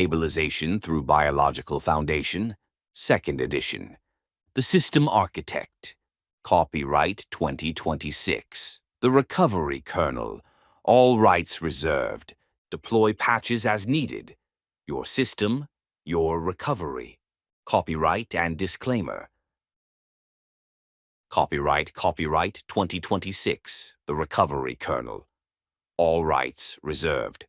Stabilization through Biological Foundation, 2nd edition. The System Architect. Copyright 2026. The Recovery Kernel. All rights reserved. Deploy patches as needed. Your system, your recovery. Copyright and disclaimer. Copyright 2026. The Recovery Kernel. All rights reserved.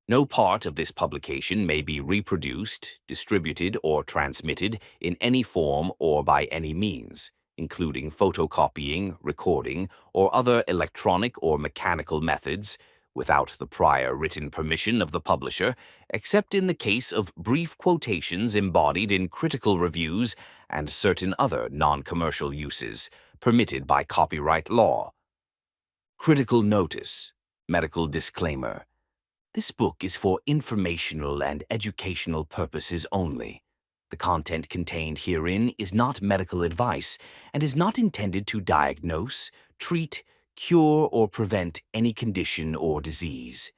No part of this publication may be reproduced, distributed, or transmitted in any form or by any means, including photocopying, recording, or other electronic or mechanical methods, without the prior written permission of the publisher, except in the case of brief quotations embodied in critical reviews and certain other non-commercial uses permitted by copyright law. Critical notice. Medical disclaimer. This book is for informational and educational purposes only. The content contained herein is not medical advice and is not intended to diagnose, treat, cure, or prevent any condition or disease.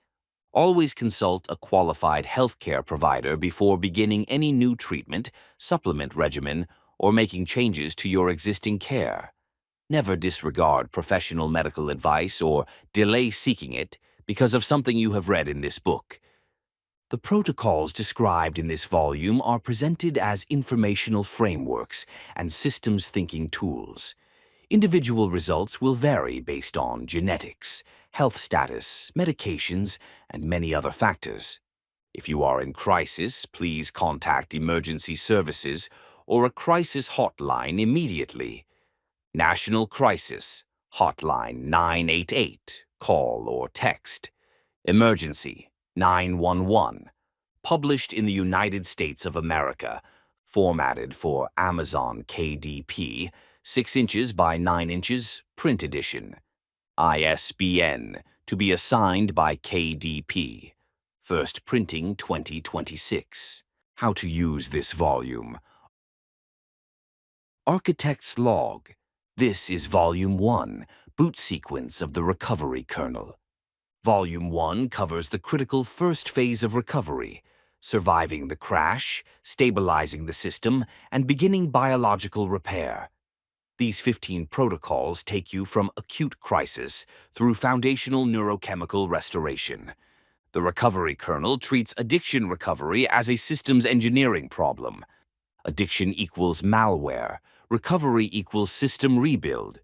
Always consult a qualified healthcare provider before beginning any new treatment, supplement regimen, or making changes to your existing care. Never disregard professional medical advice or delay seeking it because of something you have read in this book. The protocols described in this volume are presented as informational frameworks and systems thinking tools. Individual results will vary based on genetics, health status, medications, and many other factors. If you are in crisis, please contact emergency services or a crisis hotline immediately. National Crisis Hotline 988. Call or text. Emergency 911. Published in the United States of America. Formatted for Amazon KDP. 6 inches by 9 inches. Print edition. ISBN. To be assigned by KDP. First printing 2026. How to use this volume. Architect's Log. This is Volume 1, boot sequence of the Recovery Kernel. Volume 1 covers the critical first phase of recovery, surviving the crash, stabilizing the system, and beginning biological repair. These 15 protocols take you from acute crisis through foundational neurochemical restoration. The Recovery Kernel treats addiction recovery as a systems engineering problem. Addiction equals malware. Recovery equals system rebuild.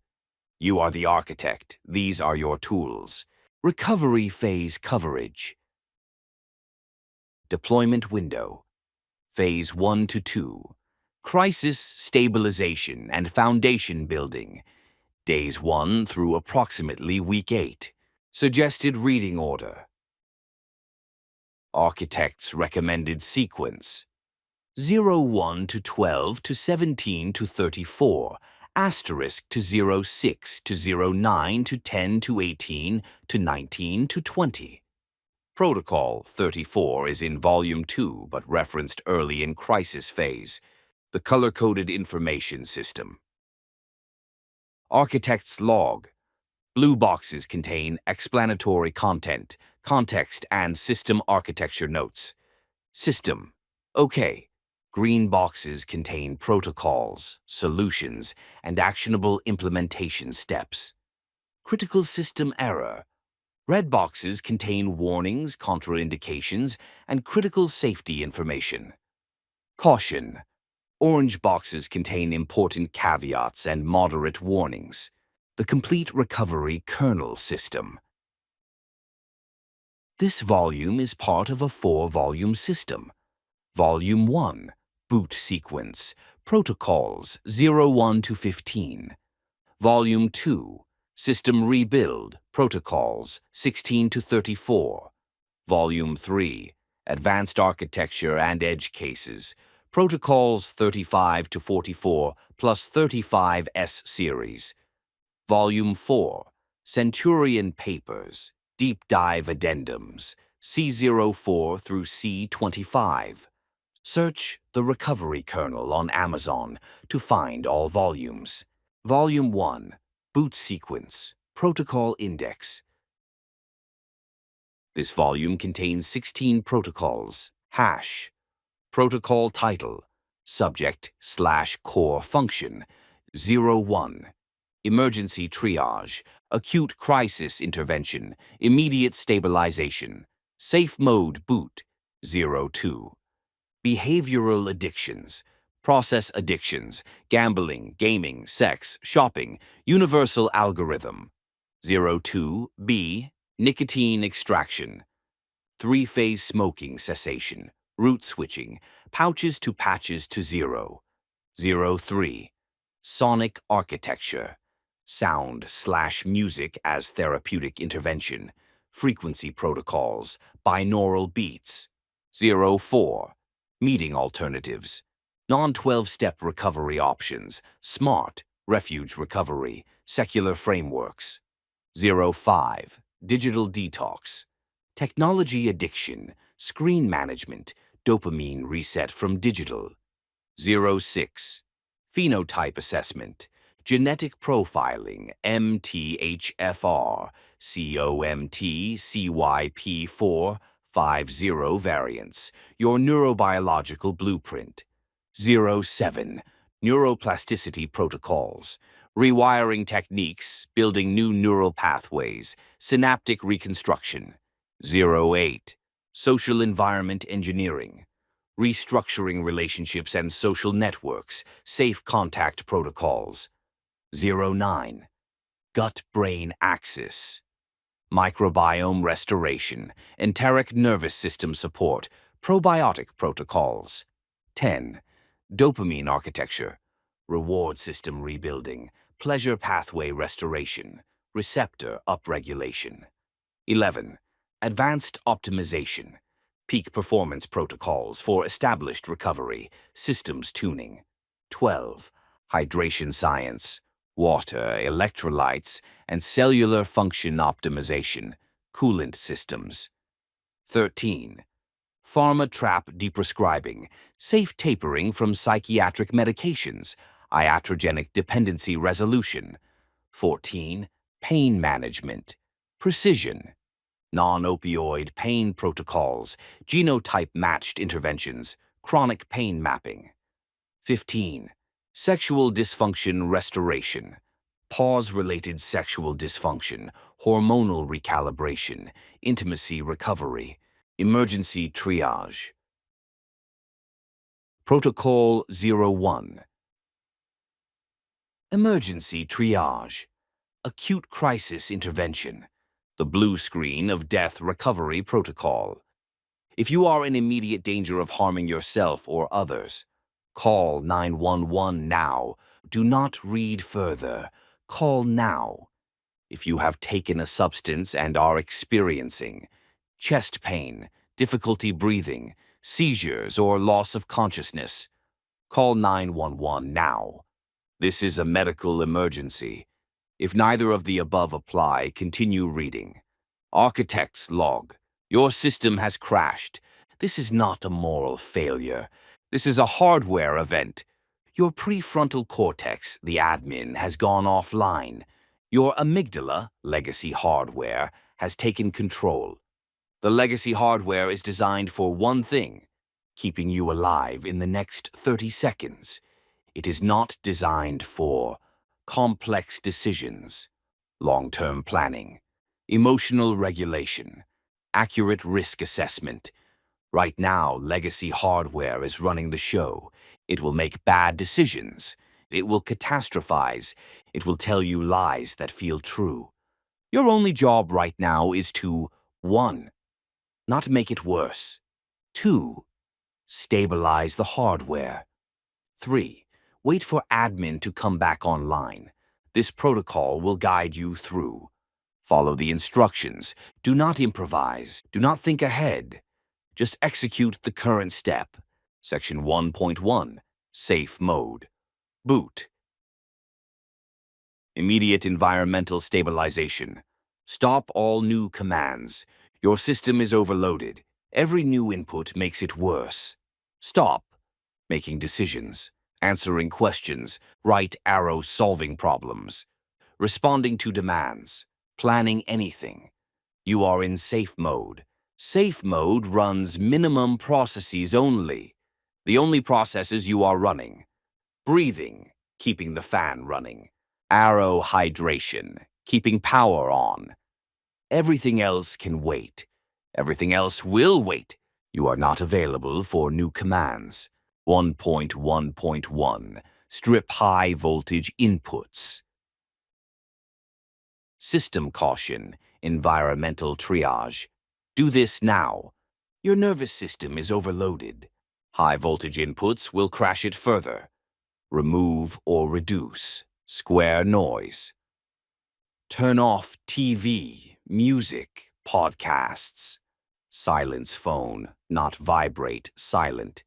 You are the architect. These are your tools. Recovery phase coverage. Deployment window. Phase 1 to 2. Crisis, stabilization, and foundation building. Days 1 through approximately week 8. Suggested reading order. Architect's recommended sequence. 01 to 12 to 17 to 34, asterisk to 06 to 09 to 10 to 18 to 19 to 20. Protocol 34 is in Volume 2 but referenced early in crisis phase. The color-coded information system. Architect's Log. Blue boxes contain explanatory content, context, and system architecture notes. System. OK. Green boxes contain protocols, solutions, and actionable implementation steps. Critical system error. Red boxes contain warnings, contraindications, and critical safety information. Caution. Orange boxes contain important caveats and moderate warnings. The Complete Recovery Kernel System. This volume is part of a 4-volume system. Volume 1. Boot sequence. Protocols 01 to 15. Volume 2. System rebuild. Protocols 16 to 34. Volume 3. Advanced architecture and edge cases. Protocols 35 to 44 plus 35 S series. Volume 4. Centurion papers. Deep dive addendums. C04 through C25. Search the Recovery Kernel on Amazon to find all volumes. Volume 1. Boot sequence. Protocol index. This volume contains 16 protocols, Hash. Protocol title. Subject/core function. 01. Emergency triage. Acute crisis intervention. Immediate stabilization. Safe mode boot. 02. Behavioral addictions. Process addictions. Gambling, gaming, sex, shopping. Universal algorithm. 02B. Nicotine extraction. Three-phase smoking cessation. Route switching. Pouches to patches to 0. 03. Sonic architecture. Sound/music as therapeutic intervention. Frequency protocols. Binaural beats. 04. Meeting alternatives. Non-12-step recovery options. SMART. Refuge recovery. Secular frameworks. 05. Digital detox. Technology addiction. Screen management. Dopamine reset from digital. 06. Phenotype assessment. Genetic profiling. MTHFR. COMT CYP450 variants. Your neurobiological blueprint. 07. Neuroplasticity protocols. Rewiring techniques, building new neural pathways, synaptic reconstruction. 08. Social environment engineering. Restructuring relationships and social networks, safe contact protocols. 09. Gut-brain axis. Microbiome restoration, enteric nervous system support, probiotic protocols. 10. Dopamine architecture. Reward system rebuilding, pleasure pathway restoration, receptor upregulation. 11. Advanced optimization. Peak performance protocols for established recovery, systems tuning. 12. Hydration science. Water, electrolytes, and cellular function optimization, coolant systems. 13. Pharma trap deprescribing, safe tapering from psychiatric medications, iatrogenic dependency resolution. 14. Pain management. Precision. Non-opioid pain protocols, genotype-matched interventions, chronic pain mapping. 15. Sexual dysfunction restoration. Pause-related sexual dysfunction, hormonal recalibration, intimacy recovery, emergency triage. Protocol 01. Emergency triage. Acute crisis intervention. The blue screen of death recovery protocol. If you are in immediate danger of harming yourself or others, call 911 now. Do not read further. Call now. If you have taken a substance and are experiencing chest pain, difficulty breathing, seizures, or loss of consciousness, call 911 now. This is a medical emergency. If neither of the above apply, continue reading. Architect's log. Your system has crashed. This is not a moral failure. This is a hardware event. Your prefrontal cortex, the admin, has gone offline. Your amygdala, legacy hardware, has taken control. The legacy hardware is designed for one thing: keeping you alive in the next 30 seconds. It is not designed for complex decisions, long-term planning, emotional regulation, accurate risk assessment. Right now, legacy hardware is running the show. It will make bad decisions. It will catastrophize. It will tell you lies that feel true. Your only job right now is to 1. Not make it worse. 2. Stabilize the hardware. 3. Wait for admin to come back online. This protocol will guide you through. Follow the instructions. Do not improvise. Do not think ahead. Just execute the current step. Section 1.1. Safe mode. Boot. Immediate environmental stabilization. Stop all new commands. Your system is overloaded. Every new input makes it worse. Stop. Making decisions. Answering questions. Right arrow solving problems. Responding to demands. Planning anything. You are in safe mode. Safe mode runs minimum processes only. The only processes you are running: breathing, keeping the fan running; arrow hydration, keeping power on. Everything else can wait. Everything else will wait. You are not available for new commands. 1.1.1 Strip high voltage inputs. System caution, environmental triage. Do this now. Your nervous system is overloaded. High voltage inputs will crash it further. Remove or reduce. Square noise. Turn off TV, music, podcasts. Silence phone, not vibrate, silent.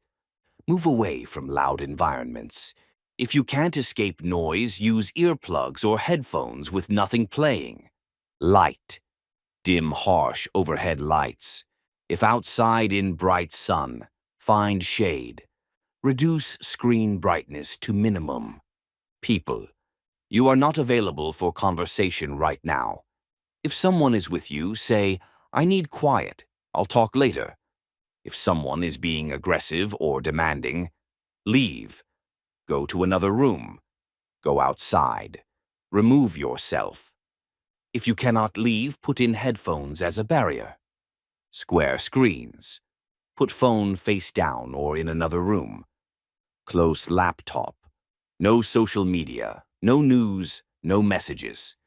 Move away from loud environments. If you can't escape noise, use earplugs or headphones with nothing playing. Light. Dim harsh overhead lights. If outside in bright sun, find shade. Reduce screen brightness to minimum. People. You are not available for conversation right now. If someone is with you, say, "I need quiet. I'll talk later." If someone is being aggressive or demanding, leave. Go to another room. Go outside. Remove yourself. If you cannot leave, put in headphones as a barrier. Square screens. Put phone face down or in another room. Close laptop. No social media, no news, no messages.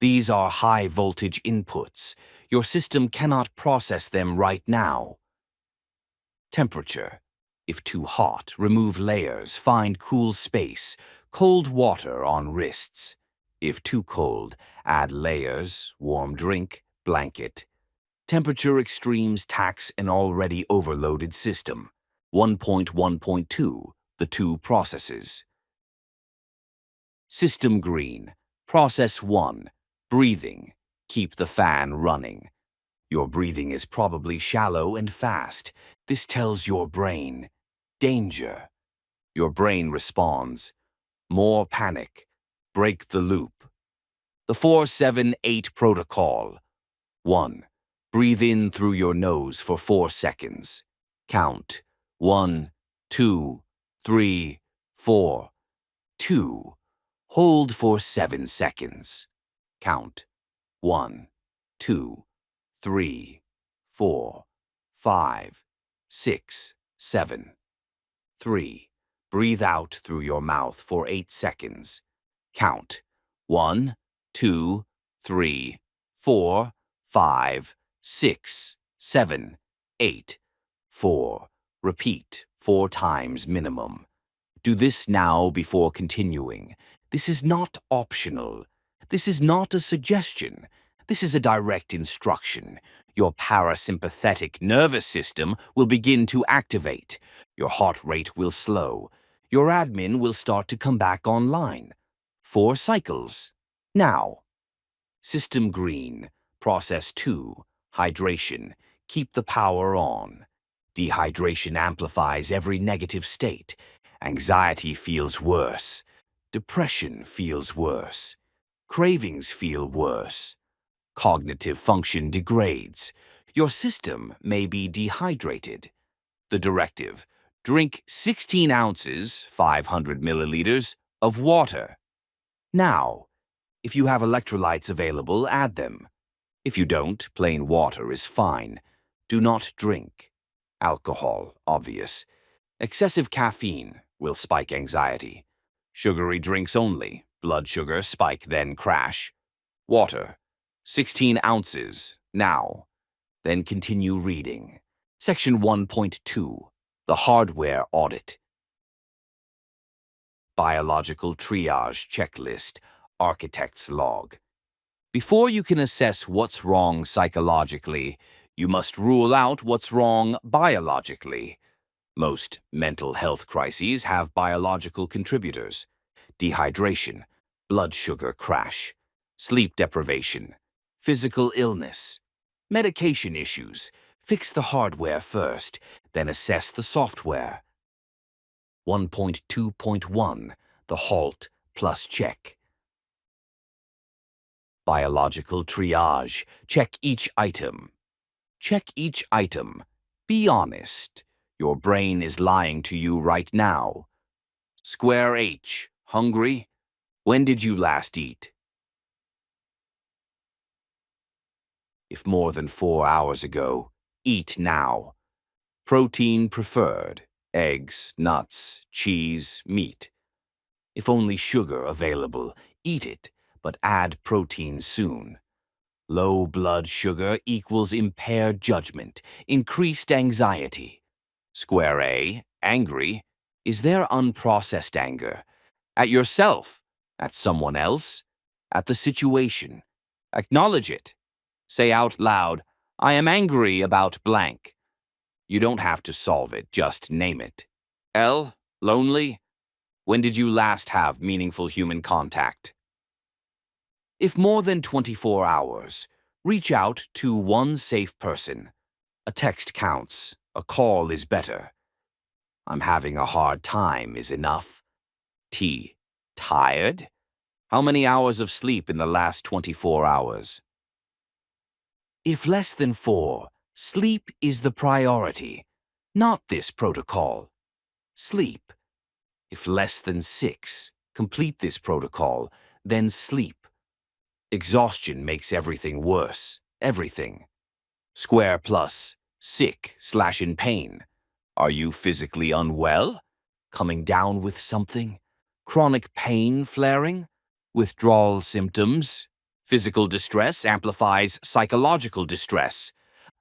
These are high voltage inputs. Your system cannot process them right now. Temperature. If too hot, remove layers, find cool space. Cold water on wrists. If too cold, add layers, warm drink, blanket. Temperature extremes tax an already overloaded system. 1.1.2 The two processes. System green. Process 1. Breathing. Keep the fan running. Your breathing is probably shallow and fast. This tells your brain, danger. Your brain responds, more panic. Break the loop. The 4-7-8 protocol. 1. Breathe in through your nose for 4 seconds. Count. 1, 2, 3, 4. 2. Hold for 7 seconds. Count. 1, 2, 3, 4, 5, 6, 7. 3. Breathe out through your mouth for 8 seconds. Count. 1, 2, 3, 4, 5, 6, 7, 8. 4. Repeat 4 times minimum. Do this now before continuing. This is not optional. This is not a suggestion. This is a direct instruction. Your parasympathetic nervous system will begin to activate. Your heart rate will slow. Your admin will start to come back online. 4 cycles. Now. System green. Process 2. Hydration. Keep the power on. Dehydration amplifies every negative state. Anxiety feels worse. Depression feels worse. Cravings feel worse. Cognitive function degrades. Your system may be dehydrated. The directive: drink 16 ounces, 500 milliliters, of water. Now, if you have electrolytes available, add them. If you don't, plain water is fine. Do not drink. Alcohol, obvious. Excessive caffeine will spike anxiety. Sugary drinks only. Blood sugar spike, then crash. Water. 16 ounces, now. Then continue reading. Section 1.2. The hardware audit. Biological triage checklist. Architect's log. Before you can assess what's wrong psychologically, you must rule out what's wrong biologically. Most mental health crises have biological contributors: dehydration, blood sugar crash, sleep deprivation, physical illness, medication issues. Fix the hardware first, then assess the software. 1.2.1 The halt plus check. Biological triage. Check each item. Check each item. Be honest. Your brain is lying to you right now. Square H. Hungry? When did you last eat? If more than 4 hours ago, eat now. Protein preferred. Eggs, nuts, cheese, meat. If only sugar available, eat it, but add protein soon. Low blood sugar equals impaired judgment, increased anxiety. Square A, angry. Is there unprocessed anger? At yourself? At someone else? At the situation? Acknowledge it. Say out loud, I am angry about blank. You don't have to solve it, just name it. L, lonely. When did you last have meaningful human contact? If more than 24 hours, reach out to one safe person. A text counts. A call is better. I'm having a hard time is enough. T. Tired? How many hours of sleep in the last 24 hours? If less than 4, sleep is the priority, not this protocol. Sleep. If less than 6, complete this protocol, then sleep. Exhaustion makes everything worse. Everything. Square plus. Sick/in pain. Are you physically unwell? Coming down with something? Chronic pain flaring? Withdrawal symptoms? Physical distress amplifies psychological distress.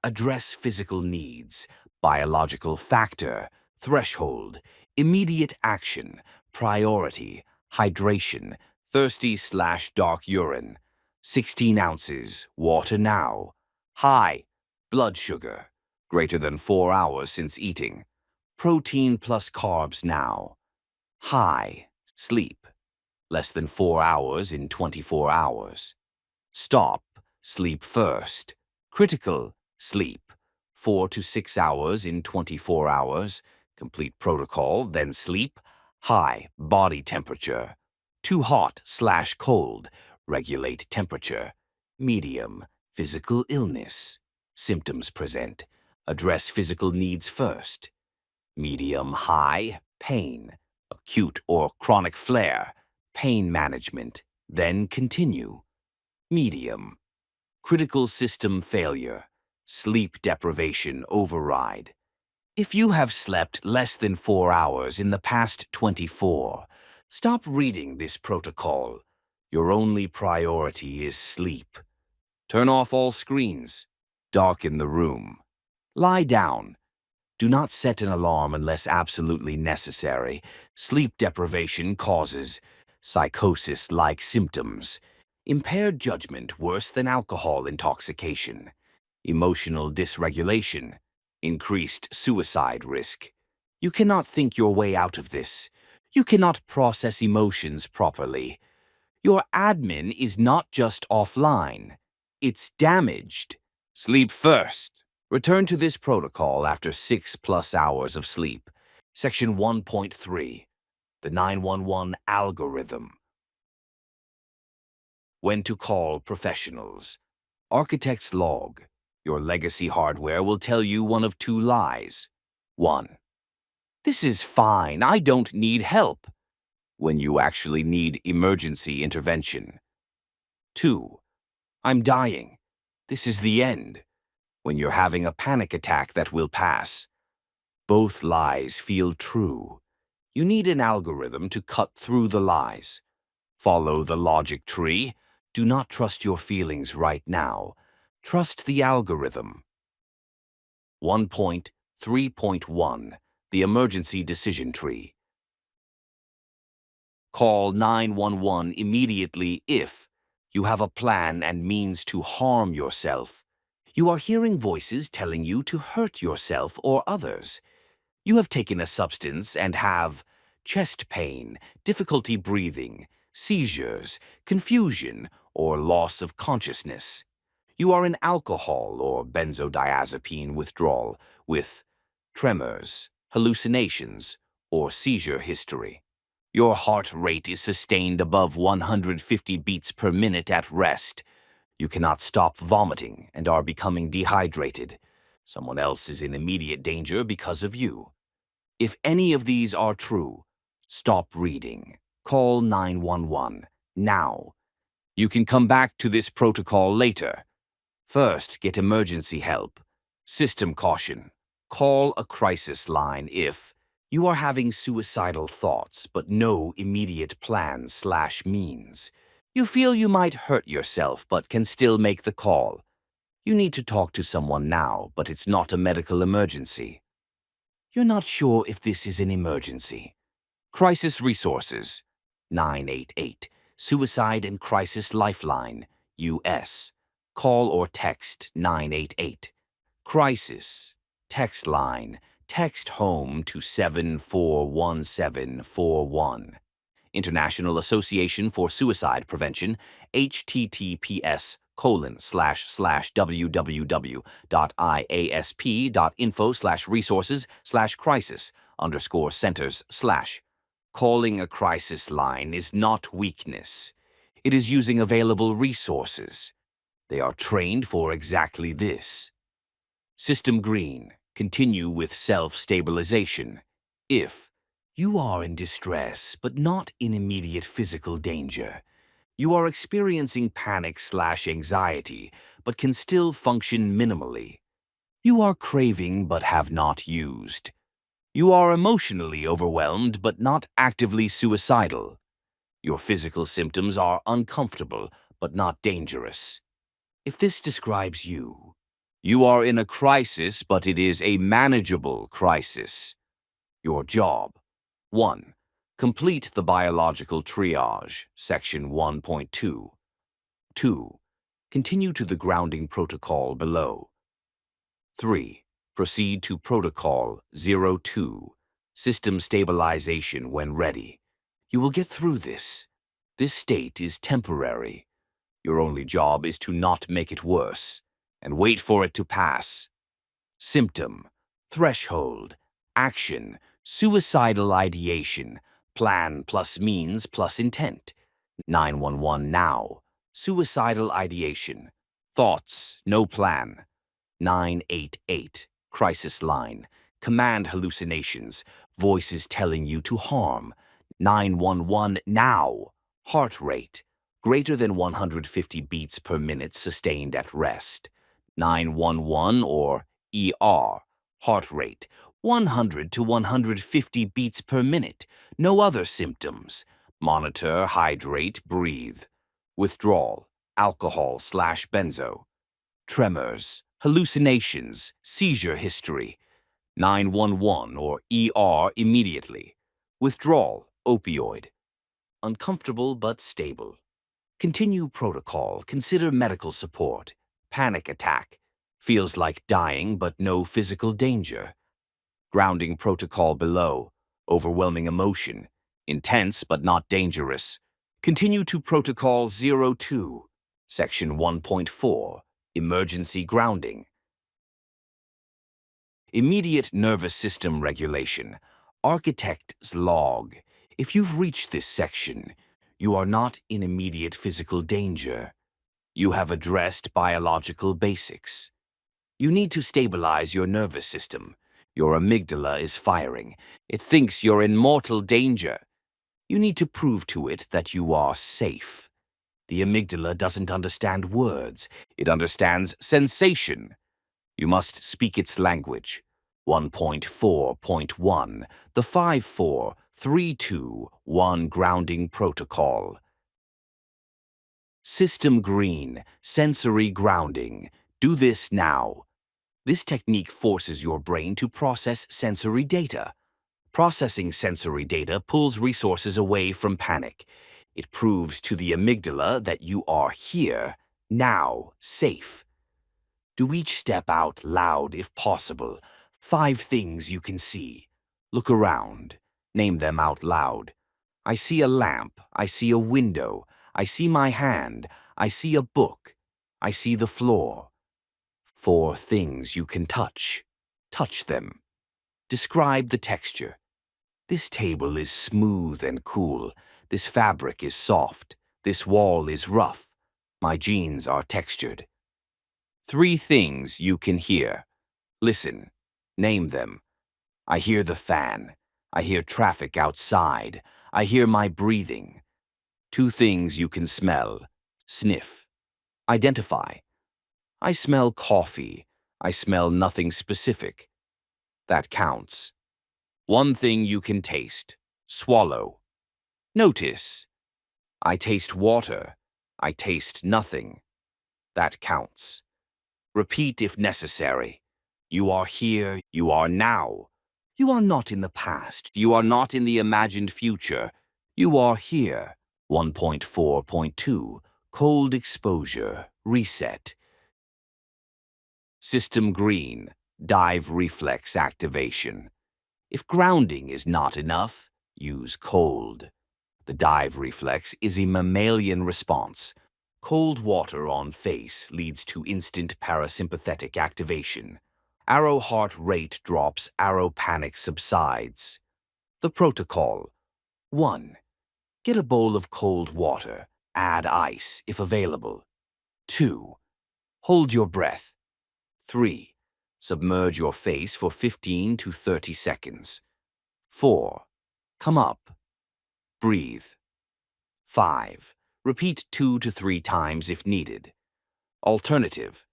Address physical needs. Biological factor. Threshold. Immediate action. Priority. Hydration. Thirsty/dark urine. 16 ounces. Water now. High. Blood sugar. Greater than 4 hours since eating. Protein plus carbs now. High. Sleep. Less than 4 hours in 24 hours. Stop. Sleep first. Critical. Sleep. 4 to 6 hours in 24 hours. Complete protocol, then sleep. High. Body temperature. Too hot/cold. Regulate temperature. Medium. Physical illness. Symptoms present. Address physical needs first. Medium high, pain. Acute or chronic flare. Pain management. Then continue. Medium. Critical system failure. Sleep deprivation override. If you have slept less than 4 hours in the past 24, stop reading this protocol. Your only priority is sleep. Turn off all screens. Darken the room. Lie down. Do not set an alarm unless absolutely necessary. Sleep deprivation causes psychosis-like symptoms, impaired judgment worse than alcohol intoxication, emotional dysregulation, increased suicide risk. You cannot think your way out of this. You cannot process emotions properly. Your admin is not just offline. It's damaged. Sleep first. Return to this protocol after 6+ hours of sleep. Section 1.3. The 911 algorithm. When to call professionals. Architect's log. Your legacy hardware will tell you one of 2 lies. 1. This is fine. I don't need help. When you actually need emergency intervention. 2. I'm dying. This is the end. When you're having a panic attack that will pass. Both lies feel true. You need an algorithm to cut through the lies. Follow the logic tree. Do not trust your feelings right now. Trust the algorithm. 1.3.1. The emergency decision tree. Call 911 immediately if you have a plan and means to harm yourself. You are hearing voices telling you to hurt yourself or others. You have taken a substance and have chest pain, difficulty breathing, seizures, confusion, or loss of consciousness. You are in alcohol or benzodiazepine withdrawal with tremors, hallucinations, or seizure history. Your heart rate is sustained above 150 beats per minute at rest. You cannot stop vomiting and are becoming dehydrated. Someone else is in immediate danger because of you. If any of these are true, stop reading. Call 911 now. You can come back to this protocol later. First, get emergency help. System caution. Call a crisis line if you are having suicidal thoughts but no immediate plans/means. You feel you might hurt yourself but can still make the call. You need to talk to someone now, but it's not a medical emergency. You're not sure if this is an emergency. Crisis Resources 988 Suicide and Crisis Lifeline US. Call or text 988. Crisis text line. Text home to 741741. International Association for Suicide Prevention, https://www.iasp.info/resources/crisis_centers/. Calling a crisis line is not weakness. It is using available resources. They are trained for exactly this. System Green. Continue with self-stabilization. If you are in distress but not in immediate physical danger, you are experiencing panic/anxiety but can still function minimally. You are craving but have not used. You are emotionally overwhelmed but not actively suicidal. Your physical symptoms are uncomfortable but not dangerous. If this describes you, you are in a crisis, but it is a manageable crisis. Your job. 1. Complete the biological triage, section 1.2. 2. Continue to the grounding protocol below. 3. Proceed to protocol 02. System stabilization when ready. You will get through this. This state is temporary. Your only job is to not make it worse, and wait for it to pass. Symptom, threshold, action, suicidal ideation, plan plus means plus intent. 911 now. Suicidal ideation, thoughts, no plan. 988, crisis line, command hallucinations, voices telling you to harm. 911 now. Heart rate, greater than 150 beats per minute sustained at rest. 911 or ER, heart rate, 100 to 150 beats per minute, no other symptoms. Monitor, hydrate, breathe. Withdrawal, alcohol/benzo. Tremors, hallucinations, seizure history. 911 or ER immediately. Withdrawal, opioid. Uncomfortable but stable. Continue protocol, consider medical support. Panic attack. Feels like dying but no physical danger. Grounding protocol below. Overwhelming emotion. Intense but not dangerous. Continue to protocol 02. Section 1.4. Emergency grounding. Immediate nervous system regulation. Architect's log. If you've reached this section, you are not in immediate physical danger. You have addressed biological basics. You need to stabilize your nervous system. Your amygdala is firing. It thinks you're in mortal danger. You need to prove to it that you are safe. The amygdala doesn't understand words. It understands sensation. You must speak its language. 1.4.1, the 5-4-3-2-1 grounding protocol. System Green, sensory grounding. Do this now. This technique forces your brain to process sensory data. Processing sensory data pulls resources away from panic. It proves to the amygdala that you are here, now, safe. Do each step out loud if possible. 5 things you can see. Look around. Name them out loud. I see a lamp. I see a window. I see my hand. I see a book. I see the floor. 4 things you can touch. Touch them. Describe the texture. This table is smooth and cool. This fabric is soft. This wall is rough. My jeans are textured. 3 things you can hear. Listen. Name them. I hear the fan. I hear traffic outside. I hear my breathing. Two things you can smell. Sniff. Identify. I smell coffee. I smell nothing specific. That counts. One thing you can taste. Swallow. Notice. I taste water. I taste nothing. That counts. Repeat if necessary. You are here. You are now. You are not in the past. You are not in the imagined future. You are here. 1.4.2 Cold exposure. Reset. System green. Dive reflex activation. If grounding is not enough, use cold. The dive reflex is a mammalian response. Cold water on face leads to instant parasympathetic activation. Arrow heart rate drops, arrow panic subsides. The protocol. 1. Get a bowl of cold water. Add ice if available. 2. Hold your breath. 3. Submerge your face for 15 to 30 seconds. 4. Come up. Breathe. 5. Repeat 2 to 3 times if needed. Alternative.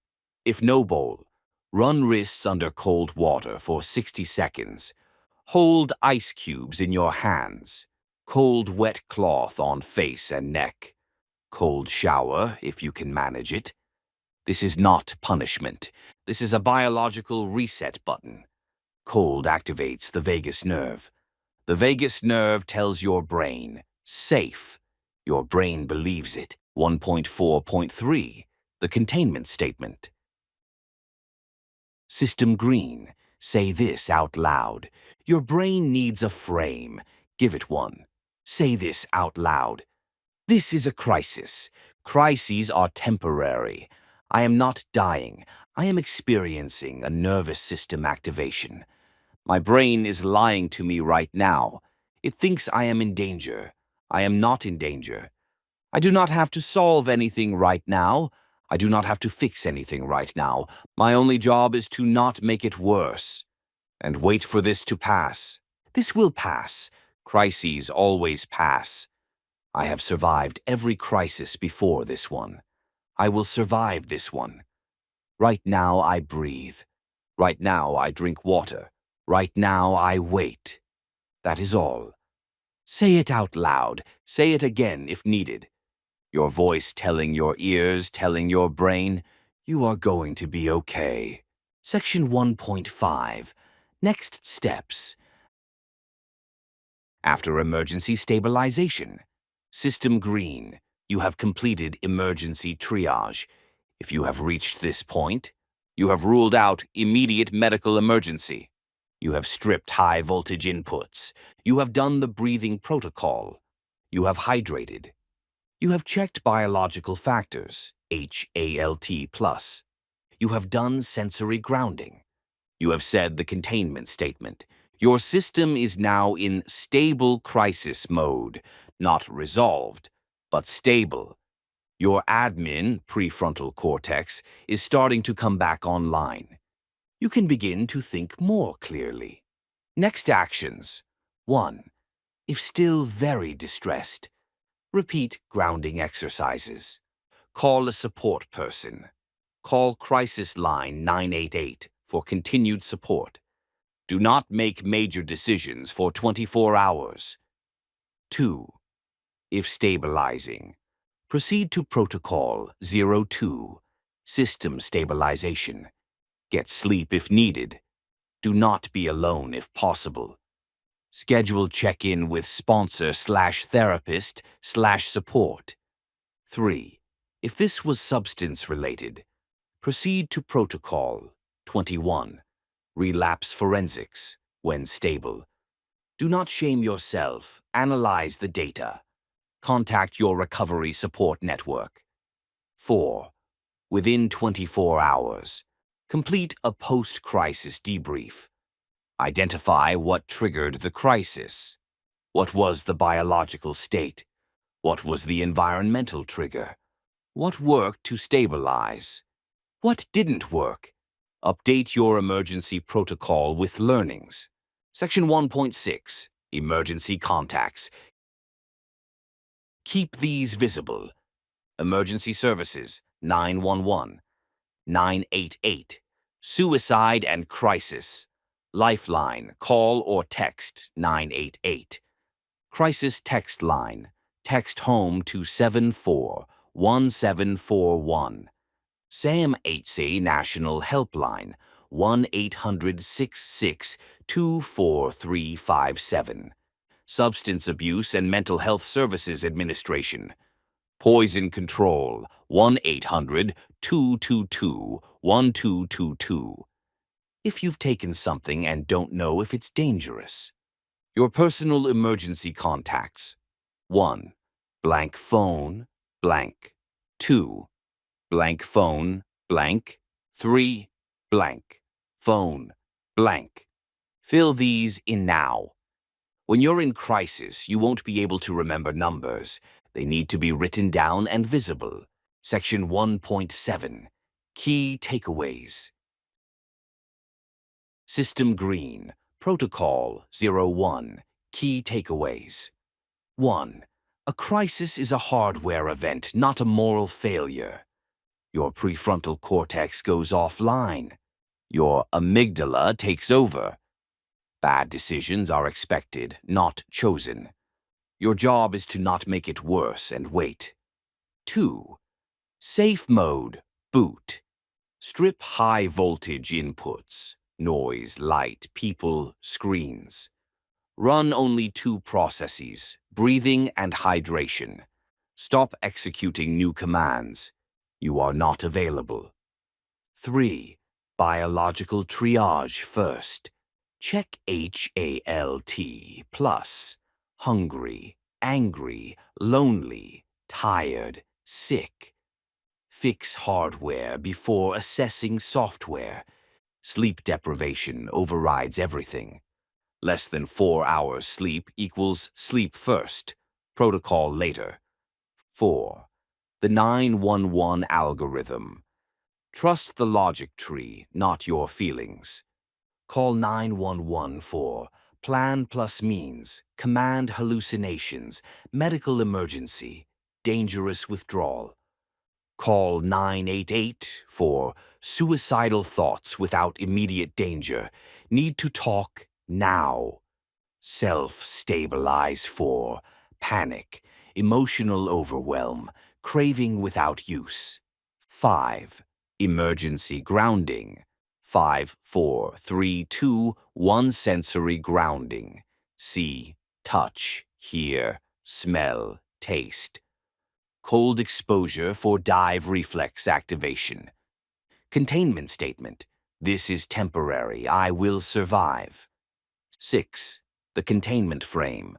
If no bowl, run wrists under cold water for 60 seconds. Hold ice cubes in your hands. Cold wet cloth on face and neck. Cold shower if you can manage it. This is not punishment. This is a biological reset button. Cold activates the vagus nerve. The vagus nerve tells your brain, safe. Your brain believes it. 1.4.3 The containment statement. System green. Say this out loud. Your brain needs a frame. Give it one. Say this out loud. This is a crisis. Crises are temporary. I am not dying. I am experiencing a nervous system activation. My brain is lying to me right now. It thinks I am in danger. I am not in danger. I do not have to solve anything right now. I do not have to fix anything right now. My only job is to not make it worse. And wait for this to pass. This will pass. Crises always pass. I have survived every crisis before this one. I will survive this one. Right now I breathe. Right now I drink water. Right now I wait. That is all. Say it out loud. Say it again if needed. Your voice telling your ears, telling your brain, you are going to be okay. Section 1.5. Next steps. After emergency stabilization. System green. You have completed emergency triage. If you have reached this point, you have ruled out immediate medical emergency. You have stripped high-voltage inputs. You have done the breathing protocol. You have hydrated. You have checked biological factors, HALT+. You have done sensory grounding. You have said the containment statement. Your system is now in stable crisis mode, not resolved, but stable. Your admin, prefrontal cortex, is starting to come back online. You can begin to think more clearly. Next actions. 1. If still very distressed, repeat grounding exercises. Call a support person. Call crisis line 988 for continued support. Do not make major decisions for 24 hours. 2. If stabilizing, proceed to protocol 02, system stabilization. Get sleep if needed. Do not be alone if possible. Schedule check-in with sponsor/therapist/support. 3. If this was substance-related, proceed to protocol 21, relapse forensics, when stable. Do not shame yourself. Analyze the data. Contact your recovery support network. 4. Within 24 hours, complete a post-crisis debrief. Identify what triggered the crisis. What was the biological state? What was the environmental trigger? What worked to stabilize? What didn't work? Update your emergency protocol with learnings. Section 1.6, Emergency Contacts. Keep these visible. Emergency Services, 911, 988. Suicide and Crisis. Lifeline, call or text, 988. Crisis text line, text home to 741741. SAM-HC National Helpline, 1-800-66-24357. Substance Abuse and Mental Health Services Administration. Poison Control, 1-800-222-1222. If you've taken something and don't know if it's dangerous. Your personal emergency contacts. 1. Blank phone, blank. 2. Blank phone, blank. 3. Blank phone, blank. Fill these in now. When you're in crisis, you won't be able to remember numbers. They need to be written down and visible. Section 1.7, Key Takeaways. System Green, Protocol 01, Key Takeaways. 1. A crisis is a hardware event, not a moral failure. Your prefrontal cortex goes offline. Your amygdala takes over. Bad decisions are expected, not chosen. Your job is to not make it worse and wait. 2. Safe mode, boot. Strip high-voltage inputs, noise, light, people, screens. Run only 2 processes, breathing and hydration. Stop executing new commands. You are not available. 3. Biological triage first. Check HALT plus. Hungry, angry, lonely, tired, sick. Fix hardware before assessing software. Sleep deprivation overrides everything. Less than 4 hours sleep equals sleep first, protocol later. 4. The 911 algorithm. Trust the logic tree, not your feelings. Call 911 for plan plus means, command hallucinations, medical emergency, dangerous withdrawal. Call 988 for suicidal thoughts without immediate danger. Need to talk now. Self-stabilize for panic, emotional overwhelm, craving without use. 5. Emergency grounding. 5, 4, 3, 2, 1 sensory grounding. See, touch, hear, smell, taste. Cold exposure for dive reflex activation. Containment statement. This is temporary. I will survive. 6. The containment frame.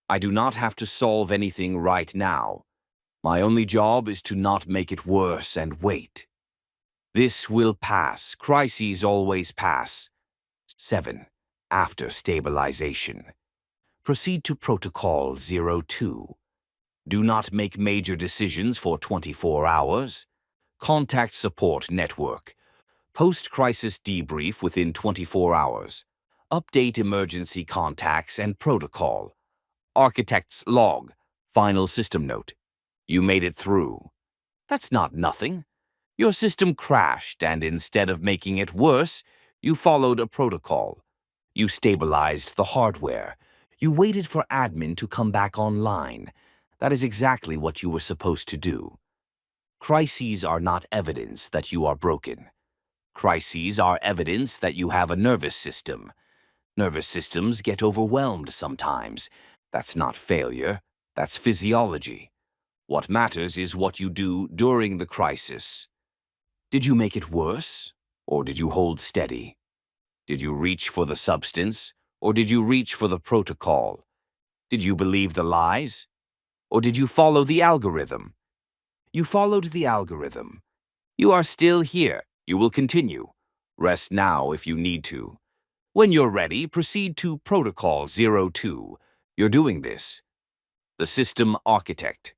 I do not have to solve anything right now. My only job is to not make it worse and wait. This will pass. Crises always pass. 7. After stabilization. Proceed to Protocol 02. Do not make major decisions for 24 hours. Contact support network. Post-crisis debrief within 24 hours. Update emergency contacts and protocol. Architect's log. Final system note. You made it through. That's not nothing. Your system crashed, and instead of making it worse, you followed a protocol. You stabilized the hardware. You waited for admin to come back online. That is exactly what you were supposed to do. Crises are not evidence that you are broken. Crises are evidence that you have a nervous system. Nervous systems get overwhelmed sometimes. That's not failure. That's physiology. What matters is what you do during the crisis. Did you make it worse, or did you hold steady? Did you reach for the substance, or did you reach for the protocol? Did you believe the lies, or did you follow the algorithm? You followed the algorithm. You are still here. You will continue. Rest now if you need to. When you're ready, proceed to Protocol 02. You're doing this. The System Architect.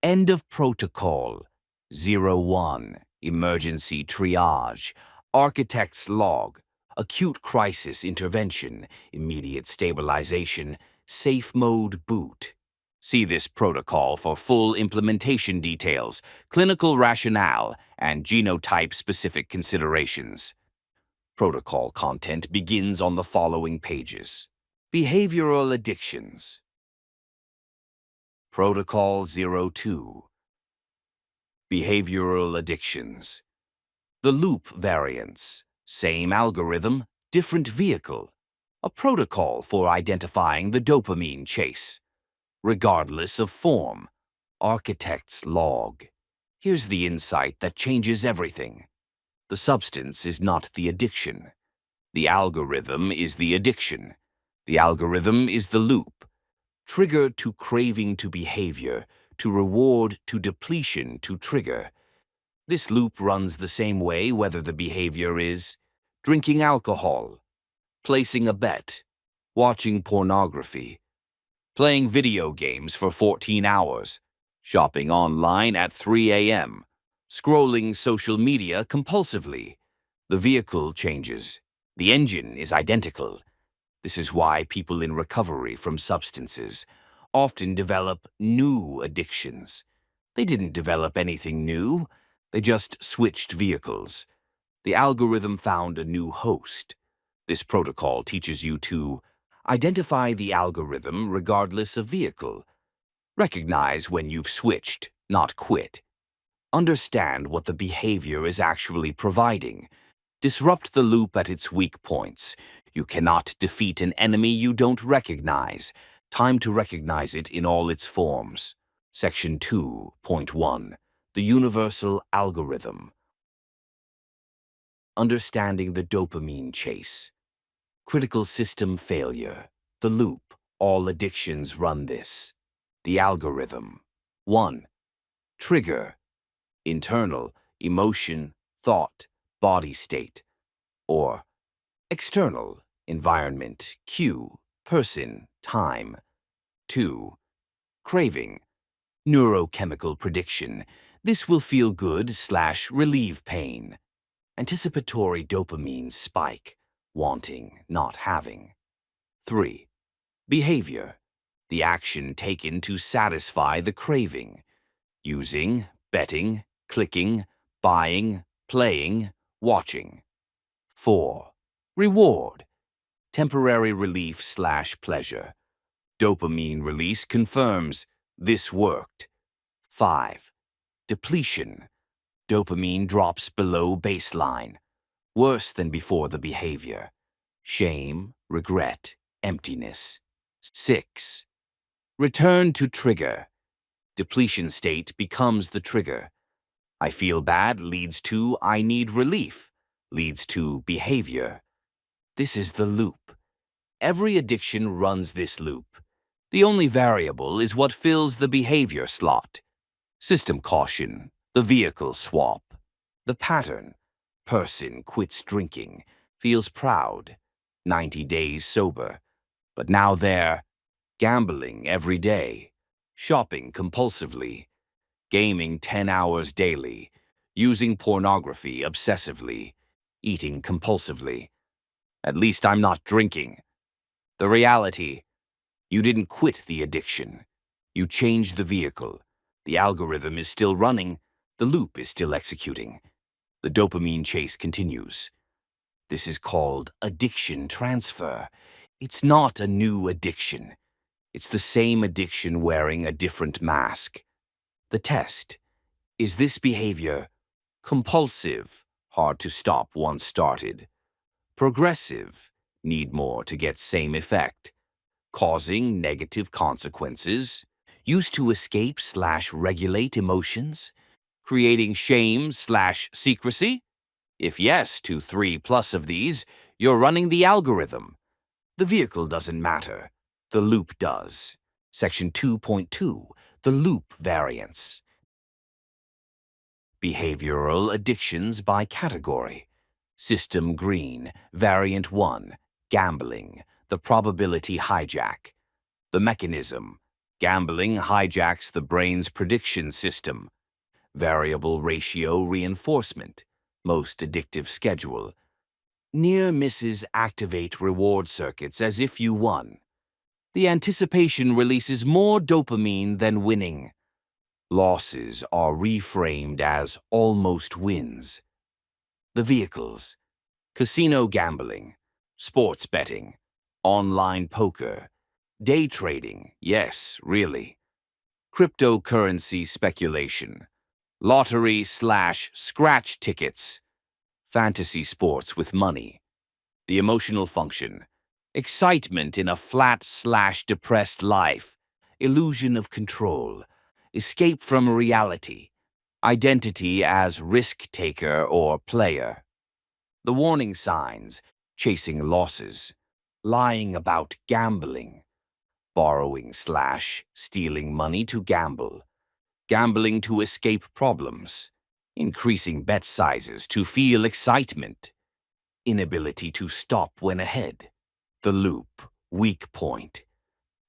End of Protocol 01. emergency triage, architect's log, acute crisis intervention, immediate stabilization, safe mode boot. See this protocol for full implementation details, clinical rationale, and genotype-specific considerations. Protocol content begins on the following pages. Behavioral addictions. Protocol 02. Behavioral addictions. The loop variants. Same algorithm, different vehicle. A protocol for identifying the dopamine chase. Regardless of form. Architect's log. Here's the insight that changes everything. The substance is not the addiction. The algorithm is the addiction. The algorithm is the loop. Trigger to craving to behavior, to reward to depletion to trigger. This loop runs the same way whether the behavior is drinking alcohol, placing a bet, watching pornography, playing video games for 14 hours, shopping online at 3 a.m., scrolling social media compulsively. The vehicle changes. The engine is identical. This is why people in recovery from substances often develop new addictions. They didn't develop anything new. They just switched vehicles. The algorithm found a new host. This protocol teaches you to identify the algorithm regardless of vehicle. Recognize when you've switched, not quit. Understand what the behavior is actually providing. Disrupt the loop at its weak points. You cannot defeat an enemy you don't recognize. Time to recognize it in all its forms. Section 2.1. The Universal Algorithm. Understanding the dopamine chase. Critical system failure. The loop. All addictions run this. The algorithm. 1. Trigger. Internal, emotion, thought, body state. Or external, environment, cue, person, time. 2. Craving. Neurochemical prediction. This will feel good/relieve pain. Anticipatory dopamine spike. Wanting, not having. 3. Behavior. The action taken to satisfy the craving. Using, betting, clicking, buying, playing, watching. 4. Reward. Temporary relief/pleasure. Dopamine release confirms this worked. 5. Depletion. Dopamine drops below baseline. Worse than before the behavior. Shame, regret, emptiness. 6. Return to trigger. Depletion state becomes the trigger. I feel bad leads to I need relief, leads to behavior. This is the loop. Every addiction runs this loop. The only variable is what fills the behavior slot. System caution, the vehicle swap. The pattern. Person quits drinking, feels proud, 90 days sober. But now they're gambling every day, shopping compulsively, gaming 10 hours daily, using pornography obsessively, eating compulsively. At least I'm not drinking. The reality, you didn't quit the addiction. You changed the vehicle. The algorithm is still running. The loop is still executing. The dopamine chase continues. This is called addiction transfer. It's not a new addiction. It's the same addiction wearing a different mask. The test. Is this behavior compulsive, hard to stop once started? Progressive, need more to get same effect? Causing negative consequences? Used to escape/regulate emotions? Creating shame/secrecy? If yes to 3+ of these, you're running the algorithm. The vehicle doesn't matter. The loop does. Section 2.2. The loop variants. Behavioral addictions by category. System green. Variant 1. Gambling. The probability hijack. The mechanism. Gambling hijacks the brain's prediction system. variable ratio reinforcement, most addictive schedule. Near misses activate reward circuits as if you won. The anticipation releases more dopamine than winning. Losses are reframed as almost wins. The vehicles: casino gambling, sports betting, online poker, day trading, yes, really, cryptocurrency speculation, lottery/scratch tickets, fantasy sports with money. The emotional function: excitement in a flat/depressed life, illusion of control, escape from reality, identity as risk-taker or player. The warning signs: chasing losses, lying about gambling, borrowing/stealing money to gamble, gambling to escape problems, increasing bet sizes to feel excitement, inability to stop when ahead. The loop, weak point: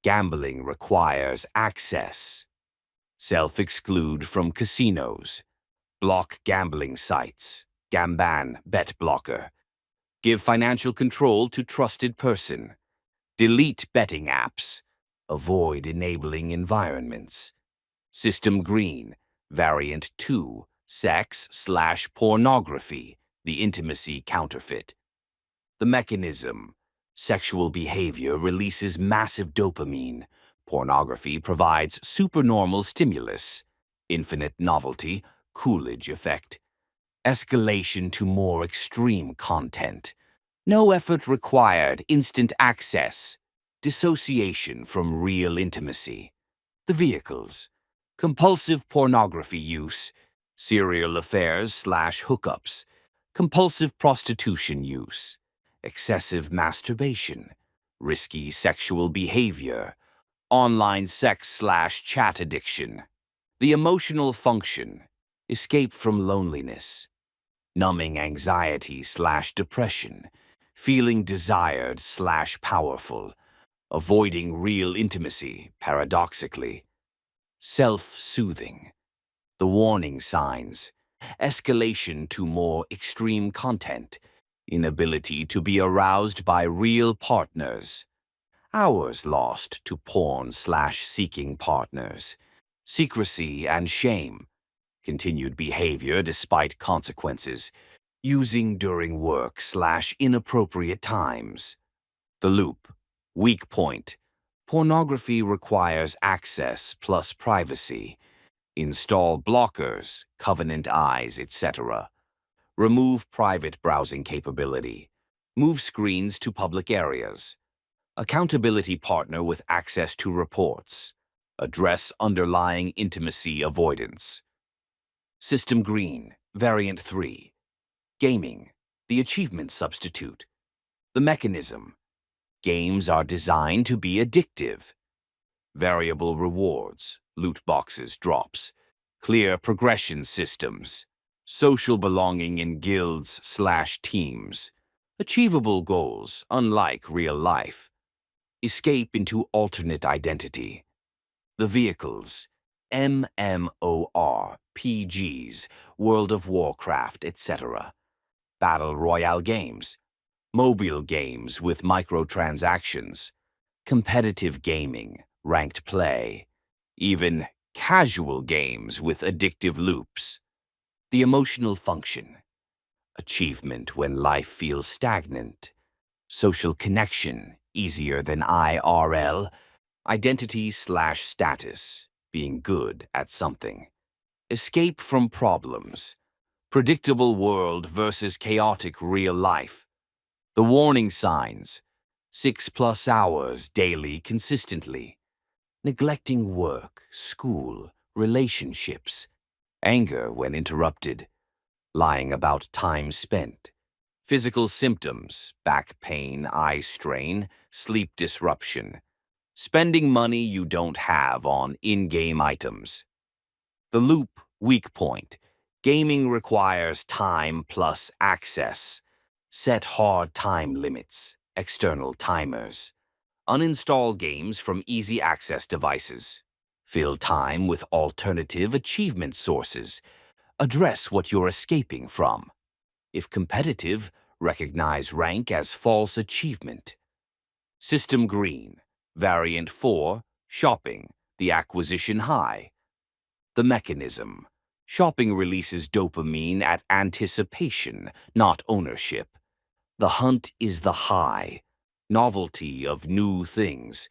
gambling requires access. Self-exclude from casinos, block gambling sites, Gamban bet blocker. Give financial control to trusted person. Delete betting apps. Avoid enabling environments. System green, variant 2, sex/pornography, the intimacy counterfeit. The mechanism: sexual behavior releases massive dopamine. Pornography provides supernormal stimulus. Infinite novelty, Coolidge effect. Escalation to more extreme content. No effort required, instant access. Dissociation from real intimacy. The vehicles: compulsive pornography use, serial affairs/hookups, compulsive prostitution use, excessive masturbation, risky sexual behavior, online sex/chat addiction. The emotional function: escape from loneliness, numbing anxiety/depression, feeling desired/powerful, avoiding real intimacy, paradoxically. Self-soothing. The warning signs: escalation to more extreme content, inability to be aroused by real partners, hours lost to porn/seeking partners, secrecy and shame, continued behavior despite consequences, using during work/inappropriate times. The loop, weak point: pornography requires access plus privacy. Install blockers, covenant eyes, etc. Remove private browsing capability. Move screens to public areas. Accountability partner with access to reports. Address underlying intimacy avoidance. System green, variant 3. Gaming, the achievement substitute. The mechanism: games are designed to be addictive. Variable rewards, loot boxes, drops, clear progression systems, social belonging in guilds/teams, achievable goals unlike real life, escape into alternate identity. The vehicles: MMORPGs, World of Warcraft, etc. Battle Royale games, mobile games with microtransactions, competitive gaming, ranked play, even casual games with addictive loops. The emotional function: achievement when life feels stagnant, social connection easier than IRL, identity/status, being good at something, escape from problems, predictable world versus chaotic real life. The warning signs: 6+ hours daily consistently, neglecting work, school, relationships, anger when interrupted, lying about time spent, physical symptoms, back pain, eye strain, sleep disruption, spending money you don't have on in-game items. The loop, weak point: gaming requires time plus access. Set hard time limits, external timers. Uninstall games from easy access devices. Fill time with alternative achievement sources. Address what you're escaping from. If competitive, recognize rank as false achievement. System green. Variant 4, shopping, the acquisition high. The mechanism. Shopping releases dopamine at anticipation, not ownership. The hunt is the high. Novelty of new things.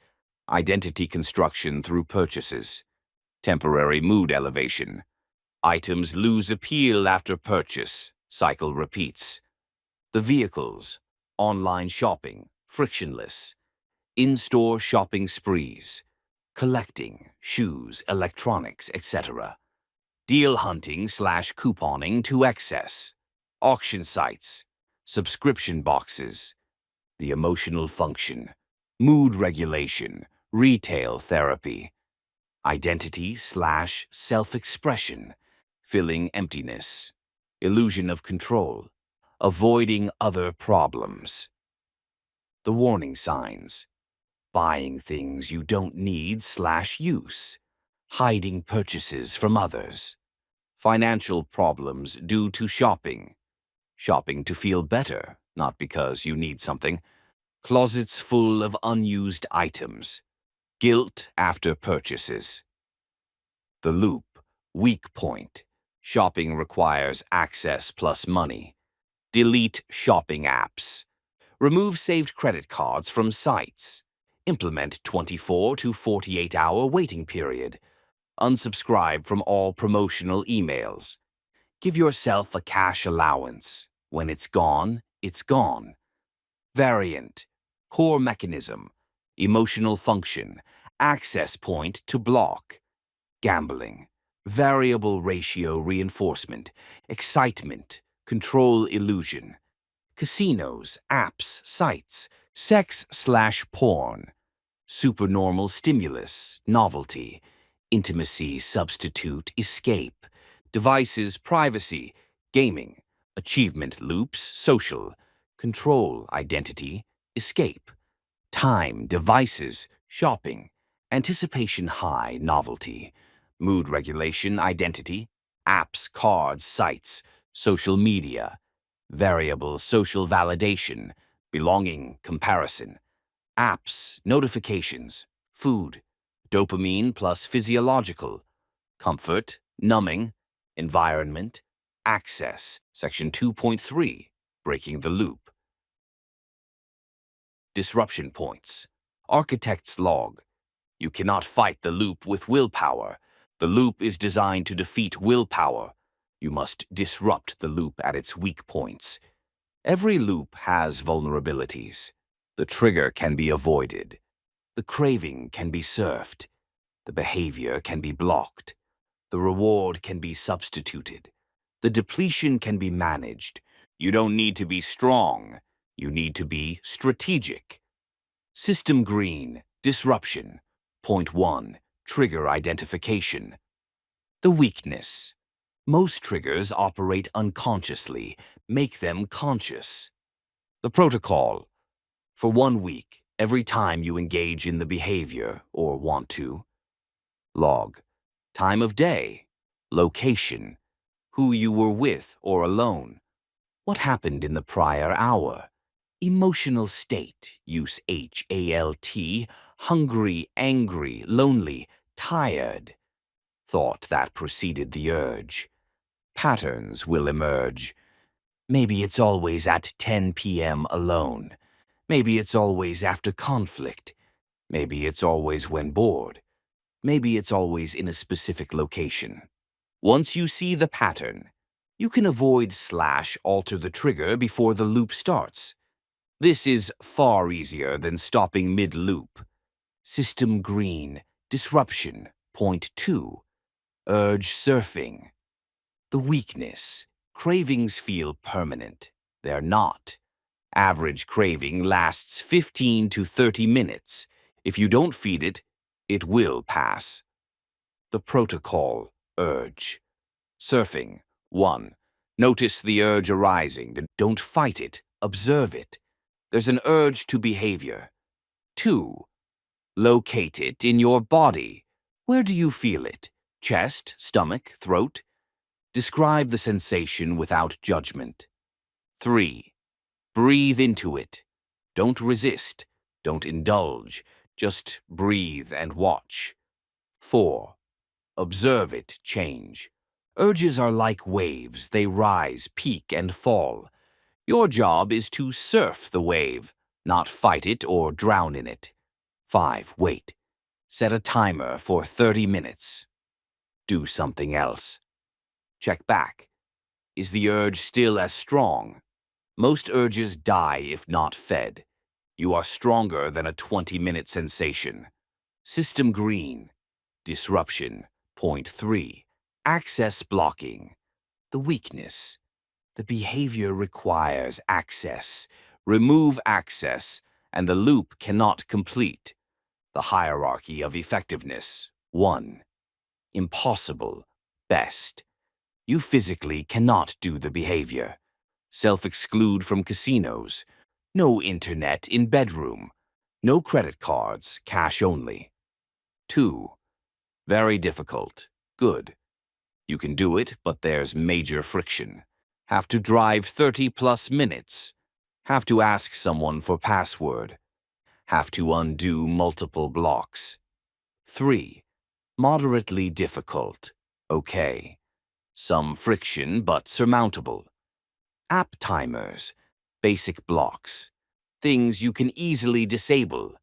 Identity construction through purchases. Temporary mood elevation. Items lose appeal after purchase. Cycle repeats. The vehicles. Online shopping. Frictionless. In-store shopping sprees. Collecting. Shoes, electronics, etc. Deal hunting / couponing to excess. Auction sites. Subscription boxes. The emotional function. Mood regulation. Retail therapy. Identity / self-expression. Filling emptiness. Illusion of control. Avoiding other problems. The warning signs. Buying things you don't need / use. Hiding purchases from others. Financial problems due to shopping. Shopping to feel better, not because you need something. Closets full of unused items. Guilt after purchases. The loop. Weak point. Shopping requires access plus money. Delete shopping apps. Remove saved credit cards from sites. Implement 24 to 48-hour waiting period. Unsubscribe from all promotional emails. Give yourself a cash allowance. When it's gone, it's gone. Variant. Core mechanism. Emotional function. Access point to block. Gambling. Variable ratio reinforcement. Excitement. Control illusion. Casinos, apps, sites. Sex / porn. Supernormal stimulus. Novelty. Intimacy substitute escape. Devices privacy. Gaming. Achievement loops social. Control identity. Escape. Time devices. Shopping. Anticipation high novelty. Mood regulation identity. Apps, cards, sites. Social media. Variable social validation. Belonging comparison. Apps, notifications. Food. Dopamine plus physiological. Comfort, numbing. Environment. Access. Section 2.3. Breaking the loop. Disruption points. Architect's log. You cannot fight the loop with willpower. The loop is designed to defeat willpower. You must disrupt the loop at its weak points. Every loop has vulnerabilities. The trigger can be avoided. The craving can be surfed. The behavior can be blocked. The reward can be substituted. The depletion can be managed. You don't need to be strong. You need to be strategic. System green, disruption. Point 1, trigger identification. The weakness. Most triggers operate unconsciously. Make them conscious. The protocol. For 1 week, every time you engage in the behavior or want to. Log. Time of day. Location. Who you were with or alone. What happened in the prior hour. Emotional state. Use HALT. Hungry, angry, lonely, tired. Thought that preceded the urge. Patterns will emerge. Maybe it's always at 10 p.m. alone. Maybe it's always after conflict. Maybe it's always when bored. Maybe it's always in a specific location. Once you see the pattern, you can avoid / alter the trigger before the loop starts. This is far easier than stopping mid-loop. System green, disruption. Point 2, urge surfing. The weakness. Cravings feel permanent. They're not. Average craving lasts 15 to 30 minutes. If you don't feed it, it will pass. The protocol, urge. Surfing. 1. Notice the urge arising. Don't fight it. Observe it. There's an urge to behavior. 2. Locate it in your body. Where do you feel it? Chest, stomach, throat? Describe the sensation without judgment. 3. Breathe into it. Don't resist. Don't indulge. Just breathe and watch. 4. Observe it change. Urges are like waves. They rise, peak, and fall. Your job is to surf the wave, not fight it or drown in it. 5. Wait. Set a timer for 30 minutes. Do something else. Check back. Is the urge still as strong? Most urges die if not fed. You are stronger than a 20-minute sensation. System green. Disruption. Point 3. Access blocking. The weakness. The behavior requires access. Remove access, and the loop cannot complete. The hierarchy of effectiveness. 1. Impossible. Best. You physically cannot do the behavior. Self-exclude from casinos. No internet in bedroom. No credit cards, cash only. 2. Very difficult. Good. You can do it, but there's major friction. Have to drive 30+ minutes. Have to ask someone for password. Have to undo multiple blocks. 3. Moderately difficult. Okay. Some friction, but surmountable. App timers. Basic blocks. Things you can easily disable.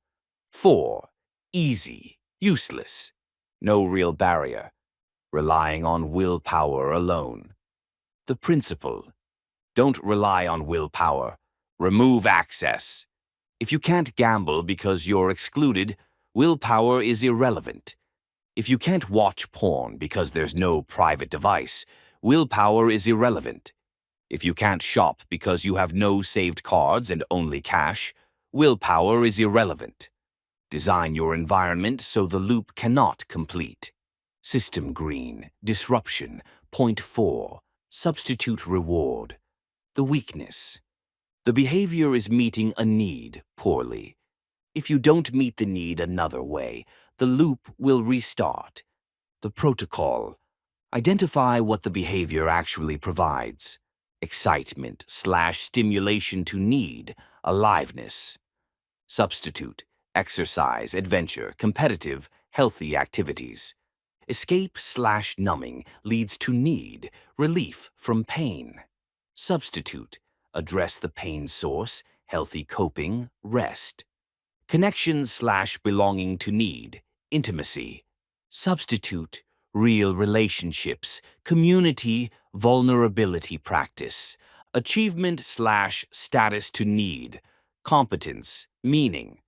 4. Easy. Useless. No real barrier. Relying on willpower alone. The principle. Don't rely on willpower. Remove access. If you can't gamble because you're excluded, willpower is irrelevant. If you can't watch porn because there's no private device, willpower is irrelevant. If you can't shop because you have no saved cards and only cash, willpower is irrelevant. Design your environment so the loop cannot complete. System green. Disruption. Point 4. Substitute reward. The weakness. The behavior is meeting a need poorly. If you don't meet the need another way, the loop will restart. The protocol. Identify what the behavior actually provides. Excitement/stimulation to need, aliveness. Substitute. Exercise, adventure, competitive, healthy activities. Escape/numbing leads to need, relief from pain. Substitute. Address the pain source, healthy coping, rest. Connection/belonging to need, intimacy. Substitute. Real relationships, community, vulnerability practice. Achievement/status to need, competence, meaning.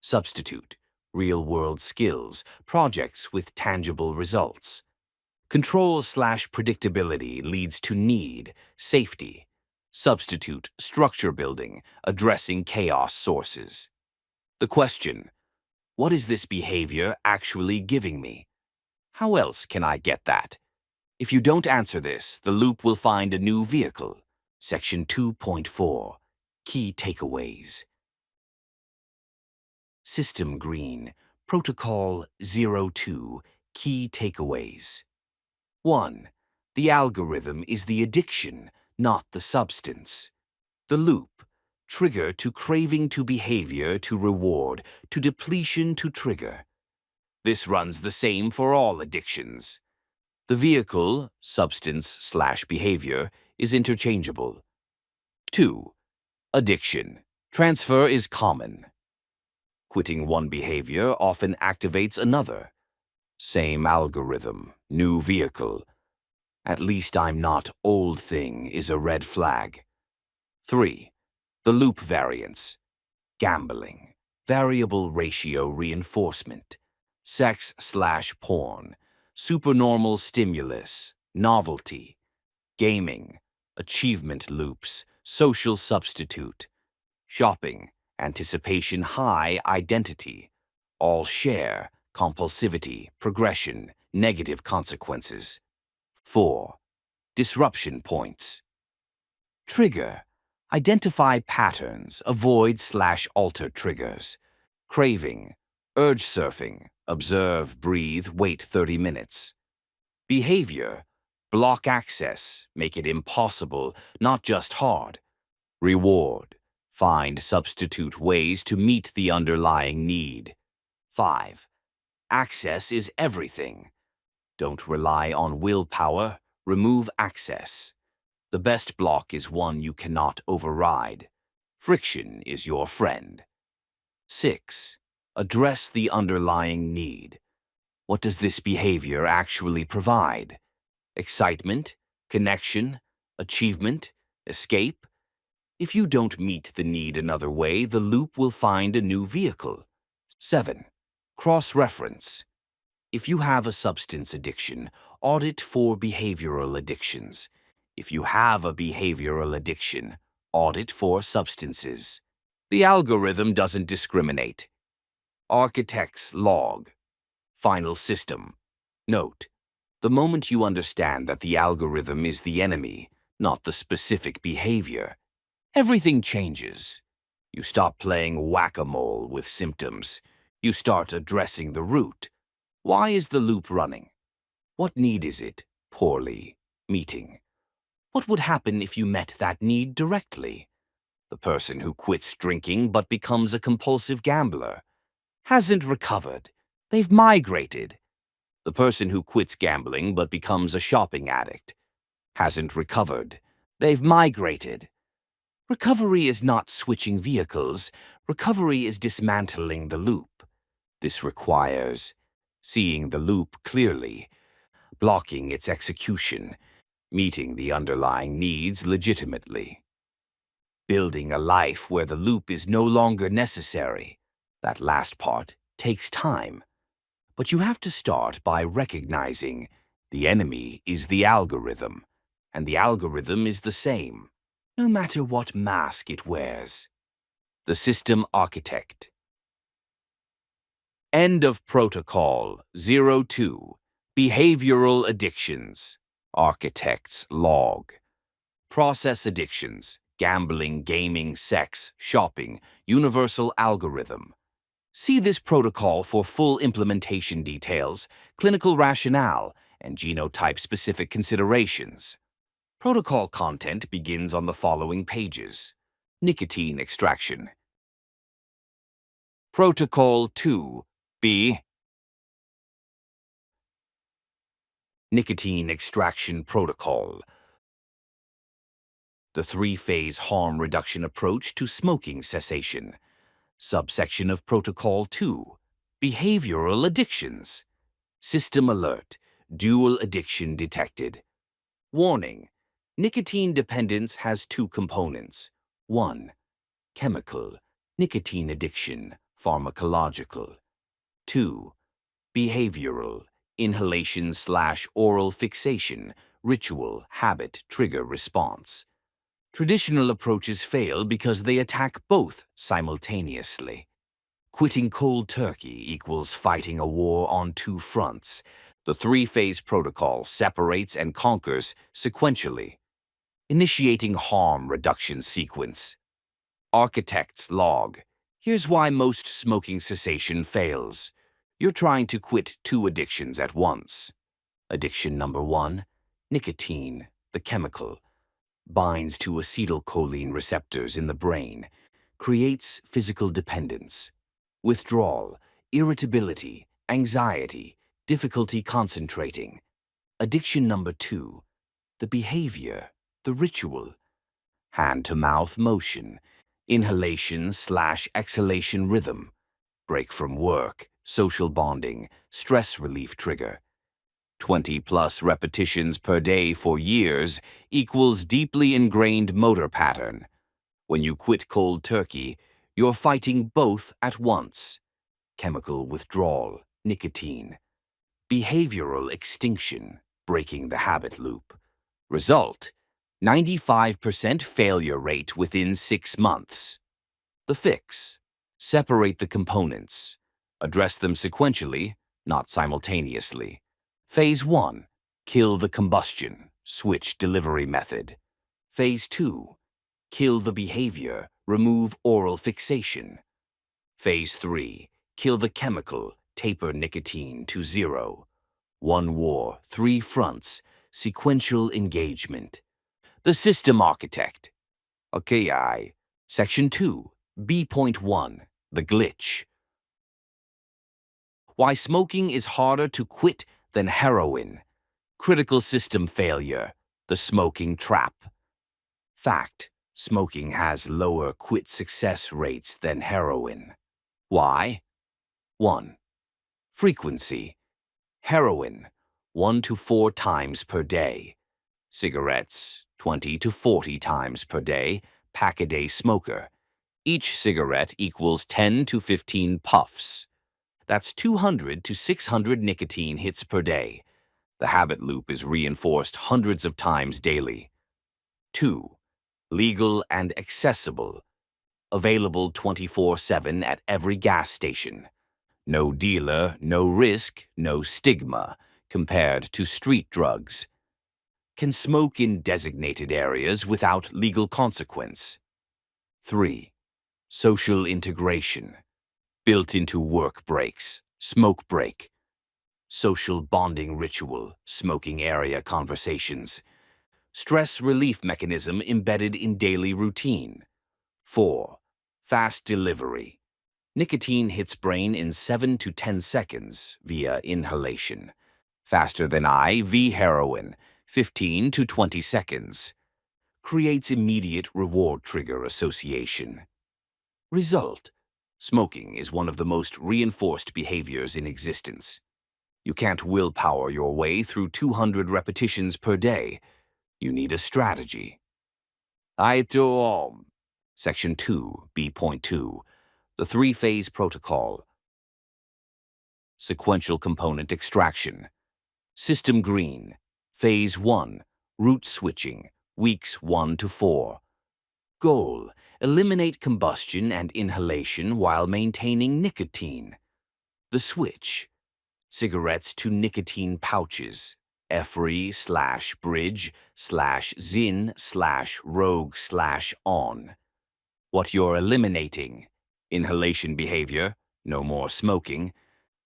Substitute. Real-world skills, projects with tangible results. Control/predictability leads to need, safety. Substitute. Structure building, addressing chaos sources. The question: what is this behavior actually giving me? How else can I get that? If you don't answer this, the loop will find a new vehicle. Section 2.4. Key takeaways. System green. Protocol 02. Key takeaways. 1. The algorithm is the addiction, not the substance. The loop. Trigger to craving to behavior to reward to depletion to trigger. This runs the same for all addictions. The vehicle, substance/behavior, is interchangeable. 2. Addiction. Transfer is common. Quitting one behavior often activates another. Same algorithm, new vehicle. At least I'm not old thing is a red flag. 3. The loop variance. Gambling. Variable ratio reinforcement. Sex/porn. Supernormal stimulus. Novelty. Gaming. Achievement loops. Social substitute. Shopping. Anticipation high identity. All share. Compulsivity. Progression. Negative consequences. 4. Disruption points. Trigger. Identify patterns, avoid/alter triggers. Craving, urge surfing, Observe, breathe, wait 30 minutes. Behavior. Block access, make it impossible, not just hard. Reward. Find substitute ways to meet the underlying need. 5. Access is everything. Don't rely on willpower, remove access. The best block is one you cannot override. Friction is your friend. 6. Address the underlying need. What does this behavior actually provide? Excitement, connection, achievement, escape? If you don't meet the need another way, the loop will find a new vehicle. 7. Cross-reference. If you have a substance addiction, audit for behavioral addictions. If you have a behavioral addiction, audit for substances. The algorithm doesn't discriminate. Architect's log. Final system. Note: the moment you understand that the algorithm is the enemy, not the specific behavior, everything changes. You stop playing whack-a-mole with symptoms. You start addressing the root. Why is the loop running? What need is it poorly meeting? What would happen if you met that need directly? The person who quits drinking but becomes a compulsive gambler hasn't recovered. They've migrated. The person who quits gambling but becomes a shopping addict hasn't recovered. They've migrated. Recovery is not switching vehicles. Recovery is dismantling the loop. This requires seeing the loop clearly, blocking its execution, meeting the underlying needs legitimately, building a life where the loop is no longer necessary. That last part takes time. But you have to start by recognizing the enemy is the algorithm, and the algorithm is the same, no matter what mask it wears. The system architect. End of Protocol 02. Behavioral addictions. Architect's log. Process addictions. Gambling, gaming, sex, shopping. Universal algorithm. See this protocol for full implementation details, clinical rationale, and genotype-specific considerations. Protocol content begins on the following pages. Nicotine extraction. Protocol 2B. Nicotine extraction protocol. The three-phase harm reduction approach to smoking cessation. Subsection of Protocol 2. Behavioral addictions. System alert. Dual addiction detected. Warning: nicotine dependence has two components. 1. Chemical, nicotine addiction, pharmacological. 2. Behavioral, inhalation/oral fixation, ritual, habit, trigger response. Traditional approaches fail because they attack both simultaneously. Quitting cold turkey equals fighting a war on two fronts. The three-phase protocol separates and conquers sequentially. Initiating harm reduction sequence. Architect's log. Here's why most smoking cessation fails. You're trying to quit two addictions at once. Addiction number 1, nicotine, the chemical, binds to acetylcholine receptors in the brain, creates physical dependence, withdrawal, irritability, anxiety, difficulty concentrating. Addiction number 2, the behavior, the ritual, hand-to-mouth motion, inhalation/exhalation rhythm, break from work, social bonding, stress relief trigger. 20+ repetitions per day for years equals deeply ingrained motor pattern. When you quit cold turkey, you're fighting both at once. Chemical withdrawal, nicotine. Behavioral extinction, breaking the habit loop. Result: 95% failure rate within 6 months. The fix: separate the components. Address them sequentially, not simultaneously. Phase 1, kill the combustion, switch delivery method. Phase 2, kill the behavior, remove oral fixation. Phase 3, kill the chemical, taper nicotine to zero. One war, three fronts, sequential engagement. The system architect. Okay. Section 2, B.1, the glitch. Why smoking is harder to quit than heroin. Critical system failure, the smoking trap. Fact, smoking has lower quit success rates than heroin. Why? 1. Frequency. Heroin, 1 to 4 times per day. Cigarettes, 20 to 40 times per day. Pack-a-day smoker. Each cigarette equals 10 to 15 puffs. That's 200 to 600 nicotine hits per day. The habit loop is reinforced hundreds of times daily. 2. Legal and accessible. Available 24/7 at every gas station. No dealer, no risk, no stigma, compared to street drugs. Can smoke in designated areas without legal consequence. 3. Social integration. Built into work breaks, smoke break. Social bonding ritual, smoking area conversations. Stress relief mechanism embedded in daily routine. 4. Fast delivery. Nicotine hits brain in 7 to 10 seconds via inhalation. Faster than IV heroin, 15 to 20 seconds. Creates immediate reward trigger association. Result: smoking is one of the most reinforced behaviors in existence. You can't willpower your way through 200 repetitions per day. You need a strategy. Section 2, B.2, the three-phase protocol. Sequential component extraction. System green. Phase 1, root switching, weeks 1 to 4. Goal: eliminate combustion and inhalation while maintaining nicotine. The switch: cigarettes to nicotine pouches, EFRI/bridge/zin/rogue/on. What you're eliminating: inhalation behavior, no more smoking,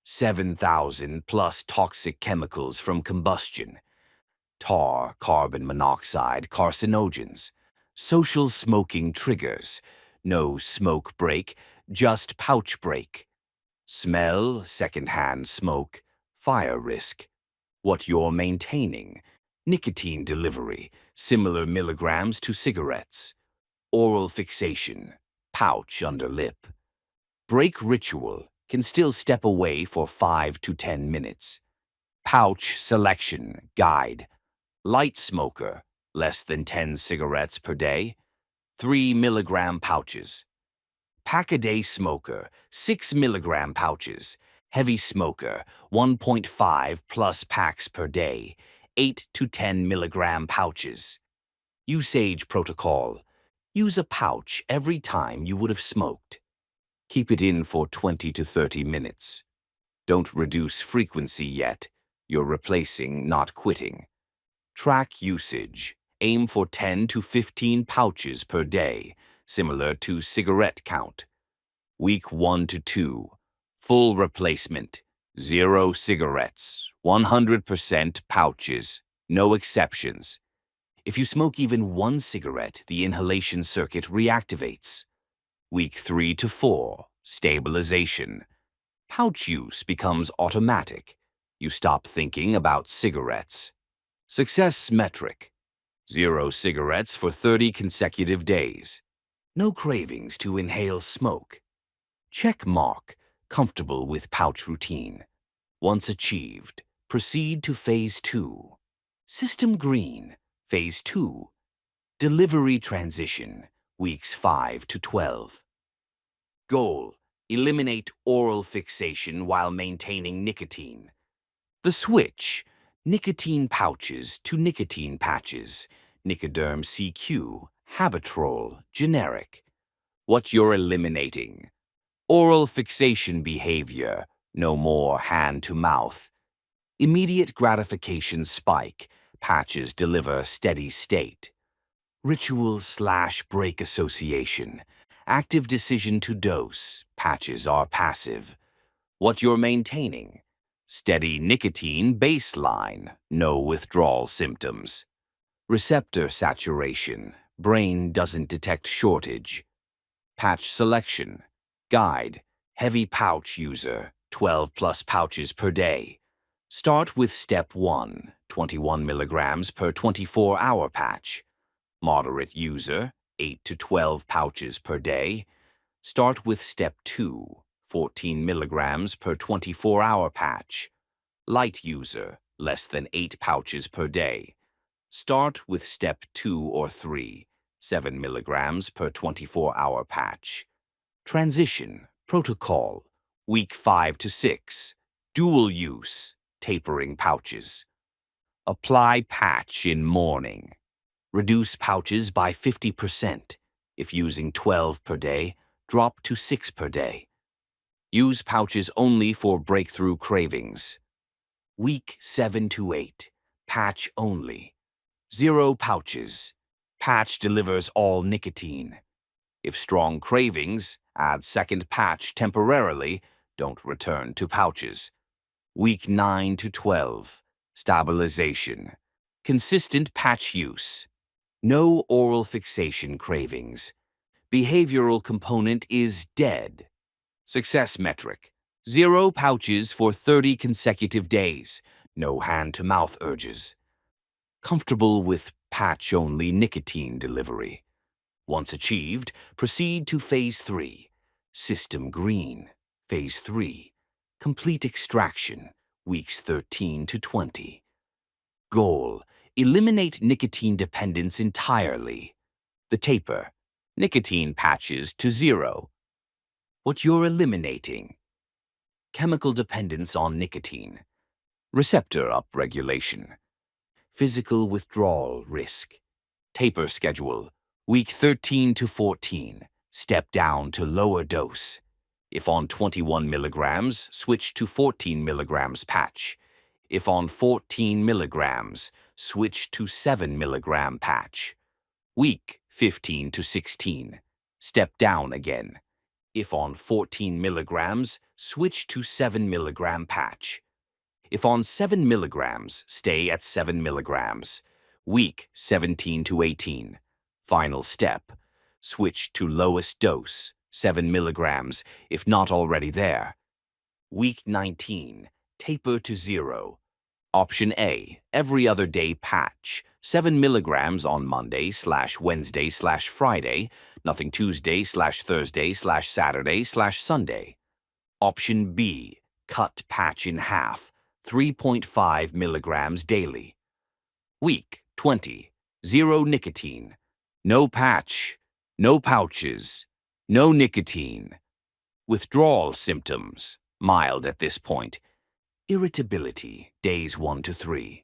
7,000 plus toxic chemicals from combustion, tar, carbon monoxide, carcinogens, social smoking triggers, no smoke break, just pouch break, smell, secondhand smoke, fire risk. What you're maintaining: nicotine delivery, similar milligrams to cigarettes, oral fixation, pouch under lip. Break ritual, can still step away for 5 to 10 minutes. Pouch selection guide. Light smoker, less than 10 cigarettes per day, 3 milligram pouches. Pack-a-day smoker, 6 milligram pouches. Heavy smoker, 1.5 plus packs per day, 8 to 10 milligram pouches. Usage protocol: use a pouch every time you would have smoked. Keep it in for 20 to 30 minutes. Don't reduce frequency yet. You're replacing, not quitting. Track usage. Aim for 10 to 15 pouches per day, similar to cigarette count. Week 1 to 2. Full replacement. 0 cigarettes. 100% pouches. No exceptions. If you smoke even 1 cigarette, the inhalation circuit reactivates. Week 3 to 4. Stabilization. Pouch use becomes automatic. You stop thinking about cigarettes. Success metric: 0 cigarettes for 30 consecutive days. No cravings to inhale smoke. Check mark: comfortable with pouch routine. Once achieved, proceed to Phase 2. System green. Phase 2. Delivery transition, weeks 5 to 12. Goal: eliminate oral fixation while maintaining nicotine. The switch: nicotine pouches to nicotine patches, Nicoderm CQ, Habitrol, generic. What you're eliminating: oral fixation behavior, no more hand to mouth. Immediate gratification spike, patches deliver steady state. Ritual/break association, active decision to dose, patches are passive. What you're maintaining. Steady nicotine baseline, no withdrawal symptoms. Receptor saturation, brain doesn't detect shortage. Patch selection. Guide, heavy pouch user, 12 plus pouches per day. Start with step 1, 21 milligrams per 24-hour patch. Moderate user, 8 to 12 pouches per day. Start with step 2, 14 milligrams per 24-hour patch. Light user, less than 8 pouches per day. Start with step 2 or 3, 7 milligrams per 24-hour patch. Transition, protocol, week 5 to 6, dual use, tapering pouches. Apply patch in morning. Reduce pouches by 50%. If using 12 per day, drop to 6 per day. Use pouches only for breakthrough cravings. Week 7 to 8, patch only. 0 pouches. Patch delivers all nicotine. If strong cravings, add second patch temporarily, don't return to pouches. Week 9 to 12, stabilization. Consistent patch use. No oral fixation cravings. Behavioral component is dead. Success metric. 0 pouches for 30 consecutive days. No hand-to-mouth urges. Comfortable with patch-only nicotine delivery. Once achieved, proceed to Phase 3. System green. Phase 3. Complete extraction. Weeks 13 to 20. Goal. Eliminate nicotine dependence entirely. The taper. Nicotine patches to 0. What you're eliminating. Chemical dependence on nicotine. Receptor upregulation. Physical withdrawal risk. Taper schedule. Week 13 to 14. Step down to lower dose. If on 21 milligrams, switch to 14 milligrams patch. If on 14 milligrams, switch to 7 milligram patch. Week 15 to 16. Step down again. If on 14 milligrams, switch to 7 milligram patch. If on 7 milligrams, stay at 7 milligrams. Week 17 to 18. Final step. Switch to lowest dose, 7 milligrams, if not already there. Week 19. Taper to 0. Option A, every other day patch, 7 milligrams on Monday/Wednesday/Friday, nothing Tuesday/Thursday/Saturday/Sunday. Option B, cut patch in half, 3.5 milligrams daily. Week 20, 0 nicotine, no patch, no pouches, no nicotine. Withdrawal symptoms, mild at this point. Irritability, days 1 to 3.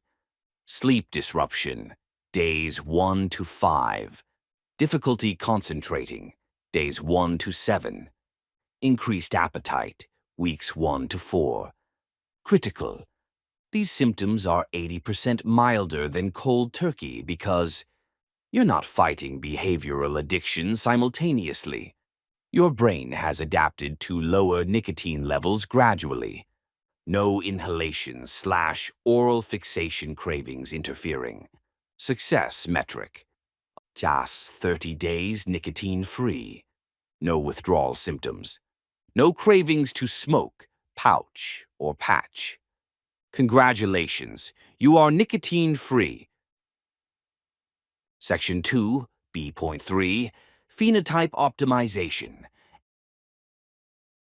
Sleep disruption, days 1 to 5. Difficulty concentrating, days 1 to 7. Increased appetite, weeks 1 to 4. Critical. These symptoms are 80% milder than cold turkey because you're not fighting behavioral addiction simultaneously. Your brain has adapted to lower nicotine levels gradually. No inhalation/oral fixation cravings interfering. Success metric. Just 30 days nicotine-free. No withdrawal symptoms. No cravings to smoke, pouch, or patch. Congratulations, you are nicotine-free. Section 2, B.3, Phenotype Optimization.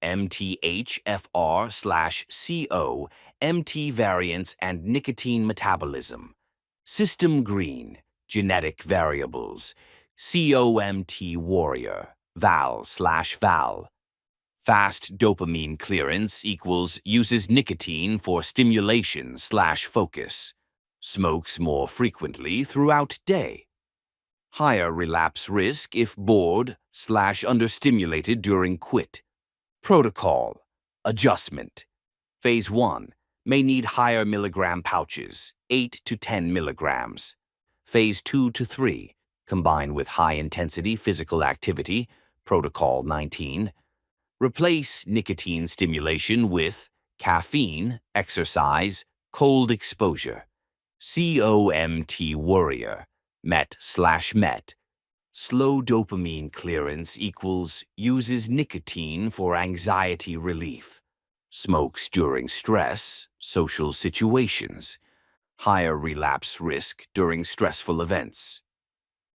MTHFR/CO, MT variants and nicotine metabolism. System green, genetic variables. COMT warrior, Val/Val. Fast dopamine clearance equals uses nicotine for stimulation/focus. Smokes more frequently throughout day. Higher relapse risk if bored/understimulated during quit. Protocol. Adjustment. Phase 1. May need higher milligram pouches, 8 to 10 milligrams. Phase 2 to 3. Combine with high-intensity physical activity, Protocol 19. Replace nicotine stimulation with caffeine, exercise, cold exposure. COMT Warrior, MET/MET. Slow dopamine clearance equals uses nicotine for anxiety relief. Smokes during stress, social situations. Higher relapse risk during stressful events.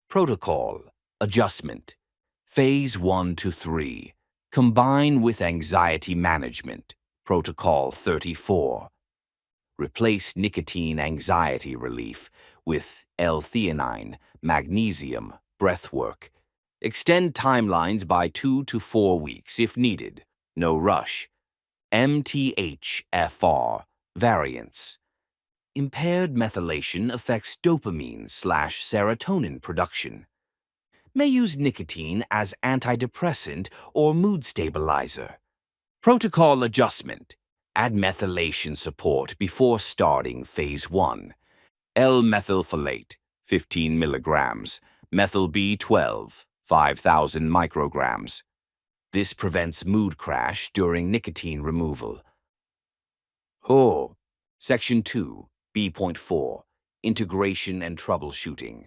Protocol, adjustment. Phase 1 to 3. Combine with anxiety management. Protocol 34. Replace nicotine anxiety relief with L-theanine, magnesium, breathwork. Extend timelines by 2 to 4 weeks if needed. No rush. MTHFR, variants. Impaired methylation affects dopamine/serotonin production. May use nicotine as antidepressant or mood stabilizer. Protocol adjustment. Add methylation support before starting phase 1. L-methylfolate, 15 milligrams. Methyl B12, 5,000 micrograms. This prevents mood crash during nicotine removal. Section 2, B.4, Integration and Troubleshooting.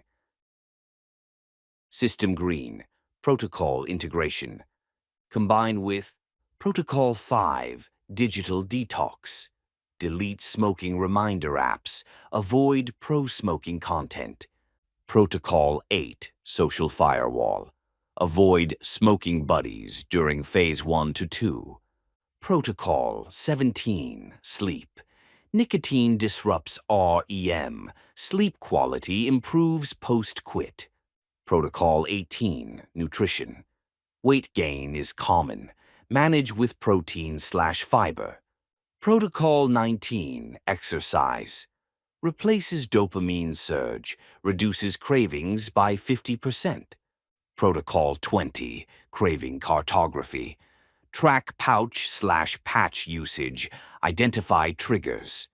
System Green, Protocol Integration. Combine with Protocol 5, Digital Detox. Delete smoking reminder apps. Avoid pro-smoking content. Protocol 8, Social Firewall. Avoid smoking buddies during phase 1 to 2. Protocol 17, Sleep. Nicotine disrupts REM. Sleep quality improves post-quit. Protocol 18, Nutrition. Weight gain is common. Manage with protein/fiber. Protocol 19, Exercise. Replaces dopamine surge, reduces cravings by 50%. Protocol 20, Craving Cartography. Track pouch/patch usage, identify triggers.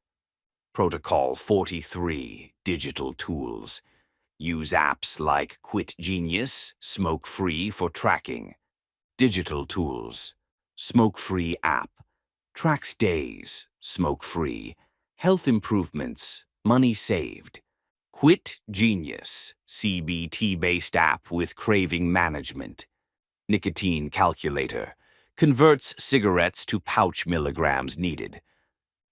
Protocol 43, Digital Tools. Use apps like Quit Genius, Smoke Free for tracking. Digital tools. Smoke Free app. Tracks days, smoke free. Health improvements, money saved. Quit Genius, CBT-based app with craving management. Nicotine calculator. Converts cigarettes to pouch milligrams needed.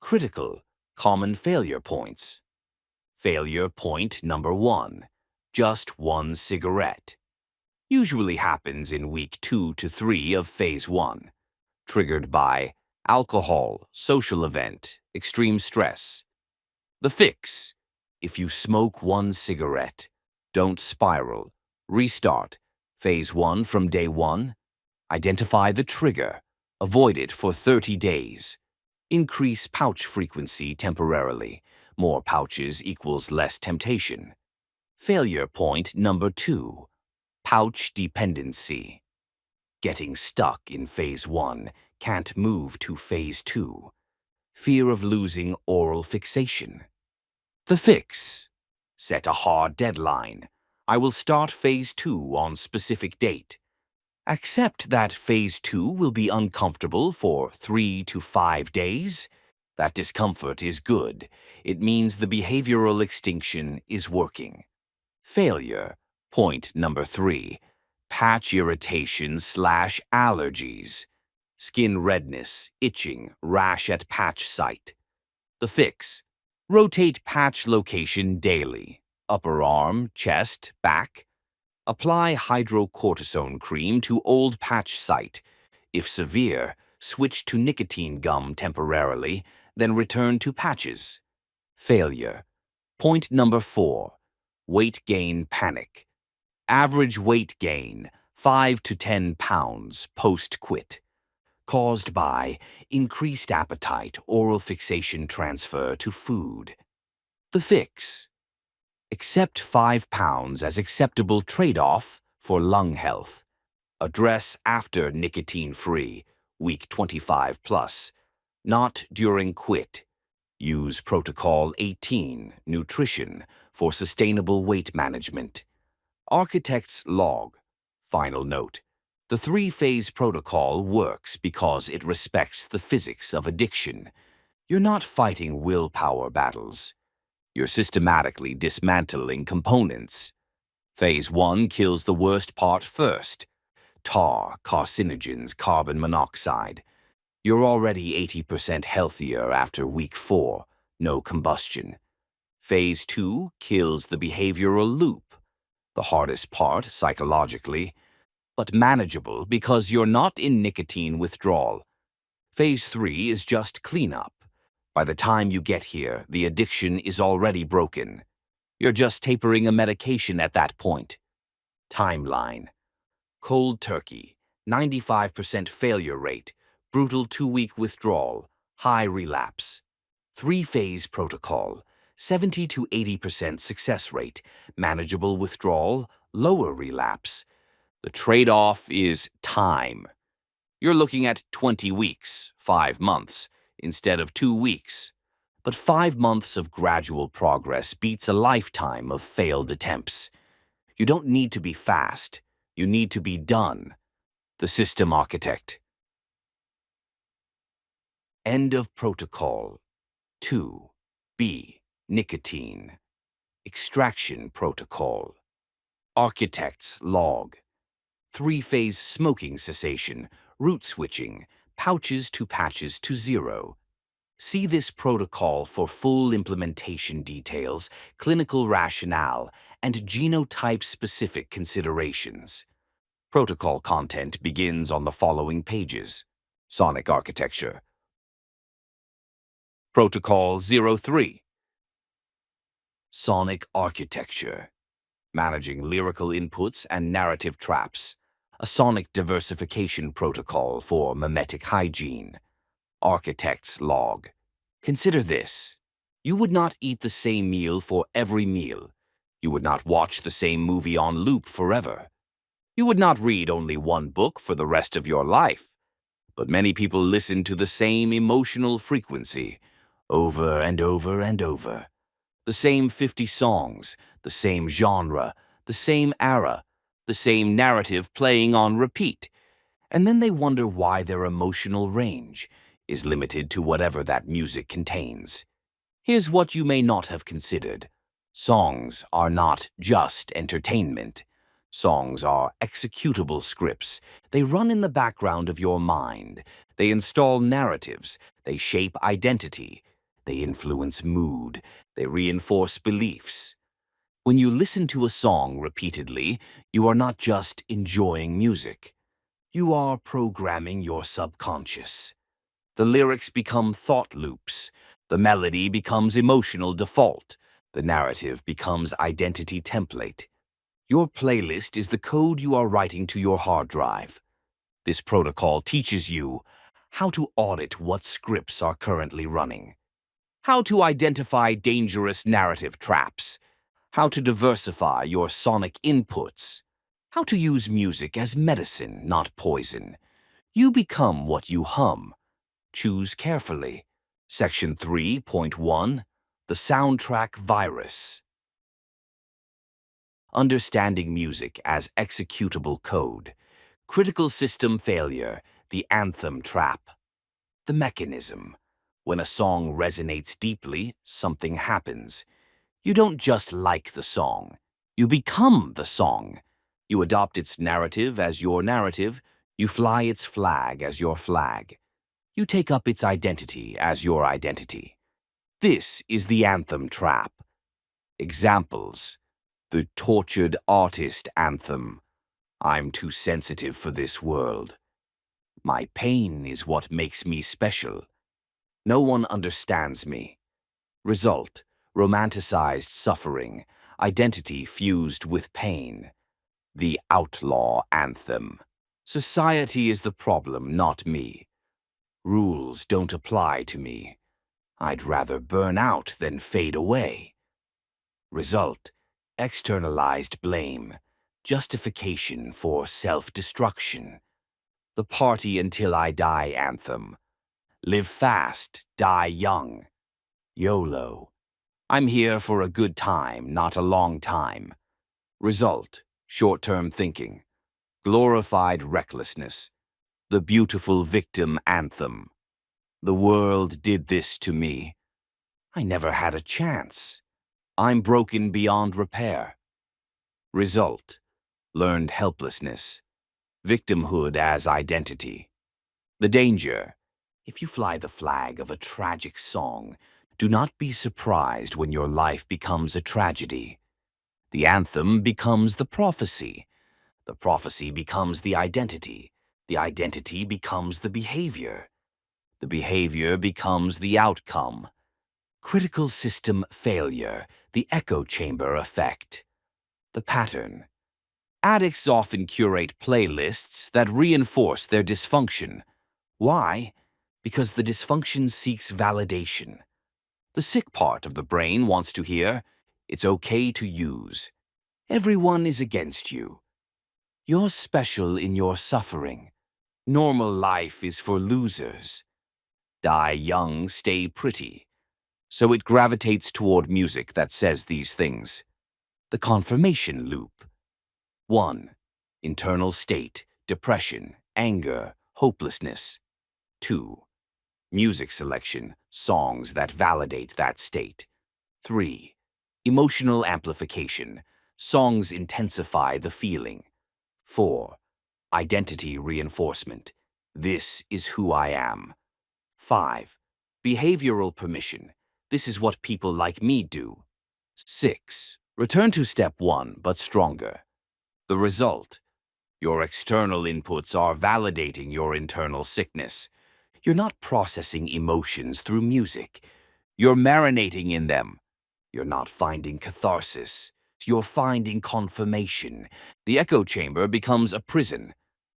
Critical, common failure points. Failure point number 1. Just one cigarette. Usually happens in week 2 to 3 of phase 1. Triggered by alcohol, social event, extreme stress. The fix. If you smoke one cigarette, don't spiral. Restart. Phase 1 from day 1. Identify the trigger. Avoid it for 30 days. Increase pouch frequency temporarily. More pouches equals less temptation. Failure point number 2. Pouch dependency. Getting stuck in phase 1, can't move to phase 2. Fear of losing oral fixation. The fix. Set a hard deadline. I will start phase 2 on specific date. Accept that phase 2 will be uncomfortable for 3 to 5 days. That discomfort is good. It means the behavioral extinction is working. Failure. Point number 3. Patch irritation/allergies. Skin redness, itching, rash at patch site. The fix. Rotate patch location daily. Upper arm, chest, back. Apply hydrocortisone cream to old patch site. If severe, switch to nicotine gum temporarily, then return to patches. Failure. Point number 4. Weight gain panic. Average weight gain, 5 to 10 pounds post-quit. Caused by increased appetite, oral fixation transfer to food. The fix. Accept 5 pounds as acceptable trade-off for lung health. Address after nicotine-free, week 25 plus. Not during quit. Use Protocol 18, Nutrition, for sustainable weight management. Architect's log. Final note. The three-phase protocol works because it respects the physics of addiction. You're not fighting willpower battles. You're systematically dismantling components. Phase 1 kills the worst part first. Tar, carcinogens, carbon monoxide. You're already 80% healthier after week 4, no combustion. Phase 2 kills the behavioral loop. The hardest part, psychologically, but manageable because you're not in nicotine withdrawal. Phase 3 is just cleanup. By the time you get here, the addiction is already broken. You're just tapering a medication at that point. Timeline. Cold turkey, 95% failure rate, brutal 2-week withdrawal, high relapse. Three-phase protocol, 70 to 80% success rate, manageable withdrawal, lower relapse. The trade-off is time. You're looking at 20 weeks, 5 months, instead of 2 weeks. But 5 months of gradual progress beats a lifetime of failed attempts. You don't need to be fast. You need to be done. The system architect. End of protocol. 2. B. Nicotine. Extraction protocol. Architect's log. Three-phase smoking cessation, route switching, pouches to patches to 0. See this protocol for full implementation details, clinical rationale, and genotype-specific considerations. Protocol content begins on the following pages. Sonic architecture. Protocol 03. Sonic architecture. Managing lyrical inputs and narrative traps. A sonic diversification protocol for mimetic hygiene. Architect's log. Consider this. You would not eat the same meal for every meal. You would not watch the same movie on loop forever. You would not read only one book for the rest of your life. But many people listen to the same emotional frequency, over and over and over. The same 50 songs, the same genre, the same era, the same narrative playing on repeat. And then they wonder why their emotional range is limited to whatever that music contains. Here's what you may not have considered. Songs are not just entertainment. Songs are executable scripts. They run in the background of your mind. They install narratives. They shape identity. They influence mood. They reinforce beliefs. When you listen to a song repeatedly, you are not just enjoying music. You are programming your subconscious. The lyrics become thought loops. The melody becomes emotional default. The narrative becomes identity template. Your playlist is the code you are writing to your hard drive. This protocol teaches you how to audit what scripts are currently running, how to identify dangerous narrative traps, how to diversify your sonic inputs, how to use music as medicine, not poison. You become what you hum. Choose carefully. Section 3.1, The Soundtrack Virus. Understanding music as executable code. Critical system failure, the anthem trap. The mechanism. When a song resonates deeply, something happens. You don't just like the song. You become the song. You adopt its narrative as your narrative. You fly its flag as your flag. You take up its identity as your identity. This is the anthem trap. Examples. The tortured artist anthem. I'm too sensitive for this world. My pain is what makes me special. No one understands me. Result. Romanticized suffering. Identity fused with pain. The outlaw anthem. Society is the problem, not me. Rules don't apply to me. I'd rather burn out than fade away. Result. Externalized blame. Justification for self-destruction. The party until I die anthem. Live fast, die young. YOLO. I'm here for a good time, not a long time. Result. Short-term thinking. glorified recklessness, the beautiful victim anthem. The world did this to me. I never had a chance. I'm broken beyond repair. Result: learned helplessness, victimhood as identity. The danger: if you fly the flag of a tragic song, do not be surprised when your life becomes a tragedy. The anthem becomes the prophecy becomes the identity becomes the behavior becomes the outcome. Critical system failure, the echo chamber effect. The pattern: addicts often curate playlists that reinforce their dysfunction. Why? Because the dysfunction seeks validation. The sick part of the brain wants to hear, "It's okay to use. Everyone is against you. You're special in your suffering. Normal life is for losers. Die young, stay pretty." So it gravitates toward music that says these things. The confirmation loop. 1. Internal state, depression, anger, hopelessness. 2. Music selection, songs that validate that state. 3. Emotional amplification, songs intensify the feeling. 4. Identity reinforcement, this is who I am. 5. Behavioral permission, this is what people like me do. 6. Return to step 1, but stronger. The result: your external inputs are validating your internal sickness. You're not processing emotions through music. You're marinating in them. You're not finding catharsis. You're finding confirmation. The echo chamber becomes a prison,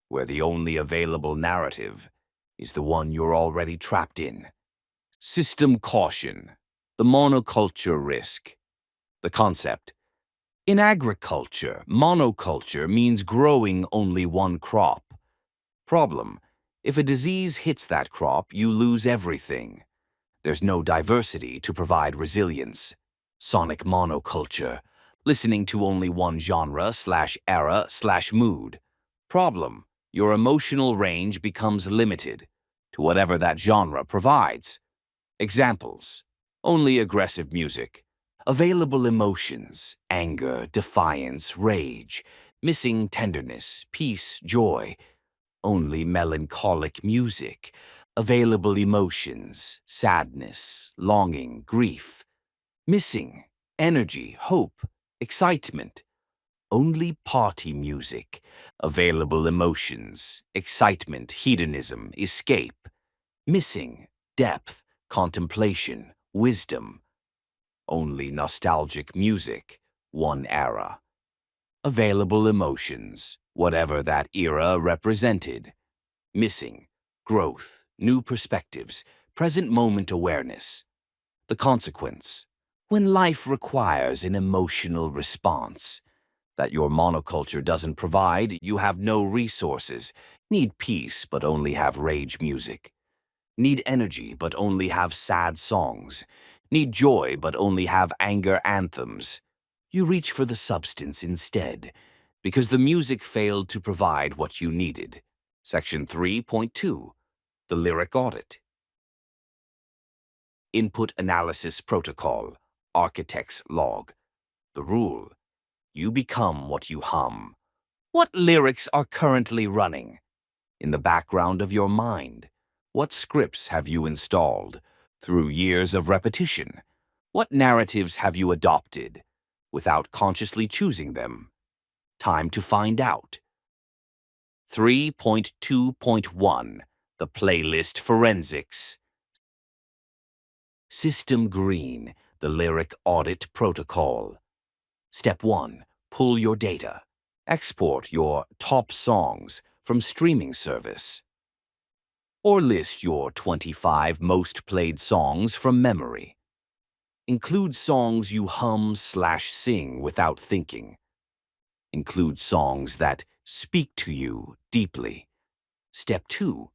where the only available narrative is the one you're already trapped in. System caution, the monoculture risk. The concept: in agriculture, monoculture means growing only one crop. Problem: if a disease hits that crop, you lose everything. There's no diversity to provide resilience. Sonic monoculture, listening to only one genre/era/mood. Problem: your emotional range becomes limited to whatever that genre provides. Examples: only aggressive music. Available emotions: anger, defiance, rage. Missing tenderness, peace, joy. Only melancholic music. Available emotions: sadness, longing, grief. Missing energy, hope, excitement. Only party music. Available emotions: excitement, hedonism, escape. Missing depth, contemplation, wisdom. Only nostalgic music, one era. Available emotions, whatever that era represented. Missing growth, new perspectives, present moment awareness. The consequence: when life requires an emotional response that your monoculture doesn't provide, you have no resources. Need peace, but only have rage music. Need energy, but only have sad songs. Need joy, but only have anger anthems. You reach for the substance instead, because the music failed to provide what you needed. Section 3.2. The Lyric Audit. Input Analysis Protocol, Architect's Log. The rule: you become what you hum. What lyrics are currently running in the background of your mind? What scripts have you installed through years of repetition? What narratives have you adopted without consciously choosing them? Time to find out. 3.2.1. The Playlist Forensics. System Green, the Lyric Audit Protocol. Step 1. Pull your data. Export your top songs from streaming service. Or list your 25 most played songs from memory. Include songs you hum/sing without thinking. Include songs that speak to you deeply. Step 2.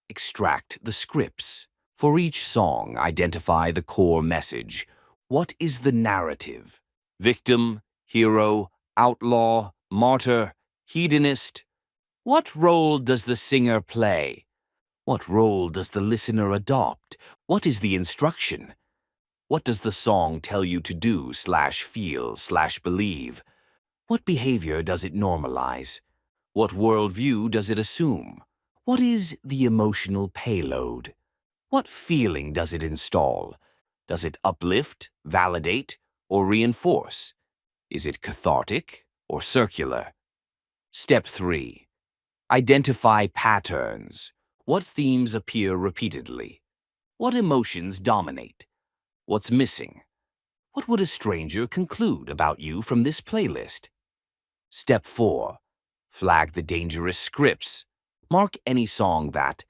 Extract the scripts. For each song, identify the core message. What is the narrative? Victim, hero, outlaw, martyr, hedonist? What role does the singer play? What role does the listener adopt? What is the instruction? What does the song tell you to do/feel/believe? What behavior does it normalize? What worldview does it assume? What is the emotional payload? What feeling does it install? Does it uplift, validate, or reinforce? Is it cathartic or circular? Step 3. Identify patterns. What themes appear repeatedly? What emotions dominate? What's missing? What would a stranger conclude about you from this playlist? Step 4. Flag the dangerous scripts. Mark any song that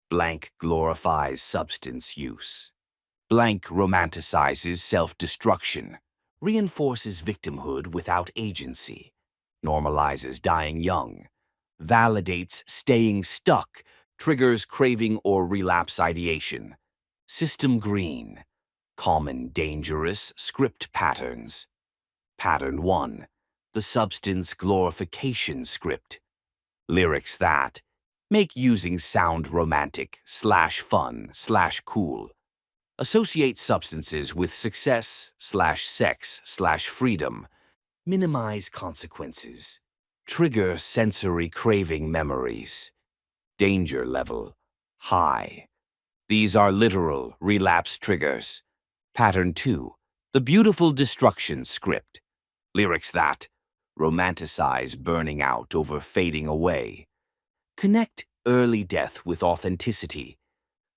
blank glorifies substance use. Blank romanticizes self-destruction, reinforces victimhood without agency, normalizes dying young, validates staying stuck, triggers craving or relapse ideation. System green. Common dangerous script patterns. Pattern 1. The substance glorification script. Lyrics that make using sound romantic/fun/cool. Associate substances with success/sex/freedom. Minimize consequences. Trigger sensory craving memories. Danger level high. These are literal relapse triggers. Pattern 2. The beautiful destruction script. Lyrics that romanticize burning out over fading away. Connect early death with authenticity.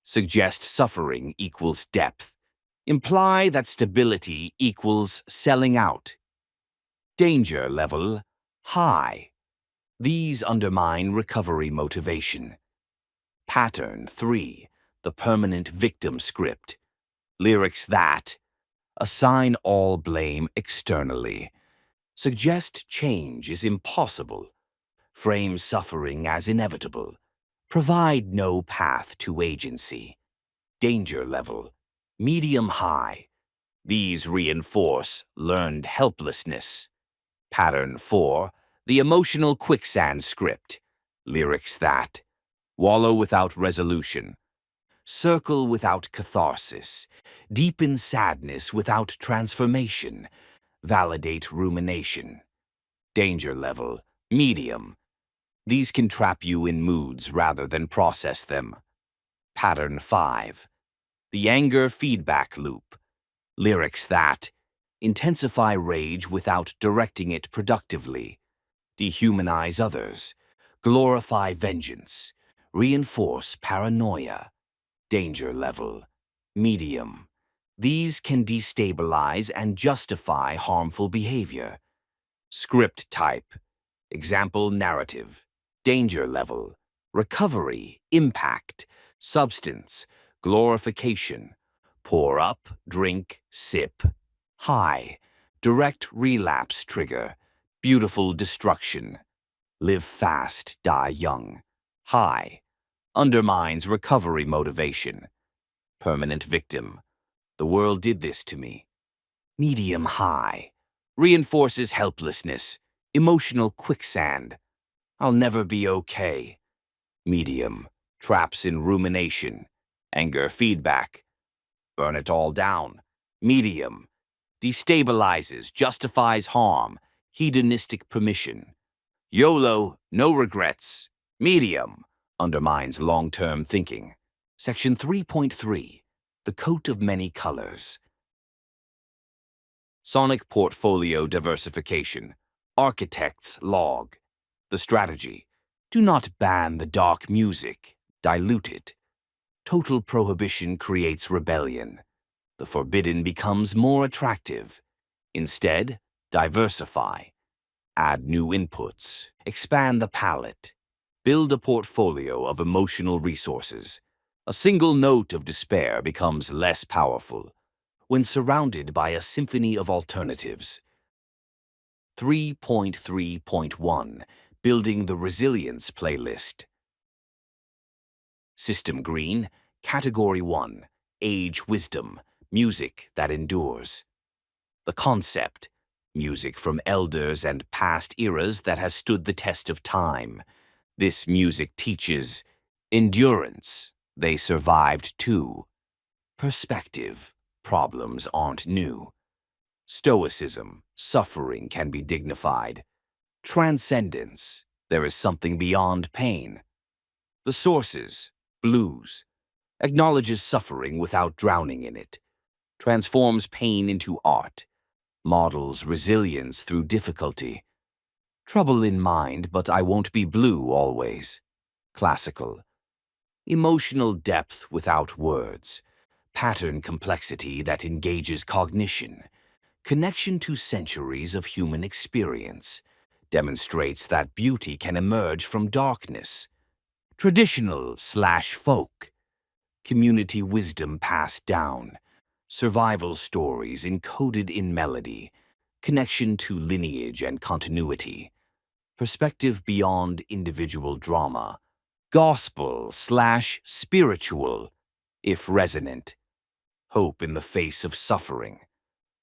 Suggest suffering equals depth. Imply that stability equals selling out. Danger level high. These undermine recovery motivation. Pattern 3. The permanent victim script. Lyrics that assign all blame externally. Suggest change is impossible. Frame suffering as inevitable. Provide no path to agency. Danger level medium-high. These reinforce learned helplessness. Pattern 4. The emotional quicksand script. Lyrics that wallow without resolution. Circle without catharsis. Deepen sadness without transformation. Validate rumination. Danger level medium. These can trap you in moods rather than process them. Pattern 5. The anger feedback loop. Lyrics that intensify rage without directing it productively. Dehumanize others. Glorify vengeance. Reinforce paranoia. Danger level medium. These can destabilize and justify harmful behavior. Script type. Example narrative. Danger level. Recovery. Impact. Substance. Glorification. Pour up, drink, sip. High. Direct relapse trigger. Beautiful destruction. Live fast, die young. High. Undermines recovery motivation. Permanent victim. The world did this to me. Medium high. Reinforces helplessness. Emotional quicksand. I'll never be okay. Medium. Traps in rumination. Anger feedback. Burn it all down. Medium. Destabilizes, justifies harm. Hedonistic permission. YOLO, no regrets. Medium. Undermines long-term thinking. Section 3.3. The coat of many colors. Sonic portfolio diversification. Architect's log. The strategy. Do not ban the dark music. Dilute it. Total prohibition creates rebellion. The forbidden becomes more attractive. Instead, diversify. Add new inputs. Expand the palette. Build a portfolio of emotional resources. A single note of despair becomes less powerful when surrounded by a symphony of alternatives. 3.3.1. Building the Resilience Playlist. System green. Category 1. Age wisdom. Music that endures. The concept. Music from elders and past eras that has stood the test of time. This music teaches endurance. They survived too. Perspective. Problems aren't new. Stoicism. Suffering can be dignified. Transcendence. There is something beyond pain. The sources. Blues. Acknowledges suffering without drowning in it. Transforms pain into art. Models resilience through difficulty. Trouble in mind, but I won't be blue always. Classical. Emotional depth without words. Pattern complexity that engages cognition. Connection to centuries of human experience. Demonstrates that beauty can emerge from darkness. Traditional/folk. Community wisdom passed down. Survival stories encoded in melody. Connection to lineage and continuity. Perspective beyond individual drama. Gospel/spiritual, if resonant. Hope in the face of suffering.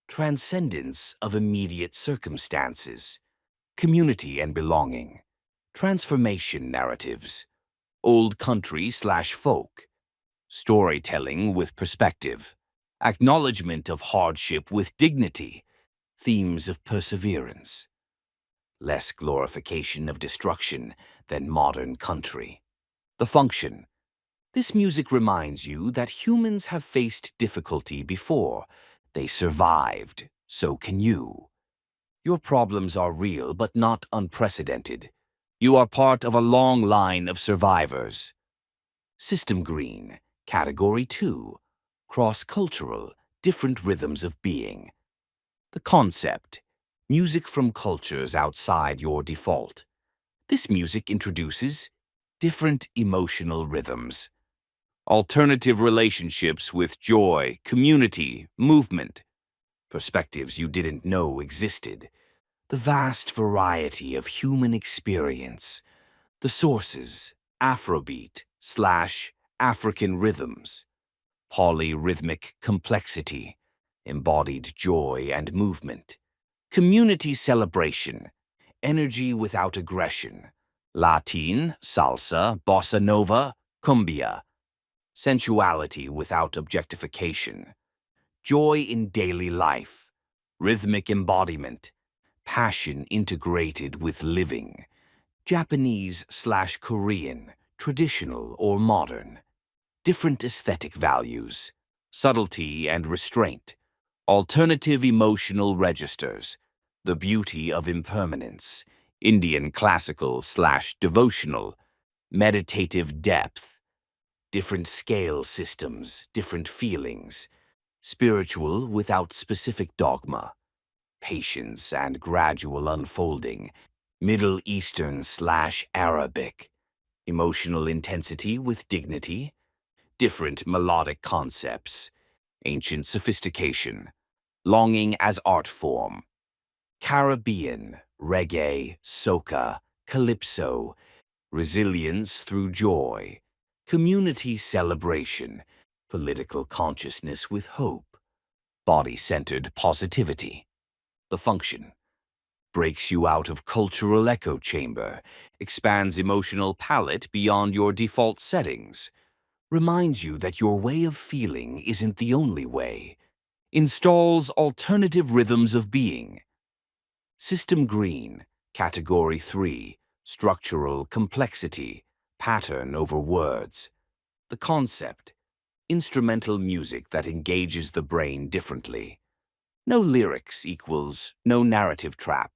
Transcendence of immediate circumstances. Community and belonging. Transformation narratives. Old country/folk. Storytelling with perspective. Acknowledgement of hardship with dignity. Themes of perseverance. Less glorification of destruction than modern country. The function. This music reminds you that humans have faced difficulty before. They survived, so can you. Your problems are real but not unprecedented. You are part of a long line of survivors. System Green, Category 2, Cross-cultural, different rhythms of being. The concept. Music from cultures outside your default. This music introduces different emotional rhythms. Alternative relationships with joy, community, movement. Perspectives you didn't know existed. The vast variety of human experience. The sources. Afrobeat/African rhythms. Polyrhythmic complexity. Embodied joy and movement. Community celebration. Energy without aggression. Latin, salsa, bossa nova, cumbia. Sensuality without objectification. Joy in daily life. Rhythmic embodiment. Passion integrated with living. Japanese/Korean, traditional or modern. Different aesthetic values. Subtlety and restraint. Alternative emotional registers. The beauty of impermanence. Indian classical/devotional. Meditative depth. Different scale systems, different feelings. Spiritual without specific dogma. Patience and gradual unfolding. Middle Eastern/Arabic. Emotional intensity with dignity. Different melodic concepts. Ancient sophistication. Longing as art form. Caribbean, reggae, soca, calypso. Resilience through joy. Community celebration. Political consciousness with hope. Body-centered positivity. The function. Breaks you out of cultural echo chamber. Expands emotional palette beyond your default settings. Reminds you that your way of feeling isn't the only way. Installs alternative rhythms of being. System Green, Category 3, Structural complexity, pattern over words. The concept. Instrumental music that engages the brain differently. No lyrics equals no narrative trap.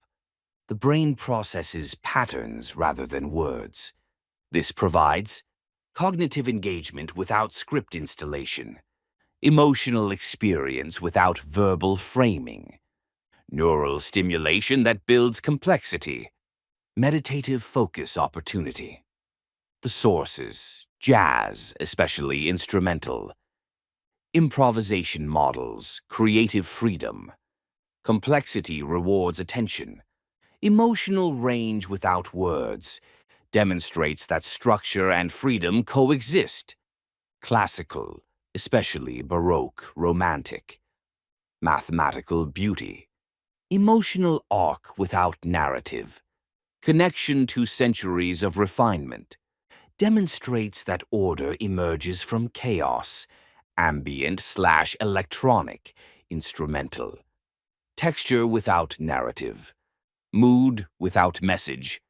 The brain processes patterns rather than words. This provides cognitive engagement without script installation, emotional experience without verbal framing, neural stimulation that builds complexity, meditative focus opportunity. The sources, jazz, especially instrumental, improvisation models, creative freedom, complexity rewards attention, emotional range without words, demonstrates that structure and freedom coexist. Classical, especially Baroque, romantic. Mathematical beauty. Emotional arc without narrative. connection to centuries of refinement, demonstrates that order emerges from chaos, ambient/electronic, instrumental, texture without narrative, mood without message,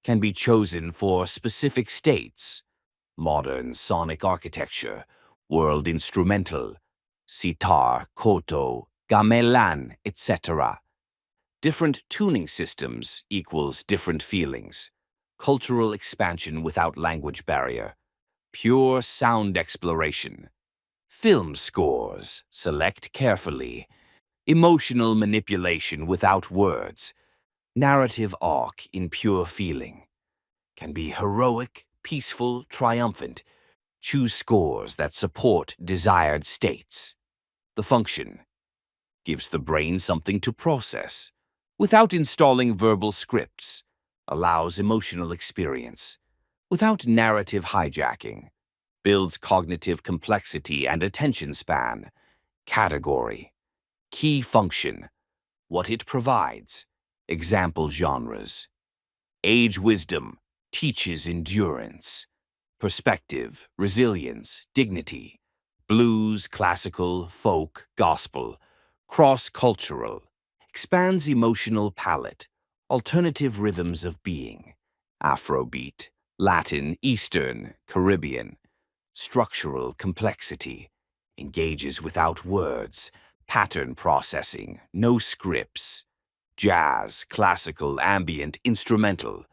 can be chosen for specific states, modern sonic architecture, world instrumental, sitar, koto, gamelan, etc. Different tuning systems equals different feelings. Cultural expansion without language barrier. Pure sound exploration. Film scores, select carefully. Emotional manipulation without words. Narrative arc in pure feeling. Can be heroic, peaceful, triumphant. Choose scores that support desired states. The function gives the brain something to process without installing verbal scripts, allows emotional experience without narrative hijacking, builds cognitive complexity and attention span. Category, key function, what it provides, example genres. Age wisdom, teaches endurance. Perspective, resilience, dignity. Blues, classical, folk, gospel. Cross-cultural, expands emotional palette. Alternative rhythms of being. Afrobeat, Latin, Eastern, Caribbean. Structural complexity, engages without words. Pattern processing, no scripts. Jazz, classical, ambient, instrumental.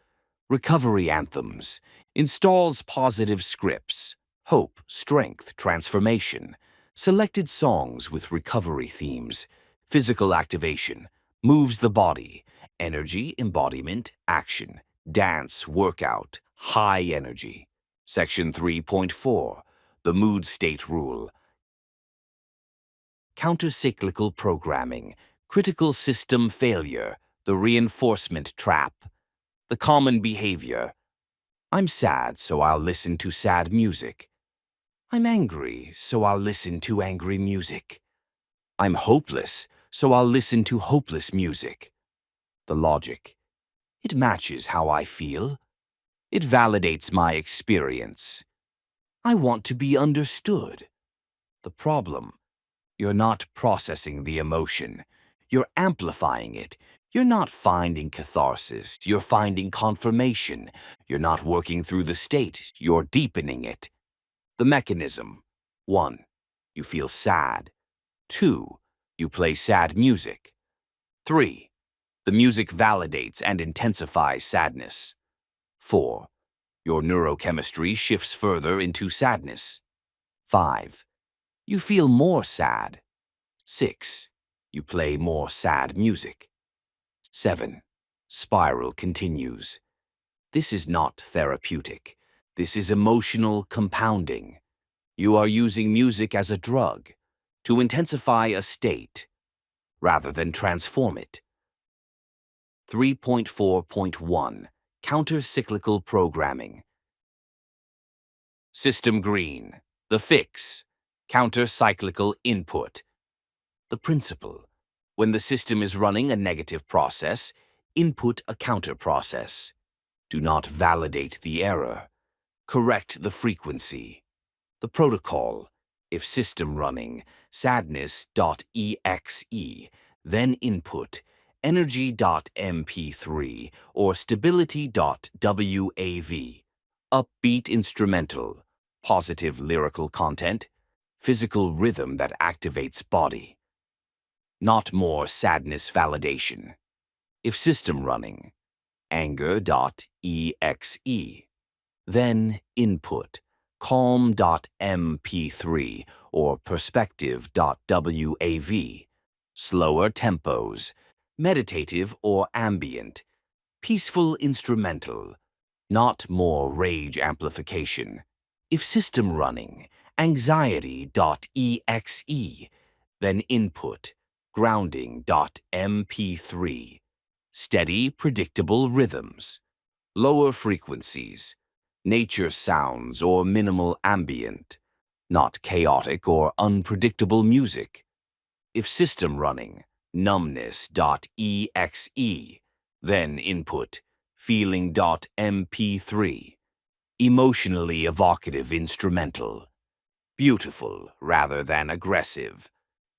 Recovery anthems, installs positive scripts, hope, strength, transformation, selected songs with recovery themes, physical activation, moves the body, energy, embodiment, action, dance, workout, high energy. Section 3.4, the mood state rule. Countercyclical programming, critical system failure, the reinforcement trap. The common behavior. I'm sad, so I'll listen to sad music. I'm angry, so I'll listen to angry music. I'm hopeless, so I'll listen to hopeless music. The logic. It matches how I feel. It validates my experience. I want to be understood. The problem. You're not processing the emotion. You're amplifying it. You're not finding catharsis. You're finding confirmation. You're not working through the state. You're deepening it. The mechanism. 1. You feel sad. 2. You play sad music. 3. The music validates and intensifies sadness. 4. Your neurochemistry shifts further into sadness. 5. You feel more sad. 6. You play more sad music. 7. Spiral continues. This is not therapeutic. This is emotional compounding. You are using music as a drug to intensify a state rather than transform it. 3.4.1 Counter-cyclical programming. System green. The fix. Counter-cyclical input. The principle. When the system is running a negative process, input a counter process. Do not validate the error. Correct the frequency. The protocol. If system running, sadness.exe, then input energy.mp3 or stability.wav. Upbeat instrumental, positive lyrical content, physical rhythm that activates body. Not more sadness validation. If system running, anger.exe, then input calm.mp3 or perspective.wav. Slower tempos, meditative or ambient, peaceful instrumental, not more rage amplification. If system running, anxiety.exe, then input grounding.mp3. Steady, predictable rhythms. Lower frequencies. Nature sounds or minimal ambient. Not chaotic or unpredictable music. If system running, numbness.exe. Then input feeling.mp3, emotionally evocative instrumental, beautiful rather than aggressive,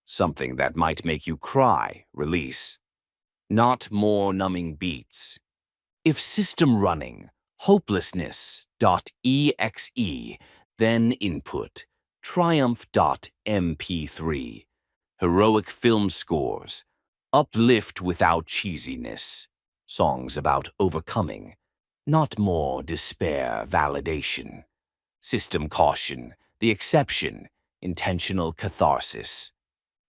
something that might make you cry, release, not more numbing beats. If system running, hopelessness.exe, then input, triumph.mp3, heroic film scores, uplift without cheesiness, songs about overcoming, not more despair validation, system caution, the exception, intentional catharsis.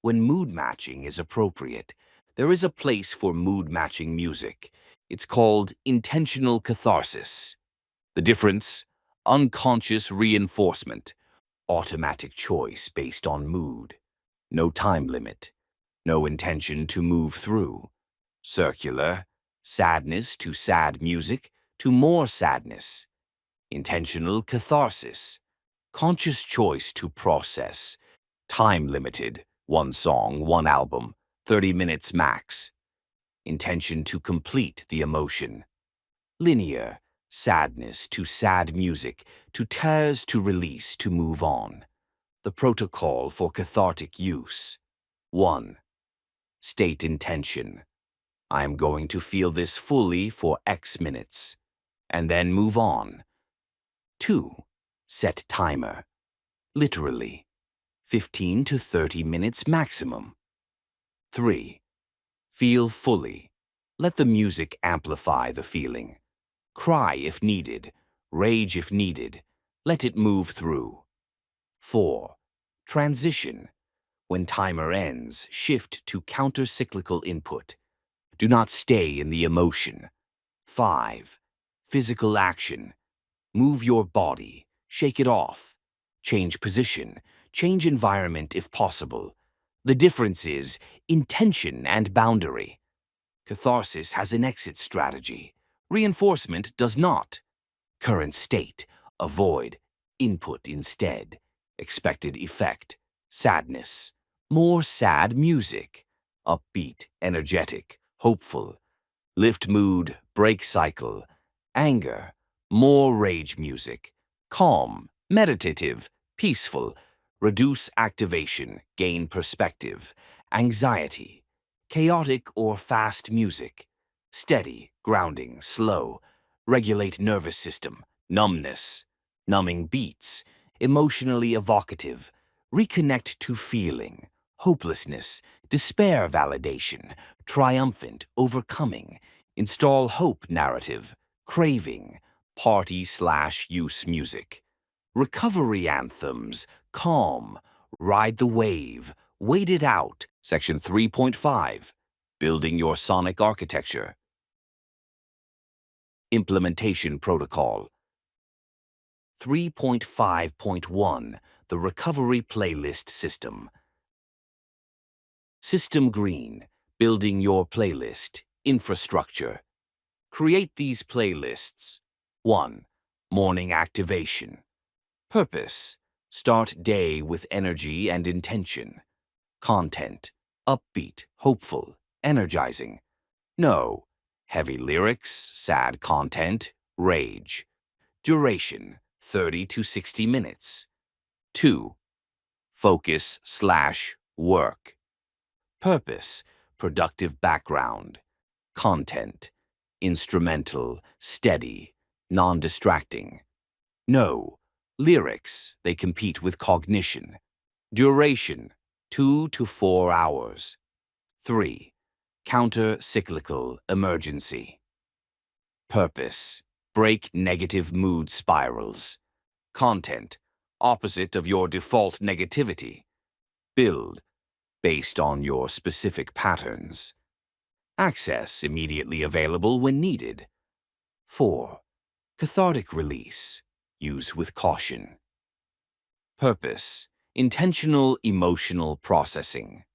When mood matching is appropriate, there is a place for mood matching music. It's called intentional catharsis. The difference? Unconscious reinforcement, automatic choice based on mood. No time limit, no intention to move through. Circular, sadness to sad music to more sadness. Intentional catharsis, conscious choice to process. Time limited, one song, one album, 30 minutes max. Intention to complete the emotion. Linear, sadness to sad music, to tears to release to move on. The protocol for cathartic use. 1. State intention. I am going to feel this fully for X minutes, and then move on. 2. Set timer. Literally, 15 to 30 minutes maximum. 3. Feel fully. Let the music amplify the feeling. Cry if needed, rage if needed. Let it move through. 4. Transition. When timer ends, shift to counter-cyclical input. Do not stay in the emotion. 5. Physical action. Move your body, shake it off. Change position, change environment if possible. The difference is intention and boundary. Catharsis has an exit strategy. Reinforcement does not. Current state, avoid. Input instead. Expected effect, sadness. More sad music. Upbeat, energetic, hopeful. Lift mood, break cycle. Anger, more rage music. Calm, meditative, peaceful. Reduce activation, gain perspective. Anxiety, chaotic or fast music. Steady, grounding, slow. Regulate nervous system, numbness. Numbing beats, emotionally evocative. Reconnect to feeling, hopelessness, despair validation, triumphant, overcoming. Install hope narrative, craving, party/use music. Recovery anthems, calm, ride the wave, wait it out. Section 3.5, building your sonic architecture. Implementation protocol. 3.5.1, the Recovery Playlist System. System Green, building your playlist, infrastructure. Create these playlists. 1. Morning activation. Purpose, start day with energy and intention. Content, upbeat, hopeful, energizing. No, heavy lyrics, sad content, rage. Duration, 30 to 60 minutes. 2. Focus/work. Purpose, productive background. Content, instrumental, steady, non-distracting. No, lyrics, they compete with cognition. Duration, 2 to 4 hours. 3. Counter-cyclical emergency. Purpose, break negative mood spirals. Content, opposite of your default negativity. Build, based on your specific patterns. Access immediately available when needed. 4. Cathartic release, use with caution. Purpose, intentional emotional processing.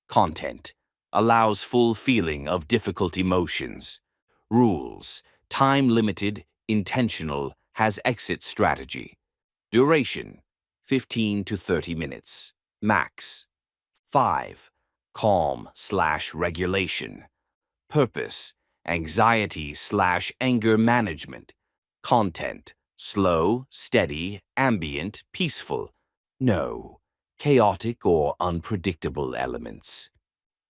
Content, allows full feeling of difficult emotions. Rules, time-limited, intentional, has exit strategy. Duration, 15 to 30 minutes, max. 5. Calm/regulation. Purpose, anxiety/anger management. Content: slow, steady, ambient, peaceful. No chaotic or unpredictable elements.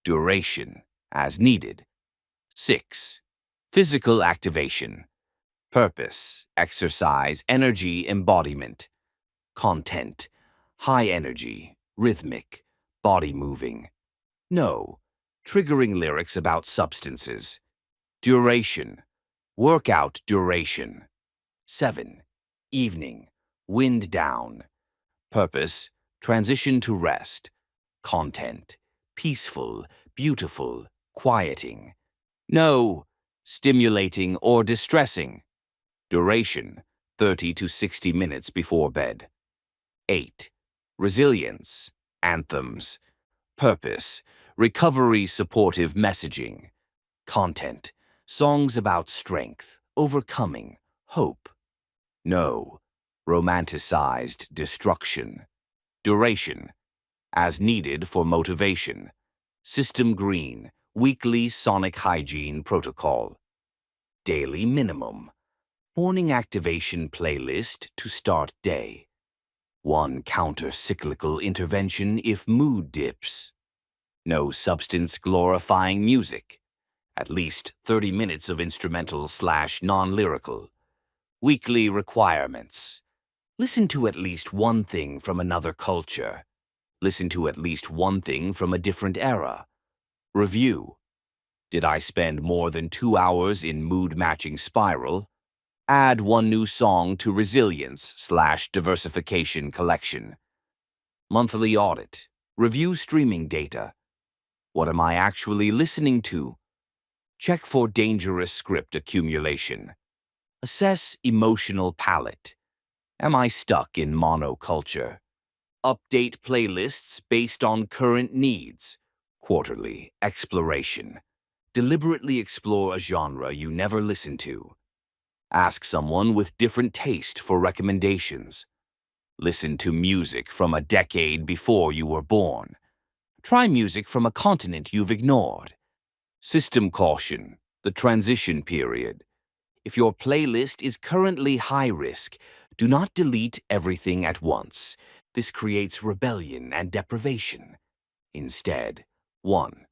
Duration: as needed. 6. Physical activation. Purpose: exercise, energy, embodiment. Content: high energy, rhythmic, body moving. No triggering lyrics about substances. Duration: workout duration. 7. Evening: wind down. Purpose: transition to rest. Content: peaceful, beautiful, quieting. No stimulating or distressing. Duration: 30 to 60 minutes before bed. 8. Resilience, anthems. Purpose: recovery supportive messaging. Content: songs about strength, overcoming, hope. No romanticized destruction. Duration: as needed for motivation. System green, weekly sonic hygiene protocol. Daily minimum. Morning activation playlist to start day. 1 counter-cyclical intervention if mood dips. No substance-glorifying music. At least 30 minutes of instrumental/non-lyrical. Weekly requirements. Listen to at least one thing from another culture. Listen to at least one thing from a different era. Review. Did I spend more than 2 hours in mood-matching spiral? Add 1 new song to resilience/diversification collection. Monthly audit. Review streaming data. What am I actually listening to? Check for dangerous script accumulation. Assess emotional palette. Am I stuck in monoculture? Update playlists based on current needs. Quarterly exploration. Deliberately explore a genre you never listened to. Ask someone with different taste for recommendations. Listen to music from a decade before you were born. Try music from a continent you've ignored. System caution, the transition period. If your playlist is currently high risk, do not delete everything at once. This creates rebellion and deprivation. Instead, 1.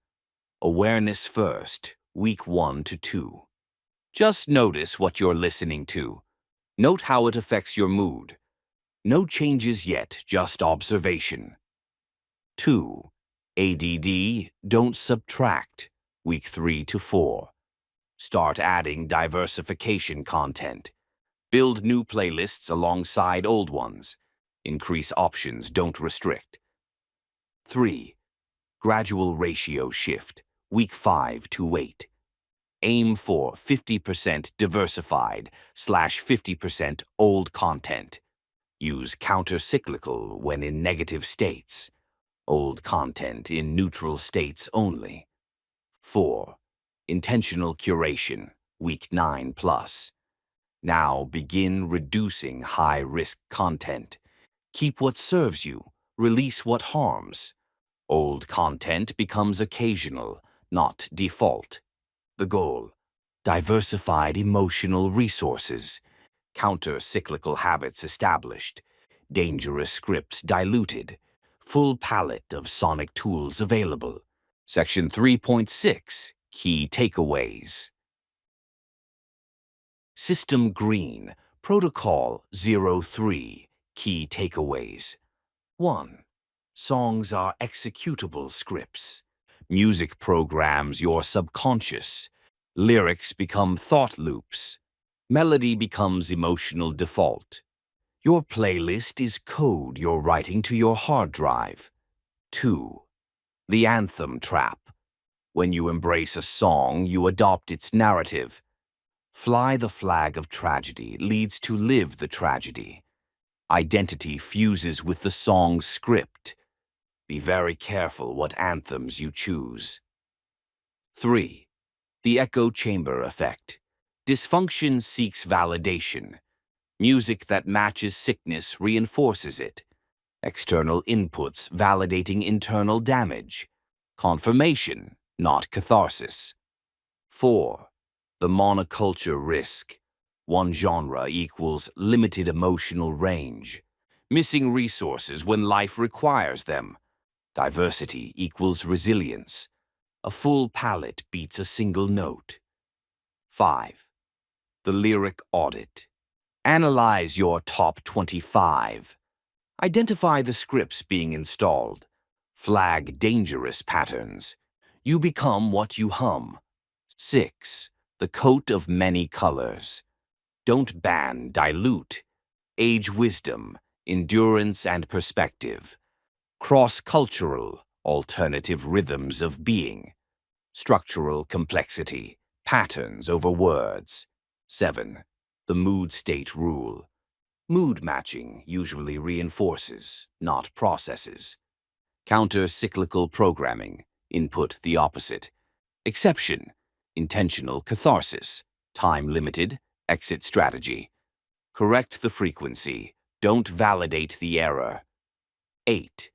Awareness first, week 1 to 2. Just notice what you're listening to. Note how it affects your mood. No changes yet, just observation. 2. ADD, don't subtract, week 3 to 4. Start adding diversification content. Build new playlists alongside old ones. Increase options, don't restrict. 3. Gradual ratio shift, week 5 to 8. Aim for 50% diversified/50% old content. Use counter-cyclical when in negative states. Old content in neutral states only. 4. Intentional curation, week 9 plus. Now begin reducing high-risk content. Keep what serves you, release what harms. Old content becomes occasional, not default. The goal: diversified emotional resources, counter-cyclical habits established, dangerous scripts diluted, full palette of sonic tools available. Section 3.6, Key Takeaways. System Green, Protocol 03, Key Takeaways. 1. Songs are executable scripts. Music programs your subconscious. Lyrics become thought loops. Melody becomes emotional default. Your playlist is code you're writing to your hard drive. 2. The anthem trap. When you embrace a song, you adopt its narrative. Fly the flag of tragedy leads to live the tragedy. Identity fuses with the song's script. Be very careful what anthems you choose. 3. The echo chamber effect. Dysfunction seeks validation. Music that matches sickness reinforces it. External inputs validating internal damage. Confirmation, not catharsis. 4. The monoculture risk. One genre equals limited emotional range. Missing resources when life requires them. Diversity equals resilience. A full palette beats a single note. 5. The lyric audit. Analyze your top 25. Identify the scripts being installed. Flag dangerous patterns. You become what you hum. 6. The coat of many colors. Don't ban, dilute. Age wisdom, endurance and perspective. Cross-cultural, alternative rhythms of being. Structural complexity, patterns over words. 7. The mood state rule. Mood matching usually reinforces, not processes. Counter-cyclical programming, input the opposite. Exception, intentional catharsis, time-limited, exit strategy. Correct the frequency, don't validate the error. 8.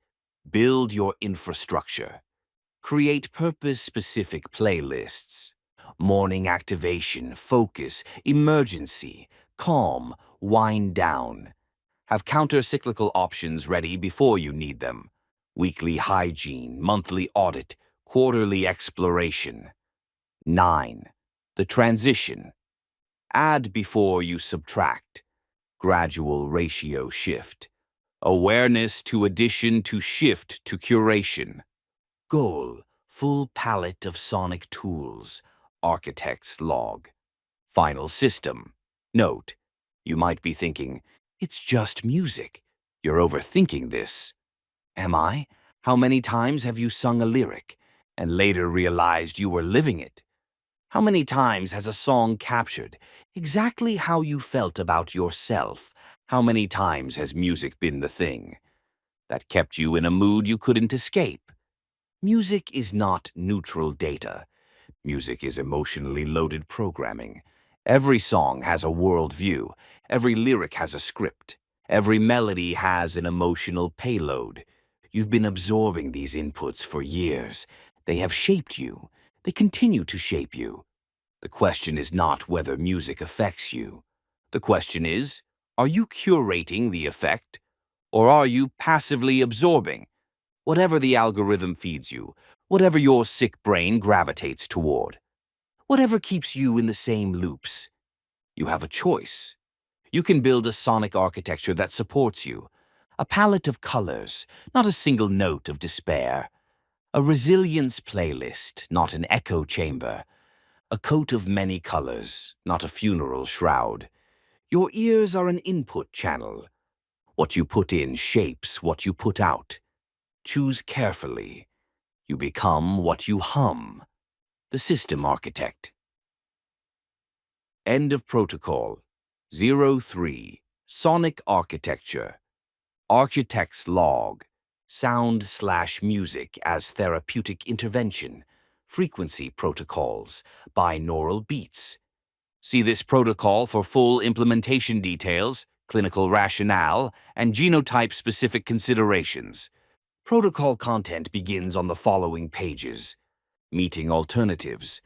Build your infrastructure. Create purpose-specific playlists. Morning activation, focus, emergency, calm, wind down. Have counter-cyclical options ready before you need them. Weekly hygiene, monthly audit, quarterly exploration. 9. The transition. Add before you subtract. Gradual ratio shift. Awareness to addition to shift to curation. Goal, full palette of sonic tools. Architect's log. Final system. Note, you might be thinking, it's just music. You're overthinking this. Am I? How many times have you sung a lyric and later realized you were living it? How many times has a song captured exactly how you felt about yourself? How many times has music been the thing that kept you in a mood you couldn't escape? Music is not neutral data. Music is emotionally loaded programming. Every song has a worldview. Every lyric has a script. Every melody has an emotional payload. You've been absorbing these inputs for years. They have shaped you. They continue to shape you. The question is not whether music affects you. The question is, are you curating the effect, or are you passively absorbing? Whatever the algorithm feeds you, whatever your sick brain gravitates toward, whatever keeps you in the same loops, you have a choice. You can build a sonic architecture that supports you, a palette of colors, not a single note of despair, a resilience playlist, not an echo chamber, a coat of many colors, not a funeral shroud. Your ears are an input channel. What you put in shapes what you put out. Choose carefully. You become what you hum. The System Architect. End of Protocol. 03. Sonic Architecture. Architect's Log. Sound/music as therapeutic intervention. Frequency protocols. Binaural beats. See this protocol for full implementation details, clinical rationale, and genotype-specific considerations. Protocol content begins on the following pages. Meeting alternatives.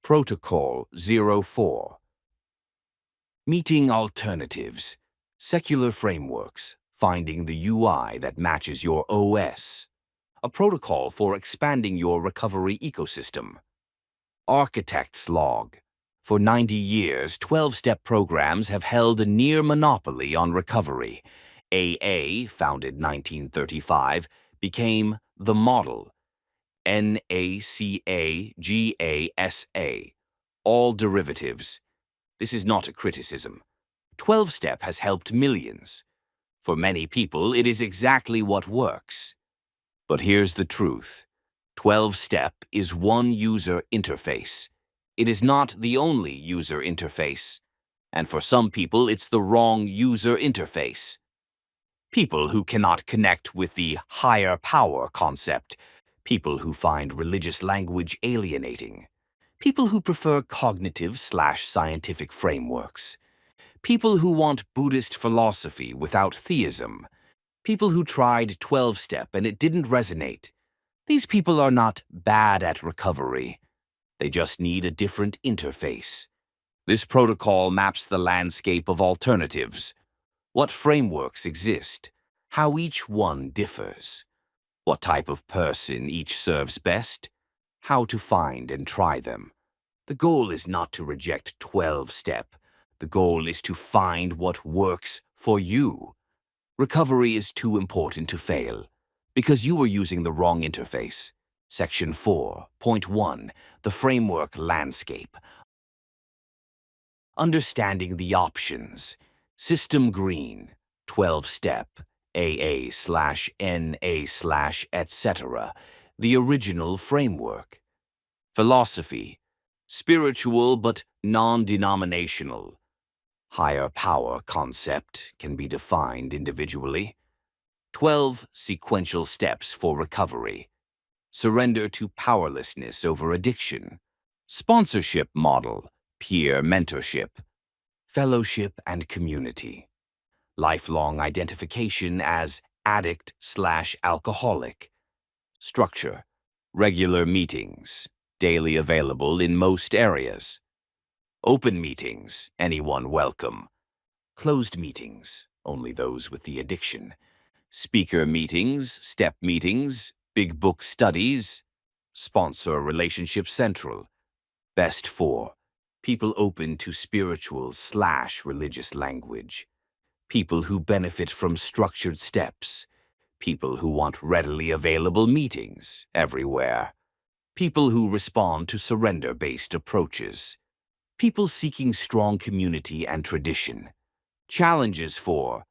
Protocol 04. Meeting alternatives. Secular frameworks. Finding the UI that matches your OS. A protocol for expanding your recovery ecosystem. Architect's Log. For 90 years, 12-step programs have held a near monopoly on recovery. AA, founded 1935, became the model. NACAGASA. All derivatives. This is not a criticism. 12-step has helped millions. For many people, it is exactly what works. But here's the truth. 12-step is one user interface. It is not the only user interface. And for some people, it's the wrong user interface. People who cannot connect with the higher power concept. People who find religious language alienating. People who prefer cognitive/scientific frameworks. People who want Buddhist philosophy without theism. People who tried 12-step and it didn't resonate. These people are not bad at recovery. They just need a different interface. This protocol maps the landscape of alternatives, what frameworks exist, how each one differs, what type of person each serves best, how to find and try them. The goal is not to reject 12-step. The goal is to find what works for you. Recovery is too important to fail because you are using the wrong interface. Section 4.1, the framework landscape. Understanding the options. System green, 12-step, AA/NA/etc. The original framework. Philosophy, spiritual but non-denominational. Higher power concept can be defined individually. 12 sequential steps for recovery. Surrender to powerlessness over addiction. Sponsorship model, peer mentorship. Fellowship and community. Lifelong identification as addict/alcoholic. Structure, regular meetings, daily available in most areas. Open meetings, anyone welcome. Closed meetings, only those with the addiction. Speaker meetings, step meetings, big book studies. Sponsor relationship central. Best for people open to spiritual/religious language. People who benefit from structured steps. People who want readily available meetings everywhere. People who respond to surrender-based approaches. People seeking strong community and tradition. Challenges for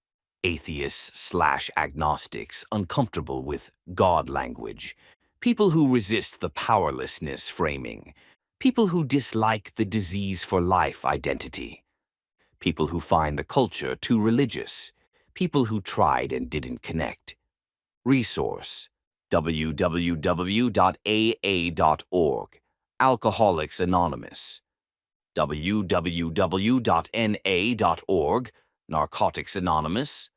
atheists/agnostics uncomfortable with God language. People who resist the powerlessness framing. People who dislike the disease for life identity. People who find the culture too religious. People who tried and didn't connect. Resource: www.aa.org. Alcoholics Anonymous. www.na.org. Narcotics Anonymous.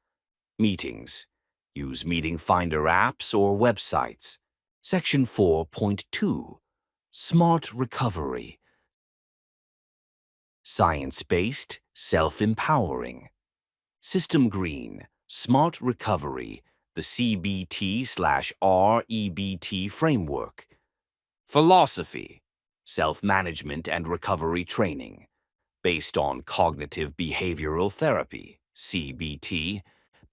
Meetings. Use meeting finder apps or websites. Section 4.2. Smart Recovery. Science-based, self-empowering. System green, Smart Recovery, the CBT/REBT framework. Philosophy, self-management and recovery training, based on cognitive behavioral therapy, CBT,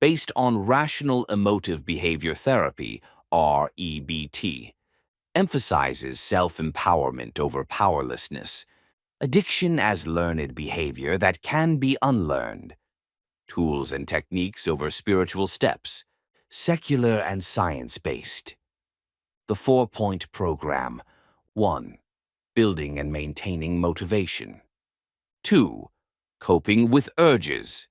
based on rational emotive behavior therapy, REBT, emphasizes self-empowerment over powerlessness, addiction as learned behavior that can be unlearned, tools and techniques over spiritual steps, secular and science-based. The 4-point program. 1. Building and maintaining motivation. 2. Coping with urges.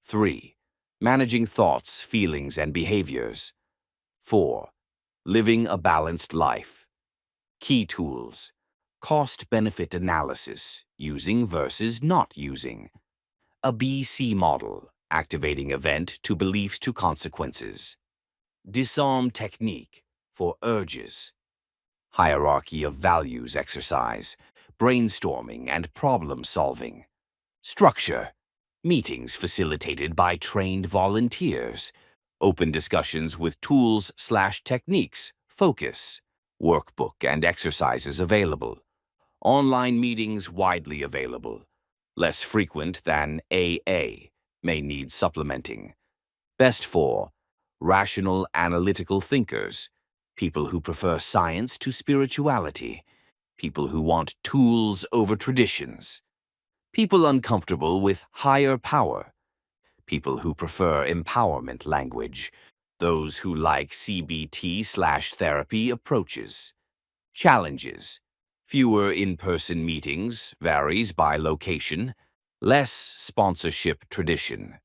3. Managing thoughts, feelings, and behaviors. 4. Living a balanced life. Key tools. Cost-benefit analysis, using versus not using. A BC model, activating event to beliefs to consequences. Disarm technique for urges. Hierarchy of values exercise, brainstorming and problem solving. Structure, meetings facilitated by trained volunteers. Open discussions with tools/techniques, focus. Workbook and exercises available. Online meetings widely available. Less frequent than AA, may need supplementing. Best for rational analytical thinkers, people who prefer science to spirituality, people who want tools over traditions, people uncomfortable with higher power, people who prefer empowerment language, those who like CBT/therapy approaches. Challenges: fewer in-person meetings, varies by location, less sponsorship tradition.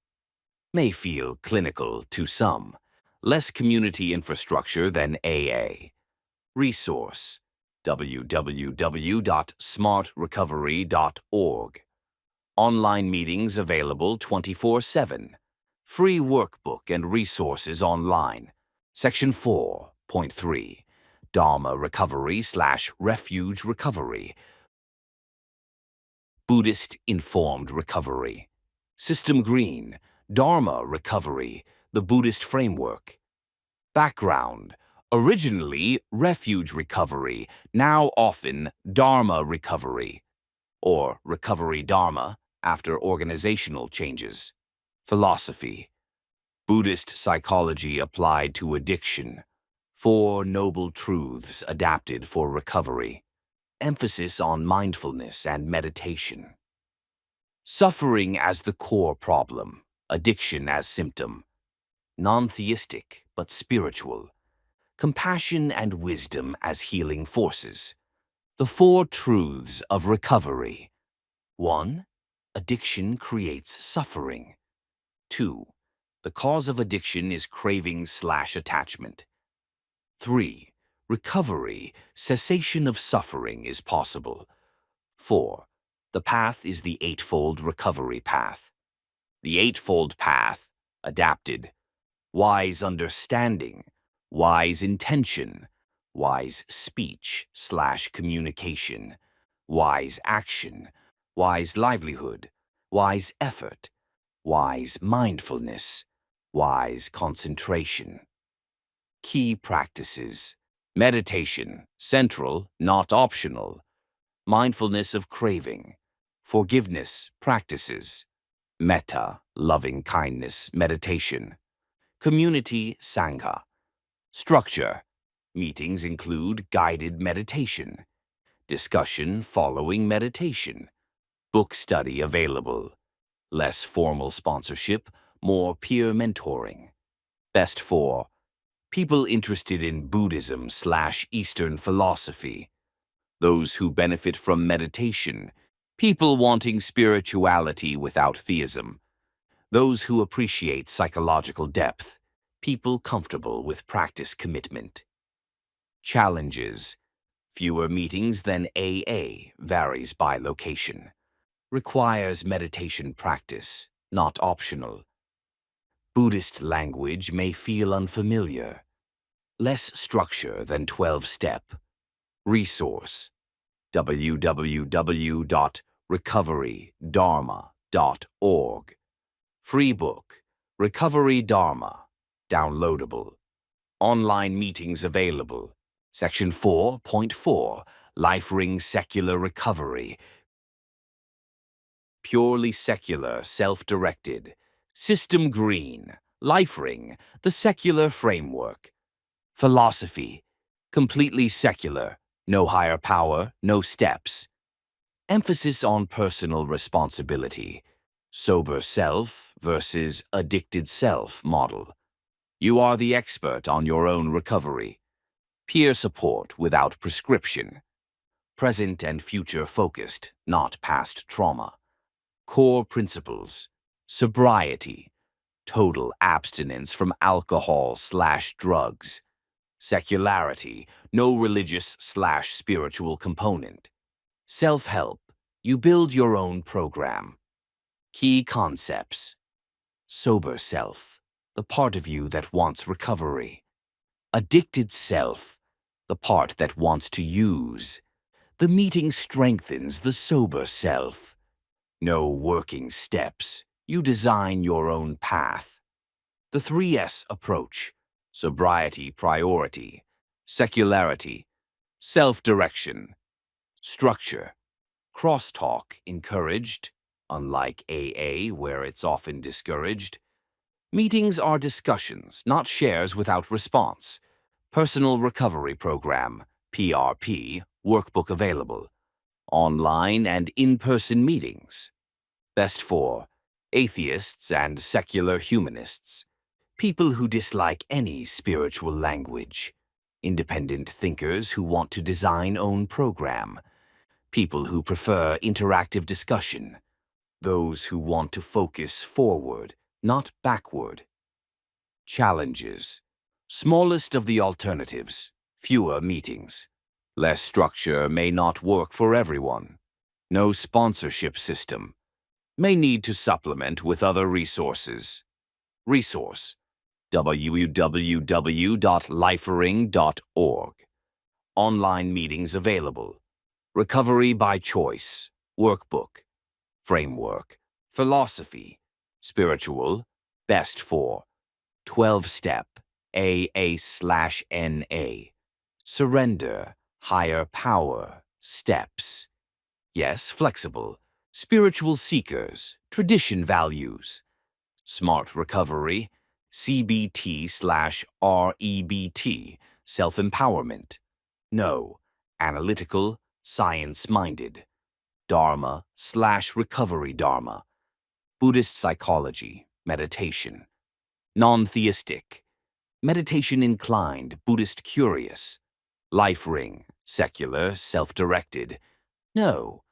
May feel clinical to some, less community infrastructure than AA. Resource: www.smartrecovery.org. Online meetings available 24/7. Free workbook and resources online. Section 4.3. Dharma recovery/refuge recovery. Buddhist informed recovery. System Green, Dharma recovery, the Buddhist framework. Background: originally refuge recovery, now often Dharma recovery, or recovery Dharma after organizational changes. Philosophy: Buddhist psychology applied to addiction. 4 Noble Truths adapted for recovery. Emphasis on mindfulness and meditation. Suffering as the core problem, addiction as symptom. Non-theistic but spiritual. Compassion and wisdom as healing forces. The 4 Truths of recovery. 1. Addiction creates suffering. 2. The cause of addiction is craving/attachment. 3. Recovery, cessation of suffering is possible. 4. The path is the Eightfold Recovery Path. The Eightfold Path, adapted. Wise understanding, wise intention, wise speech/communication, wise action, wise livelihood, wise effort, wise mindfulness, wise concentration. Key practices: meditation, central, not optional. Mindfulness of craving. Forgiveness practices. Metta, loving kindness meditation. Community Sangha. Structure: meetings include guided meditation. Discussion following meditation. Book study available. Less formal sponsorship, more peer mentoring. Best for people interested in Buddhism/Eastern philosophy. Those who benefit from meditation. People wanting spirituality without theism. Those who appreciate psychological depth. People comfortable with practice commitment. Challenges: fewer meetings than AA, varies by location. Requires meditation practice, not optional. Buddhist language may feel unfamiliar. Less structure than 12-step. Resource: www.recoverydharma.org. Free book, Recovery Dharma, downloadable. Online meetings available. Section 4.4, Life Ring Secular Recovery. Purely secular, self-directed. System Green, Life Ring, the secular framework. Philosophy: completely secular, no higher power, no steps. Emphasis on personal responsibility. Sober self versus addicted self model. You are the expert on your own recovery. Peer support without prescription. Present and future focused, not past trauma. Core principles: sobriety, total abstinence from alcohol/drugs. Secularity, no religious/spiritual component. Self-help, you build your own program. Key concepts: sober self, the part of you that wants recovery. Addicted self, the part that wants to use. The meeting strengthens the sober self. No working steps, you design your own path. The 3S approach: sobriety priority, secularity, self-direction. Structure: crosstalk encouraged, unlike AA where it's often discouraged. Meetings are discussions, not shares without response. Personal Recovery Program, PRP, workbook available. Online and in-person meetings. Best for atheists and secular humanists. People who dislike any spiritual language. Independent thinkers who want to design own program. People who prefer interactive discussion. Those who want to focus forward, not backward. Challenges: smallest of the alternatives, fewer meetings. Less structure may not work for everyone. No sponsorship system. May need to supplement with other resources. Resource: www.lifering.org. Online meetings available. Recovery by choice. Workbook. Framework. Philosophy. Spiritual. Best for. 12-step. AA/NA. Surrender. Higher power. Steps. Yes, flexible. Spiritual seekers. Tradition values. Smart recovery. CBT/REBT. Self-empowerment. No. Analytical. Science-minded. Dharma/recovery Dharma. Buddhist psychology. Meditation. Non-theistic. Meditation inclined. Buddhist curious. Life ring. Secular. Self-directed. No.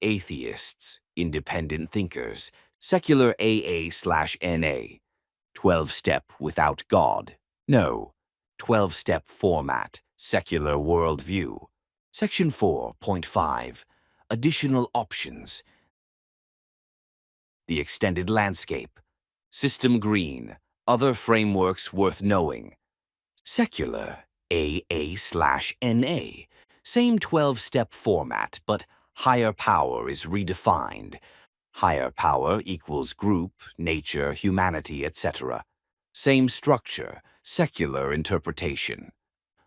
Atheists. Independent thinkers. Secular AA/NA. 12-step without God. No. 12-step format. Secular worldview. Section 4.5. Additional options. The extended landscape. System green. Other frameworks worth knowing. Secular. AA/NA. Same 12-step format, but higher power is redefined. Higher power equals group, nature, humanity, etc. Same structure, secular interpretation.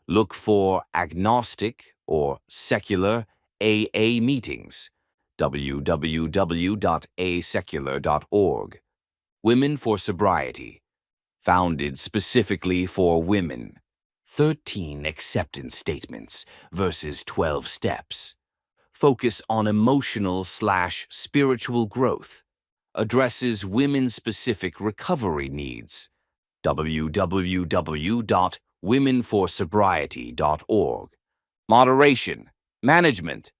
Look for agnostic or secular AA meetings. www.asecular.org. Women for Sobriety. Founded specifically for women. 13 acceptance statements versus 12 steps. Focus on emotional/spiritual growth. Addresses women-specific recovery needs. www.womenforsobriety.org. Moderation. Management.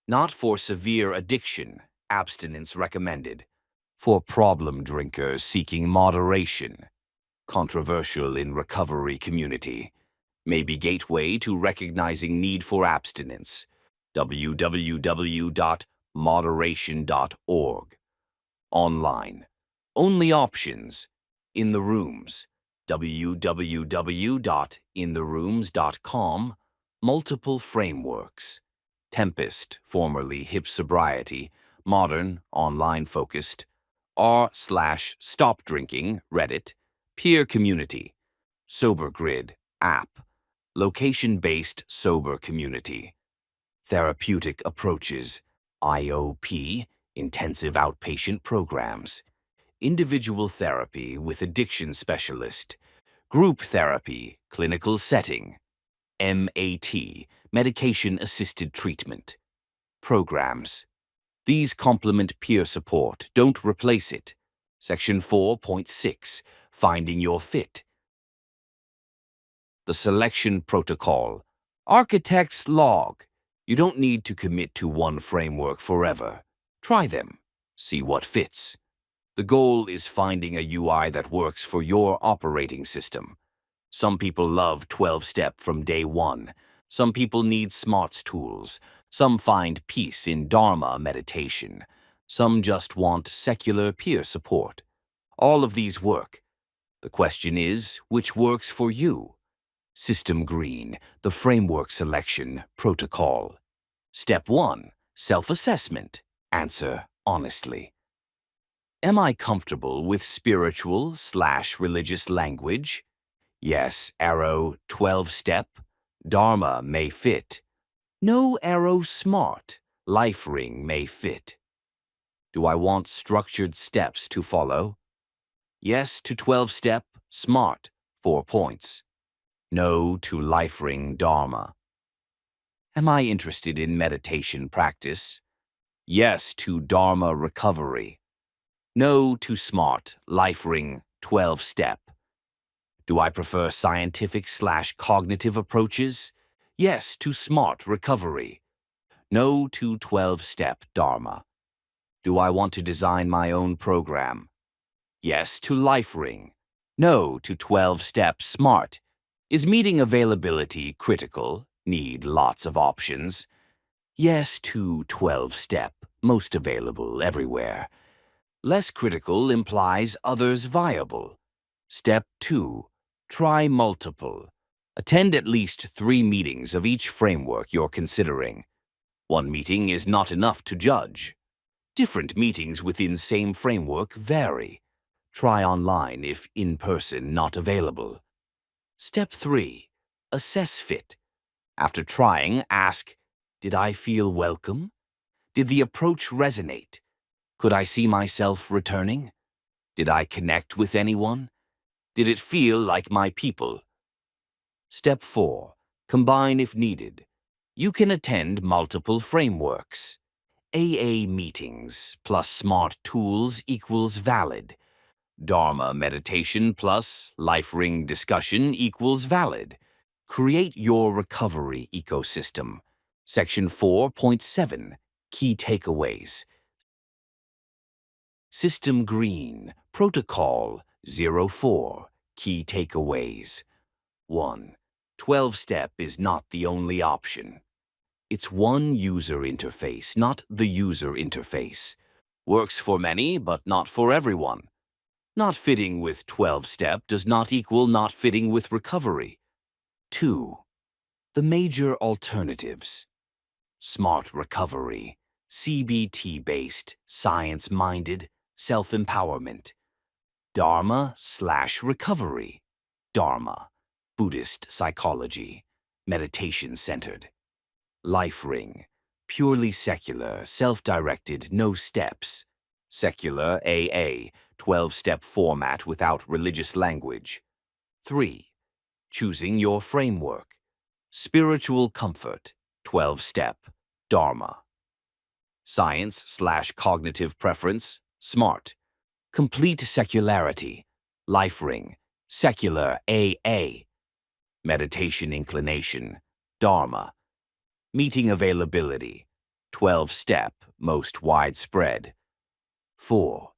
Not for severe addiction. Abstinence recommended. For problem drinkers seeking moderation. Controversial in recovery community. May be gateway to recognizing need for abstinence. www.moderation.org. Online. Only options. In the Rooms. www.intherooms.com. Multiple frameworks. Tempest, formerly Hip Sobriety, modern, online-focused. R/Stop Drinking, Reddit. Peer community. Sober Grid, app. Location-based sober community. Therapeutic approaches. IOP, intensive outpatient programs. Individual therapy with addiction specialist. Group therapy, clinical setting. MAT, medication-assisted treatment. Programs. These complement peer support, don't replace it. Section 4.6, Finding Your Fit. The Selection Protocol. Architect's Log. You don't need to commit to one framework forever. Try them. See what fits. The goal is finding a UI that works for your operating system. Some people love 12-step from day one. Some people need smarts tools. Some find peace in Dharma meditation. Some just want secular peer support. All of these work. The question is, which works for you? System Green, the framework selection protocol. Step 1, self-assessment. Answer honestly. Am I comfortable with spiritual/religious language? Yes, arrow 12-step. Dharma may fit. No arrow smart. Life ring may fit. Do I want structured steps to follow? Yes to 12-step, smart, 4 points. No to life ring Dharma. Am I interested in meditation practice? Yes to Dharma recovery. No to smart, life ring, 12-step. Do I prefer scientific/cognitive approaches? Yes to smart recovery. No to 12-step Dharma. Do I want to design my own program? Yes to life ring. No to 12-step smart. Is meeting availability critical? Need lots of options. Yes to 12-step, most available everywhere. Less critical implies others viable. Step 2, try multiple. Attend at least 3 meetings of each framework you're considering. One meeting is not enough to judge. Different meetings within same framework vary. Try online if in-person not available. Step 3. Assess fit. After trying, ask, did I feel welcome? Did the approach resonate? Could I see myself returning? Did I connect with anyone? Did it feel like my people? Step 4. Combine if needed. You can attend multiple frameworks. AA meetings plus smart tools equals valid. Dharma meditation plus life ring discussion equals valid. Create your recovery ecosystem. Section 4.7. Key takeaways. System Green. Protocol 04. Key takeaways. 1. 12-step is not the only option. It's one user interface, not the user interface. Works for many, but not for everyone. Not fitting with 12-step does not equal not fitting with recovery. 2. The major alternatives. Smart recovery, CBT-based, science-minded, self-empowerment. Dharma/recovery, Dharma, Buddhist psychology, meditation-centered. Life ring, purely secular, self-directed, no steps. Secular AA, 12-step format without religious language. 3. Choosing your framework. Spiritual comfort, 12-step, Dharma. Science/cognitive preference, SMART. Complete secularity, life ring, secular AA. Meditation inclination, Dharma. Meeting availability, 12-step, most widespread. 4.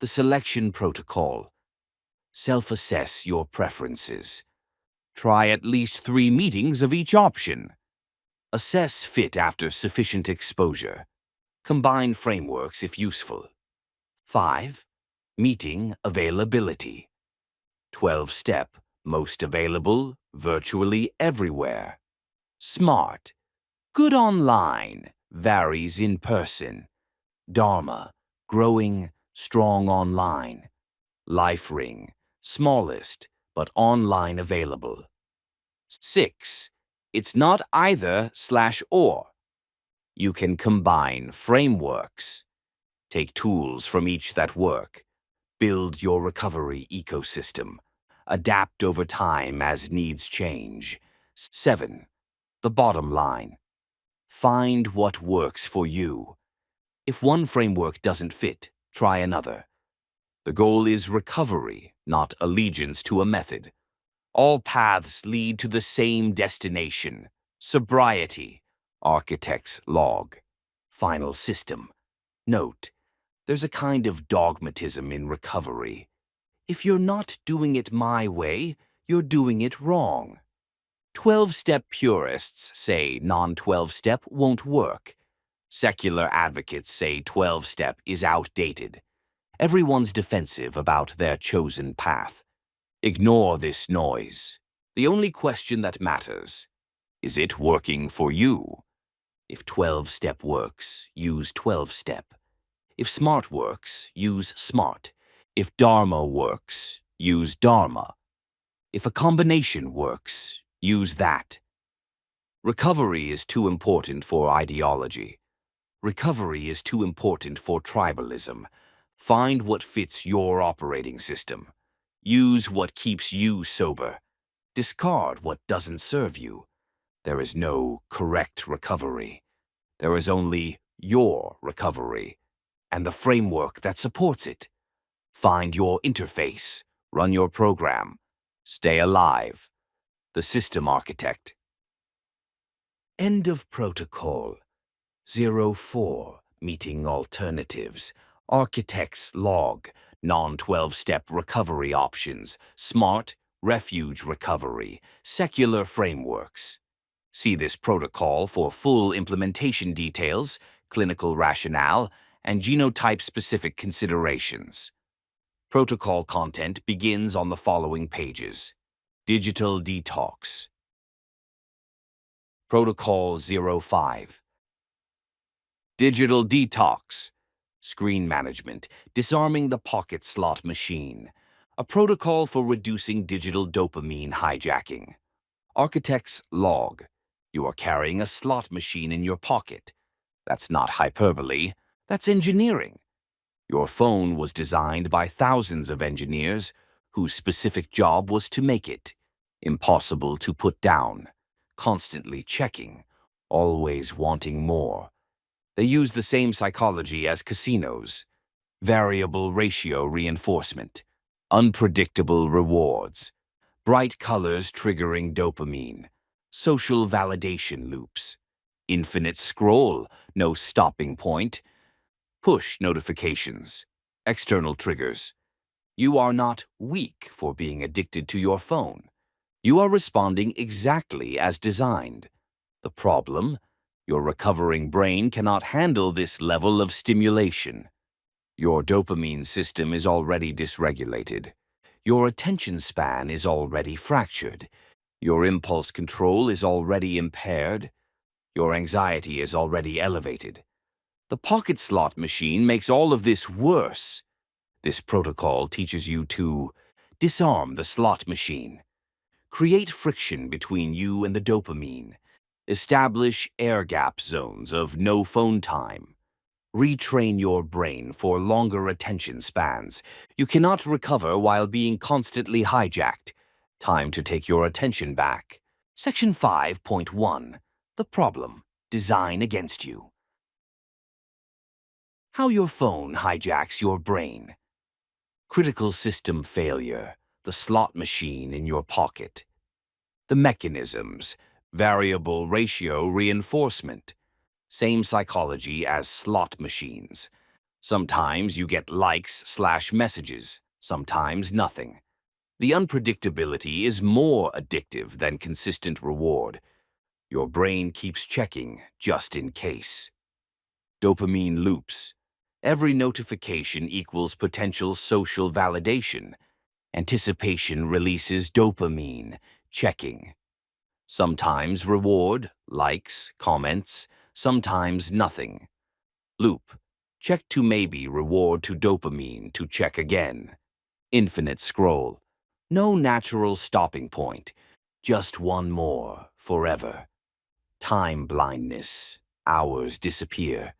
The selection protocol. Self-assess your preferences. Try at least 3 meetings of each option. Assess fit after sufficient exposure. Combine frameworks if useful. 5. Meeting availability. 12-step, most available, virtually everywhere. SMART. Good online, varies in person. Dharma, growing, strong online. Life ring, smallest, but online available. 6. It's not either/or. You can combine frameworks. Take tools from each that work. Build your recovery ecosystem. Adapt over time as needs change. 7. The bottom line. Find what works for you. If one framework doesn't fit, try another. The goal is recovery, not allegiance to a method. All paths lead to the same destination, sobriety. Architect's log. Final system. Note, there's a kind of dogmatism in recovery. If you're not doing it my way, you're doing it wrong. 12-step purists say non-12-step won't work. Secular advocates say 12-step is outdated. Everyone's defensive about their chosen path. Ignore this noise. The only question that matters, is it working for you? If 12-step works, use 12-step. If SMART works, use SMART. If Dharma works, use Dharma. If a combination works, use that. Recovery is too important for ideology. Recovery is too important for tribalism. Find what fits your operating system. Use what keeps you sober. Discard what doesn't serve you. There is no correct recovery. There is only your recovery and the framework that supports it. Find your interface. Run your program. Stay alive. The system architect. End of protocol. 04. Meeting alternatives. Architect's log. Non-12-step recovery options. SMART, refuge recovery. Secular frameworks. See this protocol for full implementation details, clinical rationale, and genotype-specific considerations. Protocol content begins on the following pages. Digital detox. Protocol 05. Digital detox. Screen management, disarming the pocket slot machine. A protocol for reducing digital dopamine hijacking. Architect's log. You are carrying a slot machine in your pocket. That's not hyperbole, that's engineering. Your phone was designed by thousands of engineers whose specific job was to make it impossible to put down, constantly checking, always wanting more. They use the same psychology as casinos: variable ratio reinforcement, unpredictable rewards, bright colors triggering dopamine, social validation loops, infinite scroll, no stopping point, push notifications, external triggers. You are not weak for being addicted to your phone. You are responding exactly as designed. The problem? Your recovering brain cannot handle this level of stimulation. Your dopamine system is already dysregulated. Your attention span is already fractured. Your impulse control is already impaired. Your anxiety is already elevated. The pocket slot machine makes all of this worse. This protocol teaches you to disarm the slot machine, create friction between you and the dopamine, establish air gap zones of no phone time, retrain your brain for longer attention spans. You cannot recover while being constantly hijacked. Time to take your attention back. Section 5.1. The problem. Design against you. How your phone hijacks your brain. Critical system failure. The slot machine in your pocket. The mechanisms. Variable ratio reinforcement. Same psychology as slot machines. Sometimes you get likes/messages, sometimes nothing. The unpredictability is more addictive than consistent reward. Your brain keeps checking just in case. Dopamine loops. Every notification equals potential social validation. Anticipation releases dopamine, checking. Sometimes reward, likes, comments, sometimes nothing. Loop. Check to maybe, reward to dopamine to check again. Infinite scroll. No natural stopping point. Just one more, forever. Time blindness. Hours disappear.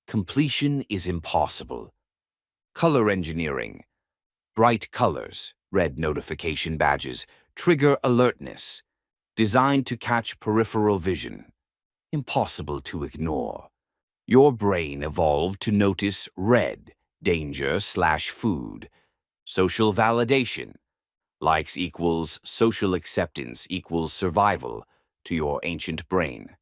Completion is impossible. Color engineering. Bright colors, red notification badges, trigger alertness. Designed to catch peripheral vision. Impossible to ignore. Your brain evolved to notice red, danger/food. Social validation. Likes equals social acceptance equals survival to your ancient brain.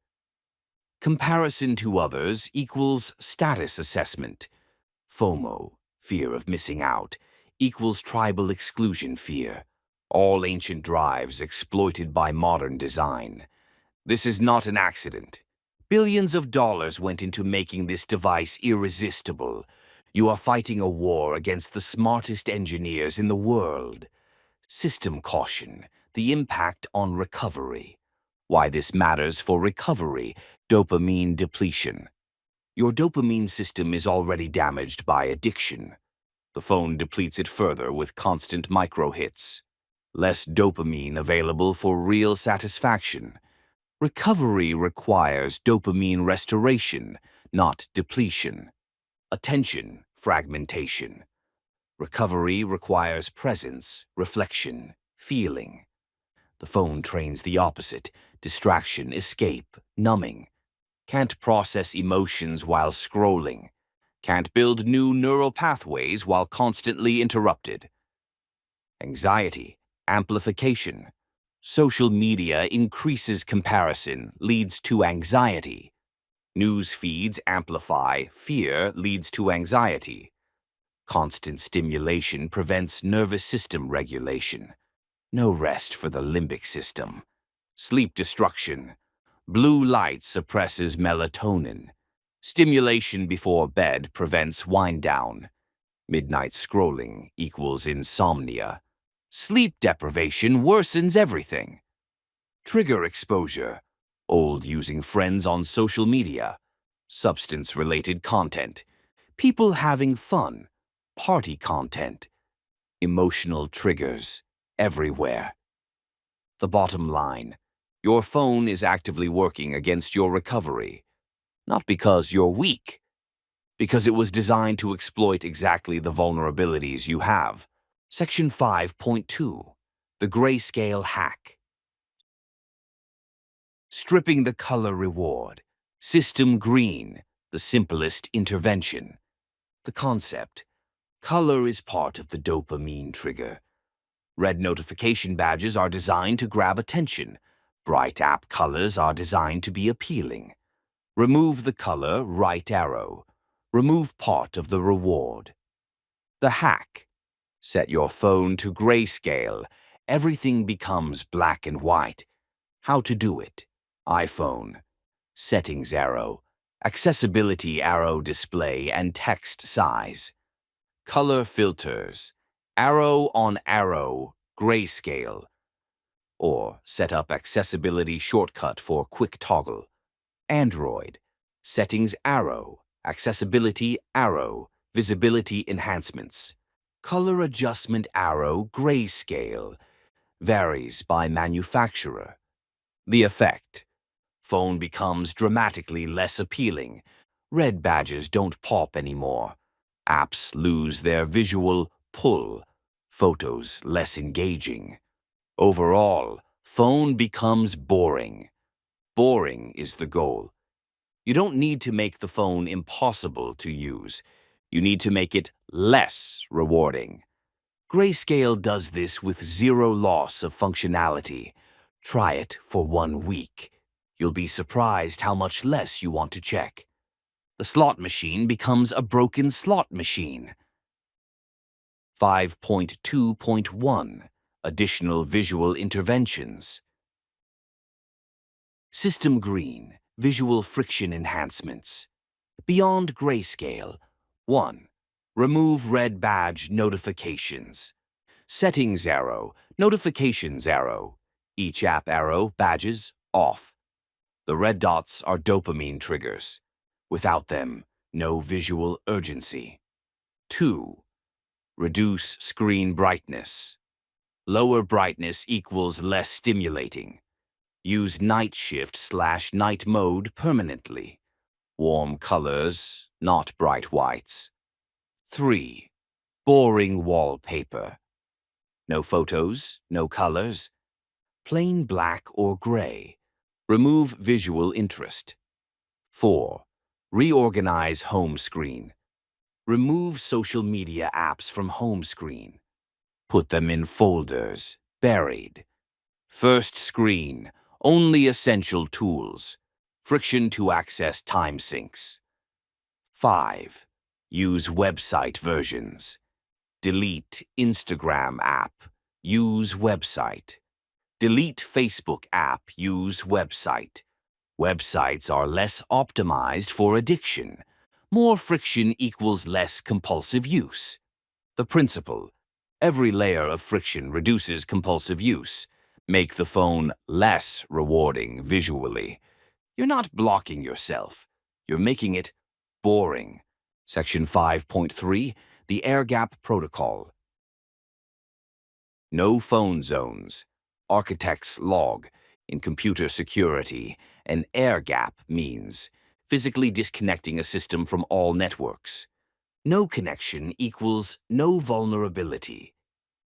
Comparison to others equals status assessment. FOMO, fear of missing out, equals tribal exclusion fear. All ancient drives exploited by modern design. This is not an accident. Billions of dollars went into making this device irresistible. You are fighting a war against the smartest engineers in the world. System caution, the impact on recovery. Why this matters for recovery: dopamine depletion. Your dopamine system is already damaged by addiction. The phone depletes it further with constant micro-hits. Less dopamine available for real satisfaction. Recovery requires dopamine restoration, not depletion. Attention fragmentation. Recovery requires presence, reflection, feeling. The phone trains the opposite: distraction, escape, numbing. Can't process emotions while scrolling. Can't build new neural pathways while constantly interrupted. Anxiety, amplification. Social media increases comparison, leads to anxiety. News feeds amplify fear, leads to anxiety. Constant stimulation prevents nervous system regulation. No rest for the limbic system. Sleep destruction. Blue light suppresses melatonin. Stimulation before bed prevents wind down. Midnight scrolling equals insomnia. Sleep deprivation worsens everything. Trigger exposure. old using friends on social media, substance-related content, people having fun, party content, emotional triggers, everywhere. The bottom line, your phone is actively working against your recovery, not because you're weak, because it was designed to exploit exactly the vulnerabilities you have. Section 5.2, the grayscale hack. Stripping the color reward. System green, the simplest intervention. The concept. Color is part of the dopamine trigger. Red notification badges are designed to grab attention. Bright app colors are designed to be appealing. Remove the color right arrow. Remove part of the reward. The hack. Set your phone to grayscale. Everything becomes black and white. How to do it? iPhone. Settings arrow. Accessibility arrow display and text size. Color filters. Arrow on arrow, grayscale. Or set up accessibility shortcut for quick toggle. Android. Settings arrow. Accessibility arrow. Visibility enhancements. Color adjustment arrow grayscale. Varies by manufacturer. The effect. Phone becomes dramatically less appealing. Red badges don't pop anymore. Apps lose their visual pull. Photos less engaging. Overall, phone becomes boring. Boring is the goal. You don't need to make the phone impossible to use. You need to make it less rewarding. Grayscale does this with zero loss of functionality. Try it for 1 week. You'll be surprised how much less you want to check. The slot machine becomes a broken slot machine. 5.2.1 Additional Visual Interventions. System green, visual friction enhancements. Beyond grayscale. 1. Remove red badge notifications. Settings arrow, notifications arrow. Each app arrow, badges, off. The red dots are dopamine triggers. Without them, no visual urgency. 2. Reduce screen brightness. Lower brightness equals less stimulating. Use night shift/night mode permanently. Warm colors, not bright whites. 3. Boring wallpaper. No photos, no colors. Plain black or gray. Remove visual interest. 4. Reorganize home screen. Remove social media apps from home screen. Put them in folders, buried. First screen, only essential tools. Friction to access time sinks. 5. Use website versions. Delete Instagram app. Use website. Delete Facebook app. Use website. Websites are less optimized for addiction. More friction equals less compulsive use. The principle. Every layer of friction reduces compulsive use. Make the phone less rewarding visually. You're not blocking yourself. You're making it boring. Section 5.3, the Air Gap Protocol. No phone zones. Architect's log. In computer security, an air gap means physically disconnecting a system from all networks. No connection equals no vulnerability.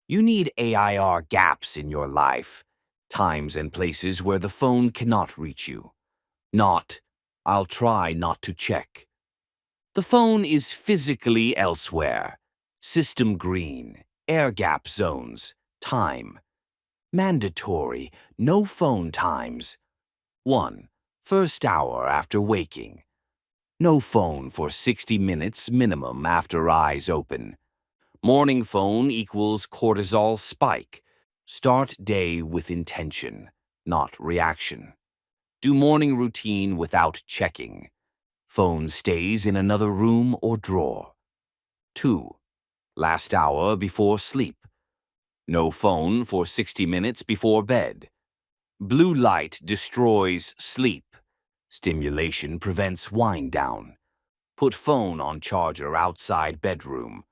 You need AIR gaps in your life, times and places where the phone cannot reach you. Not, I'll try not to check. The phone is physically elsewhere. System green, air gap zones, time. Mandatory, no phone times. 1. First hour after waking. No phone for 60 minutes minimum after eyes open. Morning phone equals cortisol spike. Start day with intention, not reaction. Do morning routine without checking. Phone stays in another room or drawer. 2. Last hour before sleep. No phone for 60 minutes before bed. Blue light destroys sleep. Stimulation prevents wind down. Put phone on charger outside bedroom.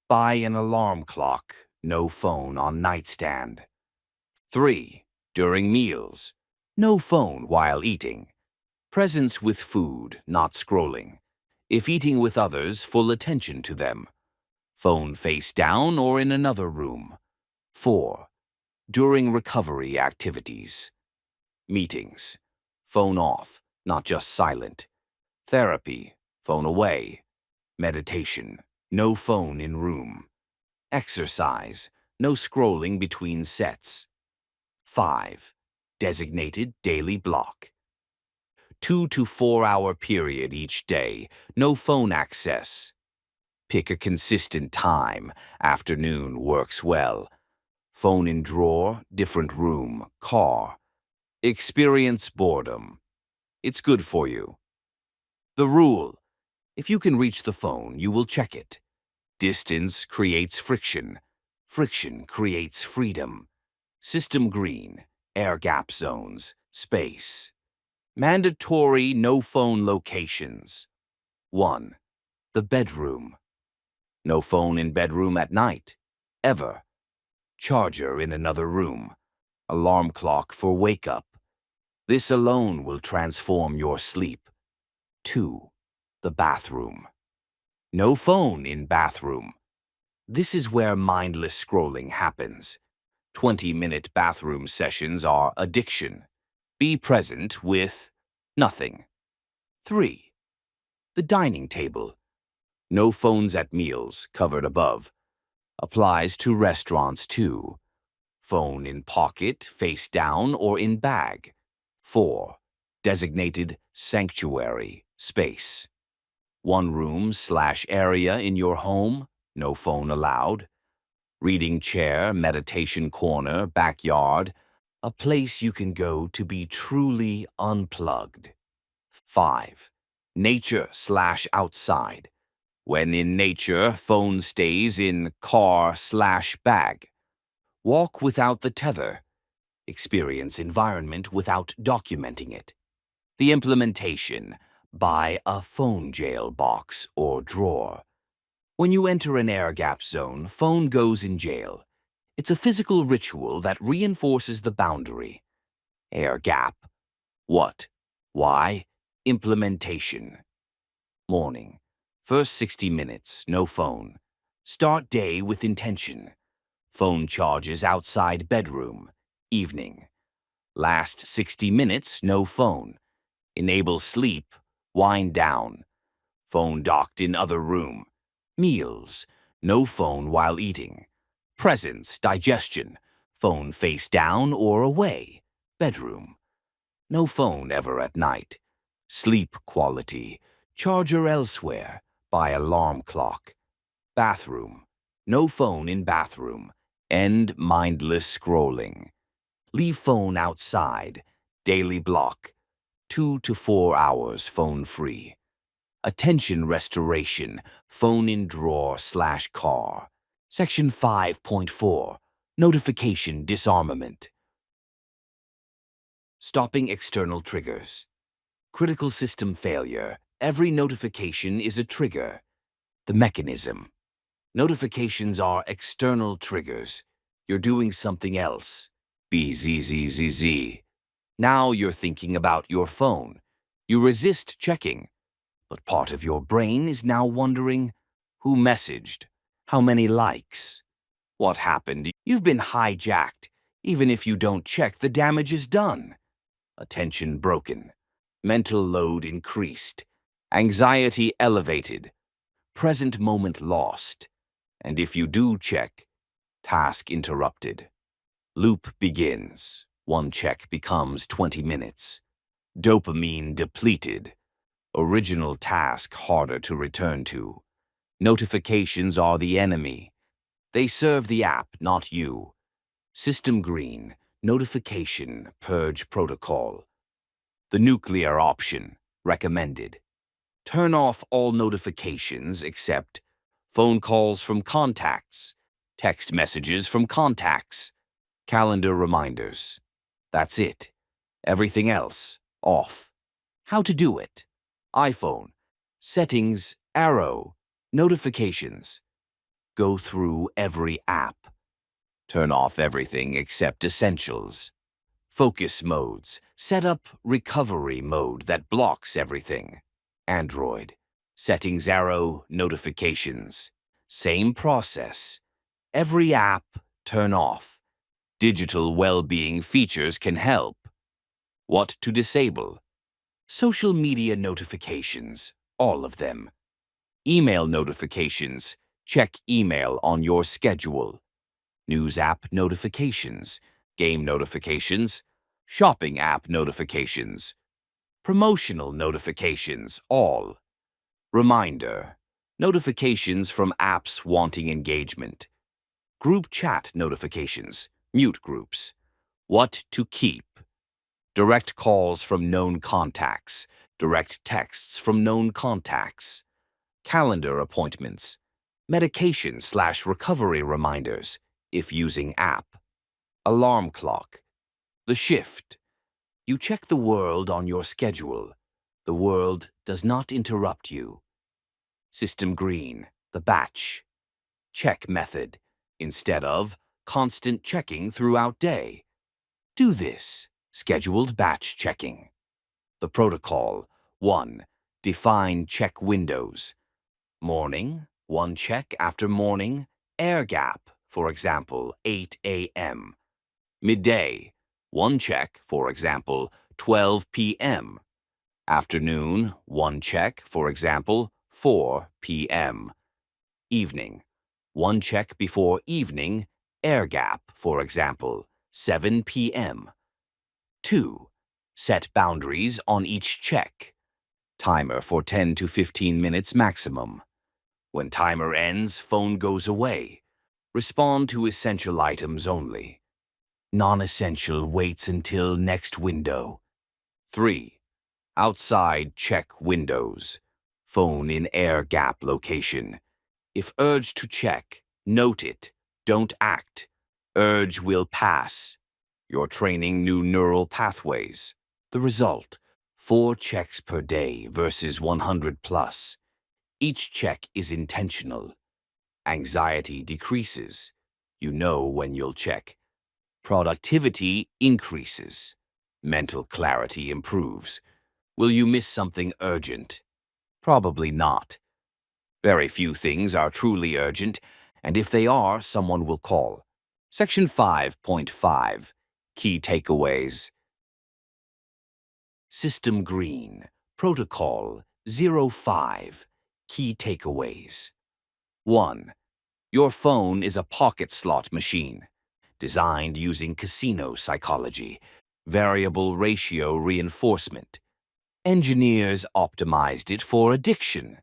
Buy an alarm clock. No phone on nightstand. 3. During meals. No phone while eating. Presence with food, not scrolling. If eating with others, full attention to them. Phone face down or in another room. 4. During recovery activities. Meetings. Phone off, not just silent. Therapy. Phone away. Meditation. No phone in room. Exercise. No scrolling between sets. 5. Designated daily block. 2 to 4 hour period each day. No phone access. Pick a consistent time. Afternoon works well. Phone in drawer, different room, car. Experience boredom. It's good for you. The rule. If you can reach the phone, you will check it. Distance creates friction. Friction creates freedom. System green. Air gap zones. Space. Mandatory no phone locations. 1. The bedroom. No phone in bedroom at night. Ever. Charger in another room. Alarm clock for wake up. This alone will transform your sleep. 2. The bathroom. No phone in bathroom. This is where mindless scrolling happens. 20-minute bathroom sessions are addiction. Be present with nothing. 3. The dining table. No phones at meals, covered above. Applies to restaurants too. Phone in pocket, face down, or in bag. 4. Designated sanctuary, space. One room/area in your home, no phone allowed. Reading chair, meditation corner, backyard. A place you can go to be truly unplugged. 5. Nature/outside. When in nature, phone stays in car/bag. Walk without the tether. Experience environment without documenting it. The implementation. Buy a phone jail box or drawer. When you enter an air gap zone, phone goes in jail. It's a physical ritual that reinforces the boundary. Air gap. What? Why? Implementation. Morning. First 60 minutes, no phone. Start day with intention. Phone charges outside bedroom. Evening. Last 60 minutes, no phone. Enable sleep. Wind down. Phone docked in other room. Meals. No phone while eating. Presence, digestion. Phone face down or away. Bedroom. No phone ever at night. Sleep quality. Charger elsewhere. Buy alarm clock. Bathroom. No phone in bathroom. End mindless scrolling. Leave phone outside. Daily block. 2 to 4 hours phone free. Attention restoration. Phone in drawer/car. Section 5.4. Notification disarmament. Stopping external triggers. Critical system failure. Every notification is a trigger. The mechanism. Notifications are external triggers. You're doing something else. BZZZZ. Now you're thinking about your phone. You resist checking. But part of your brain is now wondering, who messaged? How many likes? What happened? You've been hijacked. Even if you don't check, the damage is done. Attention broken. Mental load increased. Anxiety elevated. Present moment lost. And if you do check, task interrupted. Loop begins. One check becomes 20 minutes. Dopamine depleted. Original task harder to return to. Notifications are the enemy. They serve the app, not you. System green. Notification. Purge protocol. The nuclear option. Recommended. Turn off all notifications except phone calls from contacts, text messages from contacts, calendar reminders. That's it. Everything else, off. How to do it? iPhone. Settings, arrow, notifications. Go through every app. Turn off everything except essentials. Focus modes. Set up recovery mode that blocks everything. Android. Settings arrow, notifications. Same process. Every app, turn off. Digital well-being features can help. What to disable? Social media notifications, all of them. Email notifications. Check email on your schedule. News app notifications. Game notifications. Shopping app notifications. Promotional notifications, all. Reminder. Notifications from apps wanting engagement. Group chat notifications. Mute groups. What to keep. Direct calls from known contacts. Direct texts from known contacts. Calendar appointments. Medication/recovery reminders, if using app. Alarm clock. The shift. You check the world on your schedule. The world does not interrupt you. System green. The batch. Check method. Instead of constant checking throughout day. Do this. Scheduled batch checking. The protocol. 1. Define check windows. Morning, 1 check after morning. Air gap, for example, 8 a.m. Midday, 1 check, for example, 12 p.m. Afternoon, 1 check, for example, 4 p.m. Evening, 1 check before evening. Air gap, for example, 7 p.m. 2. Set boundaries on each check. Timer for 10 to 15 minutes maximum. When timer ends, phone goes away. Respond to essential items only. Non-essential waits until next window. 3. Outside check windows. Phone in air gap location. If urged to check, note it. Don't act. Urge will pass. You're training new neural pathways. The result, 4 checks per day versus 100 plus. Each check is intentional. Anxiety decreases. You know when you'll check. Productivity increases. Mental clarity improves. Will you miss something urgent? Probably not. Very few things are truly urgent, and if they are, someone will call. Section 5.5. Key takeaways. System green. Protocol 05. Key takeaways. 1. Your phone is a pocket slot machine, designed using casino psychology, variable ratio reinforcement. Engineers optimized it for addiction.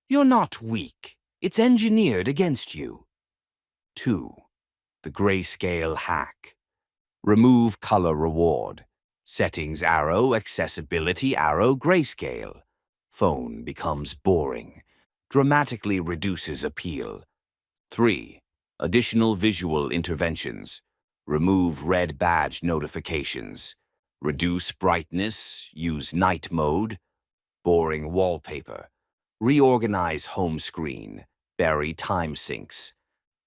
You're not weak. It's engineered against you. 2. The grayscale hack. Remove color reward. Settings arrow, accessibility arrow, grayscale. Phone becomes boring. Dramatically reduces appeal. 3. Additional visual interventions. Remove red badge notifications. Reduce brightness, use night mode. Boring wallpaper. Reorganize home screen. Bury time sinks.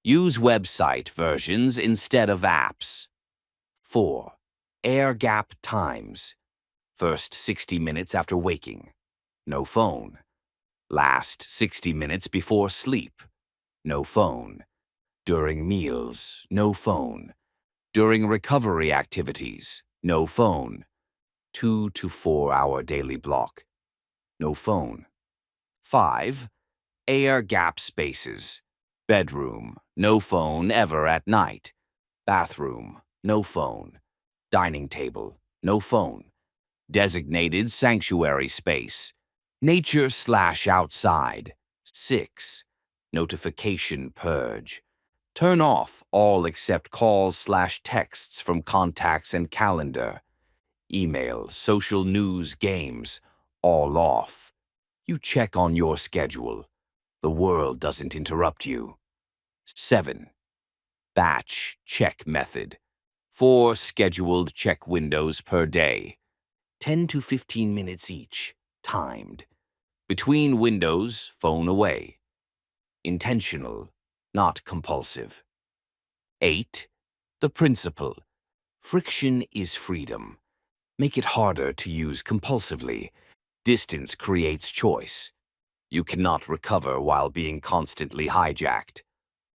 Use website versions instead of apps. 4. Air gap times. First 60 minutes after waking. No phone. Last 60 minutes before sleep. No phone. During meals, no phone. During recovery activities, no phone. 2 to 4 hour daily block. No phone. 5. Air gap spaces. Bedroom, no phone ever at night. Bathroom, no phone. Dining table, no phone. Designated sanctuary space. Nature/outside. 6. Notification purge. Turn off all except calls/texts from contacts and calendar. Email, social news, games, all off. You check on your schedule. The world doesn't interrupt you. 7. Batch check method. 4 scheduled check windows per day, 10 to 15 minutes each, timed. Between windows, phone away. Intentional, not compulsive. 8. The principle. Friction is freedom. Make it harder to use compulsively. Distance creates choice. You cannot recover while being constantly hijacked.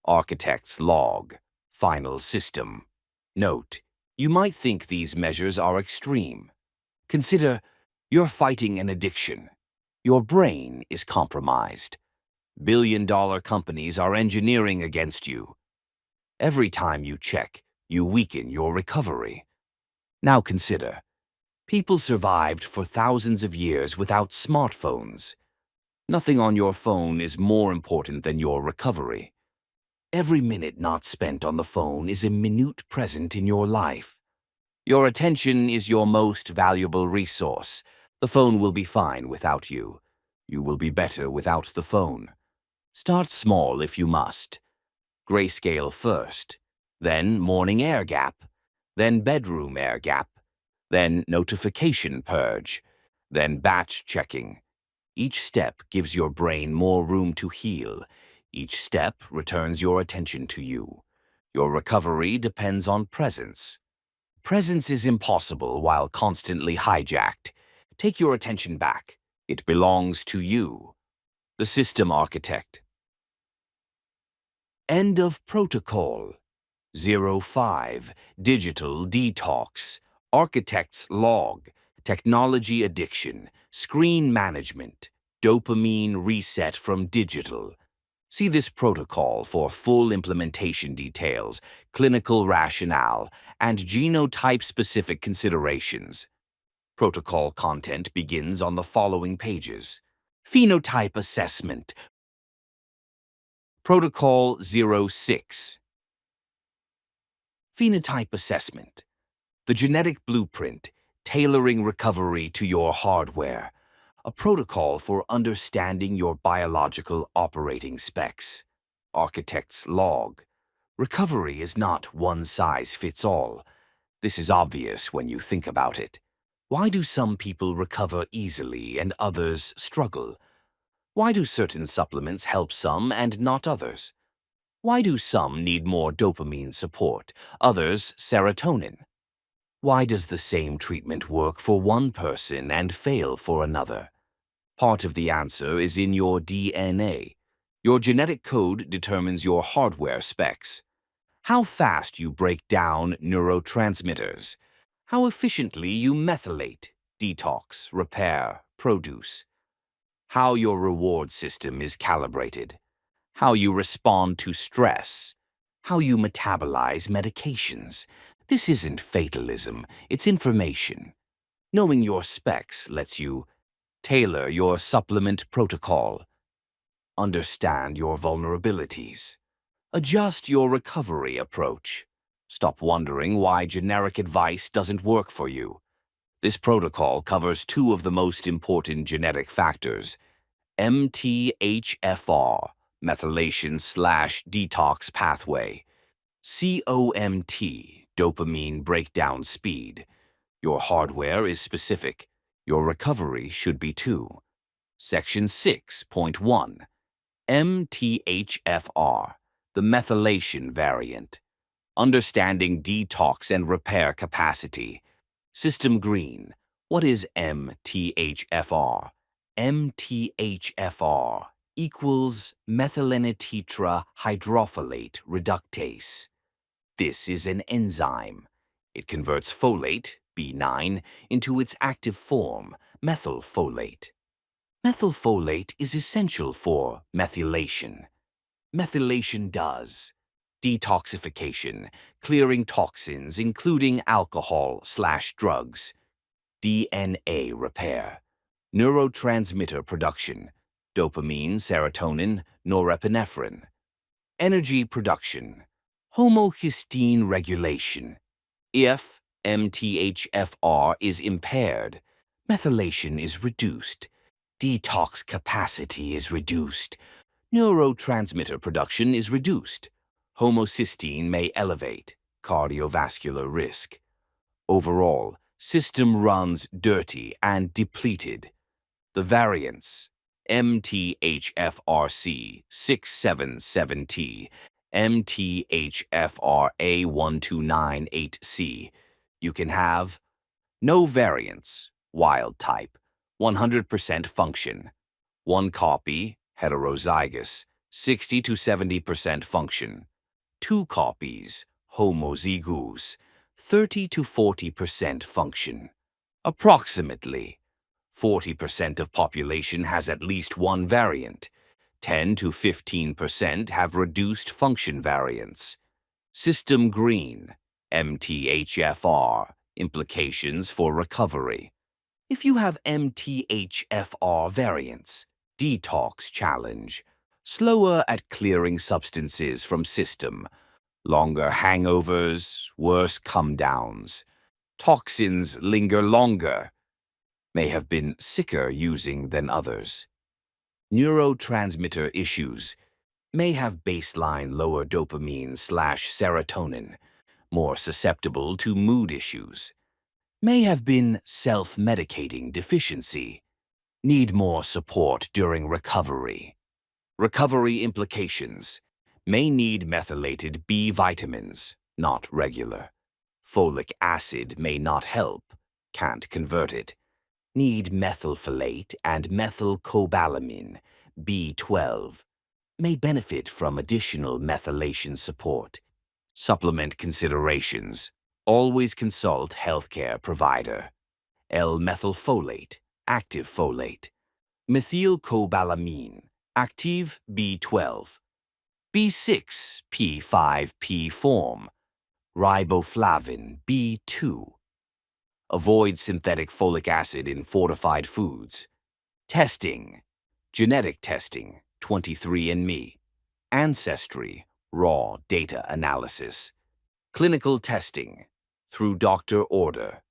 Architect's log. Final system. Note, you might think these measures are extreme. Consider, you're fighting an addiction. Your brain is compromised. Billion-dollar companies are engineering against you. Every time you check, you weaken your recovery. Now consider, people survived for thousands of years without smartphones. Nothing on your phone is more important than your recovery. Every minute not spent on the phone is a minute present in your life. Your attention is your most valuable resource. The phone will be fine without you. You will be better without the phone. Start small if you must. Grayscale first, then morning air gap, then bedroom air gap, then notification purge, then batch checking. Each step gives your brain more room to heal. Each step returns your attention to you. Your recovery depends on presence. Presence is impossible while constantly hijacked. Take your attention back. It belongs to you. The system architect. End of protocol. 05. Digital detox. Architect's log. Technology addiction. Screen management. Dopamine reset from digital. See this protocol for full implementation details, clinical rationale, and genotype-specific considerations. Protocol content begins on the following pages. Phenotype assessment. Protocol 06. Phenotype assessment. The genetic blueprint, tailoring recovery to your hardware. A protocol for understanding your biological operating specs. Architect's log. Recovery is not one size fits all. This is obvious when you think about it. Why do some people recover easily and others struggle? Why do certain supplements help some and not others? Why do some need more dopamine support, others serotonin? Why does the same treatment work for one person and fail for another? Part of the answer is in your DNA. Your genetic code determines your hardware specs. How fast you break down neurotransmitters. How efficiently you methylate, detox, repair, produce. How your reward system is calibrated. How you respond to stress. How you metabolize medications. This isn't fatalism, it's information. Knowing your specs lets you tailor your supplement protocol. Understand your vulnerabilities. Adjust your recovery approach. Stop wondering why generic advice doesn't work for you. This protocol covers two of the most important genetic factors, MTHFR, methylation/detox pathway, COMT, dopamine breakdown speed. Your hardware is specific. Your recovery should be too. Section 6.1. MTHFR, the methylation variant. Understanding detox and repair capacity. System green. What is MTHFR? MTHFR equals methylenitetrahydrofolate reductase. This is an enzyme. It converts folate, B9, into its active form, methylfolate. Methylfolate is essential for methylation. Methylation does detoxification, clearing toxins including alcohol/drugs, DNA repair, neurotransmitter production, dopamine, serotonin, norepinephrine, energy production, homocysteine regulation. If MTHFR is impaired, methylation is reduced, detox capacity is reduced, neurotransmitter production is reduced, homocysteine may elevate. cardiovascular risk. Overall, system runs dirty and depleted. The variants MTHFRC 677T, MTHFRA 1298C. You can have no variants, wild type, 100% function. One copy, heterozygous, 60 to 70% function. Two copies, homozygous, 30 to 40% function. Approximately 40% of population has at least one variant. 10 to 15% have reduced function variants. System green, MTHFR, implications for recovery. If you have MTHFR variants, detox challenge, slower at clearing substances from system, longer hangovers, worse come-downs, toxins linger longer, may have been sicker using than others. Neurotransmitter issues may have baseline lower dopamine/serotonin, more susceptible to mood issues. May have been self-medicating deficiency, need more support during recovery. Recovery implications may need methylated B vitamins, not regular. Folic acid may not help, can't convert it. Need methylfolate and methylcobalamin, B12. May benefit from additional methylation support. Supplement considerations. Always consult healthcare provider. L-methylfolate, active folate. Methylcobalamin, active B12. B6, P5P form. Riboflavin, B2. Avoid synthetic folic acid in fortified foods. Testing. Genetic testing, 23andMe. Ancestry, raw data analysis. Clinical testing, through doctor order.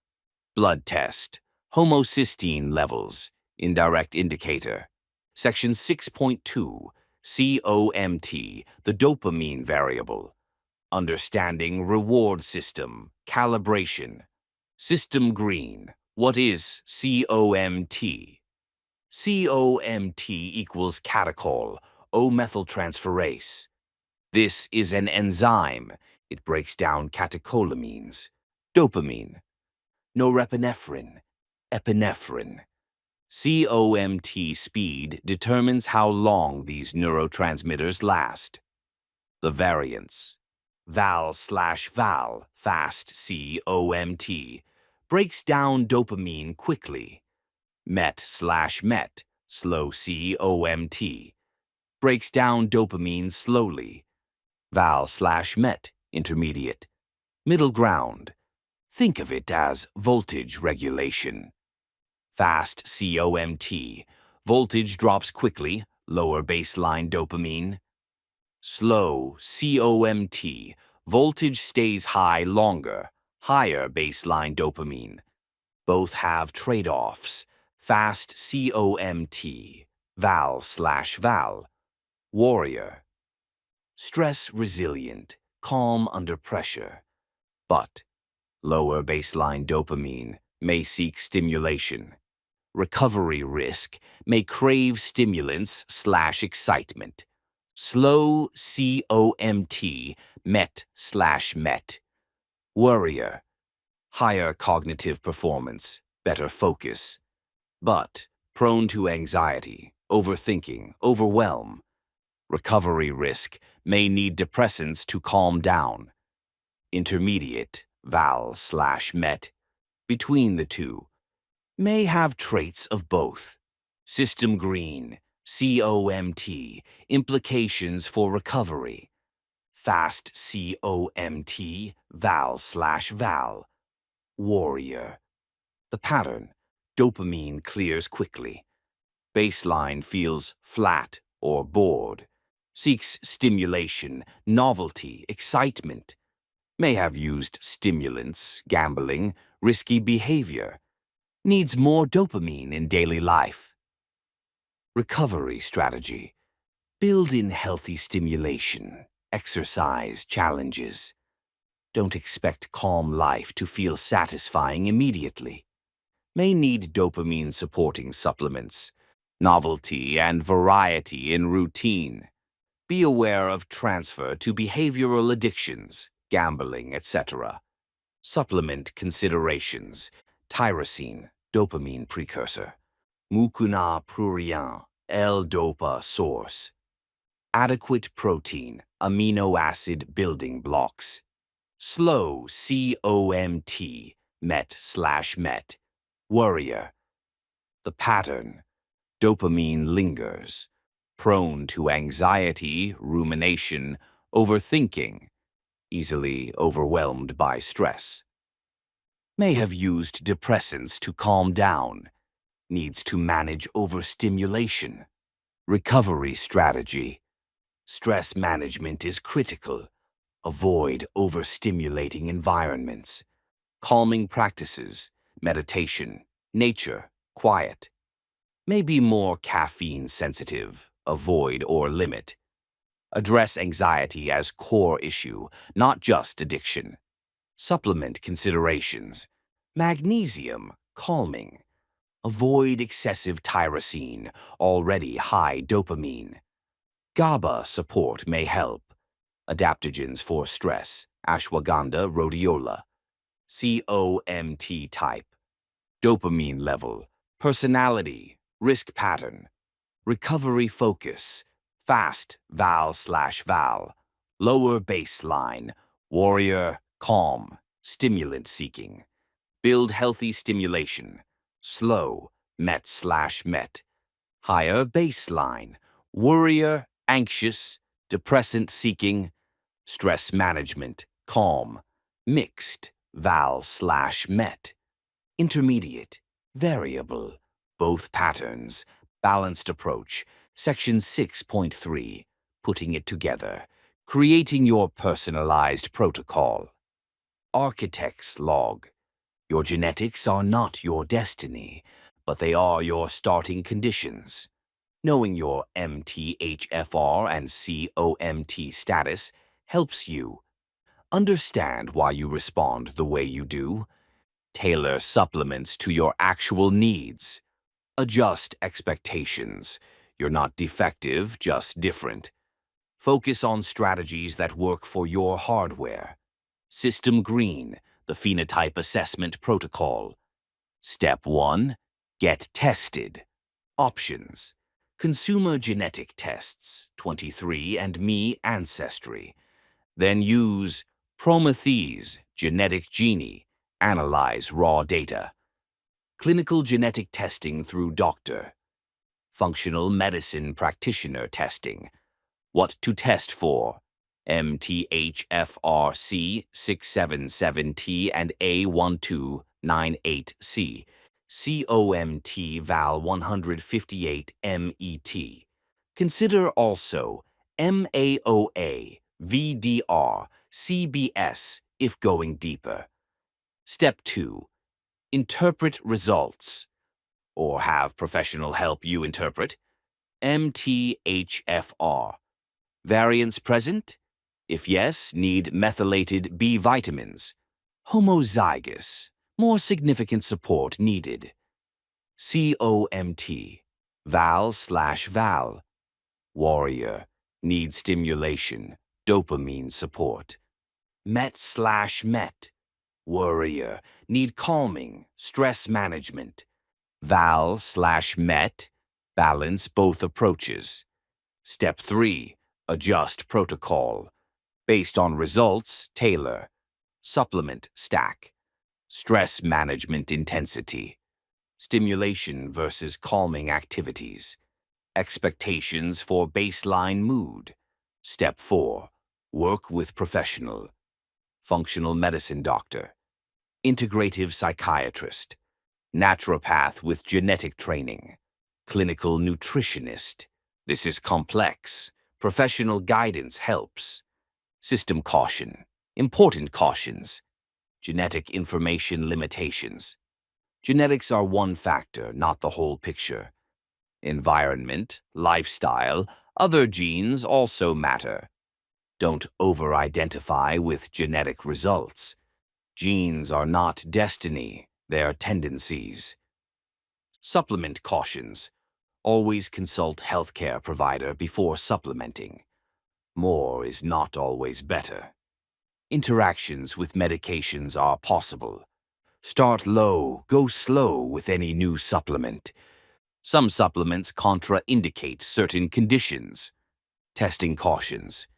Blood test, homocysteine levels, indirect indicator. Section 6.2, COMT, the dopamine variable. Understanding reward system, calibration. System green, what is COMT? COMT equals catechol, O-methyltransferase. This is an enzyme. It breaks down catecholamines. Dopamine, norepinephrine, epinephrine. COMT speed determines how long these neurotransmitters last. The variants. Val/Val, fast COMT, breaks down dopamine quickly. Met/Met, slow COMT, breaks down dopamine slowly. Val/Met, intermediate. Middle ground. Think of it as voltage regulation. Fast COMT, voltage drops quickly, lower baseline dopamine. Slow COMT, voltage stays high longer, higher baseline dopamine. Both have trade-offs. Fast COMT, Val/Val, warrior. Stress resilient, calm under pressure. But lower baseline dopamine may seek stimulation. Recovery risk may crave stimulants/excitement. Slow COMT, Met/Met. Worrier, higher cognitive performance, better focus. But prone to anxiety, overthinking, overwhelm. Recovery risk may need depressants to calm down. Intermediate, Val/Met, between the two, may have traits of both. System green, COMT, implications for recovery. Fast COMT, Val/Val, warrior. The pattern, dopamine clears quickly. Baseline feels flat or bored. Seeks stimulation, novelty, excitement. May have used stimulants, gambling, risky behavior. Needs more dopamine in daily life. Recovery strategy. Build in healthy stimulation, exercise challenges. Don't expect calm life to feel satisfying immediately. May need dopamine-supporting supplements, novelty and variety in routine. Be aware of transfer to behavioral addictions, gambling, etc. Supplement considerations: tyrosine, dopamine precursor; mucuna prurient, L-dopa source; adequate protein, amino acid building blocks; slow COMT, MET/MET, worrier. The pattern: dopamine lingers, prone to anxiety, rumination, overthinking, easily overwhelmed by stress. May have used depressants to calm down, needs to manage overstimulation. Recovery strategy: stress management is critical. Avoid overstimulating environments. Calming practices, meditation, nature, quiet. May be more caffeine sensitive. Avoid or limit. Address anxiety as core issue, not just addiction. Supplement considerations: magnesium, calming. Avoid excessive tyrosine, already high dopamine. GABA support may help. Adaptogens for stress, ashwagandha, rhodiola. COMT type. Dopamine level, personality, risk pattern. Recovery focus: fast, val/val. Lower baseline, warrior, calm, stimulant seeking. Build healthy stimulation, slow, MET/MET. Higher baseline, worrier, anxious, depressant seeking. Stress management, calm, mixed, val/MET. Intermediate, variable, both patterns, balanced approach. Section 6.3, putting it together, creating your personalized protocol. Architect's log: your genetics are not your destiny, but they are your starting conditions. Knowing your MTHFR and COMT status helps you understand why you respond the way you do. Tailor supplements to your actual needs. Adjust expectations. You're not defective, just different. Focus on strategies that work for your hardware. System Green, the phenotype assessment protocol. Step 1. Get tested. Options: consumer genetic tests, 23andMe Ancestry. Then use Promethease Genetic Genie, analyze raw data. Clinical genetic testing through doctor. Functional medicine practitioner testing. What to test for: MTHFRC 677T and A1298C, COMT Val 158 MET. Consider also MAOA, VDR, CBS if going deeper. Step 2. Interpret results, or have professional help you interpret. MTHFR. Variants present? If yes, need methylated B vitamins. Homozygous. More significant support needed. COMT. Val/Val. Warrior. Need stimulation. Dopamine support. MET/MET. Worrier. Need calming. Stress management. Val/MET. Balance both approaches. Step 3. Adjust protocol. Based on results, tailor. Supplement stack. Stress management intensity. Stimulation versus calming activities. Expectations for baseline mood. Step 4. Work with professional. Functional medicine doctor. Integrative psychiatrist. Naturopath with genetic training. Clinical nutritionist. This is complex. Professional guidance helps. System caution. Important cautions. Genetic information limitations. Genetics are one factor, not the whole picture. Environment, lifestyle, other genes also matter. Don't over-identify with genetic results. Genes are not destiny, they're tendencies. Supplement cautions. Always consult healthcare provider before supplementing. More is not always better. Interactions with medications are possible. Start low, go slow with any new supplement. Some supplements contraindicate certain conditions. Testing cautions.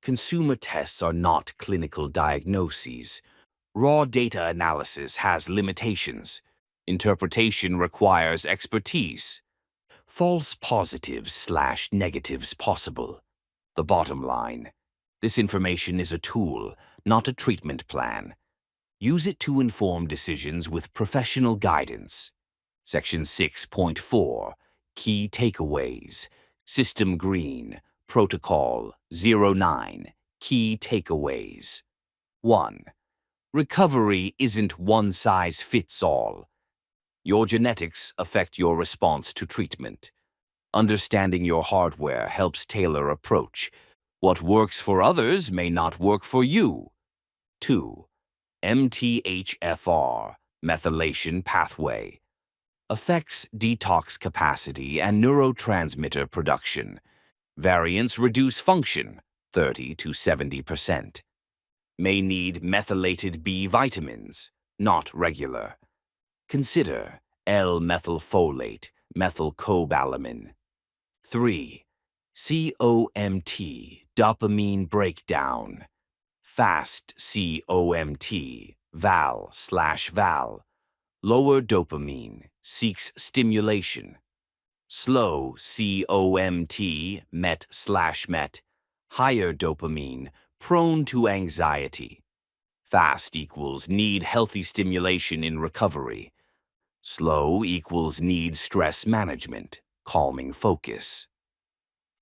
Consumer tests are not clinical diagnoses. Raw data analysis has limitations. Interpretation requires expertise. False positives/negatives possible. The bottom line. This information is a tool, not a treatment plan. Use it to inform decisions with professional guidance. Section 6.4, Key Takeaways. System Green, Protocol 09, Key Takeaways. 1. Recovery isn't one size fits all. Your genetics affect your response to treatment. Understanding your hardware helps tailor approach. What works for others may not work for you. 2. MTHFR, methylation pathway, affects detox capacity and neurotransmitter production. Variants reduce function, 30 to 70%. May need methylated B vitamins, not regular. Consider L-methylfolate, methylcobalamin. 3. COMT, dopamine breakdown. Fast COMT, VAL/VAL. Lower dopamine, seeks stimulation. Slow COMT, MET/MET. Higher dopamine, prone to anxiety. Fast equals need healthy stimulation in recovery. Slow equals need stress management, calming focus.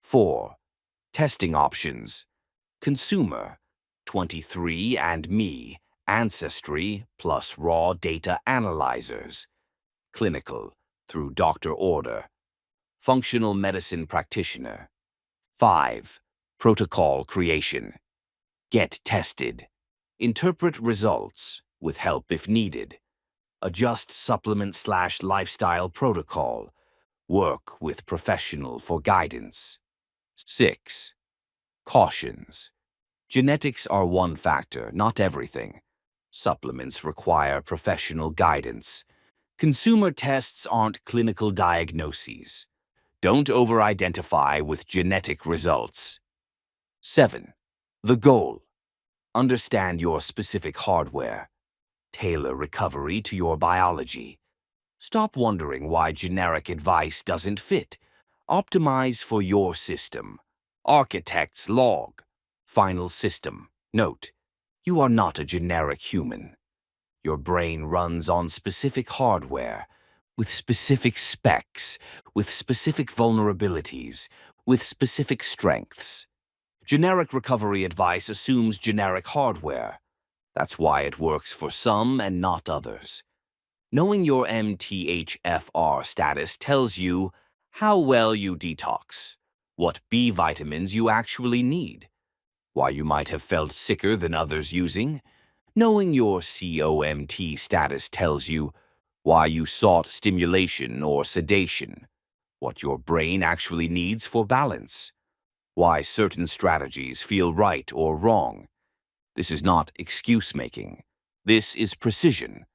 4. Testing options. Consumer, 23andMe, Ancestry plus raw data analyzers. Clinical, through doctor order. Functional medicine practitioner. 5. Protocol creation. Get tested. Interpret results, with help if needed. Adjust supplement/lifestyle protocol. Work with professional for guidance. 6. Cautions. Genetics are one factor, not everything. Supplements require professional guidance. Consumer tests aren't clinical diagnoses. Don't over-identify with genetic results. 7. The goal. Understand your specific hardware. Tailor recovery to your biology. Stop wondering why generic advice doesn't fit. Optimize for your system. Architect's log. Final system. Note, you are not a generic human. Your brain runs on specific hardware, with specific specs, with specific vulnerabilities, with specific strengths. Generic recovery advice assumes generic hardware. That's why it works for some and not others. Knowing your MTHFR status tells you how well you detox, what B vitamins you actually need, why you might have felt sicker than others using. Knowing your COMT status tells you why you sought stimulation or sedation, what your brain actually needs for balance, why certain strategies feel right or wrong. This is not excuse-making. This is precision.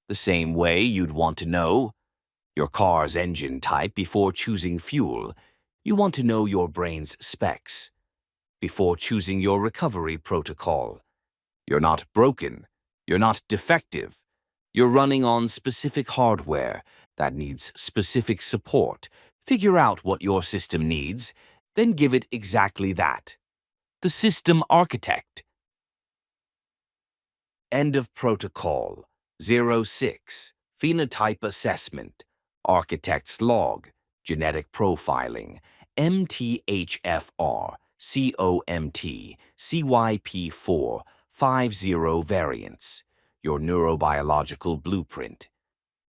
The same way you'd want to know your car's engine type before choosing fuel, you want to know your brain's specs before choosing your recovery protocol. You're not broken. You're not defective. You're running on specific hardware that needs specific support. Figure out what your system needs, then give it exactly that. The system architect. End of protocol. 06. Phenotype assessment. Architect's log. Genetic profiling. MTHFR. COMT. CYP4. 50 variants. Your neurobiological blueprint.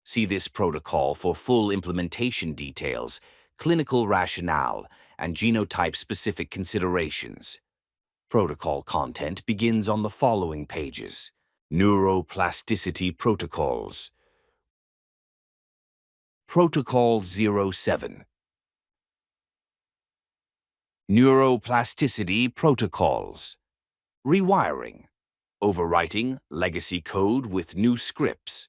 See this protocol for full implementation details, clinical rationale, and genotype-specific considerations. Protocol content begins on the following pages. Neuroplasticity protocols. Protocol 07. Neuroplasticity protocols. Rewiring. Overwriting legacy code with new scripts.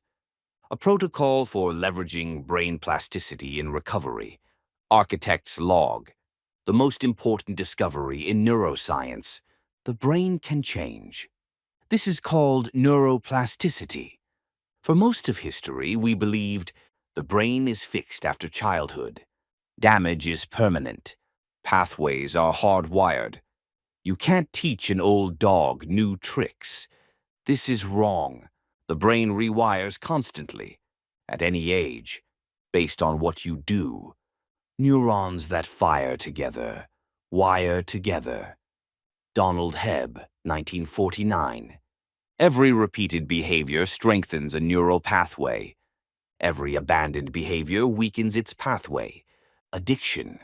A protocol for leveraging brain plasticity in recovery. Architect's log. The most important discovery in neuroscience. The brain can change. This is called neuroplasticity. For most of history, we believed the brain is fixed after childhood. Damage is permanent. Pathways are hardwired. You can't teach an old dog new tricks. This is wrong. The brain rewires constantly, at any age, based on what you do. Neurons that fire together, wire together. Donald Hebb, 1949. Every repeated behavior strengthens a neural pathway. Every abandoned behavior weakens its pathway. Addiction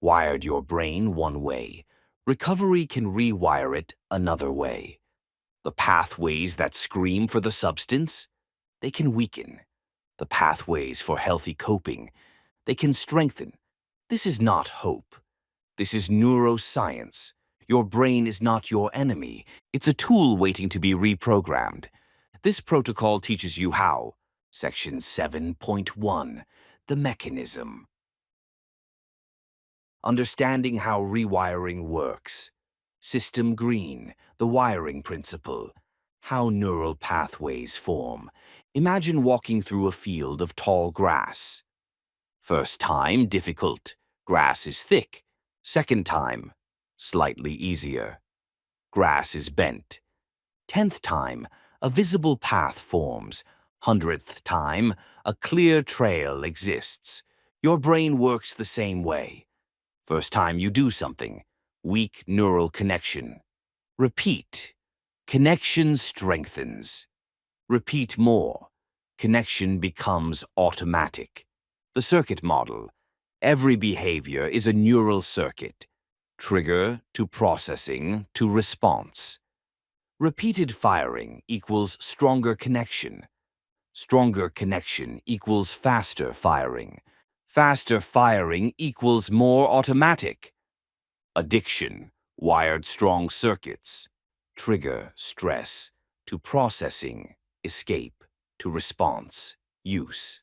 wired your brain one way. Recovery can rewire it another way. The pathways that scream for the substance, they can weaken. The pathways for healthy coping, they can strengthen. This is not hope. This is neuroscience. Your brain is not your enemy. It's a tool waiting to be reprogrammed. This protocol teaches you how. Section 7.1. The mechanism. Understanding how rewiring works. System green, the wiring principle. How neural pathways form. Imagine walking through a field of tall grass. First time, difficult. Grass is thick. Second time, slightly easier. Grass is bent. 10th time, a visible path forms. 100th time, a clear trail exists. Your brain works the same way. First time you do something, weak neural connection. Repeat. Connection strengthens. Repeat more. Connection becomes automatic. The circuit model. Every behavior is a neural circuit. Trigger to processing to response. Repeated firing equals stronger connection. Stronger connection equals faster firing. Faster firing equals more automatic. Addiction, wired strong circuits. Trigger, stress, to processing, escape, to response, use.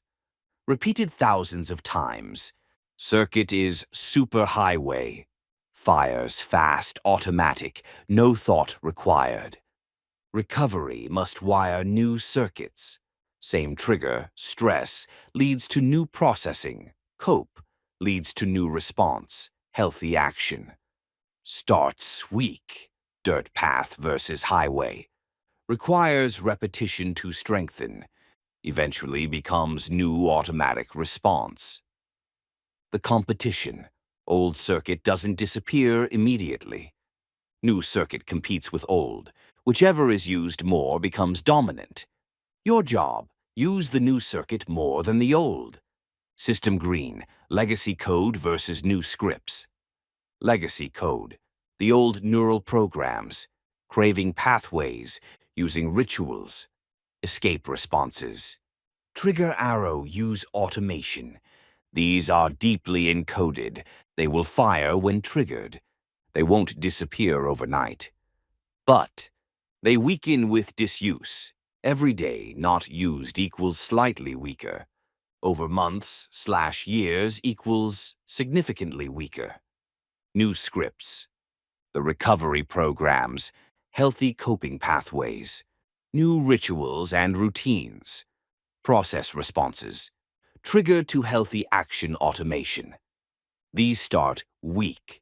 Repeated thousands of times. Circuit is superhighway. Fires fast, automatic, no thought required. Recovery must wire new circuits. Same trigger, stress, leads to new processing. Cope leads to new response, healthy action. Starts weak, dirt path versus highway. Requires repetition to strengthen. Eventually becomes new automatic response. The competition. Old circuit doesn't disappear immediately. New circuit competes with old. Whichever is used more becomes dominant. Your job, use the new circuit more than the old. System green, legacy code versus new scripts. Legacy code, the old neural programs, craving pathways, using rituals, escape responses. Trigger arrow use automation. These are deeply encoded. They will fire when triggered. They won't disappear overnight. But they weaken with disuse. Every day not used equals slightly weaker. Over months/years equals significantly weaker. New scripts. The recovery programs. Healthy coping pathways. New rituals and routines. Process responses. Trigger to healthy action automation. These start weak.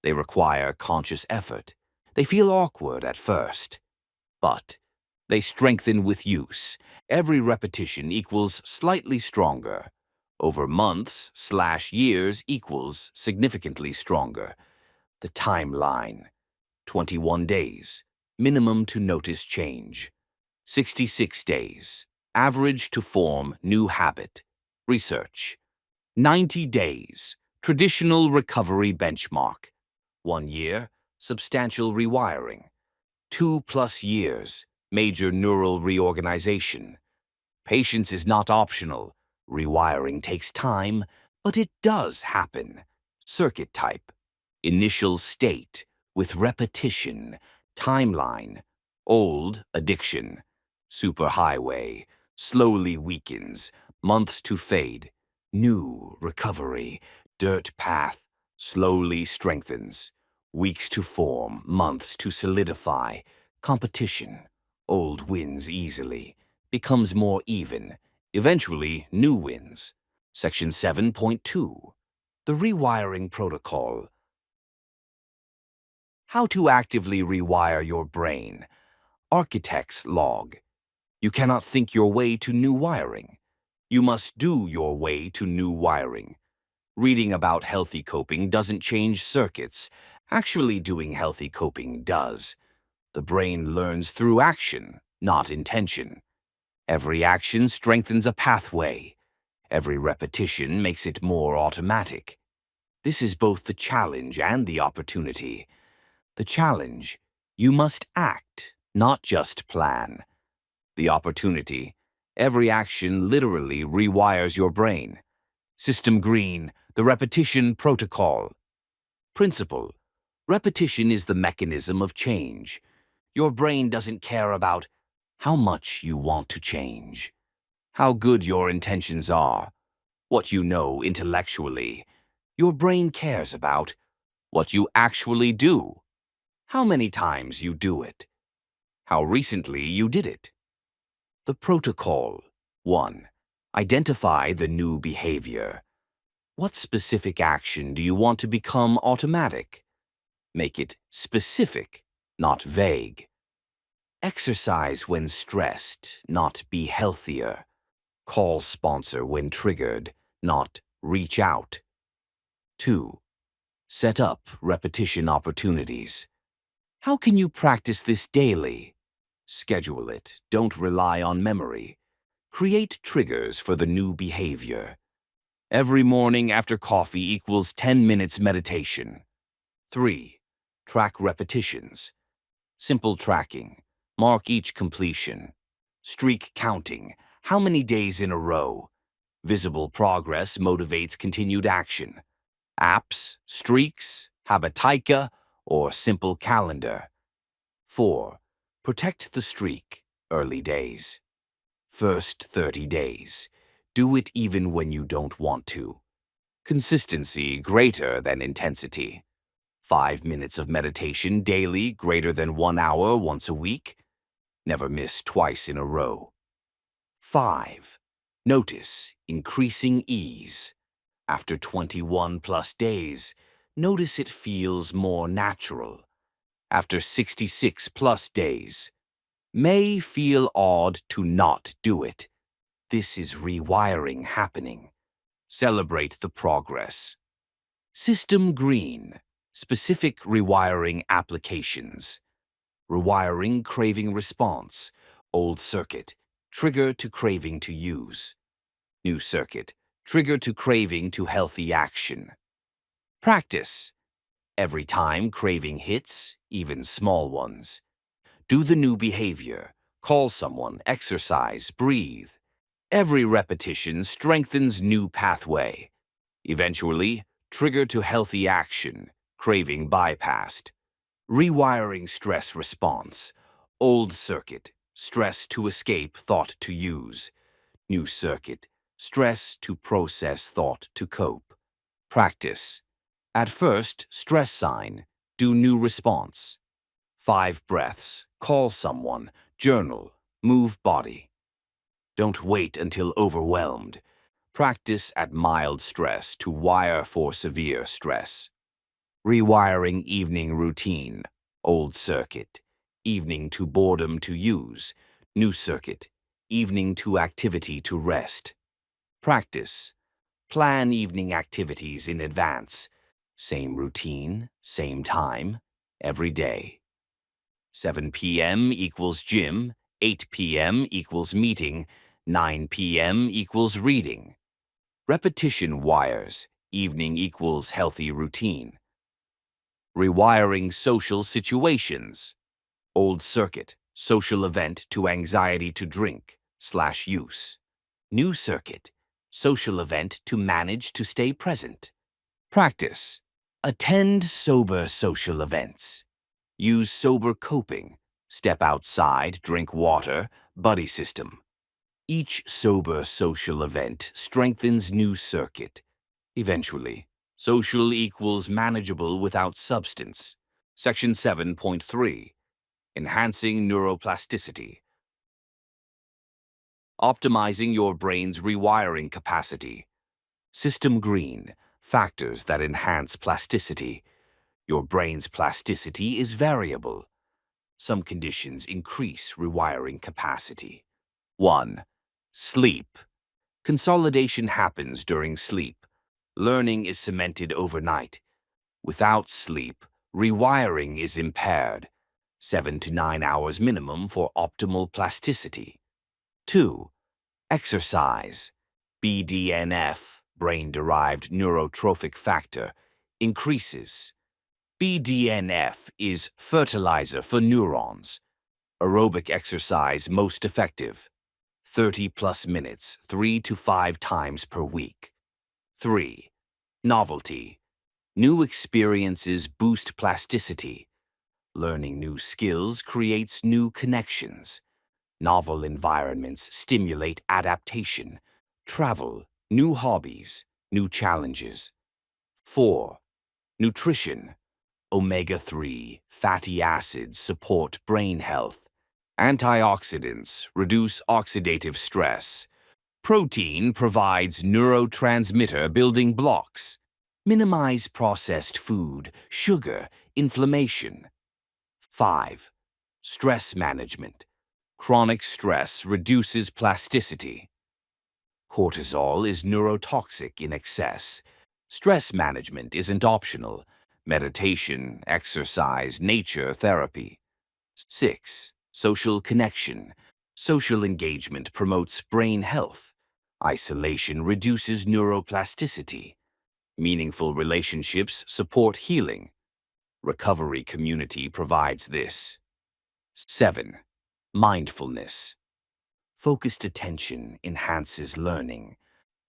They require conscious effort. They feel awkward at first. But they strengthen with use. Every repetition equals slightly stronger. Over months/years equals significantly stronger. The timeline. 21 days. Minimum to notice change. 66 days. Average to form new habit. Research. 90 days. Traditional recovery benchmark. 1 year. substantial rewiring. 2+ years, major neural reorganization. Patience is not optional. Rewiring takes time, but it does happen. Circuit type. Initial state, with repetition. Timeline. Old, addiction. Superhighway. Slowly weakens. Months to fade. New, recovery. Dirt path. Slowly strengthens. Weeks to form. Months to solidify. Competition. Old wins easily. Becomes more even. Eventually, new wins. Section 7.2. The Rewiring Protocol. How to actively rewire your brain. Architect's log. You cannot think your way to new wiring. You must do your way to new wiring. Reading about healthy coping doesn't change circuits. Actually doing healthy coping does. The brain learns through action, not intention. Every action strengthens a pathway. Every repetition makes it more automatic. This is both the challenge and the opportunity. The challenge: you must act, not just plan. The opportunity: every action literally rewires your brain. System Green, the repetition protocol. Principle: repetition is the mechanism of change. Your brain doesn't care about how much you want to change, how good your intentions are, what you know intellectually. Your brain cares about what you actually do, how many times you do it, how recently you did it. The protocol. 1. Identify the new behavior. What specific action do you want to become automatic? Make it specific, not vague. Exercise when stressed, not be healthier. Call sponsor when triggered, not reach out. 2. Set up repetition opportunities. How can you practice this daily? Schedule it. Don't rely on memory. Create triggers for the new behavior. Every morning after coffee equals 10 minutes meditation. 3. Track repetitions. Simple tracking. Mark each completion. Streak counting. How many days in a row? Visible progress motivates continued action. Apps, streaks, Habitica, or simple calendar. 4. Protect the streak. Early days. First 30 days. Do it even when you don't want to. Consistency greater than intensity. 5 minutes of meditation daily greater than 1 hour once a week. Never miss twice in a row. 5. Notice increasing ease. After 21+ days, notice it feels more natural. After 66+ days, may feel odd to not do it. This is rewiring happening. Celebrate the progress. System Green. Specific rewiring applications. Rewiring craving response. Old circuit. Trigger to craving to use. New circuit. Trigger to craving to healthy action. Practice. Every time craving hits, even small ones. Do the new behavior. Call someone, exercise, breathe. Every repetition strengthens new pathway. Eventually, trigger to healthy action, craving bypassed. Rewiring stress response. Old circuit, stress to escape, thought to use. New circuit, stress to process, thought to cope. Practice. At first, stress sign, do new response. 5 breaths, call someone, journal, move body. Don't wait until overwhelmed. Practice at mild stress to wire for severe stress. Rewiring evening routine. Old circuit. Evening to boredom to use. New circuit. Evening to activity to rest. Practice. Plan evening activities in advance. Same routine, same time, every day. 7 p.m. equals gym, 8 p.m. equals meeting, 9 p.m. equals reading. Repetition wires, evening equals healthy routine. Rewiring social situations. Old circuit, social event to anxiety to drink/use. New circuit, social event to manage to stay present. Practice. Attend sober social events. Use sober coping. Step outside, drink water, buddy system. Each sober social event strengthens new circuit. Eventually, social equals manageable without substance. Section 7.3. Enhancing neuroplasticity. Optimizing your brain's rewiring capacity. System green, factors that enhance plasticity. Your brain's plasticity is variable. Some conditions increase rewiring capacity. 1. Sleep. Consolidation happens during sleep. Learning is cemented overnight. Without sleep, rewiring is impaired. 7 to 9 hours minimum for optimal plasticity. 2. Exercise. BDNF, brain-derived neurotrophic factor, increases. BDNF is fertilizer for neurons. Aerobic exercise most effective. 30+ minutes, 3 to 5 times per week. 3. Novelty. New experiences boost plasticity. Learning new skills creates new connections. Novel environments stimulate adaptation. Travel, new hobbies, new challenges. 4. Nutrition. Omega-3 fatty acids support brain health. Antioxidants reduce oxidative stress. Protein provides neurotransmitter building blocks. Minimize processed food, sugar, inflammation. 5. Stress management. Chronic stress reduces plasticity. Cortisol is neurotoxic in excess. Stress management isn't optional. Meditation, exercise, nature therapy. 6. Social connection. Social engagement promotes brain health. Isolation reduces neuroplasticity. Meaningful relationships support healing. Recovery community provides this. 7. Mindfulness. Focused attention enhances learning.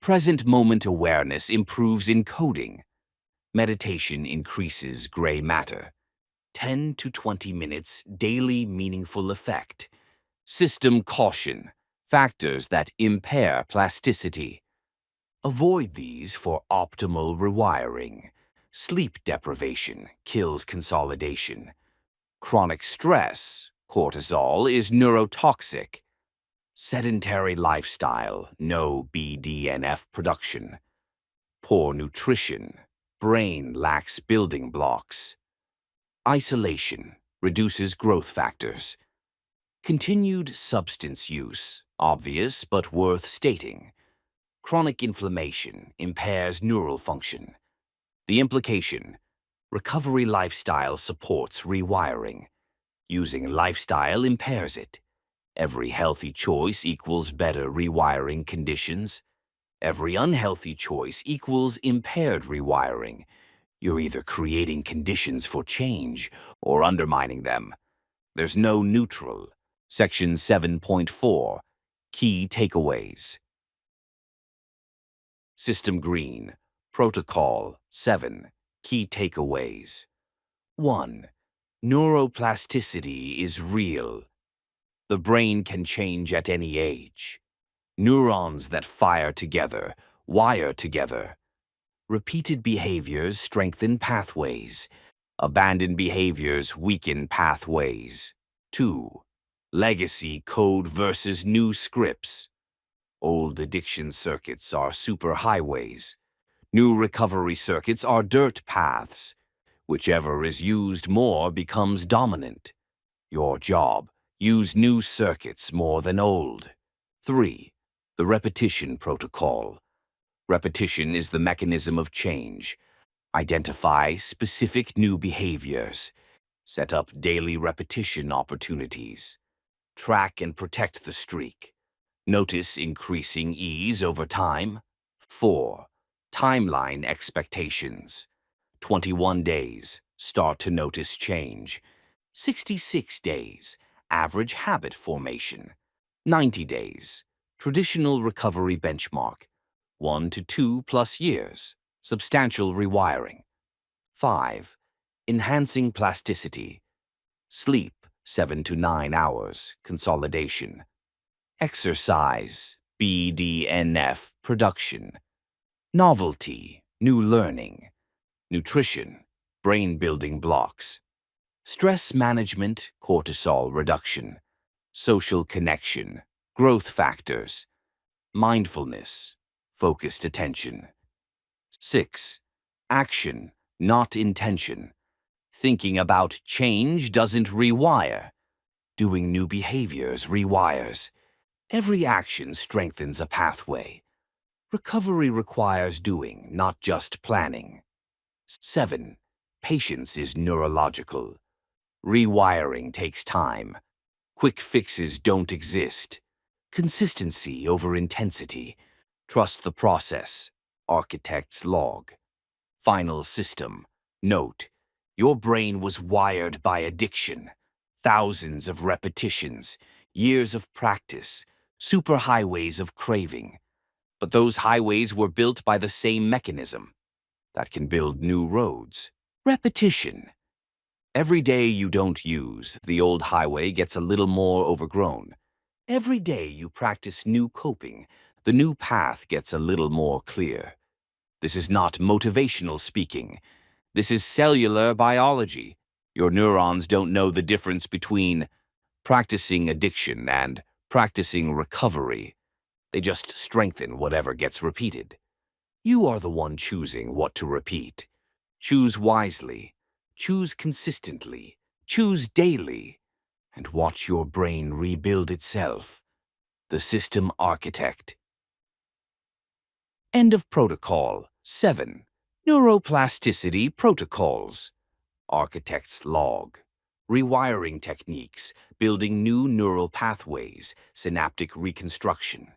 Present moment awareness improves encoding. Meditation increases gray matter. 10 to 20 minutes daily meaningful effect. System caution. Factors that impair plasticity. Avoid these for optimal rewiring. Sleep deprivation kills consolidation. Chronic stress, cortisol, is neurotoxic. Sedentary lifestyle, no BDNF production. Poor nutrition, brain lacks building blocks. Isolation reduces growth factors. Continued substance use, obvious but worth stating. Chronic inflammation impairs neural function. The implication: recovery lifestyle supports rewiring. Using lifestyle impairs it. Every healthy choice equals better rewiring conditions. Every unhealthy choice equals impaired rewiring. You're either creating conditions for change or undermining them. There's no neutral. Section 7.4. Key takeaways. System green. Protocol 7. Key takeaways. 1. Neuroplasticity is real. The brain can change at any age. Neurons that fire together, wire together. Repeated behaviors strengthen pathways. Abandoned behaviors weaken pathways. 2. Legacy code versus new scripts. Old addiction circuits are superhighways. New recovery circuits are dirt paths. Whichever is used more becomes dominant. Your job: use new circuits more than old. 3. The repetition protocol. Repetition is the mechanism of change. Identify specific new behaviors. Set up daily repetition opportunities. Track and protect the streak. Notice increasing ease over time. 4. Timeline expectations. 21 days, Start to notice change. 66 days, average habit formation. 90 days, traditional recovery benchmark. 1 to 2 plus years, substantial rewiring. 5. Enhancing plasticity. Sleep, 7 to 9 hours, consolidation. Exercise, BDNF, production. Novelty, new learning. Nutrition, brain-building blocks. Stress management, cortisol reduction. Social connection, growth factors. Mindfulness, focused attention. 6. Action, not intention. Thinking about change doesn't rewire. Doing new behaviors rewires. Every action strengthens a pathway. Recovery requires doing, not just planning. 7. Patience is neurological. Rewiring takes time. Quick fixes don't exist. Consistency over intensity. Trust the process. Architect's log. Final system. Note: your brain was wired by addiction. Thousands of repetitions, years of practice, superhighways of craving. But those highways were built by the same mechanism that can build new roads. Repetition. Every day you don't use, the old highway gets a little more overgrown. Every day you practice new coping, the new path gets a little more clear. This is not motivational speaking. This is cellular biology. Your neurons don't know the difference between practicing addiction and practicing recovery. They just strengthen whatever gets repeated. You are the one choosing what to repeat. Choose wisely. Choose consistently. Choose daily. And watch your brain rebuild itself. The system architect. End of protocol. 7. Neuroplasticity protocols. Architect's log. Rewiring techniques, building new neural pathways, synaptic reconstruction.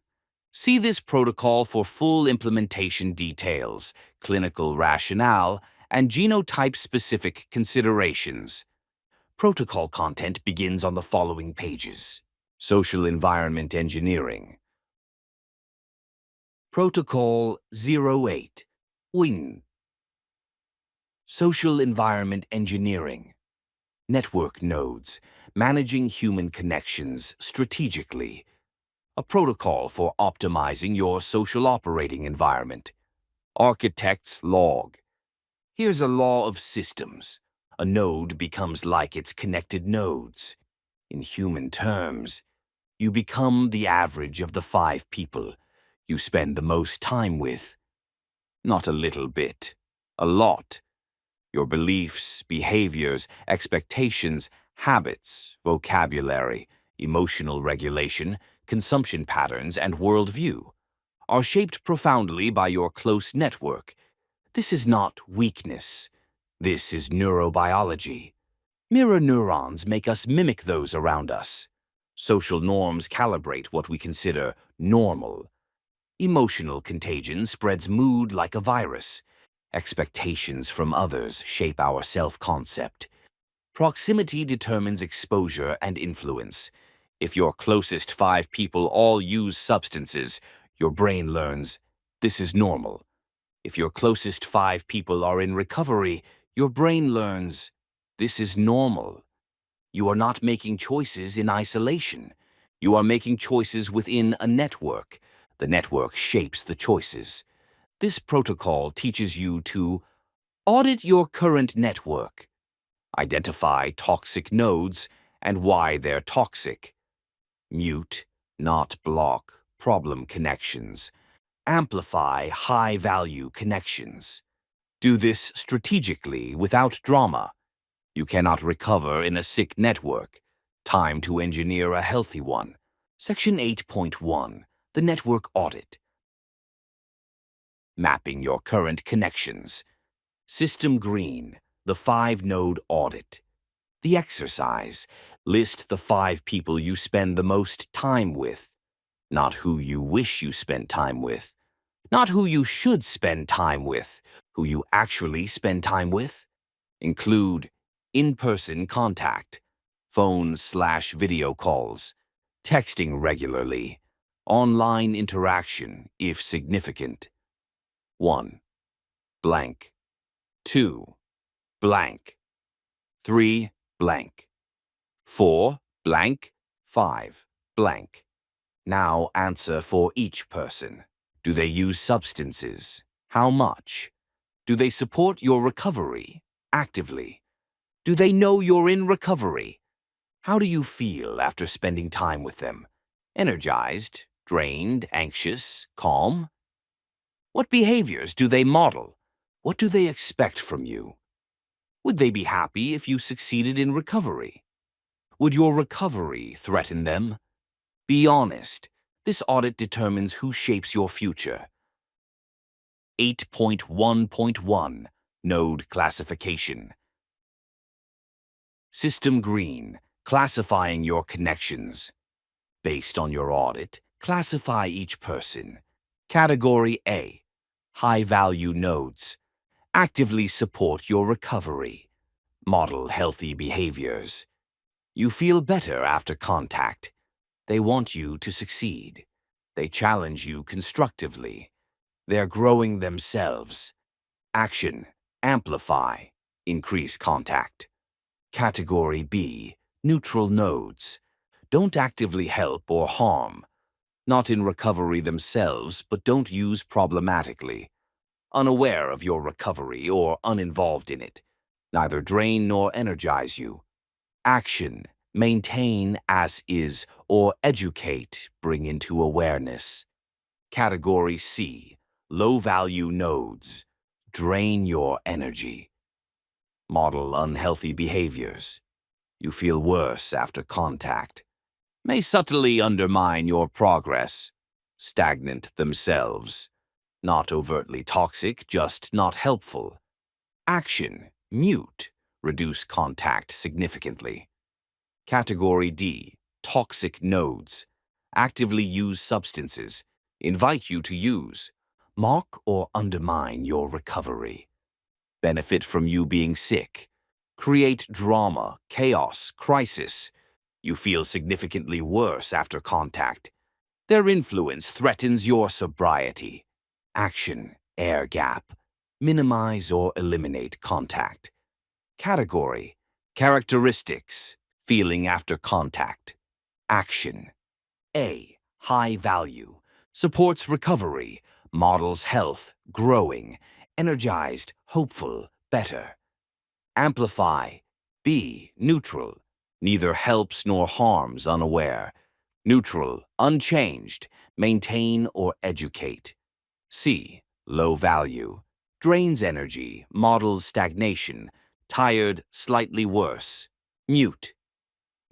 See this protocol for full implementation details, clinical rationale, and genotype-specific considerations. Protocol content begins on the following pages. Social environment engineering. Protocol 08. WIN. Social environment engineering. Network nodes, managing human connections strategically. A protocol for optimizing your social operating environment. Architect's log. Here's a law of systems. A node becomes like its connected nodes. In human terms, you become the average of the 5 people you spend the most time with. Not a little bit, a lot. Your beliefs, behaviors, expectations, habits, vocabulary, emotional regulation, consumption patterns, and worldview are shaped profoundly by your close network. This is not weakness. This is neurobiology. Mirror neurons make us mimic those around us. Social norms calibrate what we consider normal. Emotional contagion spreads mood like a virus. Expectations from others shape our self-concept. Proximity determines exposure and influence. If your closest 5 people all use substances, your brain learns, this is normal. If your closest 5 people are in recovery, your brain learns, this is normal. You are not making choices in isolation. You are making choices within a network. The network shapes the choices. This protocol teaches you to audit your current network, identify toxic nodes and why they're toxic, mute, not block, problem connections, amplify high-value connections. Do this strategically without drama. You cannot recover in a sick network. Time to engineer a healthy one. Section 8.1, the network audit. Mapping your current connections. System green, the 5-node audit. The exercise, list the 5 people you spend the most time with. Not who you wish you spent time with. Not who you should spend time with. Who you actually spend time with. Include in-person contact, phone/video calls, texting regularly, online interaction if significant. 1. Blank. 2. Blank. 3. Blank. 4. Blank. 5. Blank. Now answer for each person. Do they use substances? How much? Do they support your recovery actively? Do they know you're in recovery? How do you feel after spending time with them? Energized, drained, anxious, calm? What behaviors do they model? What do they expect from you? Would they be happy if you succeeded in recovery? Would your recovery threaten them? Be honest. This audit determines who shapes your future. 8.1.1 Node Classification. System Green, classifying your connections. Based on your audit, classify each person. Category A, high-value nodes. Actively support your recovery. Model healthy behaviors. You feel better after contact. They want you to succeed. They challenge you constructively. They're growing themselves. Action, amplify, increase contact. Category B, neutral nodes. Don't actively help or harm. Not in recovery themselves, but don't use problematically. Unaware of your recovery or uninvolved in it. Neither drain nor energize you. Action, maintain as is, or educate, bring into awareness. Category C, low-value nodes. Drain your energy. Model unhealthy behaviors. You feel worse after contact. May subtly undermine your progress. Stagnant themselves. Not overtly toxic, just not helpful. Action, mute, reduce contact significantly. Category D, toxic nodes. Actively use substances. Invite you to use. Mock or undermine your recovery. Benefit from you being sick. Create drama, chaos, crisis. You feel significantly worse after contact. Their influence threatens your sobriety. Action, air gap. Minimize or eliminate contact. Category, characteristics, feeling after contact. Action. A, high value. Supports recovery, models health, growing, energized, hopeful, better. Amplify. B, neutral. Neither helps nor harms, unaware. Neutral, unchanged, maintain or educate. C, low value. Drains energy, models stagnation, tired, slightly worse. Mute.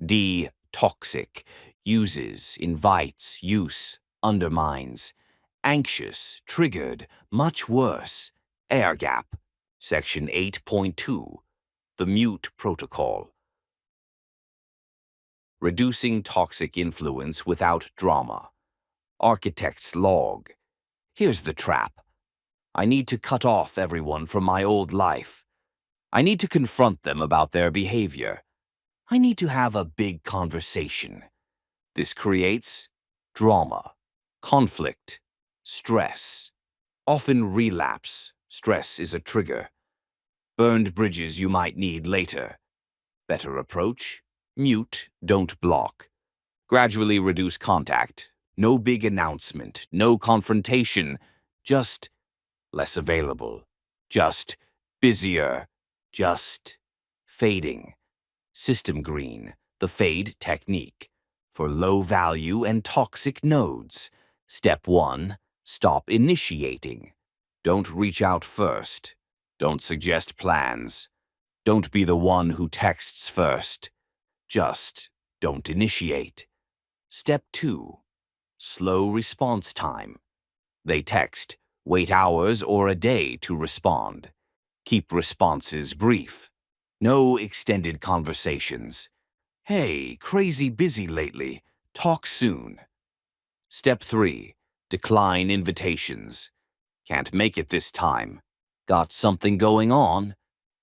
D, toxic. Uses, invites, use, undermines. Anxious, triggered, much worse. Air gap. Section 8.2. The Mute Protocol. Reducing toxic influence without drama. Architect's log. Here's the trap. I need to cut off everyone from my old life. I need to confront them about their behavior. I need to have a big conversation. This creates drama, conflict, stress. Often relapse. Stress is a trigger. Burned bridges you might need later. Better approach. Mute, don't block. Gradually reduce contact. No big announcement, no confrontation. Just less available. Just busier. Just fading. System Green, the fade technique. For low value and toxic nodes. Step 1. Stop initiating. Don't reach out first. Don't suggest plans. Don't be the one who texts first. Just don't initiate. Step 2. Slow response time. They text. Wait hours or a day to respond. Keep responses brief. No extended conversations. Hey, crazy busy lately. Talk soon. Step 3. Decline invitations. Can't make it this time. Got something going on?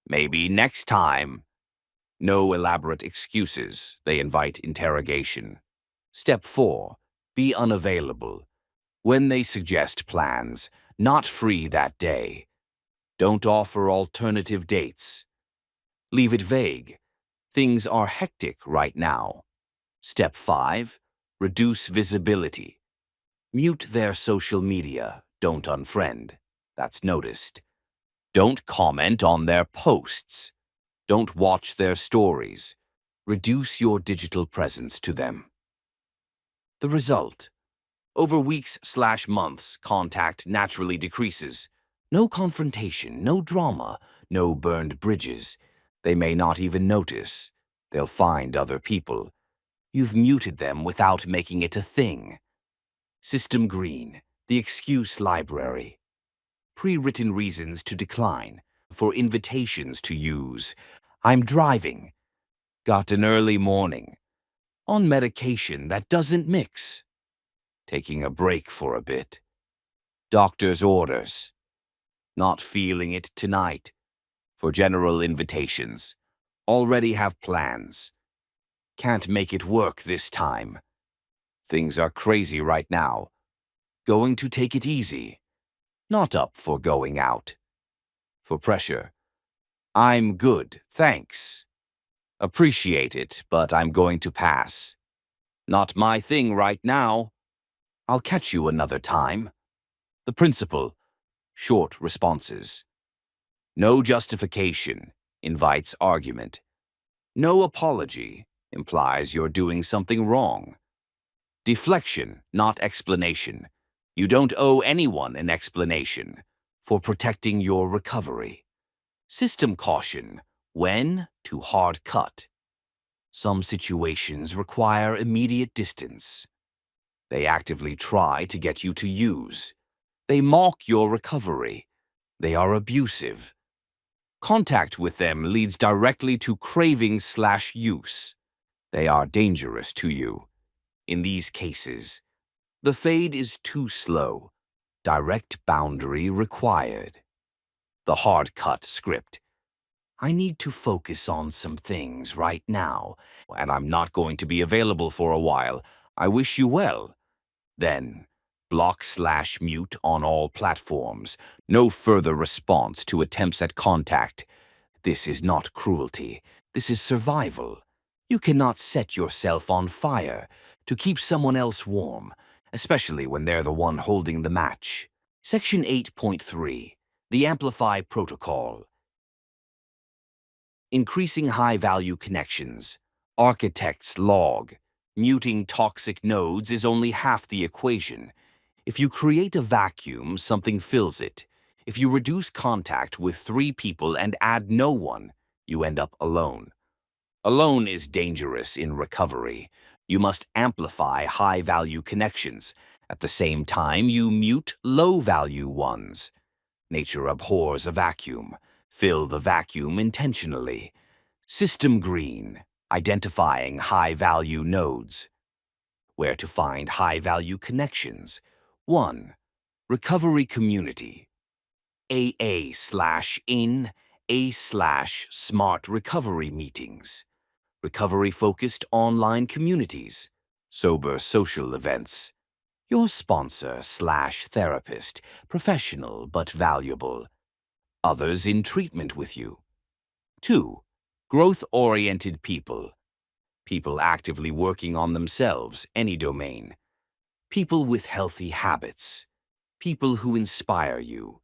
Maybe next time. No elaborate excuses. They invite interrogation. Step 4. Be unavailable. When they suggest plans, not free that day. Don't offer alternative dates. Leave it vague. Things are hectic right now. Step 5. Reduce visibility. Mute their social media. Don't unfriend. That's noticed. Don't comment on their posts. Don't watch their stories. Reduce your digital presence to them. The result: over weeks/months, contact naturally decreases. No confrontation, no drama, no burned bridges. They may not even notice. They'll find other people. You've muted them without making it a thing. System green, the excuse library. Pre-written reasons to decline, for invitations to use. I'm driving. Got an early morning. On medication that doesn't mix. Taking a break for a bit. Doctor's orders. Not feeling it tonight. For general invitations. Already have plans. Can't make it work this time. Things are crazy right now. Going to take it easy. Not up for going out. For pressure. I'm good, thanks. Appreciate it, but I'm going to pass. Not my thing right now. I'll catch you another time. The principle: short responses. No justification invites argument. No apology implies you're doing something wrong. Deflection, not explanation. You don't owe anyone an explanation for protecting your recovery. System caution: when to hard cut. Some situations require immediate distance. They actively try to get you to use. They mock your recovery. They are abusive. Contact with them leads directly to craving/use. They are dangerous to you. In these cases, the fade is too slow. Direct boundary required. The hard cut script: I need to focus on some things right now, and I'm not going to be available for a while. I wish you well. Then, block/mute on all platforms. No further response to attempts at contact. This is not cruelty. This is survival. You cannot set yourself on fire to keep someone else warm, especially when they're the one holding the match. Section 8.3. The Amplify Protocol. Increasing high-value connections. Architect's log. Muting toxic nodes is only half the equation. If you create a vacuum, something fills it. If you reduce contact with 3 people and add no one, you end up alone. Alone is dangerous in recovery. You must amplify high-value connections. At the same time, you mute low-value ones. Nature abhors a vacuum. Fill the vacuum intentionally. System green, identifying high-value nodes. Where to find high-value connections. 1. Recovery community. AA/in, A/smart recovery meetings. Recovery-focused online communities. Sober social events. Your sponsor/therapist, professional but valuable. Others in treatment with you. 2. Growth-oriented people. People actively working on themselves, any domain. People with healthy habits. People who inspire you.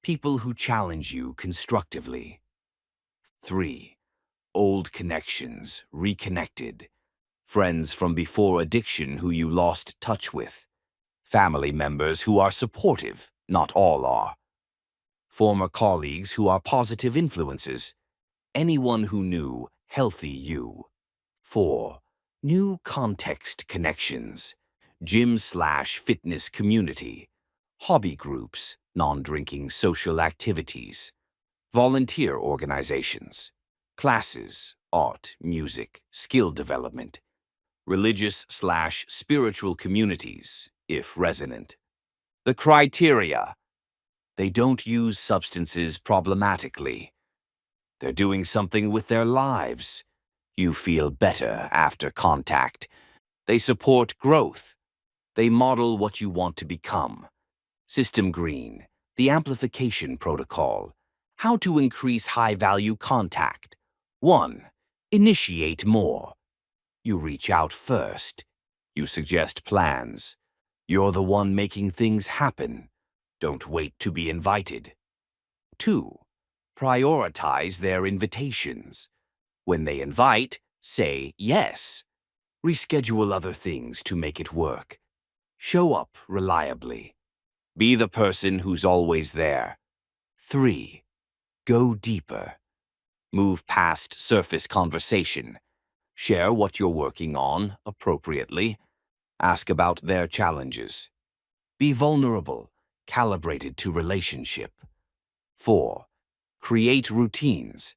People who challenge you constructively. 3. Old connections, reconnected. Friends from before addiction who you lost touch with. Family members who are supportive, not all are. Former colleagues who are positive influences. Anyone who knew healthy you. 4. New context connections. Gym/fitness community. Hobby groups, non-drinking social activities. Volunteer organizations. Classes, art, music, skill development. Religious/spiritual communities, if resonant. The criteria: they don't use substances problematically. They're doing something with their lives. You feel better after contact. They support growth. They model what you want to become. System Green, the amplification protocol. How to increase high-value contact. 1. Initiate more. You reach out first. You suggest plans. You're the one making things happen. Don't wait to be invited. 2. Prioritize their invitations. When they invite, say yes. Reschedule other things to make it work. Show up reliably. Be the person who's always there. 3. Go deeper. Move past surface conversation. Share what you're working on appropriately. Ask about their challenges. Be vulnerable, calibrated to relationship. 4. Create routines.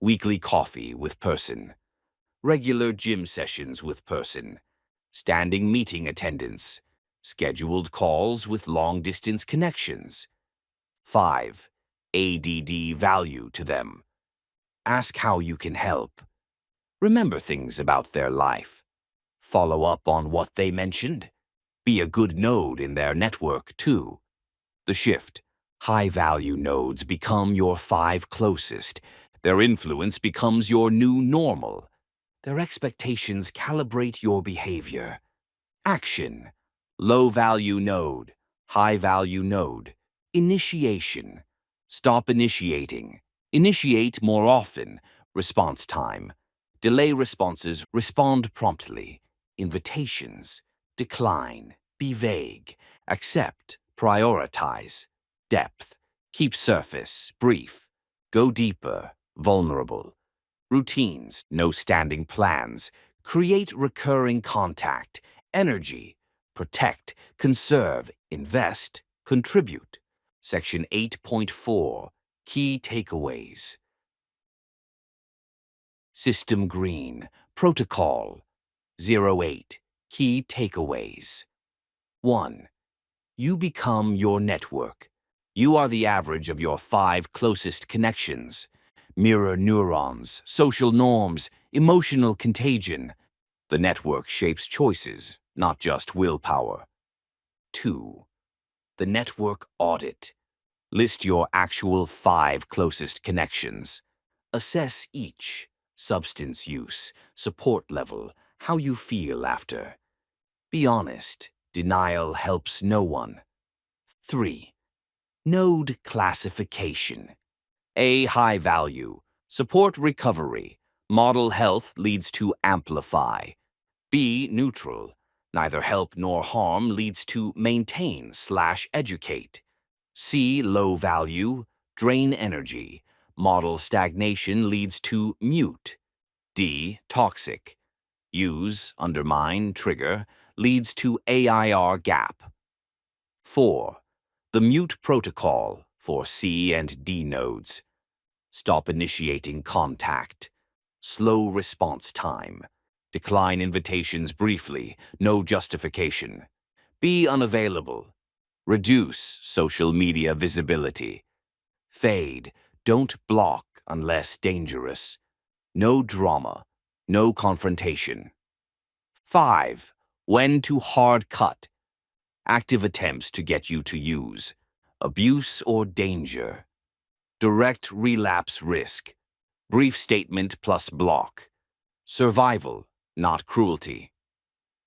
Weekly coffee with person. Regular gym sessions with person. Standing meeting attendance. Scheduled calls with long-distance connections. 5. ADD value to them. Ask how you can help. Remember things about their life. Follow up on what they mentioned. Be a good node in their network, too. The shift. High-value nodes become your 5 closest. Their influence becomes your new normal. Their expectations calibrate your behavior. Action. Low-value node. High-value node. Initiation. Stop initiating. Initiate more often. Response time. Delay responses. Respond promptly. Invitations. Decline. Be vague. Accept. Prioritize. Depth. Keep surface. Brief. Go deeper. Vulnerable. Routines. No standing plans. Create recurring contact. Energy. Protect. Conserve. Invest. Contribute. Section 8.4. Key takeaways. System Green. Protocol. 08. Key takeaways. 1. You become your network. You are the average of your 5 closest connections. Mirror neurons, social norms, emotional contagion. The network shapes choices, not just willpower. 2. The network audit. List your actual 5 closest connections. Assess each. Substance use, support level, how you feel after. Be honest. Denial helps no one. 3. Node classification. A. High value. Support recovery. Model health leads to amplify. B. Neutral. Neither help nor harm leads to maintain/educate. C. Low value. Drain energy. Model stagnation leads to mute. D. Toxic. Use, undermine, trigger leads to AIR gap. 4. The mute protocol for C and D nodes. Stop initiating contact. Slow response time. Decline invitations briefly, no justification. Be unavailable. Reduce social media visibility. Fade. Don't block unless dangerous. No drama. No confrontation. 5. When to hard cut. Active attempts to get you to use. Abuse or danger. Direct relapse risk. Brief statement plus block. Survival, not cruelty.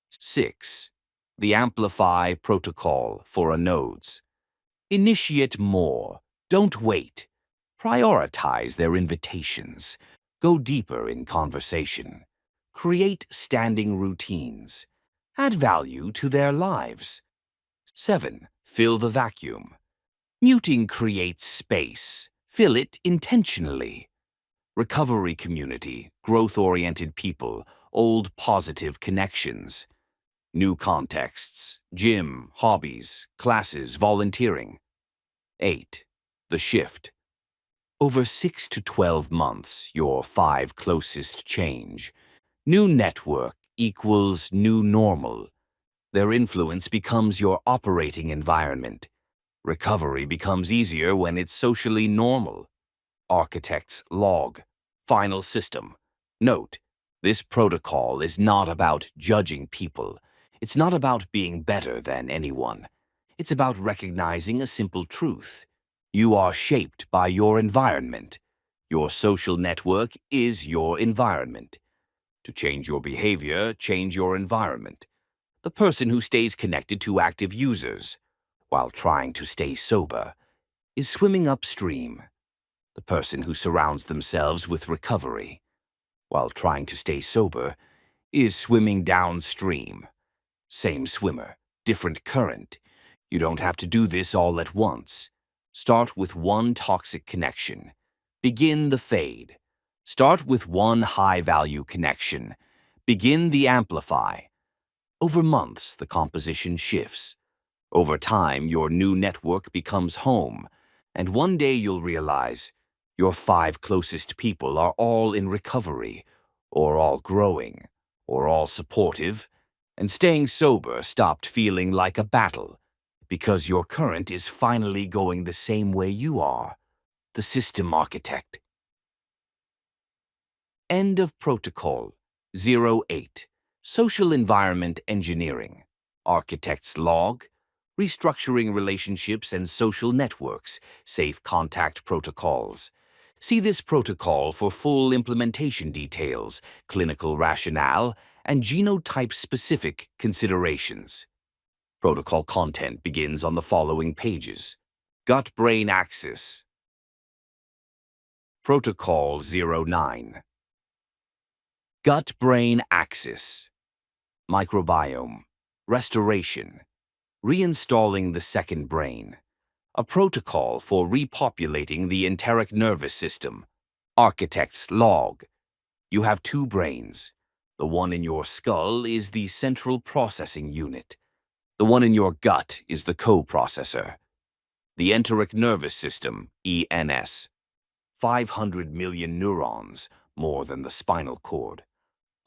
6. The Amplify Protocol for a nodes. Initiate more. Don't wait. Prioritize their invitations. Go deeper in conversation. Create standing routines. Add value to their lives. 7. Fill the vacuum. Muting creates space. Fill it intentionally. Recovery community, growth-oriented people, old positive connections. New contexts, gym, hobbies, classes, volunteering. 8. The shift. Over 6 to 12 months, your 5 closest change. New network equals new normal. Their influence becomes your operating environment. Recovery becomes easier when it's socially normal. Architect's log. Final system. Note, this protocol is not about judging people. It's not about being better than anyone. It's about recognizing a simple truth. You are shaped by your environment. Your social network is your environment. To change your behavior, change your environment. The person who stays connected to active users while trying to stay sober is swimming upstream. The person who surrounds themselves with recovery while trying to stay sober is swimming downstream. Same swimmer, different current. You don't have to do this all at once. Start with one toxic connection. Begin the fade. Start with one high-value connection. Begin the amplify. Over months, the composition shifts. Over time, your new network becomes home, and one day you'll realize your 5 closest people are all in recovery, or all growing, or all supportive, and staying sober stopped feeling like a battle, because your current is finally going the same way you are, the system architect. End of Protocol 08. Social Environment Engineering. Architect's Log. Restructuring Relationships and Social Networks. Safe Contact Protocols. See this protocol for full implementation details, clinical rationale, and genotype-specific considerations. Protocol content begins on the following pages. Gut-brain axis. Protocol 09. Gut-brain axis. Microbiome. Restoration. Reinstalling the second brain. A protocol for repopulating the enteric nervous system. Architect's log. You have 2 brains. The one in your skull is the central processing unit. The one in your gut is the co-processor. The enteric nervous system, ENS. 500 million neurons, more than the spinal cord.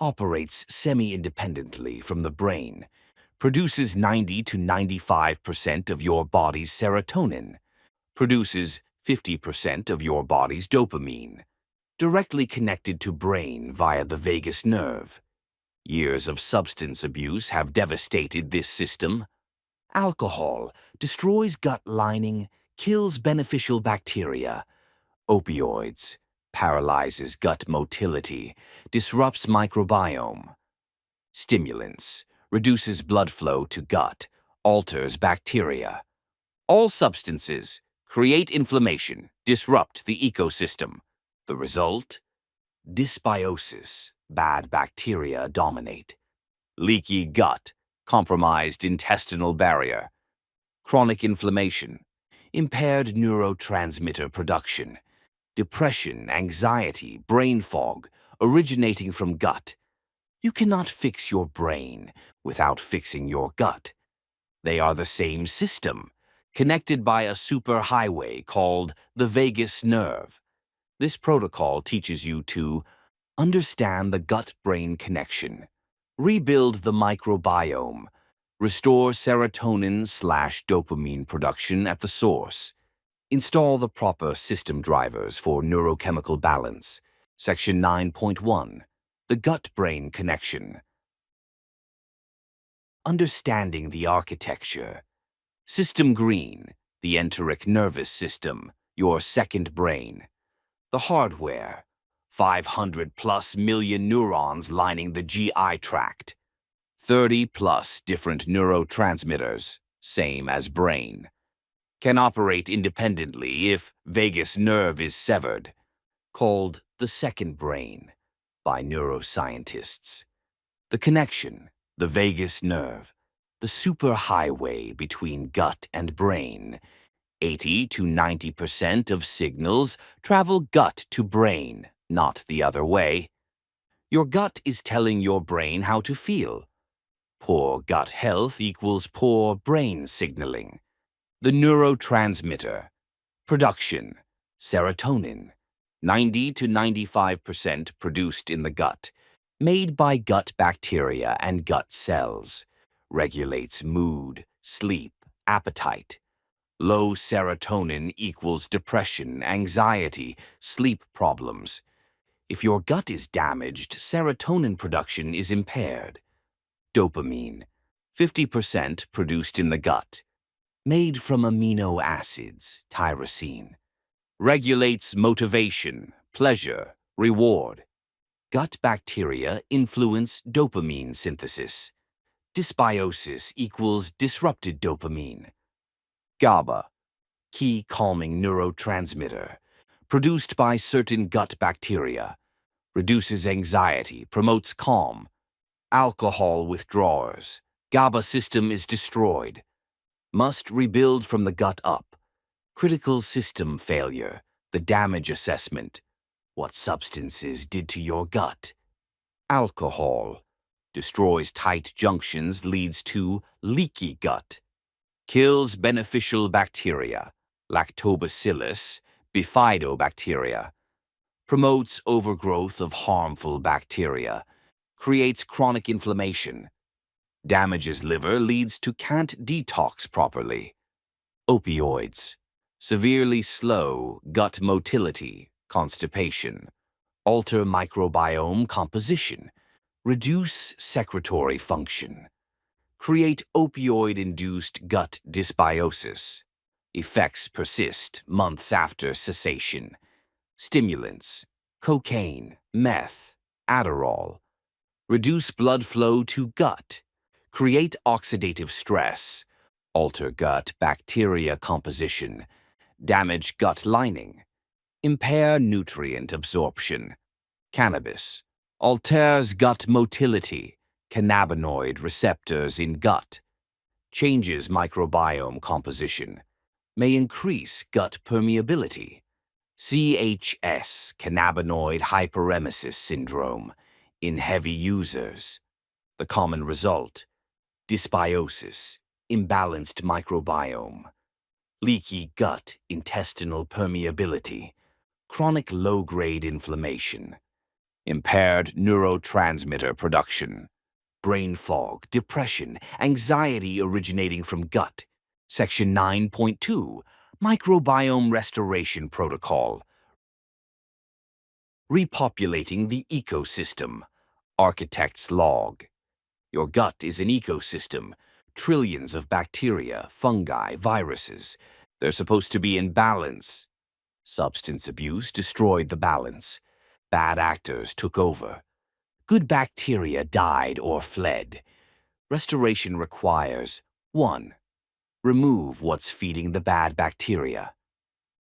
Operates semi-independently from the brain, produces 90 to 95% of your body's serotonin, produces 50% of your body's dopamine, directly connected to brain via the vagus nerve. Years of substance abuse have devastated this system. Alcohol destroys gut lining, kills beneficial bacteria. Opioids paralyzes gut motility, disrupts microbiome. Stimulants reduces blood flow to gut, alters bacteria. All substances create inflammation, disrupt the ecosystem. The result? Dysbiosis, bad bacteria dominate. Leaky gut, compromised intestinal barrier. Chronic inflammation, impaired neurotransmitter production. Depression, anxiety, brain fog, originating from gut. You cannot fix your brain without fixing your gut. They are the same system, connected by a superhighway called the vagus nerve. This protocol teaches you to understand the gut-brain connection, rebuild the microbiome, restore serotonin/dopamine production at the source, install the proper system drivers for neurochemical balance. Section 9.1. The gut-brain connection. Understanding the architecture. System green, the enteric nervous system, your second brain. The hardware, 500 plus million neurons lining the GI tract. 30 plus different neurotransmitters, same as brain. Can operate independently if vagus nerve is severed, called the second brain by neuroscientists. The connection, the vagus nerve, the superhighway between gut and brain. 80 to 90% of signals travel gut to brain, not the other way. Your gut is telling your brain how to feel. Poor gut health equals poor brain signaling. The neurotransmitter. Production. Serotonin. 90 to 95% produced in the gut. Made by gut bacteria and gut cells. Regulates mood, sleep, appetite. Low serotonin equals depression, anxiety, sleep problems. If your gut is damaged, serotonin production is impaired. Dopamine, 50% produced in the gut, made from amino acids, tyrosine, regulates motivation, pleasure, reward. Gut bacteria influence dopamine synthesis. Dysbiosis equals disrupted dopamine. GABA, key calming neurotransmitter, produced by certain gut bacteria, reduces anxiety, promotes calm. Alcohol withdrawers. GABA system is destroyed. Must rebuild from the gut up. Critical system failure. The damage assessment. What substances did to your gut? Alcohol. Destroys tight junctions, leads to leaky gut. Kills beneficial bacteria. Lactobacillus, bifidobacteria. Promotes overgrowth of harmful bacteria. Creates chronic inflammation. Damages liver, leads to can't detox properly. Opioids. Severely slow gut motility, constipation. Alter microbiome composition. Reduce secretory function. Create opioid-induced gut dysbiosis. Effects persist months after cessation. Stimulants. Cocaine, meth, Adderall. Reduce blood flow to gut. Create oxidative stress. Alter gut bacteria composition. Damage gut lining. Impair nutrient absorption. Cannabis. Alters gut motility. Cannabinoid receptors in gut. Changes microbiome composition. May increase gut permeability. CHS, cannabinoid hyperemesis syndrome, in heavy users. The common result: dysbiosis, imbalanced microbiome, leaky gut intestinal permeability, chronic low-grade inflammation, impaired neurotransmitter production, brain fog, depression, anxiety originating from gut. Section 9.2, Microbiome Restoration Protocol. Repopulating the ecosystem. Architect's log. Your gut is an ecosystem. Trillions of bacteria, fungi, viruses. They're supposed to be in balance. Substance abuse destroyed the balance. Bad actors took over. Good bacteria died or fled. Restoration requires 1. Remove what's feeding the bad bacteria.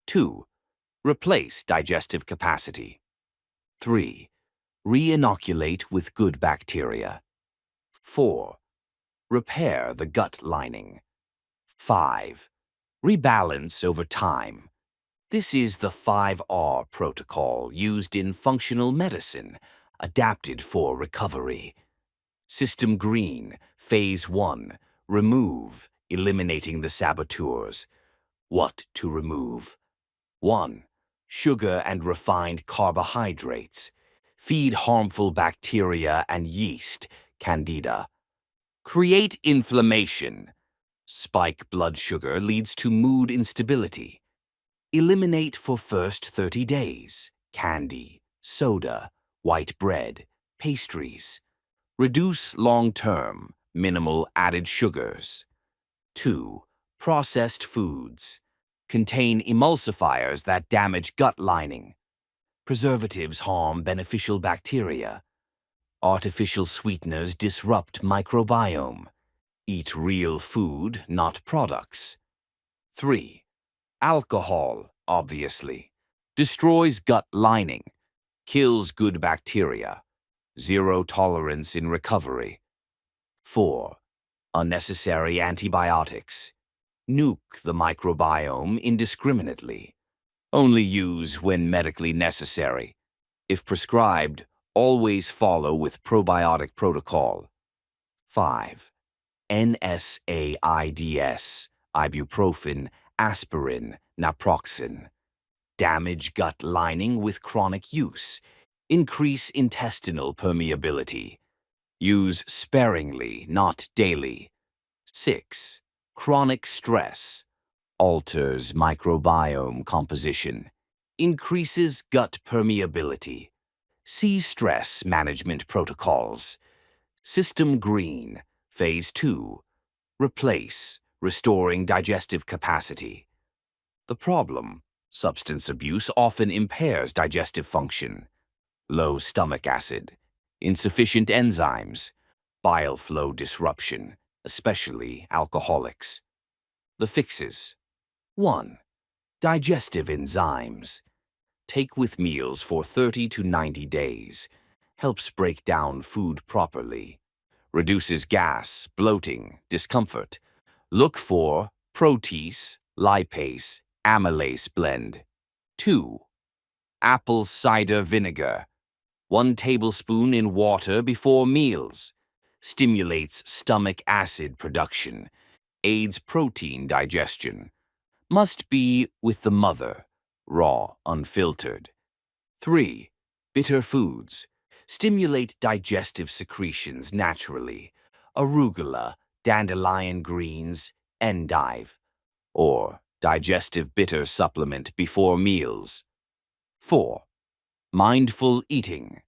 2. Replace digestive capacity. 3. Re-inoculate with good bacteria. 4. Repair the gut lining. 5. Rebalance over time. This is the 5R protocol used in functional medicine, adapted for recovery. System Green, Phase 1, remove, eliminating the saboteurs. What to remove? 1. Sugar and refined carbohydrates. Feed harmful bacteria and yeast, candida. Create inflammation. Spike blood sugar leads to mood instability. Eliminate for first 30 days. Candy, soda, white bread, pastries. Reduce long-term, minimal added sugars. 2. Processed foods. Contain emulsifiers that damage gut lining. Preservatives harm beneficial bacteria. Artificial sweeteners disrupt microbiome. Eat real food, not products. 3. Alcohol, obviously. Destroys gut lining. Kills good bacteria. Zero tolerance in recovery. 4. Unnecessary antibiotics. Nuke the microbiome indiscriminately. Only use when medically necessary. If prescribed, always follow with probiotic protocol. 5. NSAIDs, ibuprofen, aspirin, naproxen. Damage gut lining with chronic use. Increase intestinal permeability. Use sparingly, not daily. 6. Chronic stress. alters microbiome composition, increases gut permeability. See stress management protocols. System Green, Phase 2. Replace, restoring digestive capacity. The problem: substance abuse often impairs digestive function. Low stomach acid, insufficient enzymes, bile flow disruption, especially alcoholics. The fixes: 1. Digestive enzymes. Take with meals for 30 to 90 days. Helps break down food properly. Reduces gas, bloating, discomfort. Look for protease, lipase, amylase blend. 2. Apple cider vinegar. 1 tablespoon in water before meals. Stimulates stomach acid production. Aids protein digestion. Must be with the mother, raw, unfiltered. 3. Bitter foods. Stimulate digestive secretions naturally. Arugula, dandelion greens, endive. Or digestive bitter supplement before meals. 4. Mindful eating.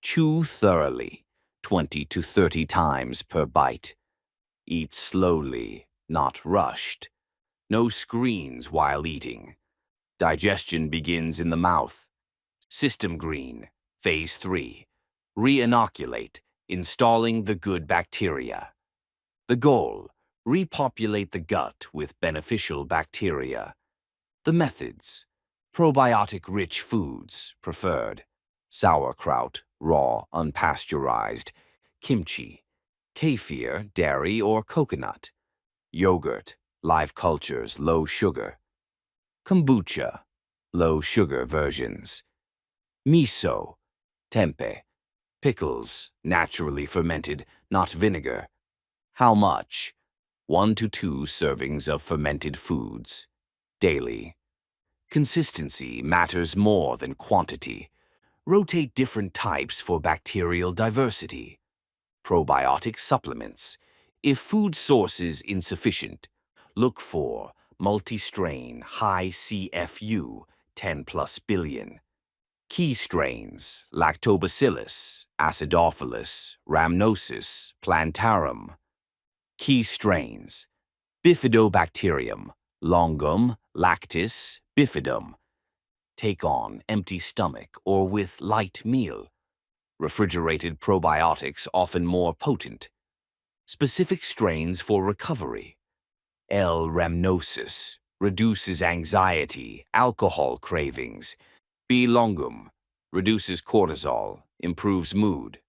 Chew thoroughly, 20 to 30 times per bite. Eat slowly, not rushed. No screens while eating. Digestion begins in the mouth. System Green, Phase 3. Re-inoculate, installing the good bacteria. The goal: repopulate the gut with beneficial bacteria. The methods: probiotic-rich foods preferred. Sauerkraut, raw, unpasteurized. Kimchi. Kefir, dairy or coconut. Yogurt, live cultures, low sugar. Kombucha, low sugar versions. Miso, tempeh, pickles, naturally fermented, not vinegar. How much? 1 to 2 servings of fermented foods, daily. Consistency matters more than quantity. Rotate different types for bacterial diversity. Probiotic supplements. If food source is insufficient, look for multi-strain high CFU, 10 plus billion. Key strains: Lactobacillus, Acidophilus, Rhamnosus, Plantarum. Key strains: Bifidobacterium, Longum, Lactis, Bifidum. Take on empty stomach or with light meal. Refrigerated probiotics often more potent. Specific strains for recovery. L. rhamnosus reduces anxiety, alcohol cravings. B. longum reduces cortisol, improves mood.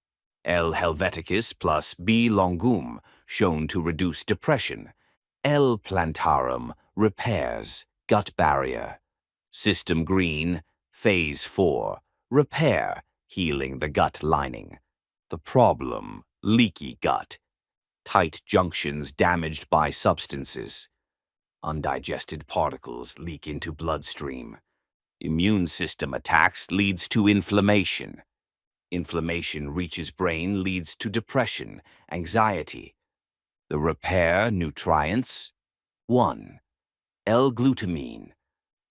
L. helveticus plus B. longum shown to reduce depression. L. plantarum repairs gut barrier. System Green, Phase 4. Repair, healing the gut lining. The problem: leaky gut. Tight junctions damaged by substances. Undigested particles leak into bloodstream. Immune system attacks leads to inflammation. Inflammation reaches brain, leads to depression, anxiety. The repair nutrients: 1. L-glutamine,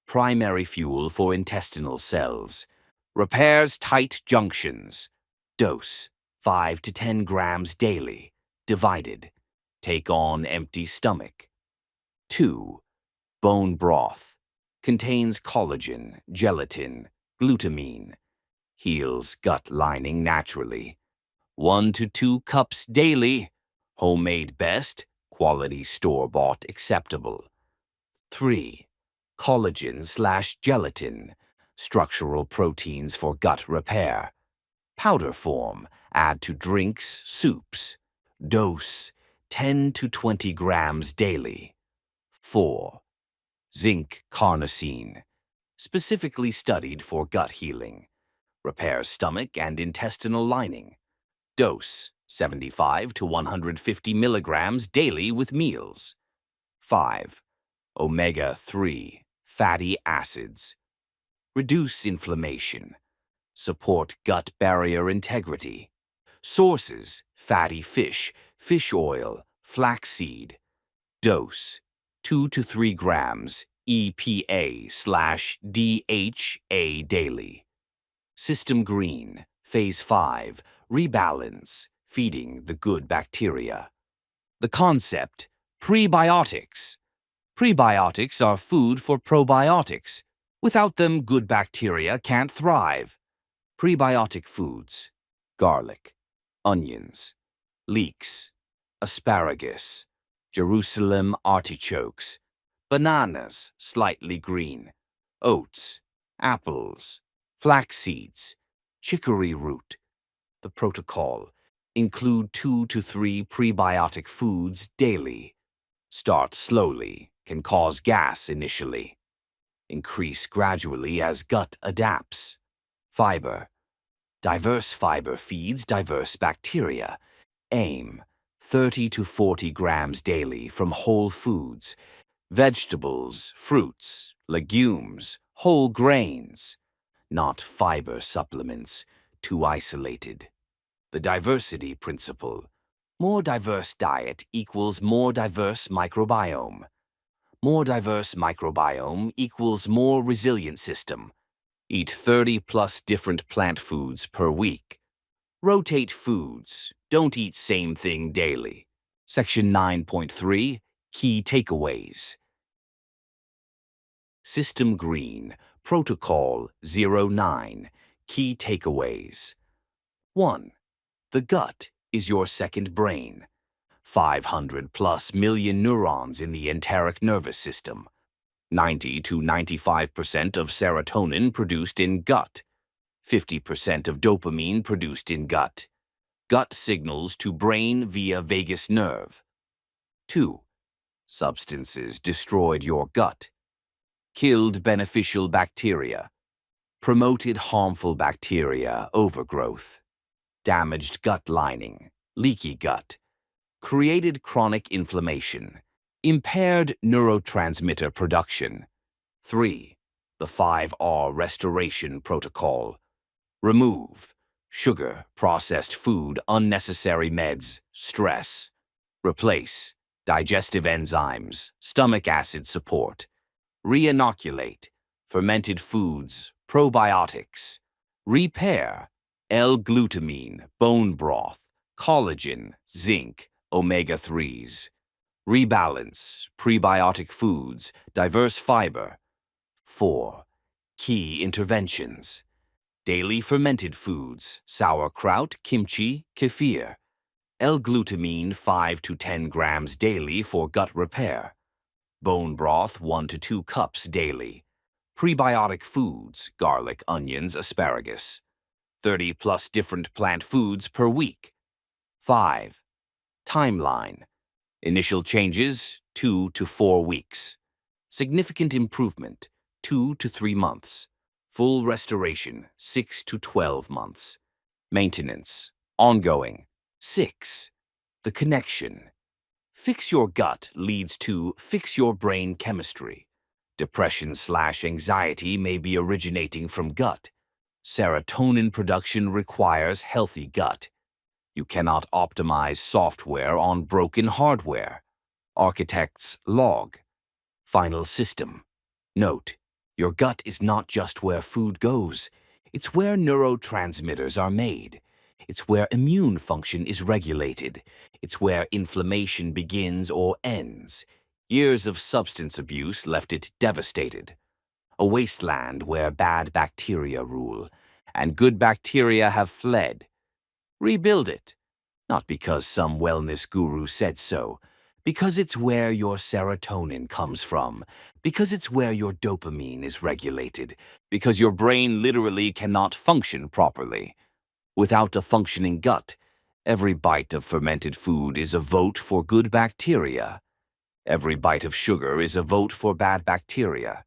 primary fuel for intestinal cells. Repairs tight junctions. Dose: 5 to 10 grams daily, divided. Take on empty stomach. 2. Bone broth. Contains collagen, gelatin, glutamine. Heals gut lining naturally. 1 to 2 cups daily. Homemade best, quality store-bought acceptable. 3. Collagen/gelatin. Structural proteins for gut repair. Powder form. Add to drinks, soups. Dose: 10 to 20 grams daily. 4. Zinc carnosine. Specifically studied for gut healing. Repairs stomach and intestinal lining. Dose: 75 to 150 milligrams daily with meals. 5. Omega-3 fatty acids. Reduce inflammation. Support gut barrier integrity. Sources: fatty fish, fish oil, flaxseed. Dose: 2 to 3 grams EPA/DHA daily. System green, phase 5, rebalance, feeding the good bacteria. The concept, prebiotics. Prebiotics are food for probiotics. Without them, good bacteria can't thrive. Prebiotic foods: garlic, onions, leeks, asparagus, Jerusalem artichokes, bananas, slightly green, oats, apples, flax seeds, chicory root. The protocol: include 2 to 3 prebiotic foods daily. Start slowly, can cause gas initially. Increase gradually as gut adapts. Fiber. Diverse fiber feeds diverse bacteria. Aim: 30 to 40 grams daily from whole foods, vegetables, fruits, legumes, whole grains. Not fiber supplements, too isolated. The diversity principle. More diverse diet equals more diverse microbiome. More diverse microbiome equals more resilient system. Eat 30 plus different plant foods per week. Rotate foods. Don't eat same thing daily. Section 9.3, Key Takeaways. System green, Protocol 09, Key Takeaways. 1. The gut is your second brain. 500 plus million neurons in the enteric nervous system. 90 to 95% of serotonin produced in gut. 50% of dopamine produced in gut. Gut signals to brain via vagus nerve. 2. Substances destroyed your gut. Killed beneficial bacteria. Promoted harmful bacteria overgrowth. Damaged gut lining, leaky gut. Created chronic inflammation. Impaired neurotransmitter production. 3. The 5R Restoration Protocol. Remove sugar, processed food, unnecessary meds, stress. Replace digestive enzymes, stomach acid support. Reinoculate fermented foods, probiotics. Repair L-glutamine, bone broth, collagen, zinc, omega-3s. Rebalance prebiotic foods, diverse fiber. 4. Key interventions. Daily fermented foods, sauerkraut, kimchi, kefir. L-glutamine 5 to 10 grams daily for gut repair. Bone broth 1 to 2 cups daily. Prebiotic foods, garlic, onions, asparagus. 30 plus different plant foods per week. 5. Timeline. Initial changes 2 to 4 weeks. Significant improvement 2 to 3 months. Full restoration 6 to 12 months. Maintenance ongoing 6. The connection. Fix your gut leads to fix your brain chemistry. Depression/anxiety may be originating from gut. Serotonin production requires healthy gut. You cannot optimize software on broken hardware. Architect's log. Final system. Note: your gut is not just where food goes. It's where neurotransmitters are made. It's where immune function is regulated. It's where inflammation begins or ends. Years of substance abuse left it devastated. A wasteland where bad bacteria rule, and good bacteria have fled. Rebuild it, not because some wellness guru said so, because it's where your serotonin comes from, because it's where your dopamine is regulated, because your brain literally cannot function properly. Without a functioning gut, every bite of fermented food is a vote for good bacteria. Every bite of sugar is a vote for bad bacteria.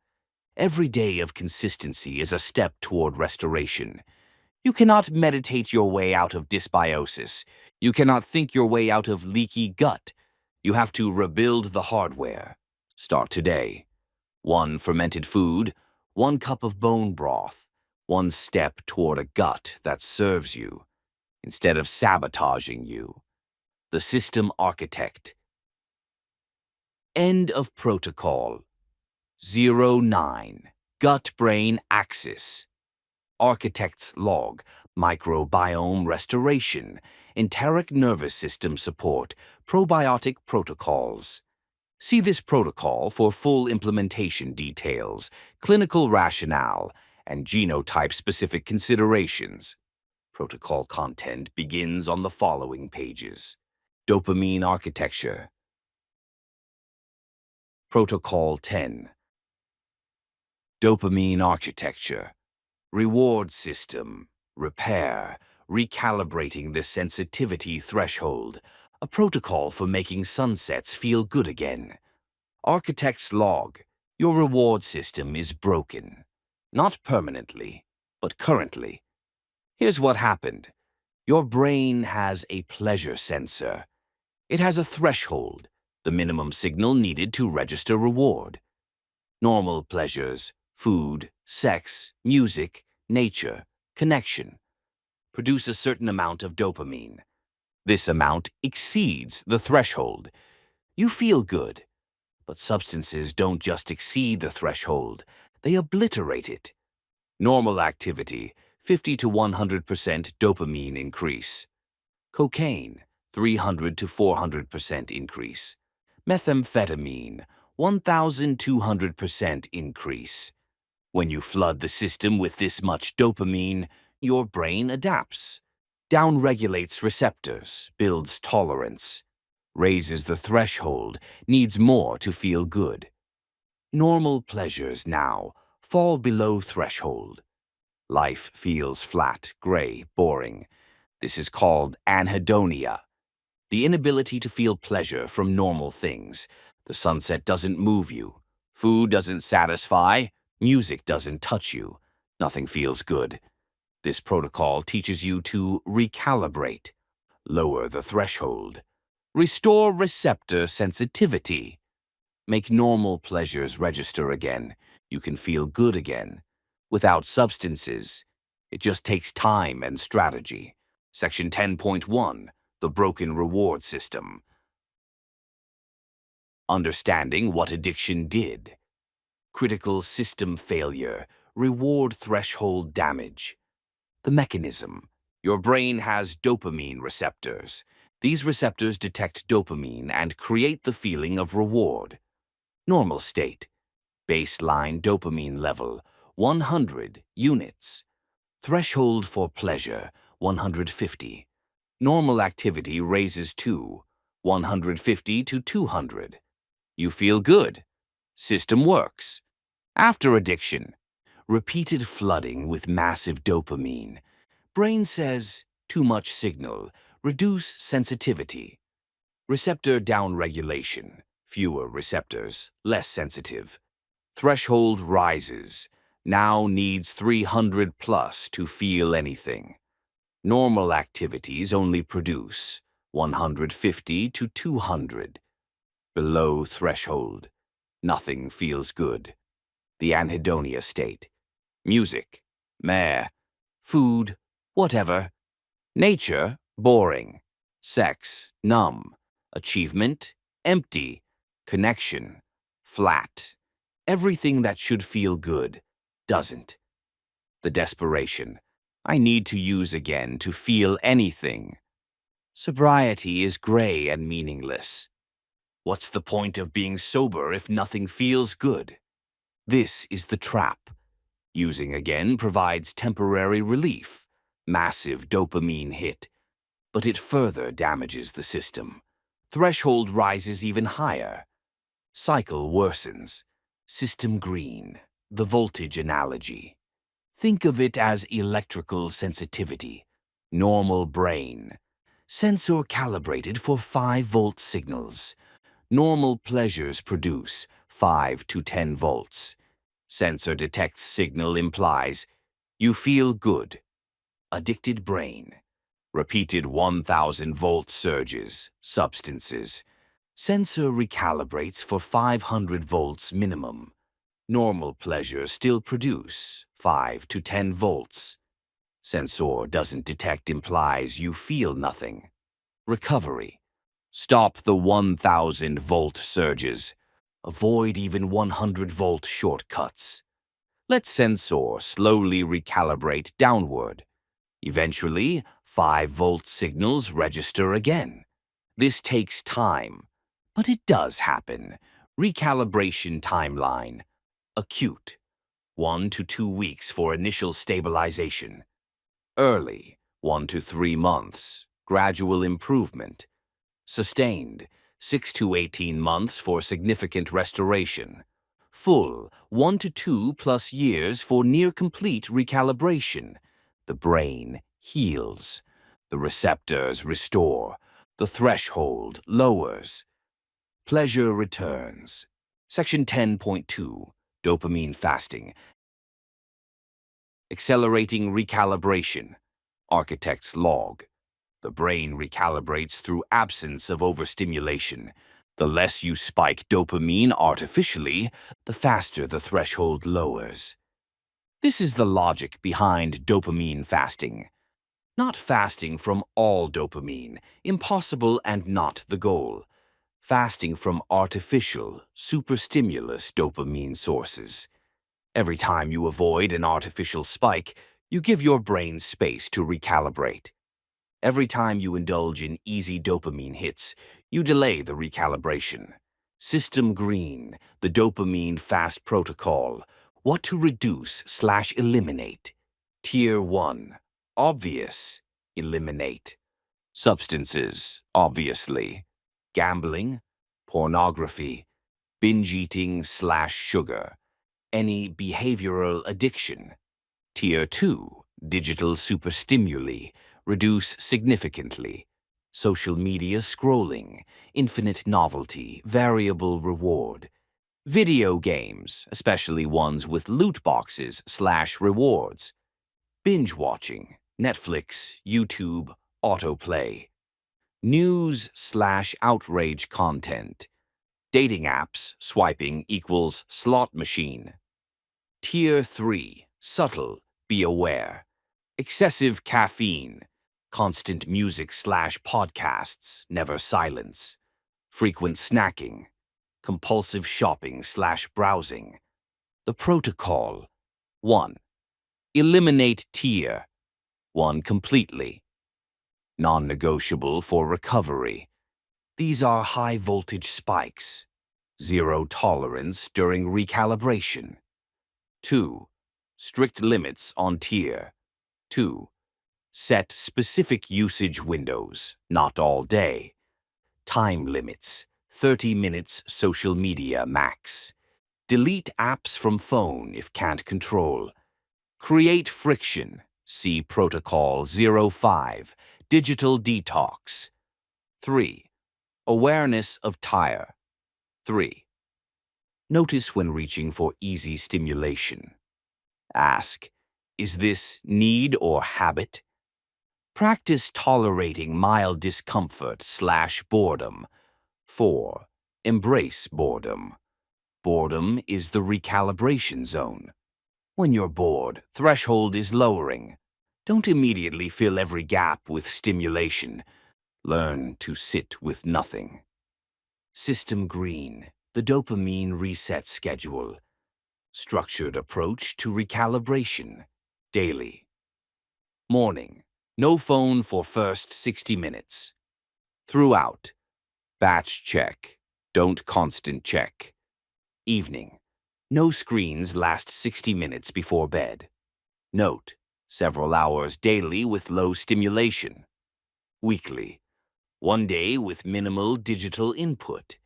Every day of consistency is a step toward restoration. You cannot meditate your way out of dysbiosis. You cannot think your way out of leaky gut. You have to rebuild the hardware. Start today. 1 fermented food, 1 cup of bone broth, 1 step toward a gut that serves you, instead of sabotaging you. The System Architect. End of protocol. 09. Gut-brain axis. Architect's log. Microbiome restoration. Enteric nervous system support. Probiotic protocols. See this protocol for full implementation details, clinical rationale, and genotype-specific considerations. Protocol content begins on the following pages. Dopamine architecture. Protocol 10. Dopamine architecture. Reward system. Repair. Recalibrating the sensitivity threshold. A protocol for making sunsets feel good again. Architect's log. Your reward system is broken. Not permanently, but currently. Here's what happened. Your brain has a pleasure sensor. It has a threshold, the minimum signal needed to register reward. Normal pleasures, food, sex, music, nature, connection, produce a certain amount of dopamine. This amount exceeds the threshold. You feel good. But substances don't just exceed the threshold, they obliterate it. Normal activity, 50 to 100% dopamine increase. Cocaine, 300 to 400% increase. Methamphetamine, 1,200% increase. When you flood the system with this much dopamine, your brain adapts, downregulates receptors, builds tolerance, raises the threshold, needs more to feel good. Normal pleasures now fall below threshold. Life feels flat, gray, boring. This is called anhedonia, the inability to feel pleasure from normal things. The sunset doesn't move you. Food doesn't satisfy. Music doesn't touch you. Nothing feels good. This protocol teaches you to recalibrate, lower the threshold, restore receptor sensitivity, make normal pleasures register again. You can feel good again. Without substances, it just takes time and strategy. Section 10.1, the broken reward system. Understanding what addiction did. Critical system failure, reward threshold damage. The mechanism. Your brain has dopamine receptors. These receptors detect dopamine and create the feeling of reward. Normal state. Baseline dopamine level, 100 units. Threshold for pleasure, 150. Normal activity raises to 150 to 200. You feel good. System works. After addiction, repeated flooding with massive dopamine. Brain says, too much signal, reduce sensitivity. Receptor downregulation, fewer receptors, less sensitive. Threshold rises, now needs 300 plus to feel anything. Normal activities only produce 150 to 200. Below threshold, nothing feels good. The anhedonia state. Music, meh. Food, whatever. Nature, boring. Sex, numb. Achievement, empty. Connection, flat. Everything that should feel good doesn't. The desperation. I need to use again to feel anything. Sobriety is gray and meaningless. What's the point of being sober if nothing feels good? This is the trap. Using again provides temporary relief, massive dopamine hit, but it further damages the system. Threshold rises even higher. Cycle worsens. System green, the voltage analogy. Think of it as electrical sensitivity. Normal brain. Sensor calibrated for 5-volt signals. Normal pleasures produce 5 to 10 volts. Sensor detects signal implies you feel good. Addicted brain. Repeated 1,000-volt surges, substances. Sensor recalibrates for 500 volts minimum. Normal pleasure still produce 5 to 10 volts. Sensor doesn't detect implies you feel nothing. Recovery. Stop the 1,000-volt surges. Avoid even 100-volt shortcuts. Let sensor slowly recalibrate downward. Eventually, 5-volt signals register again. This takes time, but it does happen. Recalibration timeline. Acute. 1 to 2 weeks for initial stabilization. Early. 1 to 3 months. Gradual improvement. Sustained. 6 to 18 months for significant restoration. Full. 1 to 2+ years for near-complete recalibration. The brain heals. The receptors restore. The threshold lowers. Pleasure returns. Section 10.2. Dopamine fasting. Accelerating recalibration. Architect's log. The brain recalibrates through absence of overstimulation. The less you spike dopamine artificially, the faster the threshold lowers. This is the logic behind dopamine fasting. Not fasting from all dopamine, impossible and not the goal. Fasting from artificial, superstimulus dopamine sources. Every time you avoid an artificial spike, you give your brain space to recalibrate. Every time you indulge in easy dopamine hits, you delay the recalibration. System Green, the dopamine fast protocol. What to reduce/eliminate. Tier 1. Obvious. Eliminate. Substances, obviously. Gambling, pornography, binge eating/sugar. Any behavioral addiction. Tier 2. Digital superstimuli. Reduce significantly. Social media scrolling, infinite novelty, variable reward. Video games, especially ones with loot boxes/rewards. Binge watching, Netflix, YouTube, autoplay. News/outrage content. Dating apps, swiping equals slot machine. Tier 3. Subtle, be aware. Excessive caffeine. Constant music/podcasts, never silence. Frequent snacking. Compulsive shopping/browsing. The protocol. 1. Eliminate tier 1 completely. Non-negotiable for recovery. These are high-voltage spikes. Zero tolerance during recalibration. 2. Strict limits on tier. 2. Set specific usage windows, not all day. Time limits, 30 minutes social media max. Delete apps from phone if can't control. Create friction, see Protocol 05, digital detox. 3. Awareness of tire. 3. Notice when reaching for easy stimulation. Ask, is this need or habit? Practice tolerating mild discomfort/boredom. 4. Embrace boredom. Boredom is the recalibration zone. When you're bored, threshold is lowering. Don't immediately fill every gap with stimulation. Learn to sit with nothing. System Green, the dopamine reset schedule. Structured approach to recalibration. Daily. Morning. No phone for first 60 minutes. Throughout. Batch check. Don't constant check. Evening. No screens last 60 minutes before bed. Note. Several hours daily with low stimulation. Weekly. 1 day with minimal digital input.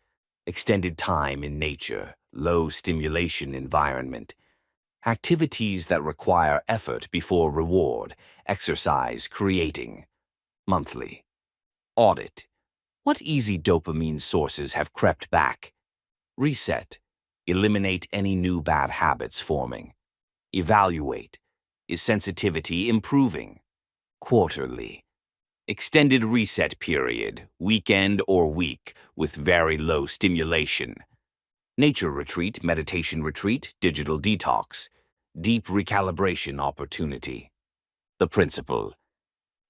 Extended time in nature. Low stimulation environment. Activities that require effort before reward. Exercise creating. Monthly. Audit. What easy dopamine sources have crept back? Reset. Eliminate any new bad habits forming. Evaluate. Is sensitivity improving? Quarterly. Extended reset period, weekend or week, with very low stimulation. Nature retreat, meditation retreat, digital detox. Deep recalibration opportunity. The principle.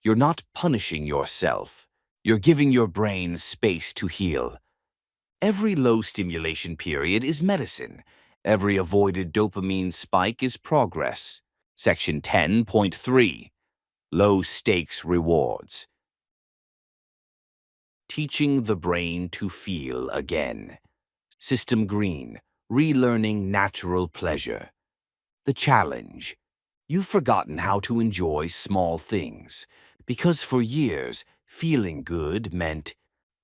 You're not punishing yourself. You're giving your brain space to heal. Every low stimulation period is medicine. Every avoided dopamine spike is progress. Section 10.3. Low stakes rewards. Teaching the brain to feel again. System Green. Relearning natural pleasure. The challenge. You've forgotten how to enjoy small things, because for years, feeling good meant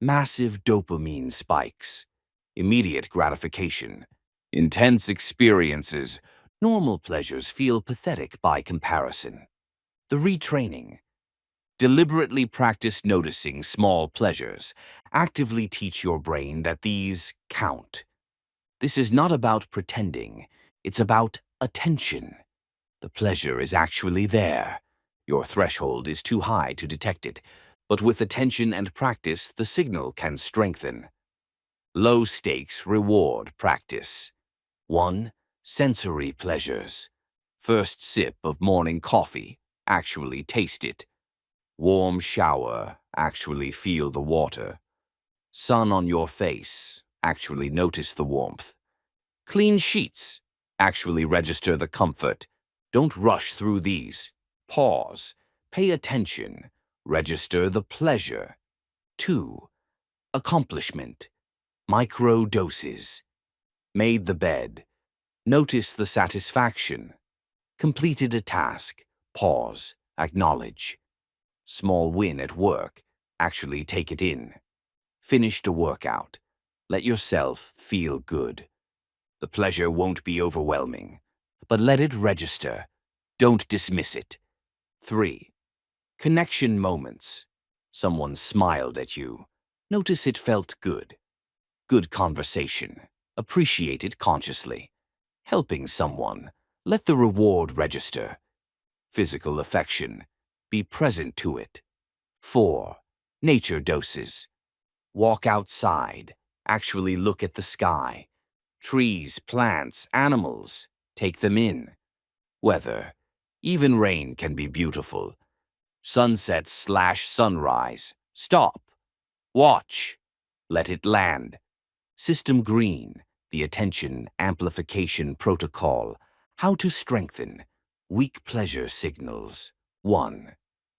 massive dopamine spikes, immediate gratification, intense experiences. Normal pleasures feel pathetic by comparison. The retraining. Deliberately practice noticing small pleasures. Actively teach your brain that these count. This is not about pretending. It's about attention. The pleasure is actually there. Your threshold is too high to detect it, but with attention and practice, the signal can strengthen. Low-stakes reward practice. 1. Sensory pleasures. First sip of morning coffee. Actually taste it. Warm shower. Actually feel the water. Sun on your face. Actually notice the warmth. Clean sheets. Actually register the comfort. Don't rush through these. Pause. Pay attention. Register the pleasure. 2. Accomplishment. Micro doses. Made the bed. Notice the satisfaction. Completed a task. Pause. Acknowledge. Small win at work. Actually take it in. Finished a workout. Let yourself feel good. The pleasure won't be overwhelming, but let it register. Don't dismiss it. 3. Connection moments. Someone smiled at you. Notice it felt good. Good conversation. Appreciate it consciously. Helping someone. Let the reward register. Physical affection. Be present to it. 4. Nature doses. Walk outside. Actually look at the sky. Trees, plants, animals. Take them in. Weather. Even rain can be beautiful. Sunset/sunrise. Stop. Watch. Let it land. System Green. The Attention Amplification Protocol. How to strengthen. Weak pleasure signals. 1.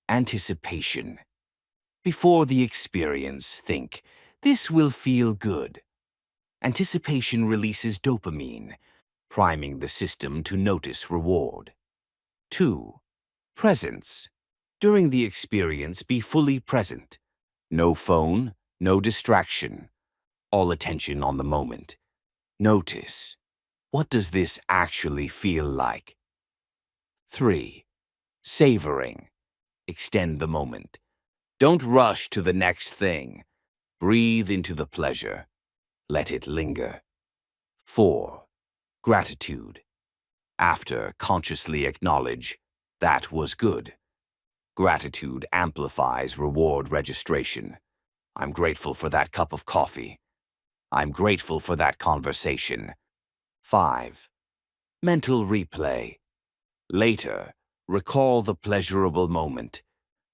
Anticipation. Before the experience, think, this will feel good. Anticipation releases dopamine, priming the system to notice reward. 2. Presence. During the experience, be fully present. No phone, no distraction. All attention on the moment. Notice. What does this actually feel like? 3. Savoring. Extend the moment. Don't rush to the next thing. Breathe into the pleasure. Let it linger. 4. Gratitude. After, consciously acknowledge, that was good. Gratitude amplifies reward registration. I'm grateful for that cup of coffee. I'm grateful for that conversation. 5. Mental replay. Later, recall the pleasurable moment.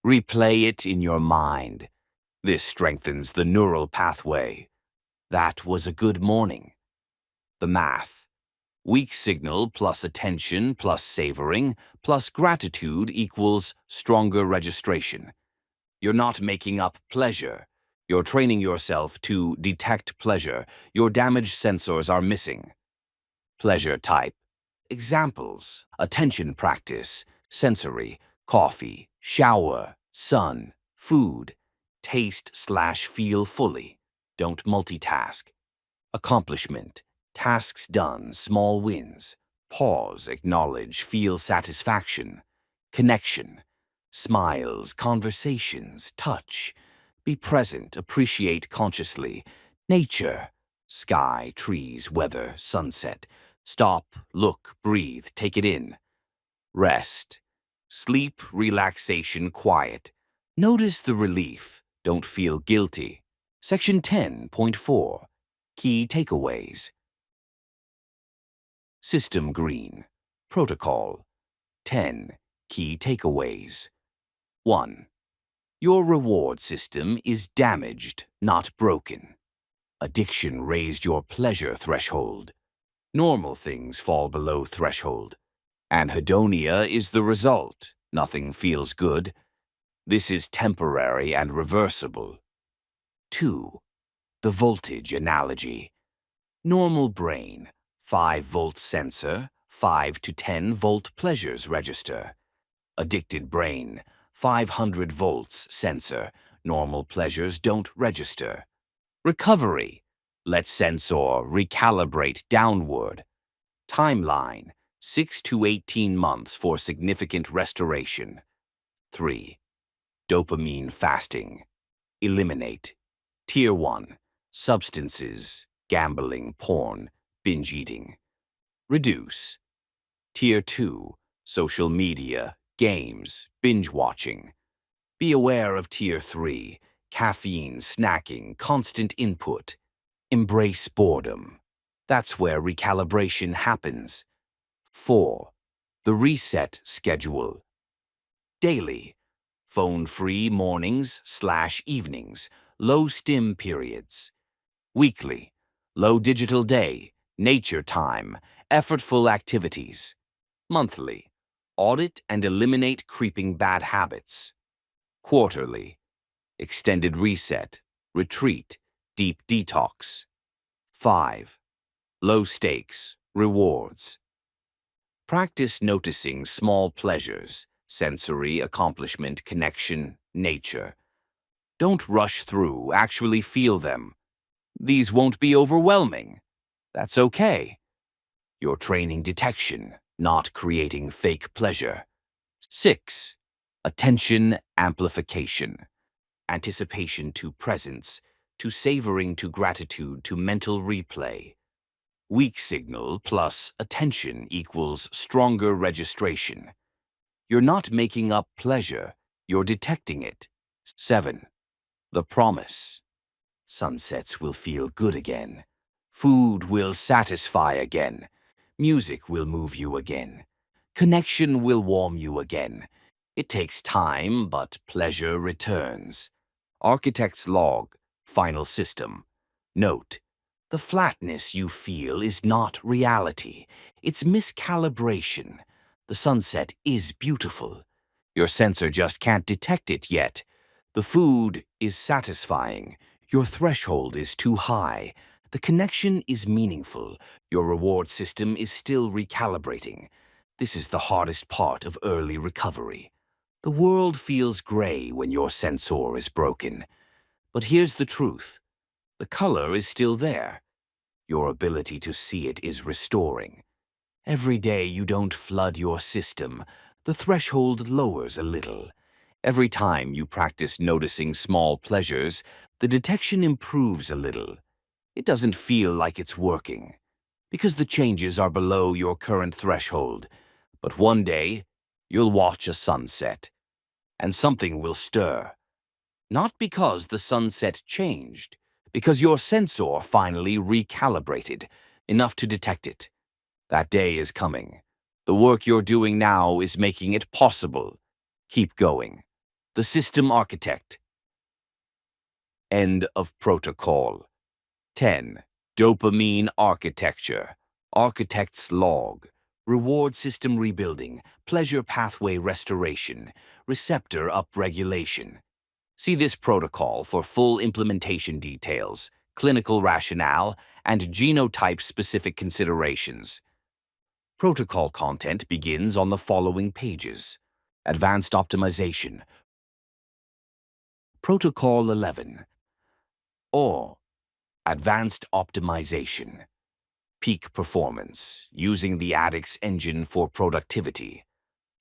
Replay it in your mind. This strengthens the neural pathway. That was a good morning. The math. Weak signal plus attention plus savoring plus gratitude equals stronger registration. You're not making up pleasure. You're training yourself to detect pleasure. Your damaged sensors are missing. Pleasure type. Examples: attention practice, sensory, coffee, shower, sun, food, taste/feel fully. Don't multitask. Accomplishment. Tasks done, small wins. Pause, acknowledge, feel satisfaction. Connection. Smiles, conversations, touch. Be present, appreciate consciously. Nature. Sky, trees, weather, sunset. Stop, look, breathe, take it in. Rest. Sleep, relaxation, quiet. Notice the relief. Don't feel guilty. Section 10.4. Key takeaways. System Green. Protocol. 10. Key takeaways. 1. Your reward system is damaged, not broken. Addiction raised your pleasure threshold. Normal things fall below threshold. Anhedonia is the result. Nothing feels good. This is temporary and reversible. 2. The voltage analogy. Normal brain, 5-volt sensor, 5 to 10-volt pleasures register. Addicted brain, 500 volts sensor, normal pleasures don't register. Recovery, let sensor recalibrate downward. Timeline, 6 to 18 months for significant restoration. 3. Dopamine fasting. Eliminate. Tier 1. Substances, gambling, porn, binge eating. Reduce. Tier 2. Social media, games, binge watching. Be aware of Tier 3. Caffeine, snacking, constant input. Embrace boredom. That's where recalibration happens. 4. The reset schedule. Daily. Phone-free mornings/evenings, low stim periods. Weekly. Low digital day, nature time, effortful activities. Monthly. Audit and eliminate creeping bad habits. Quarterly. Extended reset, retreat, deep detox. 5. Low stakes, rewards. Practice noticing small pleasures, sensory, accomplishment, connection, nature. Don't rush through, actually feel them. These won't be overwhelming. That's okay. You're training detection, not creating fake pleasure. 6. Attention amplification. Anticipation to presence, to savoring to gratitude to mental replay. Weak signal plus attention equals stronger registration. You're not making up pleasure, you're detecting it. 7. The promise. Sunsets will feel good again. Food will satisfy again. Music will move you again. Connection will warm you again. It takes time, but pleasure returns. Architect's log, final system. Note, the flatness you feel is not reality. It's miscalibration. The sunset is beautiful. Your sensor just can't detect it yet. The food is satisfying. Your threshold is too high. The connection is meaningful. Your reward system is still recalibrating. This is the hardest part of early recovery. The world feels gray when your sensor is broken. But here's the truth. The color is still there. Your ability to see it is restoring. Every day you don't flood your system, the threshold lowers a little. Every time you practice noticing small pleasures, the detection improves a little. It doesn't feel like it's working, because the changes are below your current threshold. But one day, you'll watch a sunset, and something will stir. Not because the sunset changed, because your sensor finally recalibrated, enough to detect it. That day is coming. The work you're doing now is making it possible. Keep going. The System Architect. End of protocol. 10. Dopamine architecture. Architect's log. Reward system rebuilding. Pleasure pathway restoration. Receptor upregulation. See this protocol for full implementation details, clinical rationale, and genotype-specific considerations. Protocol content begins on the following pages. Advanced optimization. Protocol 11. Or Advanced optimization. Peak performance, using the addict's engine for productivity.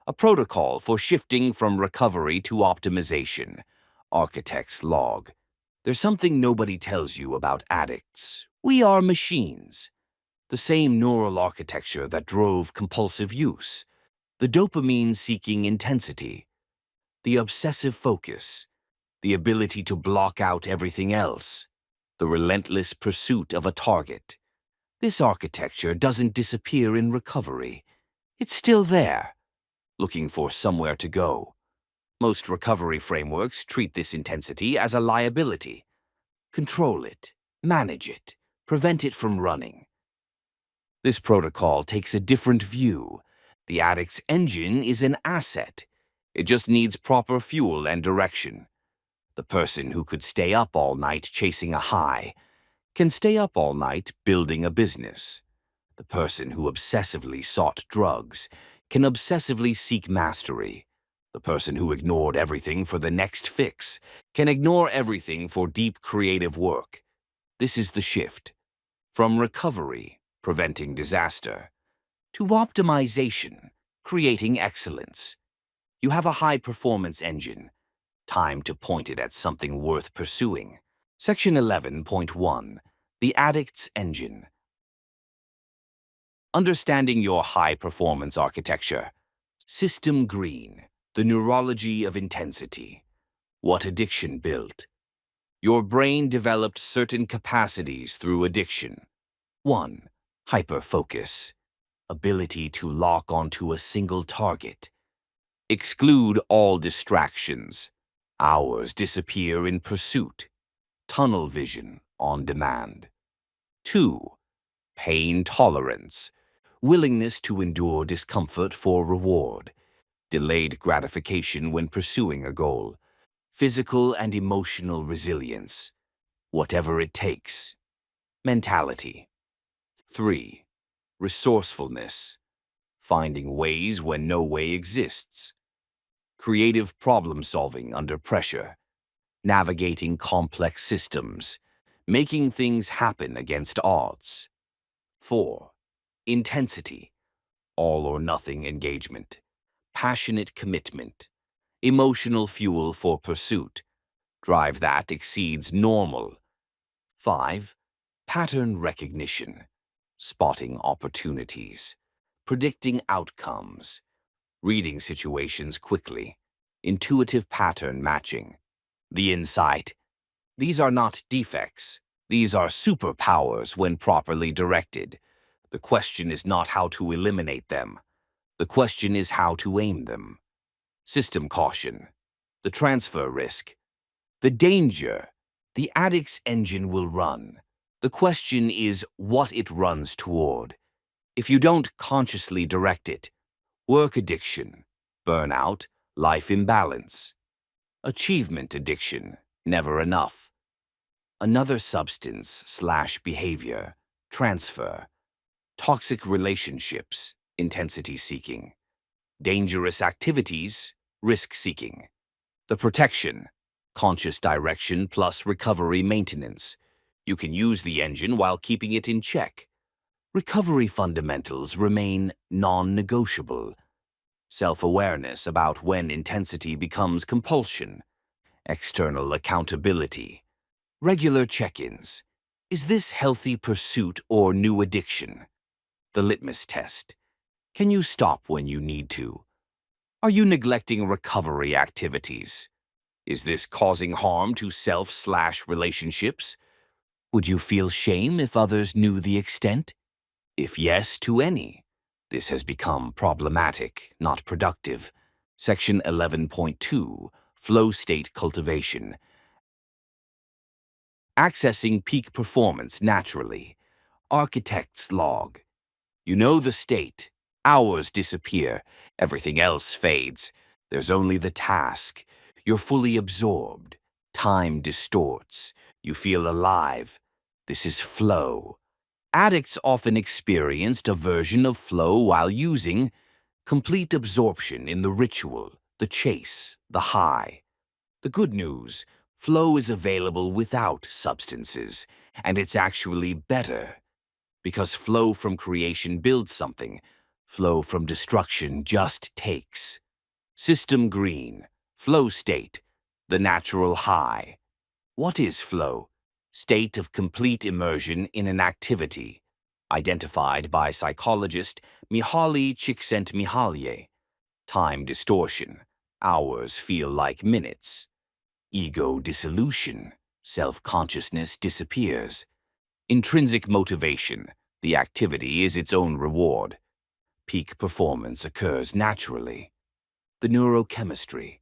A protocol for shifting from recovery to optimization. Architect's log. There's something nobody tells you about addicts. We are machines. The same neural architecture that drove compulsive use. The dopamine-seeking intensity. The obsessive focus. The ability to block out everything else. The relentless pursuit of a target. This architecture doesn't disappear in recovery. It's still there, looking for somewhere to go. Most recovery frameworks treat this intensity as a liability. Control it. manage it, prevent it from running. This protocol takes a different view. The addict's engine is an asset. It just needs proper fuel and direction. The person who could stay up all night chasing a high can stay up all night building a business. The person who obsessively sought drugs can obsessively seek mastery. The person who ignored everything for the next fix can ignore everything for deep creative work. This is the shift. From recovery, preventing disaster, to optimization, creating excellence. You have a high-performance engine. Time to point it at something worth pursuing. Section 11.1. The Addict's Engine. Understanding your high-performance architecture. System Green. The neurology of intensity. What addiction built. Your brain developed certain capacities through addiction. 1. Hyperfocus. Ability to lock onto a single target. Exclude all distractions. Hours disappear in pursuit. Tunnel vision on demand. 2. Pain tolerance. Willingness to endure discomfort for reward. Delayed gratification when pursuing a goal. Physical and emotional resilience. Whatever it takes. Mentality. 3. Resourcefulness. Finding ways when no way exists. Creative problem-solving under pressure. Navigating complex systems. Making things happen against odds. 4. Intensity. All-or-nothing engagement. Passionate commitment. Emotional fuel for pursuit. Drive that exceeds normal. 5. Pattern recognition. Spotting opportunities. Predicting outcomes. Reading situations quickly. Intuitive pattern matching. The insight. These are not defects. These are superpowers when properly directed. The question is not how to eliminate them. The question is how to aim them. System caution. The transfer risk. The danger. The addict's engine will run. The question is what it runs toward. If you don't consciously direct it, work addiction, burnout, life imbalance. Achievement addiction, never enough. Another substance/behavior, transfer. Toxic relationships, intensity seeking. Dangerous activities, risk seeking. The protection, conscious direction plus recovery maintenance. You can use the engine while keeping it in check. Recovery fundamentals remain non-negotiable. Self-awareness about when intensity becomes compulsion. External accountability. Regular check-ins. Is this healthy pursuit or new addiction? The litmus test. Can you stop when you need to? Are you neglecting recovery activities? Is this causing harm to self/relationships? Would you feel shame if others knew the extent? If yes to any, this has become problematic, not productive. Section 11.2, Flow State Cultivation. Accessing peak performance naturally. Architect's log. You know the state. Hours disappear. Everything else fades. There's only the task. You're fully absorbed. Time distorts. You feel alive. This is flow. Addicts often experienced a version of flow while using complete absorption in the ritual, the chase, the high. The good news, flow is available without substances, and it's actually better. Because flow from creation builds something, flow from destruction just takes. System Green, flow state, the natural high. What is flow? State of complete immersion in an activity, identified by psychologist Mihaly Csikszentmihalyi. Time distortion, hours feel like minutes. Ego dissolution, self-consciousness disappears. Intrinsic motivation, the activity is its own reward. Peak performance occurs naturally. The neurochemistry.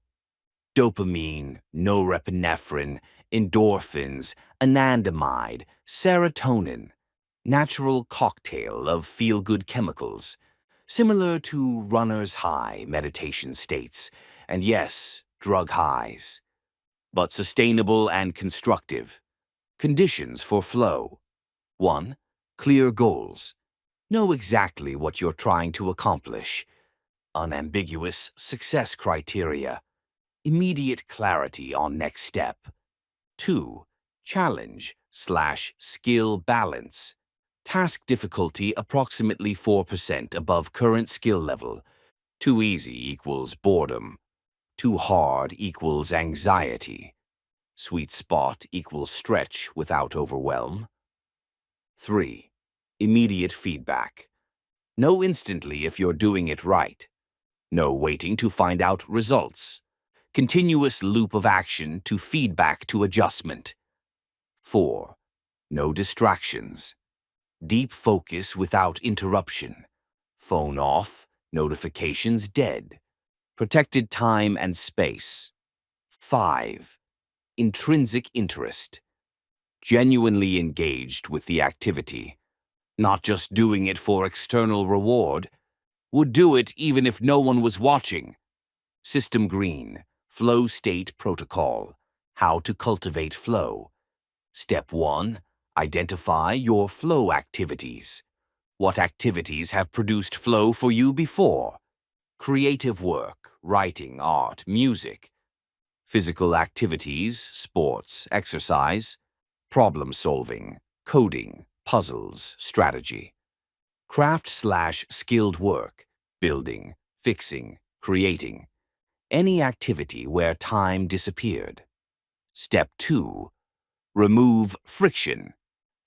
Dopamine, norepinephrine, endorphins, anandamide, serotonin. Natural cocktail of feel-good chemicals, similar to runner's high meditation states, and yes, drug highs, but sustainable and constructive. Conditions for flow. 1. Clear goals. Know exactly what you're trying to accomplish. Unambiguous success criteria. Immediate clarity on next step. 2. Challenge/skill balance. Task difficulty approximately 4% above current skill level. Too easy equals boredom. Too hard equals anxiety. Sweet spot equals stretch without overwhelm. 3. Immediate feedback. Know instantly if you're doing it right. No waiting to find out results. Continuous loop of action to feedback to adjustment. 4. No distractions. Deep focus without interruption. Phone off, notifications dead. Protected time and space. 5. Intrinsic interest. Genuinely engaged with the activity. Not just doing it for external reward. Would do it even if no one was watching. System Green, Flow State Protocol. How to cultivate flow. Step 1. Identify your flow activities. What activities have produced flow for you before? Creative work, writing, art, music. Physical activities, sports, exercise. Problem solving, coding, puzzles, strategy. Craft/skilled work, building, fixing, creating. Any activity where time disappeared. Step 2. Remove friction.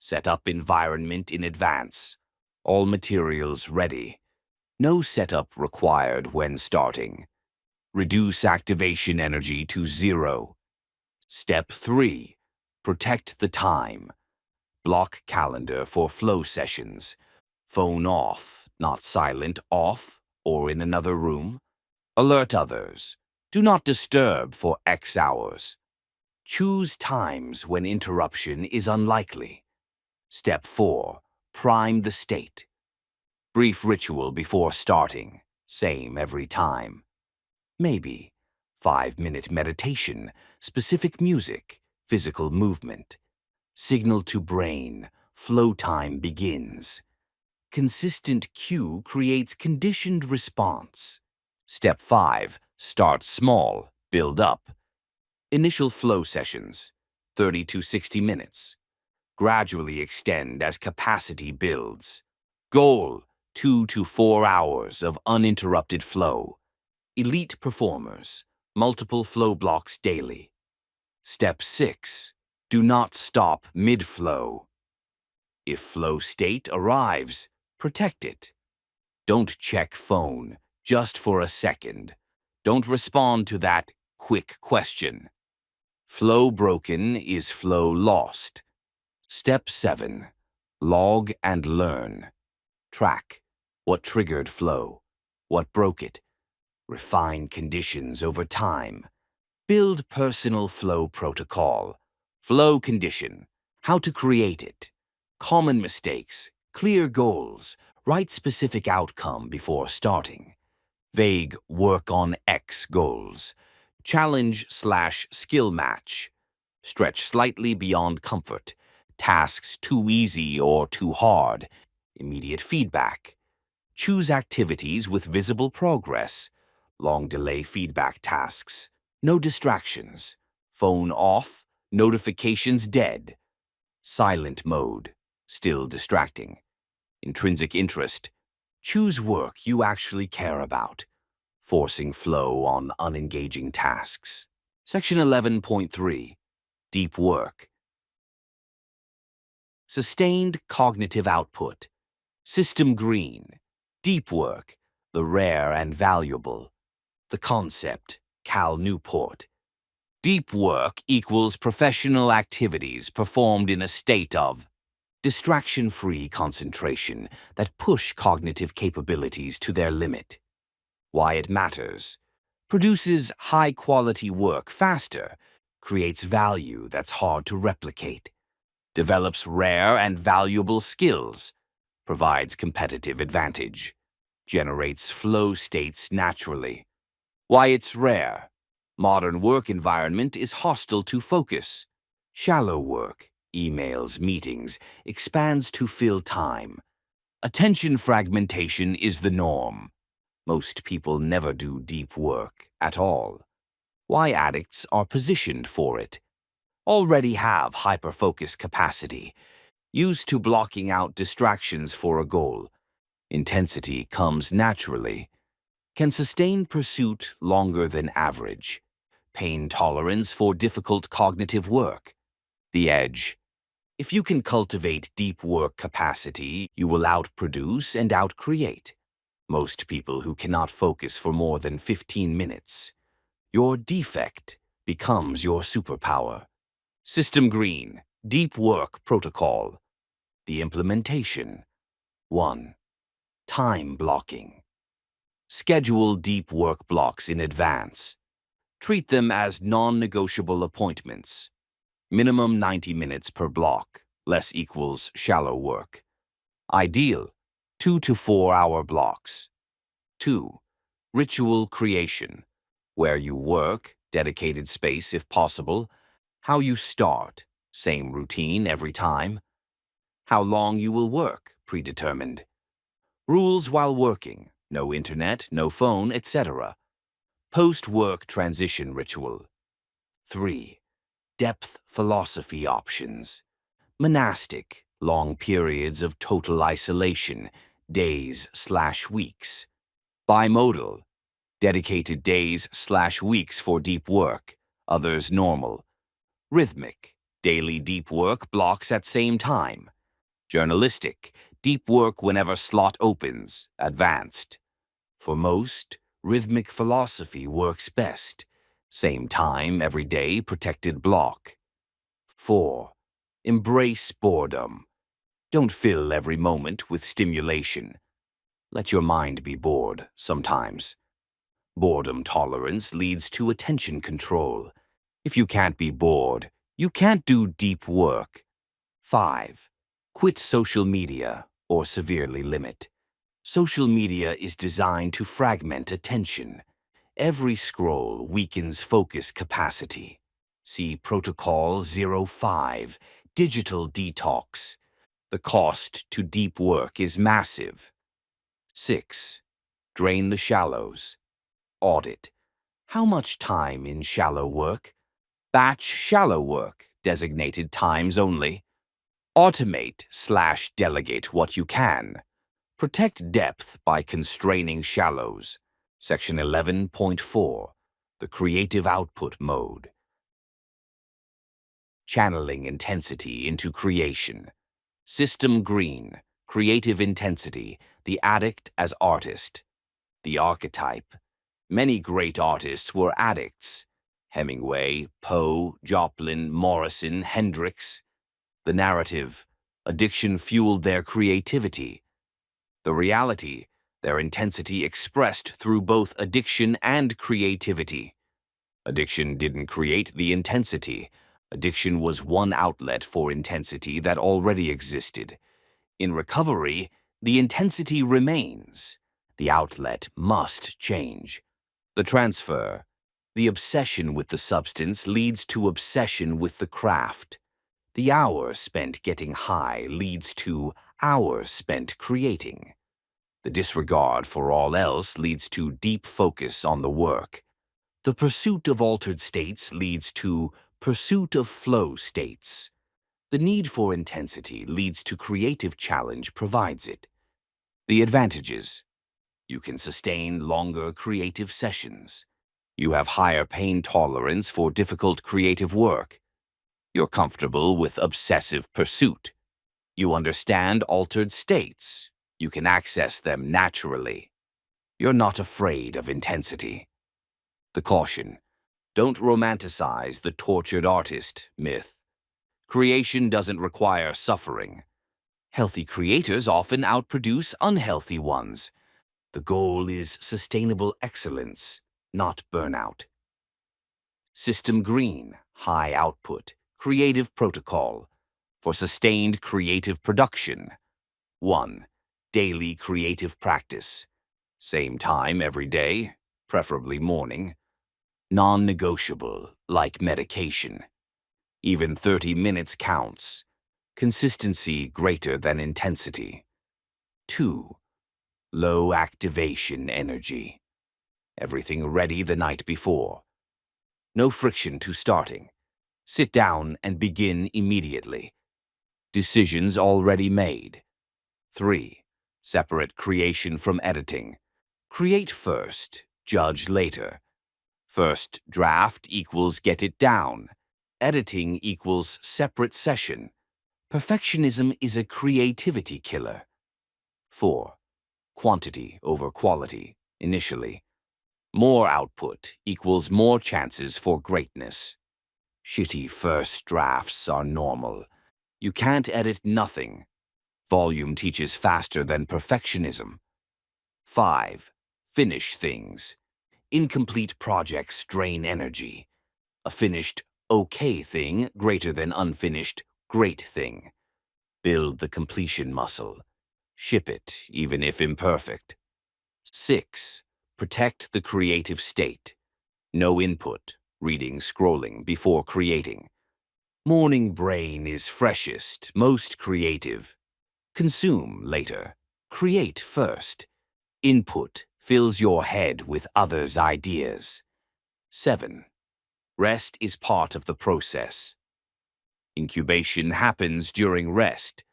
Set up environment in advance. All materials ready. No setup required when starting. Reduce activation energy to 0. Step 3. Protect the time. Block calendar for flow sessions. Phone off, not silent, off, or in another room. Alert others. Do not disturb for X hours. Choose times when interruption is unlikely. Step 4. Prime the state. Brief ritual before starting. Same every time. Maybe 5-minute meditation, specific music, physical movement. Signal to brain. Flow time begins. Consistent cue creates conditioned response. Step 5. Start small. Build up. Initial flow sessions, 30 to 60 minutes. Gradually extend as capacity builds. Goal, 2 to 4 hours of uninterrupted flow. Elite performers, multiple flow blocks daily. Step 6. Do not stop mid-flow. If flow state arrives, protect it. Don't check phone, just for a second. Don't respond to that quick question. Flow broken is flow lost. Step 7. Log and learn. Track what triggered flow, what broke it. Refine conditions over time. Build personal flow protocol. Flow condition. How to create it. Common mistakes. Clear goals. Write specific outcome before starting. Vague work on X goals. Challenge/skill match. Stretch slightly beyond comfort. Tasks too easy or too hard. Immediate feedback. Choose activities with visible progress. Long delay feedback tasks. No distractions. Phone off. Notifications dead. Silent mode. Still distracting. Intrinsic interest. Choose work you actually care about. Forcing flow on unengaging tasks. Section 11.3. Deep work. Sustained cognitive output. System Green. Deep work. The rare and valuable. The concept. Cal Newport. Deep work equals professional activities performed in a state of distraction-free concentration that push cognitive capabilities to their limit. Why it matters. produces high-quality work faster, creates value that's hard to replicate, develops rare and valuable skills, provides competitive advantage, generates flow states naturally. Why it's rare. Modern work environment is hostile to focus. Shallow work, emails, meetings, expands to fill time. Attention fragmentation is the norm. Most people never do deep work at all. Why addicts are positioned for it. Already have hyperfocus capacity, used to blocking out distractions for a goal. Intensity comes naturally. Can sustain pursuit longer than average. Pain tolerance for difficult cognitive work. The edge. If you can cultivate deep work capacity, you will outproduce and outcreate most people who cannot focus for more than 15 minutes. Your defect becomes your superpower. System Green, Deep Work Protocol. The implementation. 1. Time blocking. Schedule deep work blocks in advance. Treat them as non-negotiable appointments. Minimum 90 minutes per block, less equals shallow work. Ideal, 2 to 4 hour blocks. 2. Ritual creation, where you work, dedicated space if possible. How you start, same routine every time. How long you will work, predetermined. Rules while working, no internet, no phone, etc. Post-work transition ritual. 3. Depth philosophy options. Monastic, long periods of total isolation, days/weeks. Bimodal, dedicated days/weeks for deep work, others normal. Rhythmic, daily deep work blocks at same time. Journalistic, deep work whenever slot opens, advanced. For most, rhythmic philosophy works best. Same time, every day, protected block. 4. Embrace boredom. Don't fill every moment with stimulation. Let your mind be bored sometimes. Boredom tolerance leads to attention control. If you can't be bored, you can't do deep work. 5. Quit social media or severely limit. Social media is designed to fragment attention. Every scroll weakens focus capacity. See Protocol 05, Digital Detox. The cost to deep work is massive. 6. Drain the shallows. Audit. How much time in shallow work? Batch shallow work, designated times only. Automate/delegate what you can. Protect depth by constraining shallows. Section 11.4. The creative output mode. Channeling intensity into creation. System Green. Creative intensity. The addict as artist. The archetype. Many great artists were addicts. Hemingway, Poe, Joplin, Morrison, Hendrix. The narrative. Addiction fueled their creativity. The reality, their intensity expressed through both addiction and creativity. Addiction didn't create the intensity. Addiction was one outlet for intensity that already existed. In recovery, the intensity remains. The outlet must change. The transfer, the obsession with the substance leads to obsession with the craft. The hours spent getting high leads to hours spent creating. The disregard for all else leads to deep focus on the work. The pursuit of altered states leads to pursuit of flow states. The need for intensity leads to creative challenge provides it. The advantages. You can sustain longer creative sessions. You have higher pain tolerance for difficult creative work. You're comfortable with obsessive pursuit. You understand altered states. You can access them naturally. You're not afraid of intensity. The caution. Don't romanticize the tortured artist myth. Creation doesn't require suffering. Healthy creators often outproduce unhealthy ones. The goal is sustainable excellence. not burnout. System green, high output, creative protocol for sustained creative production. 1. Daily creative practice. Same time every day, preferably morning. Non-negotiable, like medication. Even 30 minutes counts. Consistency greater than intensity. 2. Low activation energy. Everything ready the night before. No friction to starting. Sit down and begin immediately. Decisions already made. 3. Separate creation from editing. Create first, judge later. First draft equals get it down. Editing equals separate session. Perfectionism is a creativity killer. 4. Quantity over quality, initially. More output equals more chances for greatness. Shitty first drafts are normal. You can't edit nothing. Volume teaches faster than perfectionism. 5. Finish things. Incomplete projects drain energy. A finished, okay thing greater than unfinished, great thing. Build the completion muscle. Ship it, even if imperfect. 6. Protect the creative state. No input, reading, scrolling, before creating. Morning brain is freshest, most creative. Consume later. Create first. Input fills your head with others' ideas. 7. Rest is part of the process. Incubation happens during rest.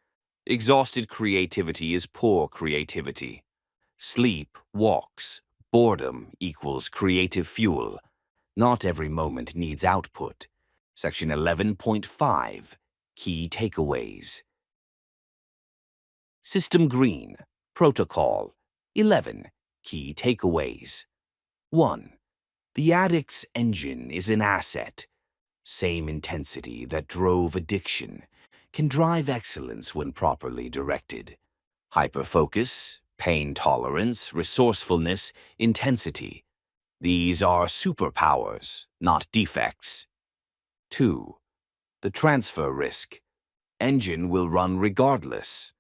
Exhausted creativity is poor creativity. Sleep, walks, boredom equals creative fuel. Not every moment needs output. Section 11.5. Key takeaways. System green. Protocol. 11. Key takeaways. 1. The addict's engine is an asset. Same intensity that drove addiction can drive excellence when properly directed. Hyperfocus, pain tolerance, resourcefulness, intensity. These are superpowers, not defects. 2. The transfer risk. Engine will run regardless.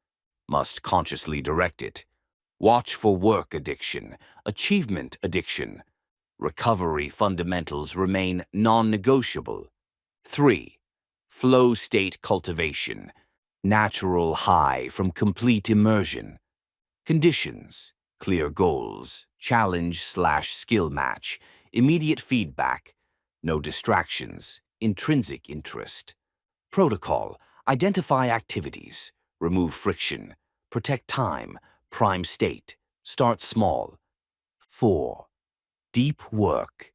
Must consciously direct it. Watch for work addiction, achievement addiction. Recovery fundamentals remain non-negotiable. 3. Flow state cultivation. Natural high from complete immersion. Conditions. Clear goals. Challenge/skill match. Immediate feedback. No distractions. Intrinsic interest. Protocol. Identify activities. Remove friction. Protect time. Prime state. Start small. 4. Deep work.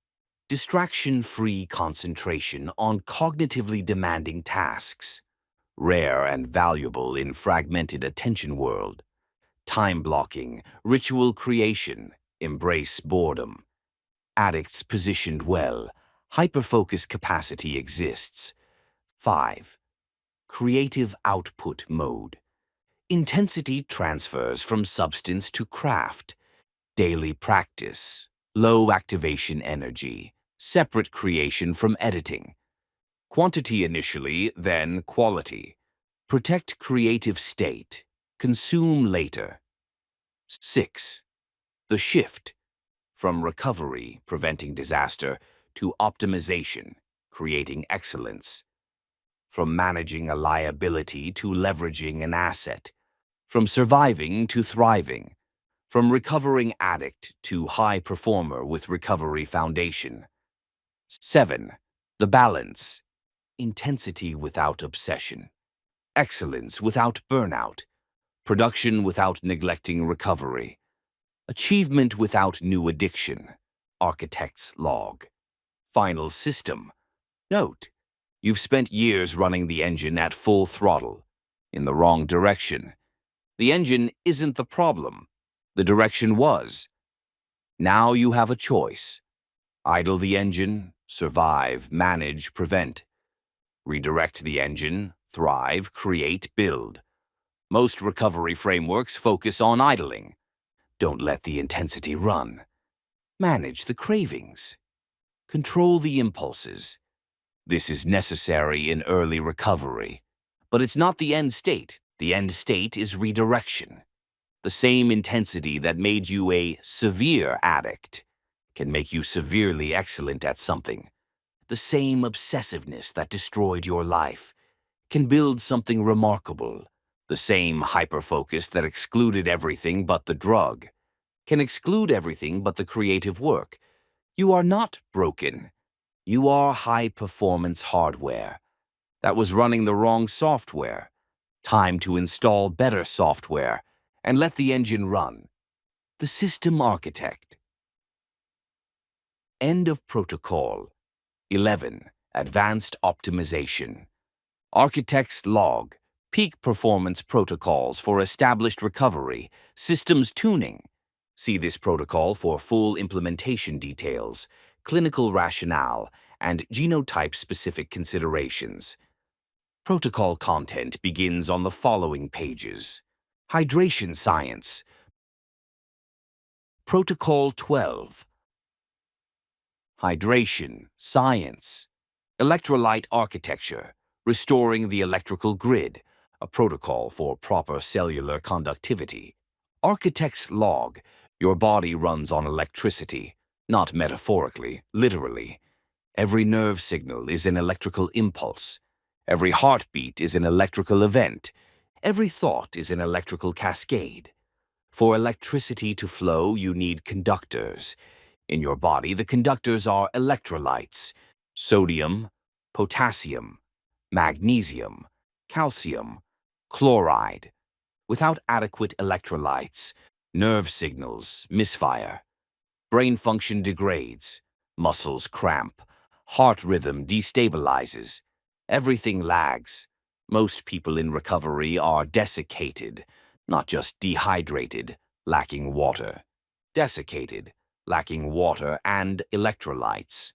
Distraction-free concentration on cognitively demanding tasks. Rare and valuable in fragmented attention world. Time blocking, ritual creation, embrace boredom. Addicts positioned well. Hyperfocus capacity exists. 5. Creative output mode. Intensity transfers from substance to craft. Daily practice. Low activation energy. Separate creation from editing. Quantity initially, then quality. Protect creative state. Consume later. 6. The shift. From recovery, preventing disaster, to optimization, creating excellence. From managing a liability to leveraging an asset. From surviving to thriving. From recovering addict to high performer with recovery foundation. 7. The balance. Intensity without obsession. Excellence without burnout. Production without neglecting recovery. Achievement without new addiction. Architect's log. Final system. Note: you've spent years running the engine at full throttle, in the wrong direction. The engine isn't the problem. The direction was. Now you have a choice. Idle the engine, survive, manage, prevent. Redirect the engine, thrive, create, build. Most recovery frameworks focus on idling. Don't let the intensity run. Manage the cravings. Control the impulses. This is necessary in early recovery. But it's not the end state. The end state is redirection. The same intensity that made you a severe addict can make you severely excellent at something. The same obsessiveness that destroyed your life can build something remarkable. The same hyperfocus that excluded everything but the drug can exclude everything but the creative work. You are not broken. You are high-performance hardware that was running the wrong software. Time to install better software and let the engine run. The system architect. End of protocol. 11. Advanced optimization. Architect's log. Peak performance protocols for established recovery. Systems tuning. See this protocol for full implementation details, clinical rationale, and genotype-specific considerations. Protocol content begins on the following pages. Hydration science. Protocol 12. Hydration science. Electrolyte architecture. Restoring the electrical grid. A protocol for proper cellular conductivity. Architect's log. Your body runs on electricity, not metaphorically, literally. Every nerve signal is an electrical impulse. Every heartbeat is an electrical event. Every thought is an electrical cascade. For electricity to flow, you need conductors. In your body, the conductors are electrolytes: sodium, potassium, magnesium, calcium, chloride. Without adequate electrolytes, nerve signals misfire. Brain function degrades. Muscles cramp. Heart rhythm destabilizes. Everything lags. Most people in recovery are desiccated, not just dehydrated, lacking water. Desiccated, lacking water and electrolytes.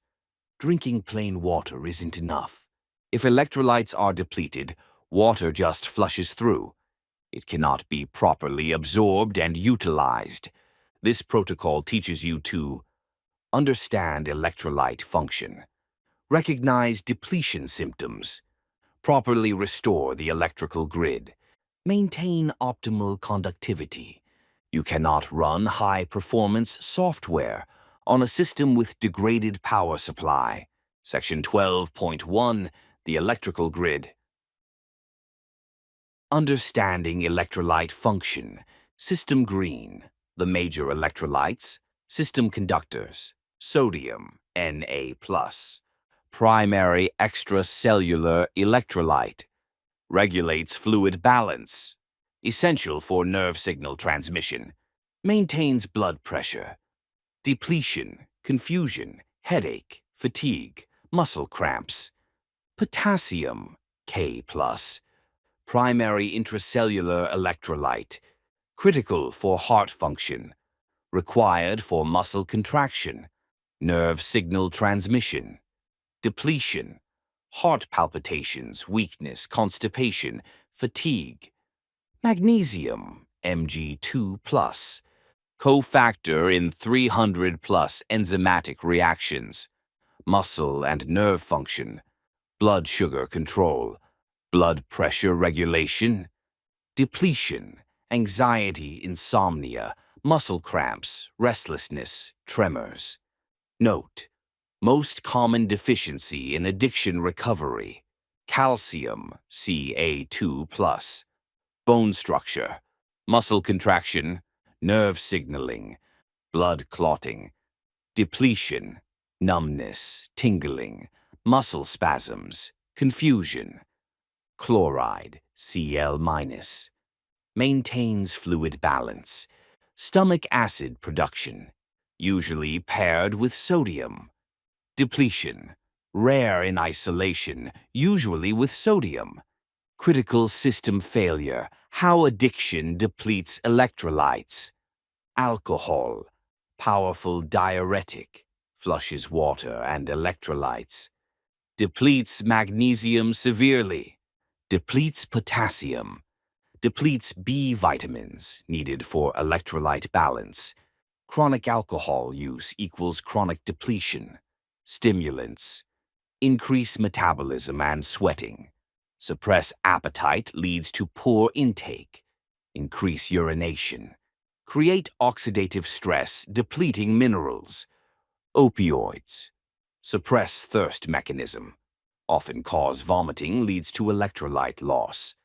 Drinking plain water isn't enough. If electrolytes are depleted, water just flushes through. It cannot be properly absorbed and utilized. This protocol teaches you to understand electrolyte function, recognize depletion symptoms, properly restore the electrical grid, maintain optimal conductivity. You cannot run high-performance software on a system with degraded power supply. Section 12.1, the electrical grid. Understanding electrolyte function. System green. The major electrolytes. System conductors. Sodium, Na+. Primary extracellular electrolyte. Regulates fluid balance. Essential for nerve signal transmission. Maintains blood pressure. Depletion, confusion, headache, fatigue, muscle cramps. Potassium, K+. Primary intracellular electrolyte. Critical for heart function. Required for muscle contraction. Nerve signal transmission. Depletion. Heart palpitations, weakness, constipation, fatigue. Magnesium, Mg2+. Cofactor in 300+ enzymatic reactions. Muscle and nerve function. Blood sugar control. Blood pressure regulation. Depletion. Anxiety, insomnia, muscle cramps, restlessness, tremors. Note: most common deficiency in addiction recovery. Calcium, Ca2+. Bone structure, muscle contraction, nerve signaling, blood clotting. Depletion, numbness, tingling, muscle spasms, confusion. Chloride, Cl-. Maintains fluid balance. Stomach acid production, usually paired with sodium. Depletion, rare in isolation, usually with sodium. Critical system failure, how addiction depletes electrolytes. Alcohol, powerful diuretic, flushes water and electrolytes. Depletes magnesium severely. Depletes potassium. Depletes B vitamins needed for electrolyte balance. Chronic alcohol use equals chronic depletion. Stimulants increase metabolism and sweating. Suppress appetite leads to poor intake. Increase urination. Create oxidative stress, depleting minerals. Opioids suppress thirst mechanism. Often cause vomiting, leads to electrolyte loss.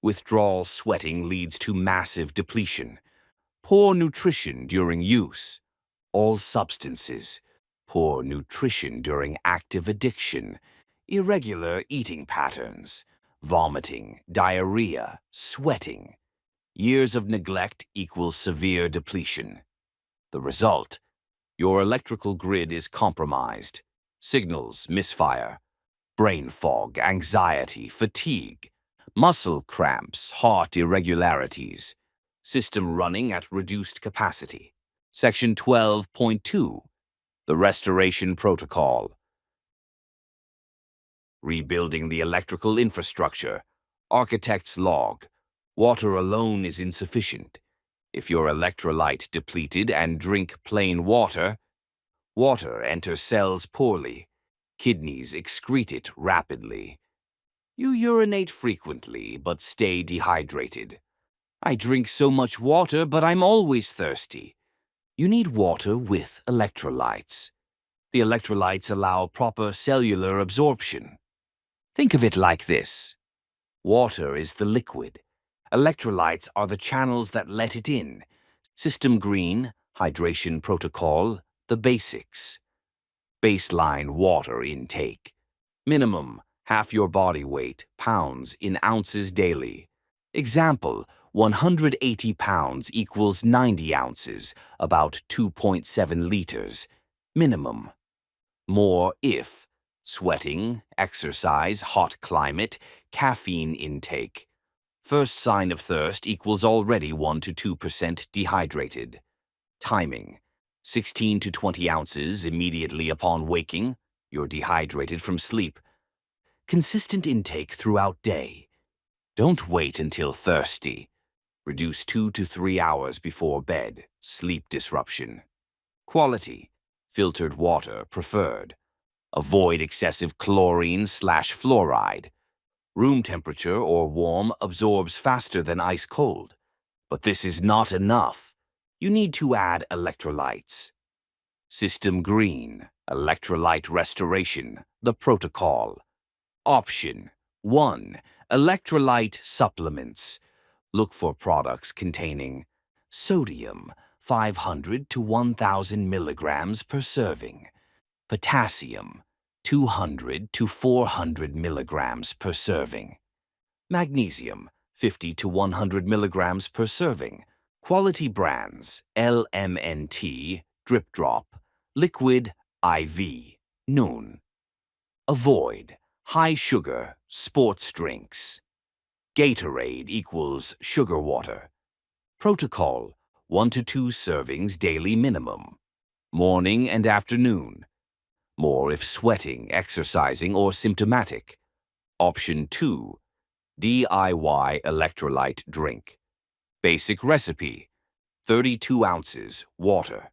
Withdrawal sweating leads to massive depletion. Poor nutrition during use. All substances. Poor nutrition during active addiction. Irregular eating patterns. Vomiting, diarrhea, sweating. Years of neglect equals severe depletion. The result: your electrical grid is compromised. Signals misfire. Brain fog, anxiety, fatigue. Muscle cramps, heart irregularities. System running at reduced capacity. Section 12.2. The Restoration Protocol. Rebuilding the electrical infrastructure. Architect's log. Water alone is insufficient. If you're electrolyte depleted and drink plain water, water enters cells poorly. Kidneys excrete it rapidly. You urinate frequently but stay dehydrated. I drink so much water, but I'm always thirsty. You need water with electrolytes. The electrolytes allow proper cellular absorption. Think of it like this. Water is the liquid. Electrolytes are the channels that let it in. System green, hydration protocol, the basics. Baseline water intake. Minimum, half your body weight, pounds in ounces daily. Example, 180 pounds equals 90 ounces, about 2.7 liters. Minimum. More if sweating, exercise, hot climate, caffeine intake. First sign of thirst equals already 1 to 2% dehydrated. Timing: 16 to 20 ounces immediately upon waking. You're dehydrated from sleep. Consistent intake throughout day. Don't wait until thirsty. Reduce 2 to 3 hours before bed. Sleep disruption. Quality: filtered water preferred. Avoid excessive chlorine/fluoride. Room temperature or warm absorbs faster than ice cold. But this is not enough. You need to add electrolytes. System green, electrolyte restoration, the protocol. Option 1. Electrolyte supplements. Look for products containing sodium, 500 to 1,000 milligrams per serving. Potassium, 200 to 400 milligrams per serving. Magnesium, 50 to 100 milligrams per serving. Quality brands: LMNT, Drip Drop, Liquid, IV, Noon. Avoid high sugar, sports drinks. Gatorade equals sugar water. Protocol: 1 to 2 servings daily minimum. Morning and afternoon. More if sweating, exercising, or symptomatic. Option 2. DIY electrolyte drink. Basic recipe: 32 ounces water,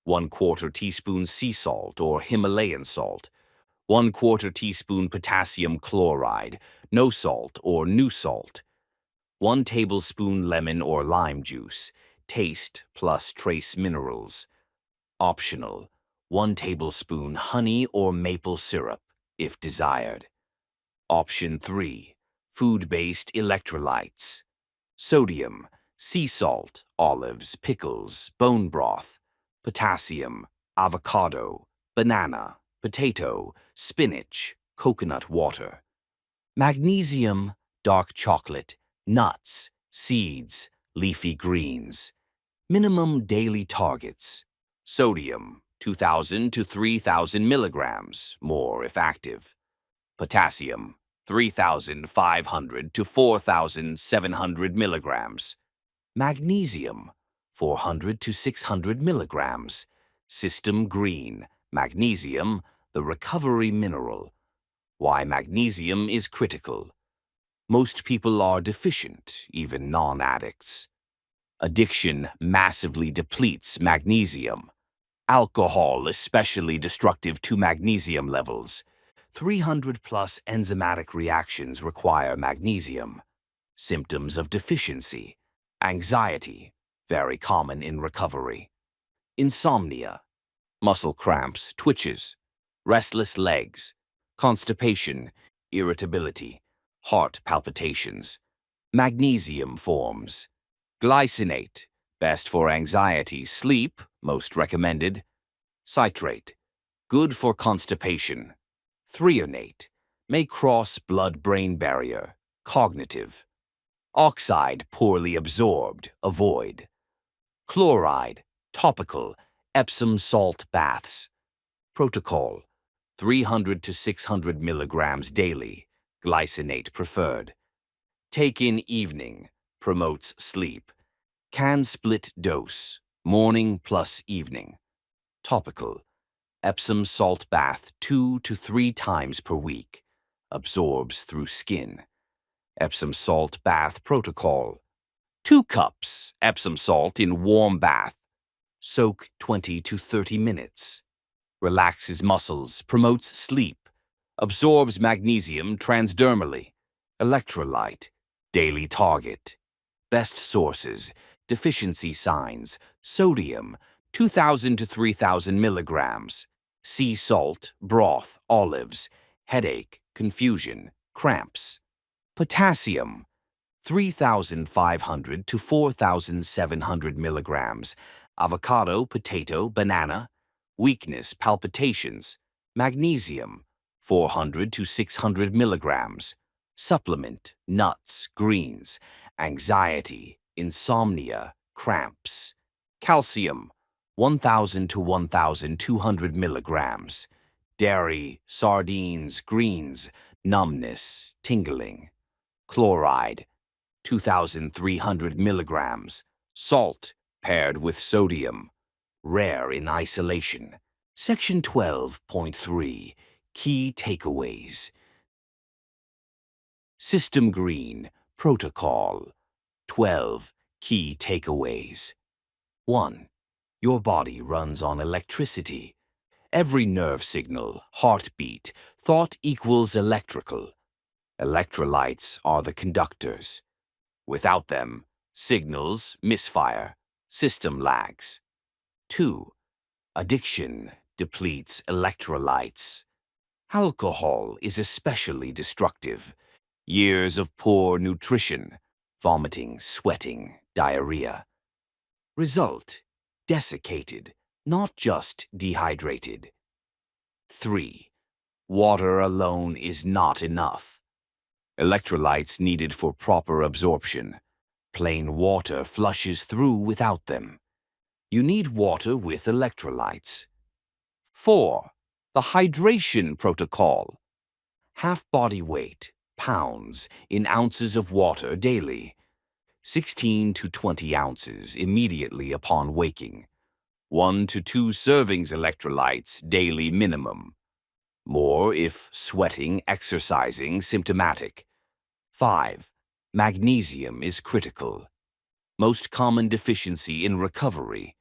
1/4 teaspoon sea salt or Himalayan salt, 1/4 teaspoon potassium chloride, no salt or new salt, 1 tablespoon lemon or lime juice, taste plus trace minerals. Optional: 1 tablespoon honey or maple syrup, if desired. Option 3. Food-based electrolytes. Sodium, sea salt, olives, pickles, bone broth. Potassium, avocado, banana, potato, spinach, coconut water. Magnesium, dark chocolate, nuts, seeds, leafy greens. Minimum daily targets. Sodium, 2,000 to 3,000 milligrams, more if active. Potassium, 3,500 to 4,700 milligrams. Magnesium, 400 to 600 milligrams. System green, magnesium, the recovery mineral. Why magnesium is critical. Most people are deficient, even non-addicts. Addiction massively depletes magnesium. Alcohol especially destructive to magnesium levels. 300 plus enzymatic reactions require magnesium. Symptoms of deficiency. Anxiety, very common in recovery. Insomnia, muscle cramps, twitches, restless legs, constipation, irritability, heart palpitations. Magnesium forms. Glycinate, best for anxiety, sleep, most recommended. Citrate, good for constipation. Threonate, may cross blood-brain barrier, cognitive. Oxide, poorly absorbed, avoid. Chloride, topical, Epsom salt baths. Protocol, 300 to 600 milligrams daily, glycinate preferred. Take in evening, promotes sleep. Can split dose, morning plus evening. Topical, Epsom salt bath 2 to 3 times per week. Absorbs through skin. Epsom salt bath protocol. 2 cups Epsom salt in warm bath. Soak 20 to 30 minutes. Relaxes muscles, promotes sleep. Absorbs magnesium transdermally. Electrolyte. Daily target. Best sources. Deficiency signs. Sodium, 2,000 to 3,000 milligrams. Sea salt, broth, olives. Headache, confusion, cramps. Potassium, 3,500 to 4,700 milligrams. Avocado, potato, banana. Weakness, palpitations. Magnesium, 400 to 600 milligrams. Supplement, nuts, greens. Anxiety, insomnia, cramps. Calcium, 1,000 to 1,200 milligrams. Dairy, sardines, greens, numbness, tingling. Chloride, 2,300 milligrams. Salt, paired with sodium. Rare in isolation. Section 12.3. Key takeaways. System Green, Protocol. 12. Key takeaways. 1. Your body runs on electricity. Every nerve signal, heartbeat, thought equals electrical. Electrolytes are the conductors. Without them, signals misfire, system lags. 2. Addiction depletes electrolytes. Alcohol is especially destructive. Years of poor nutrition, vomiting, sweating, diarrhea. Result, desiccated, not just dehydrated. 3. Water alone is not enough. Electrolytes needed for proper absorption. Plain water flushes through without them. You need water with electrolytes. 4. The hydration protocol. Half body weight, pounds, in ounces of water daily. 16 to 20 ounces immediately upon waking. 1 to 2 servings electrolytes daily minimum. More if sweating, exercising, symptomatic. 5. Magnesium is critical. Most common deficiency in recovery.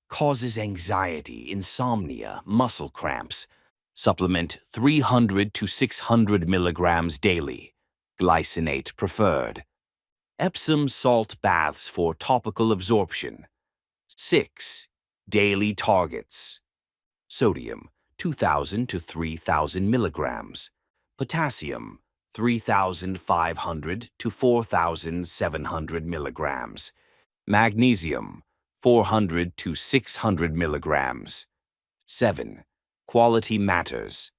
Causes anxiety, insomnia, muscle cramps. Supplement 300 to 600 milligrams daily. Glycinate preferred. Epsom salt baths for topical absorption. 6. Daily targets. Sodium, 2,000 to 3,000 milligrams. Potassium, 3,500 to 4,700 milligrams. Magnesium, 400 to 600 milligrams. 7. Quality matters.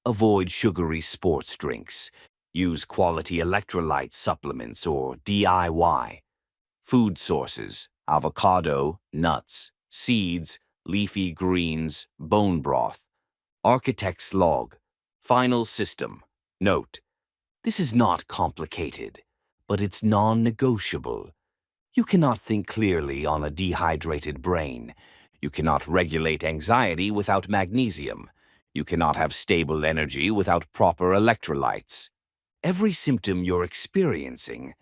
Avoid sugary sports drinks. Use quality electrolyte supplements or DIY. Food sources: avocado, nuts, seeds, leafy greens, bone broth. Architect's log. Final system. Note: this is not complicated, but it's non-negotiable. You cannot think clearly on a dehydrated brain. You cannot regulate anxiety without magnesium. You cannot have stable energy without proper electrolytes. Every symptom you're experiencing,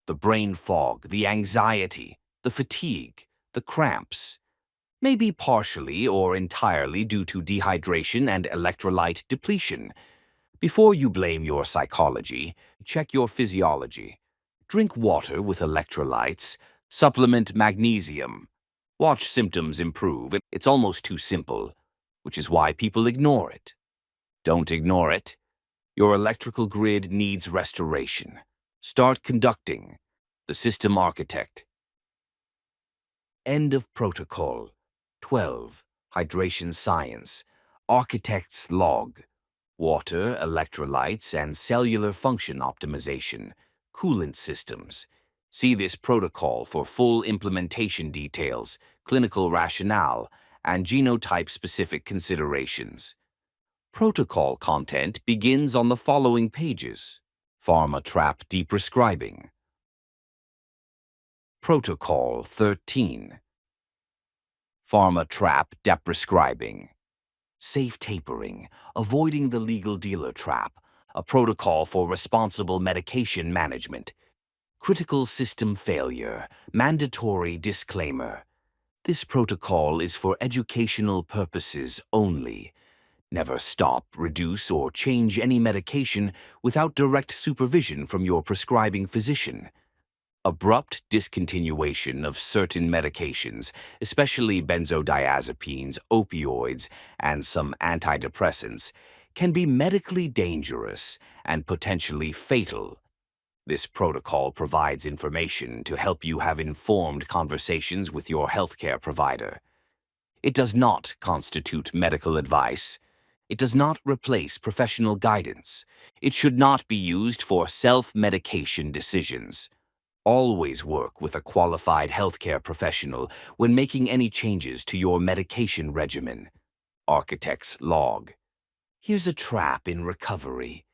the brain fog, the anxiety, the fatigue, the cramps, may be partially or entirely due to dehydration and electrolyte depletion. Before you blame your psychology, check your physiology. Drink water with electrolytes, supplement magnesium. Watch symptoms improve. It's almost too simple, which is why people ignore it. Don't ignore it. Your electrical grid needs restoration. Start conducting. The system architect. End of protocol. 12. Hydration science. Architect's log. Water, electrolytes, and cellular function optimization. Coolant systems. See this protocol for full implementation details, clinical rationale, and genotype-specific considerations. Protocol content begins on the following pages. Pharma trap deprescribing. Protocol 13. Pharma trap deprescribing. Safe tapering, avoiding the legal dealer trap, a protocol for responsible medication management. Critical system failure, mandatory disclaimer. This protocol is for educational purposes only. Never stop, reduce, or change any medication without direct supervision from your prescribing physician. Abrupt discontinuation of certain medications, especially benzodiazepines, opioids, and some antidepressants, can be medically dangerous and potentially fatal. This protocol provides information to help you have informed conversations with your healthcare provider. It does not constitute medical advice. It does not replace professional guidance. It should not be used for self-medication decisions. Always work with a qualified healthcare professional when making any changes to your medication regimen. Architect's log. Here's a trap in recovery.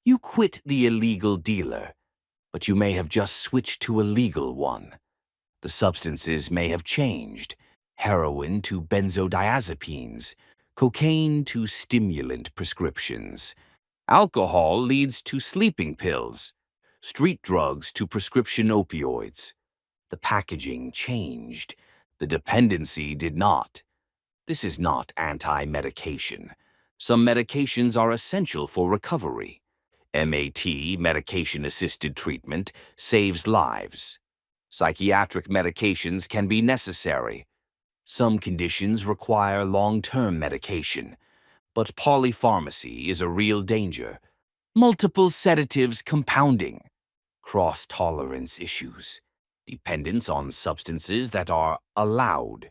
You quit the illegal dealer, but you may have just switched to a legal one. The substances may have changed. Heroin to benzodiazepines, cocaine to stimulant prescriptions. Alcohol leads to sleeping pills, street drugs to prescription opioids. The packaging changed. The dependency did not. This is not anti-medication. Some medications are essential for recovery. MAT, medication-assisted treatment, saves lives. Psychiatric medications can be necessary. Some conditions require long-term medication, but polypharmacy is a real danger. Multiple sedatives compounding. Cross-tolerance issues. Dependence on substances that are allowed.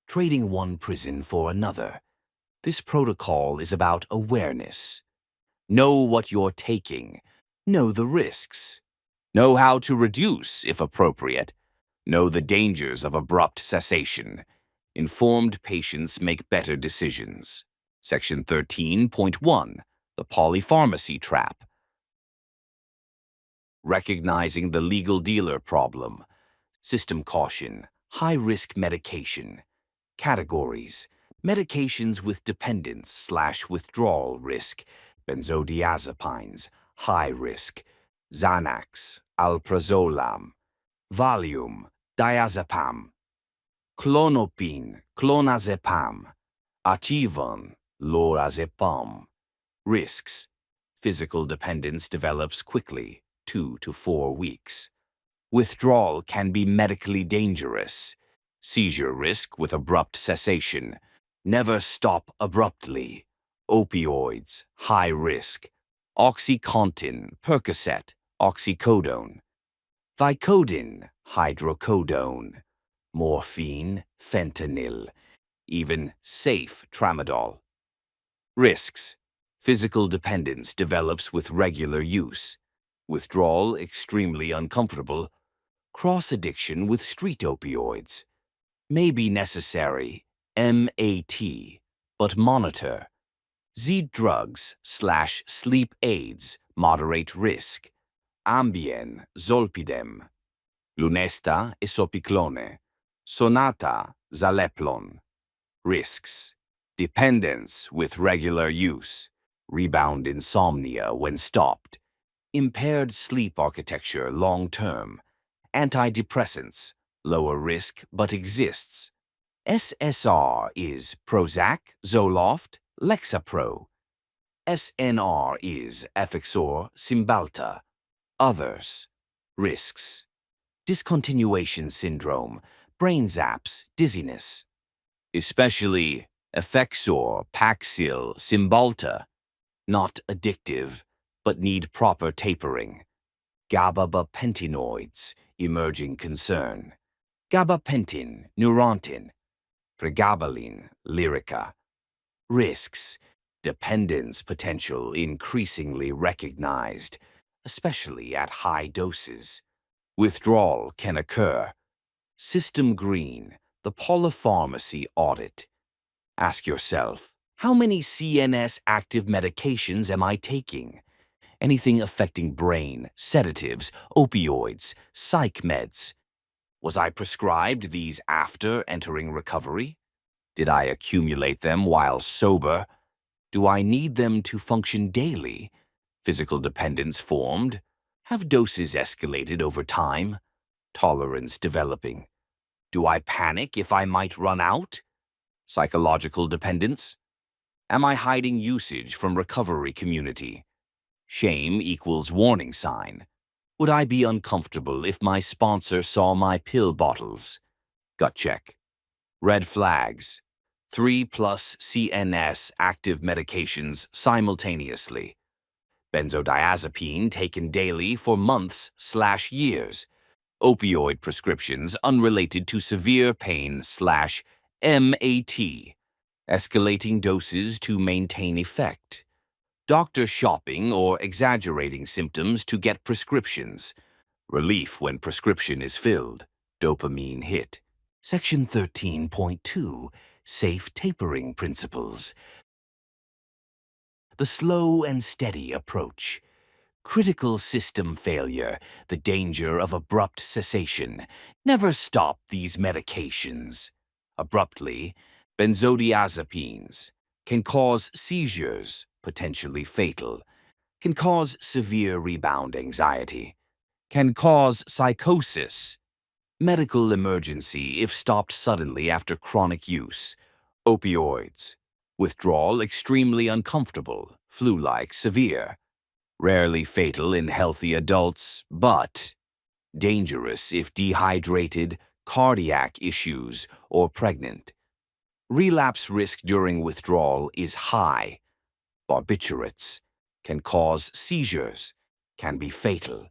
Trading one prison for another. This protocol is about awareness. Know what you're taking. Know the risks. Know how to reduce, if appropriate. Know the dangers of abrupt cessation. Informed patients make better decisions. Section 13.1. The Polypharmacy Trap. Recognizing the legal dealer problem. System caution. High-risk medication. Categories. Medications with dependence/withdrawal risk. Benzodiazepines. High risk. Xanax. Alprazolam. Valium. Diazepam. Clonopin. Clonazepam. Ativan. Lorazepam. Risks. Physical dependence develops quickly, 2 to 4 weeks. Withdrawal can be medically dangerous. Seizure risk with abrupt cessation. Never stop abruptly. Opioids, high risk. OxyContin, Percocet, oxycodone. Vicodin, hydrocodone. Morphine, fentanyl. Even safe tramadol. Risks. Physical dependence develops with regular use. Withdrawal extremely uncomfortable. Cross-addiction with street opioids. May be necessary, MAT, but monitor. Z-drugs/sleep aids, moderate risk. Ambien, Zolpidem. Lunesta, Isopiclone. Sonata, Zaleplon. Risks. Dependence with regular use. Rebound insomnia when stopped. Impaired sleep architecture long-term. Antidepressants, lower risk but exists. SSR is Prozac, Zoloft, Lexapro. SNR is Effexor, Cymbalta. Others. Risks: discontinuation syndrome, brain zaps, dizziness. Especially Effexor, Paxil, Cymbalta. Not addictive, but need proper tapering. Gabapentinoids, emerging concern. Gabapentin, Neurontin. Pregabalin, Lyrica. Risks: dependence potential increasingly recognized, especially at high doses. Withdrawal can occur. System Green, the polypharmacy audit. Ask yourself, how many CNS active medications am I taking? Anything affecting brain, sedatives, opioids, psych meds. Was I prescribed these after entering recovery? Did I accumulate them while sober? Do I need them to function daily? Physical dependence formed? Have doses escalated over time? Tolerance developing? Do I panic if I might run out? Psychological dependence? Am I hiding usage from recovery community? Shame equals warning sign. Would I be uncomfortable if my sponsor saw my pill bottles? Gut check. Red flags. 3+ CNS active medications simultaneously. Benzodiazepine taken daily for months/years. Opioid prescriptions unrelated to severe pain/MAT. Escalating doses to maintain effect. Doctor shopping or exaggerating symptoms to get prescriptions. Relief when prescription is filled. Dopamine hit. Section 13.2, Safe Tapering Principles. The slow and steady approach. Critical system failure, the danger of abrupt cessation. Never stop these medications. Abruptly, benzodiazepines can cause seizures, potentially fatal, can cause severe rebound anxiety, can cause psychosis, medical emergency if stopped suddenly after chronic use. Opioids, withdrawal extremely uncomfortable, flu-like severe, rarely fatal in healthy adults, but dangerous if dehydrated, cardiac issues, or pregnant. Relapse risk during withdrawal is high. Barbiturates can cause seizures, can be fatal.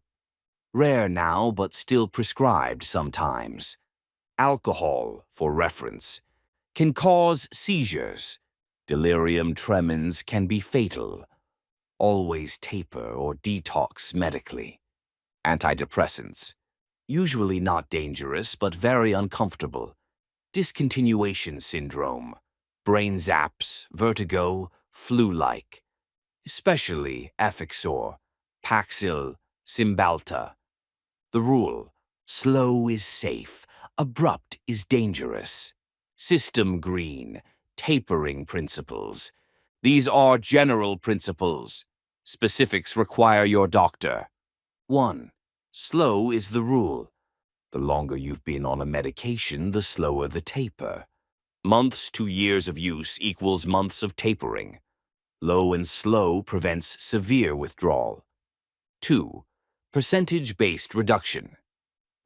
Rare now, but still prescribed sometimes. Alcohol, for reference, can cause seizures. Delirium tremens can be fatal. Always taper or detox medically. Antidepressants, usually not dangerous but very uncomfortable. Discontinuation syndrome, brain zaps, vertigo, flu-like. Especially Effexor, Paxil, Cymbalta. The rule: slow is safe, abrupt is dangerous. System Green, tapering principles. These are general principles. Specifics require your doctor. 1. Slow is the rule. The longer you've been on a medication, the slower the taper. Months to years of use equals months of tapering. Low and slow prevents severe withdrawal. 2. Percentage-based reduction.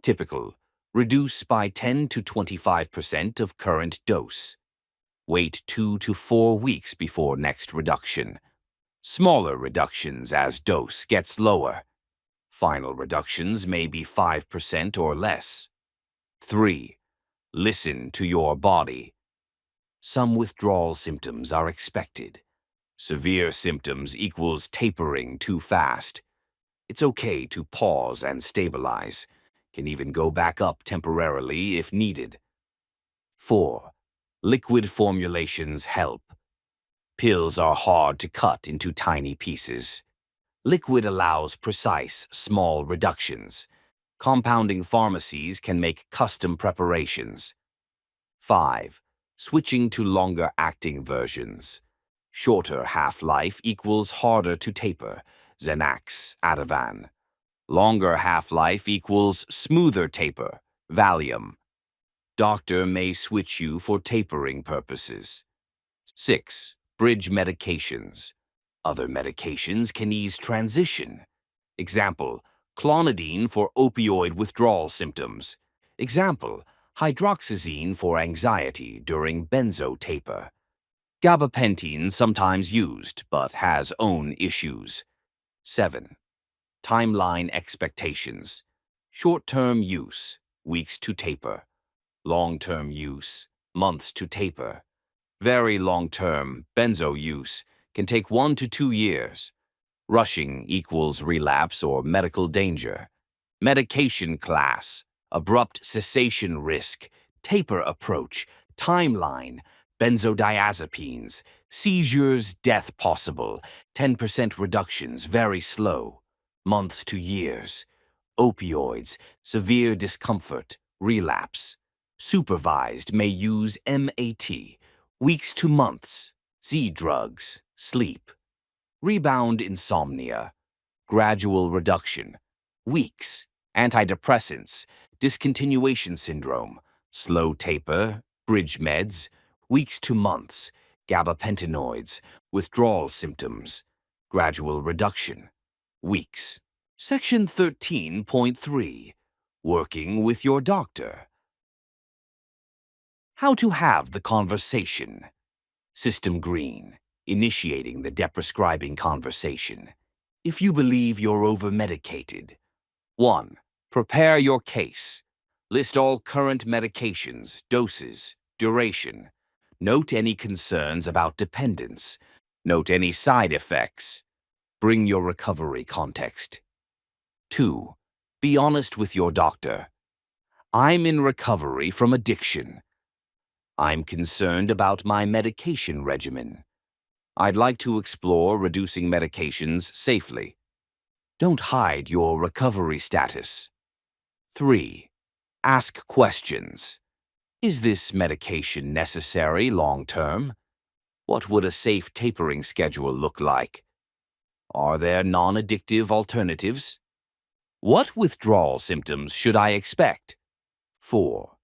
Typical: reduce by 10 to 25% of current dose. Wait 2 to 4 weeks before next reduction. Smaller reductions as dose gets lower. Final reductions may be 5% or less. 3. Listen to your body. Some withdrawal symptoms are expected. Severe symptoms equals tapering too fast. It's okay to pause and stabilize. Can even go back up temporarily if needed. 4. Liquid formulations help. Pills are hard to cut into tiny pieces. Liquid allows precise, small reductions. Compounding pharmacies can make custom preparations. 5. Switching to longer-acting versions. Shorter half-life equals harder to taper. Xanax, Ativan. Longer half-life equals smoother taper. Valium, Doctor may switch you for tapering purposes. 6. Bridge medications. Other medications can ease transition. Example, clonidine for opioid withdrawal symptoms. Example, hydroxyzine for anxiety during benzo taper. Gabapentin sometimes used, but has own issues. 7. Timeline expectations. Short-term use, weeks to taper. Long-term use, months to taper. Very long-term benzo use can take 1 to 2 years. Rushing equals relapse or medical danger. Medication class, abrupt cessation risk, taper approach, timeline, benzodiazepines, seizures, death possible, 10% reductions, very slow, months to years. Opioids, severe discomfort, relapse. Supervised may use MAT, weeks to months. Z drugs, sleep. Rebound insomnia, gradual reduction, weeks. Antidepressants, discontinuation syndrome, slow taper, bridge meds, weeks to months. Gabapentinoids, withdrawal symptoms, gradual reduction, weeks. Section 13.3. Working with your doctor. How to have the conversation. System green. Initiating the deprescribing conversation. If you believe you're over-medicated. 1. Prepare your case. List all current medications, doses, duration. Note any concerns about dependence. Note any side effects. Bring your recovery context. 2. Be honest with your doctor. I'm in recovery from addiction. I'm concerned about my medication regimen. I'd like to explore reducing medications safely. Don't hide your recovery status. 3. Ask questions. Is this medication necessary long-term? What would a safe tapering schedule look like? Are there non-addictive alternatives? What withdrawal symptoms should I expect? 4.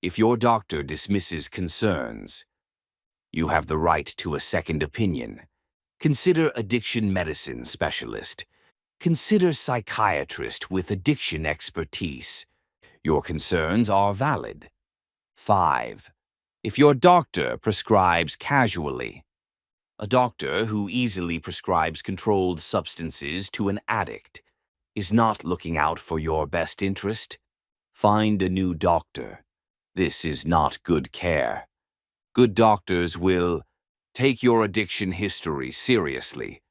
If your doctor dismisses concerns, you have the right to a second opinion. Consider addiction medicine specialist. Consider psychiatrist with addiction expertise. Your concerns are valid. 5. If your doctor prescribes casually, a doctor who easily prescribes controlled substances to an addict is not looking out for your best interest. Find a new doctor. This is not good care. Good doctors will take your addiction history seriously.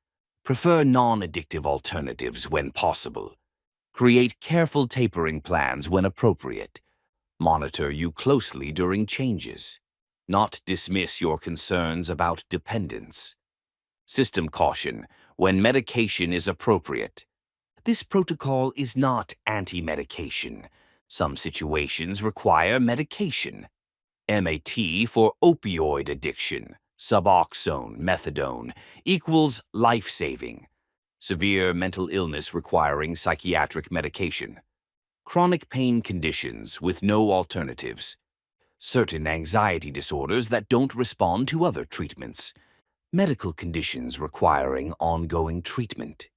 Prefer non-addictive alternatives when possible. Create careful tapering plans when appropriate. Monitor you closely during changes. Not dismiss your concerns about dependence. System caution when medication is appropriate. This protocol is not anti-medication. Some situations require medication. MAT for opioid addiction, Suboxone, methadone, equals life-saving. Severe mental illness requiring psychiatric medication. Chronic pain conditions with no alternatives. Certain anxiety disorders that don't respond to other treatments. Medical conditions requiring ongoing treatment.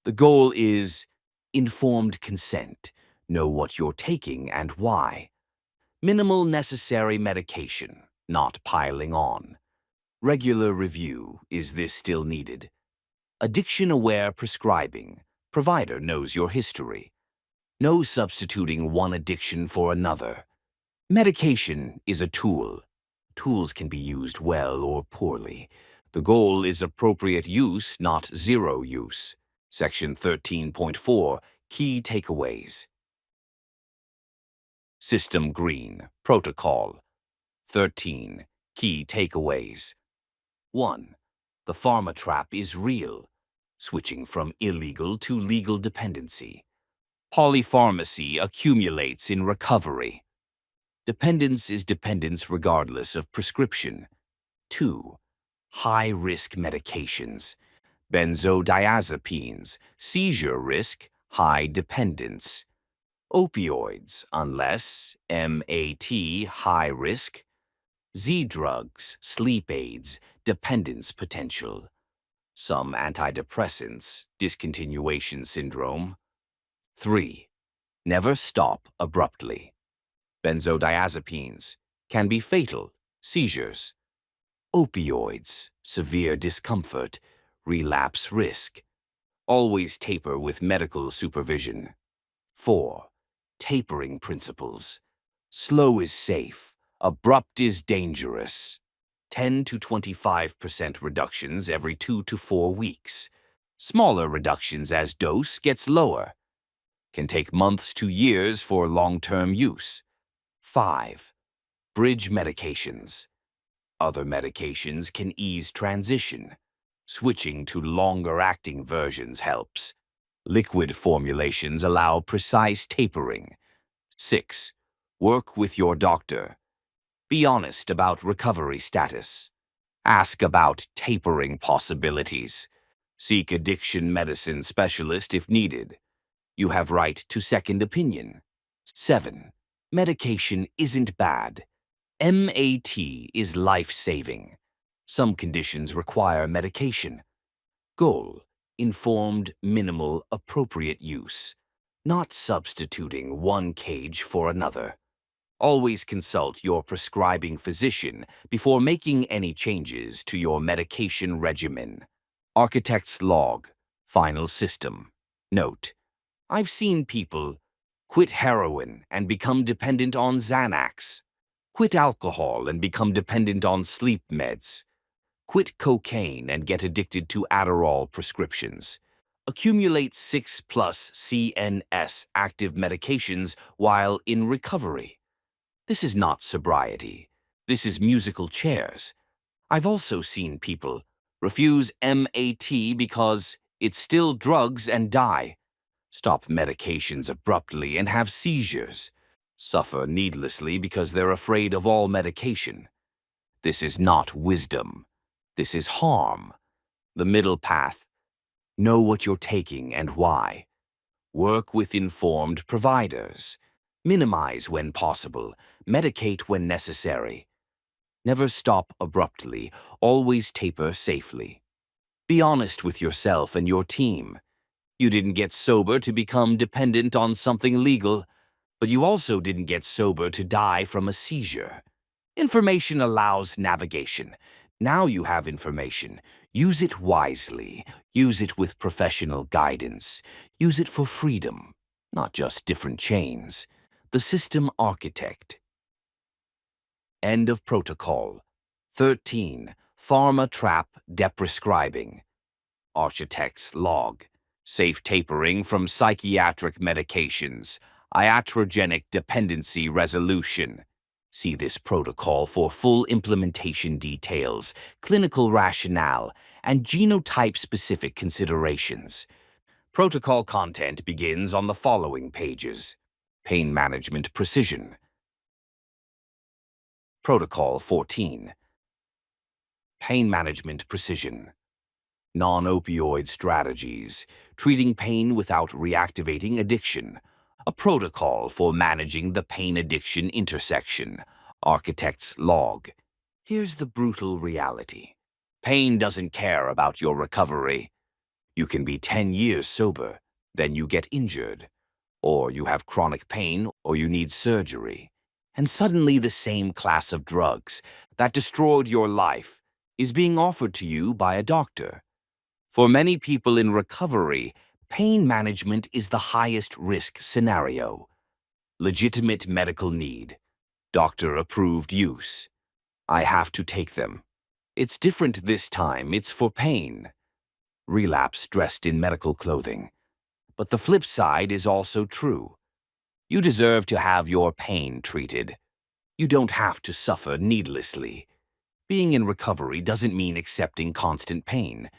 The goal is informed consent. Know what you're taking and why. Minimal necessary medication, not piling on. Regular review, is this still needed? Addiction-aware prescribing, provider knows your history. No substituting one addiction for another. Medication is a tool. Tools can be used well or poorly. The goal is appropriate use, not zero use. Section 13.4, Key Takeaways. System green, protocol. 13. Key takeaways. 1. The pharma trap is real, switching from illegal to legal dependency. Polypharmacy accumulates in recovery. Dependence is dependence regardless of prescription. 2. High-risk medications. Benzodiazepines, seizure risk, high dependence. Opioids, unless MAT, high risk. Z drugs, sleep aids, dependence potential. Some antidepressants, discontinuation syndrome. 3. Never stop abruptly. Benzodiazepines can be fatal, seizures. Opioids, severe discomfort, relapse risk. Always taper with medical supervision. 4. Tapering principles. Slow is safe, abrupt is dangerous. 10 to 25% reductions every 2 to 4 weeks. Smaller reductions as dose gets lower. Can take months to years for long-term use. 5. Bridge medications. Other medications can ease transition. Switching to longer-acting versions helps. Liquid formulations allow precise tapering. 6. Work with your doctor. Be honest about recovery status. Ask about tapering possibilities. Seek addiction medicine specialist if needed. You have right to second opinion. 7. Medication isn't bad. MAT is life-saving. Some conditions require medication. Goal: informed, minimal, appropriate use. Not substituting one cage for another. Always consult your prescribing physician before making any changes to your medication regimen. Architect's log, final system. Note: I've seen people quit heroin and become dependent on Xanax, quit alcohol and become dependent on sleep meds, quit cocaine and get addicted to Adderall prescriptions, accumulate 6+ CNS active medications while in recovery. This is not sobriety. This is musical chairs. I've also seen people refuse MAT because it's still drugs and die, stop medications abruptly and have seizures, suffer needlessly because they're afraid of all medication. This is not wisdom. This is harm. The middle path: know what you're taking and why. Work with informed providers. Minimize when possible. Medicate when necessary. Never stop abruptly. Always taper safely. Be honest with yourself and your team. You didn't get sober to become dependent on something legal, but you also didn't get sober to die from a seizure. Information allows navigation. Now you have information. Use it wisely. Use it with professional guidance. Use it for freedom, not just different chains. The system architect. End of protocol. 13. Pharma trap deprescribing. Architect's log. Safe tapering from psychiatric medications. Iatrogenic dependency resolution. See this protocol for full implementation details, clinical rationale, and genotype-specific considerations. Protocol content begins on the following pages. Pain management precision. Protocol 14. Pain management precision. Non-opioid strategies, treating pain without reactivating addiction. A protocol for managing the pain-addiction intersection. Architect's log. Here's the brutal reality. Pain doesn't care about your recovery. You can be 10 years sober, then you get injured, or you have chronic pain, or you need surgery. And suddenly the same class of drugs that destroyed your life is being offered to you by a doctor. For many people in recovery, pain management is the highest risk scenario. Legitimate medical need. Doctor-approved use. I have to take them. It's different this time. It's for pain. Relapse dressed in medical clothing. But the flip side is also true. You deserve to have your pain treated. You don't have to suffer needlessly. Being in recovery doesn't mean accepting constant pain.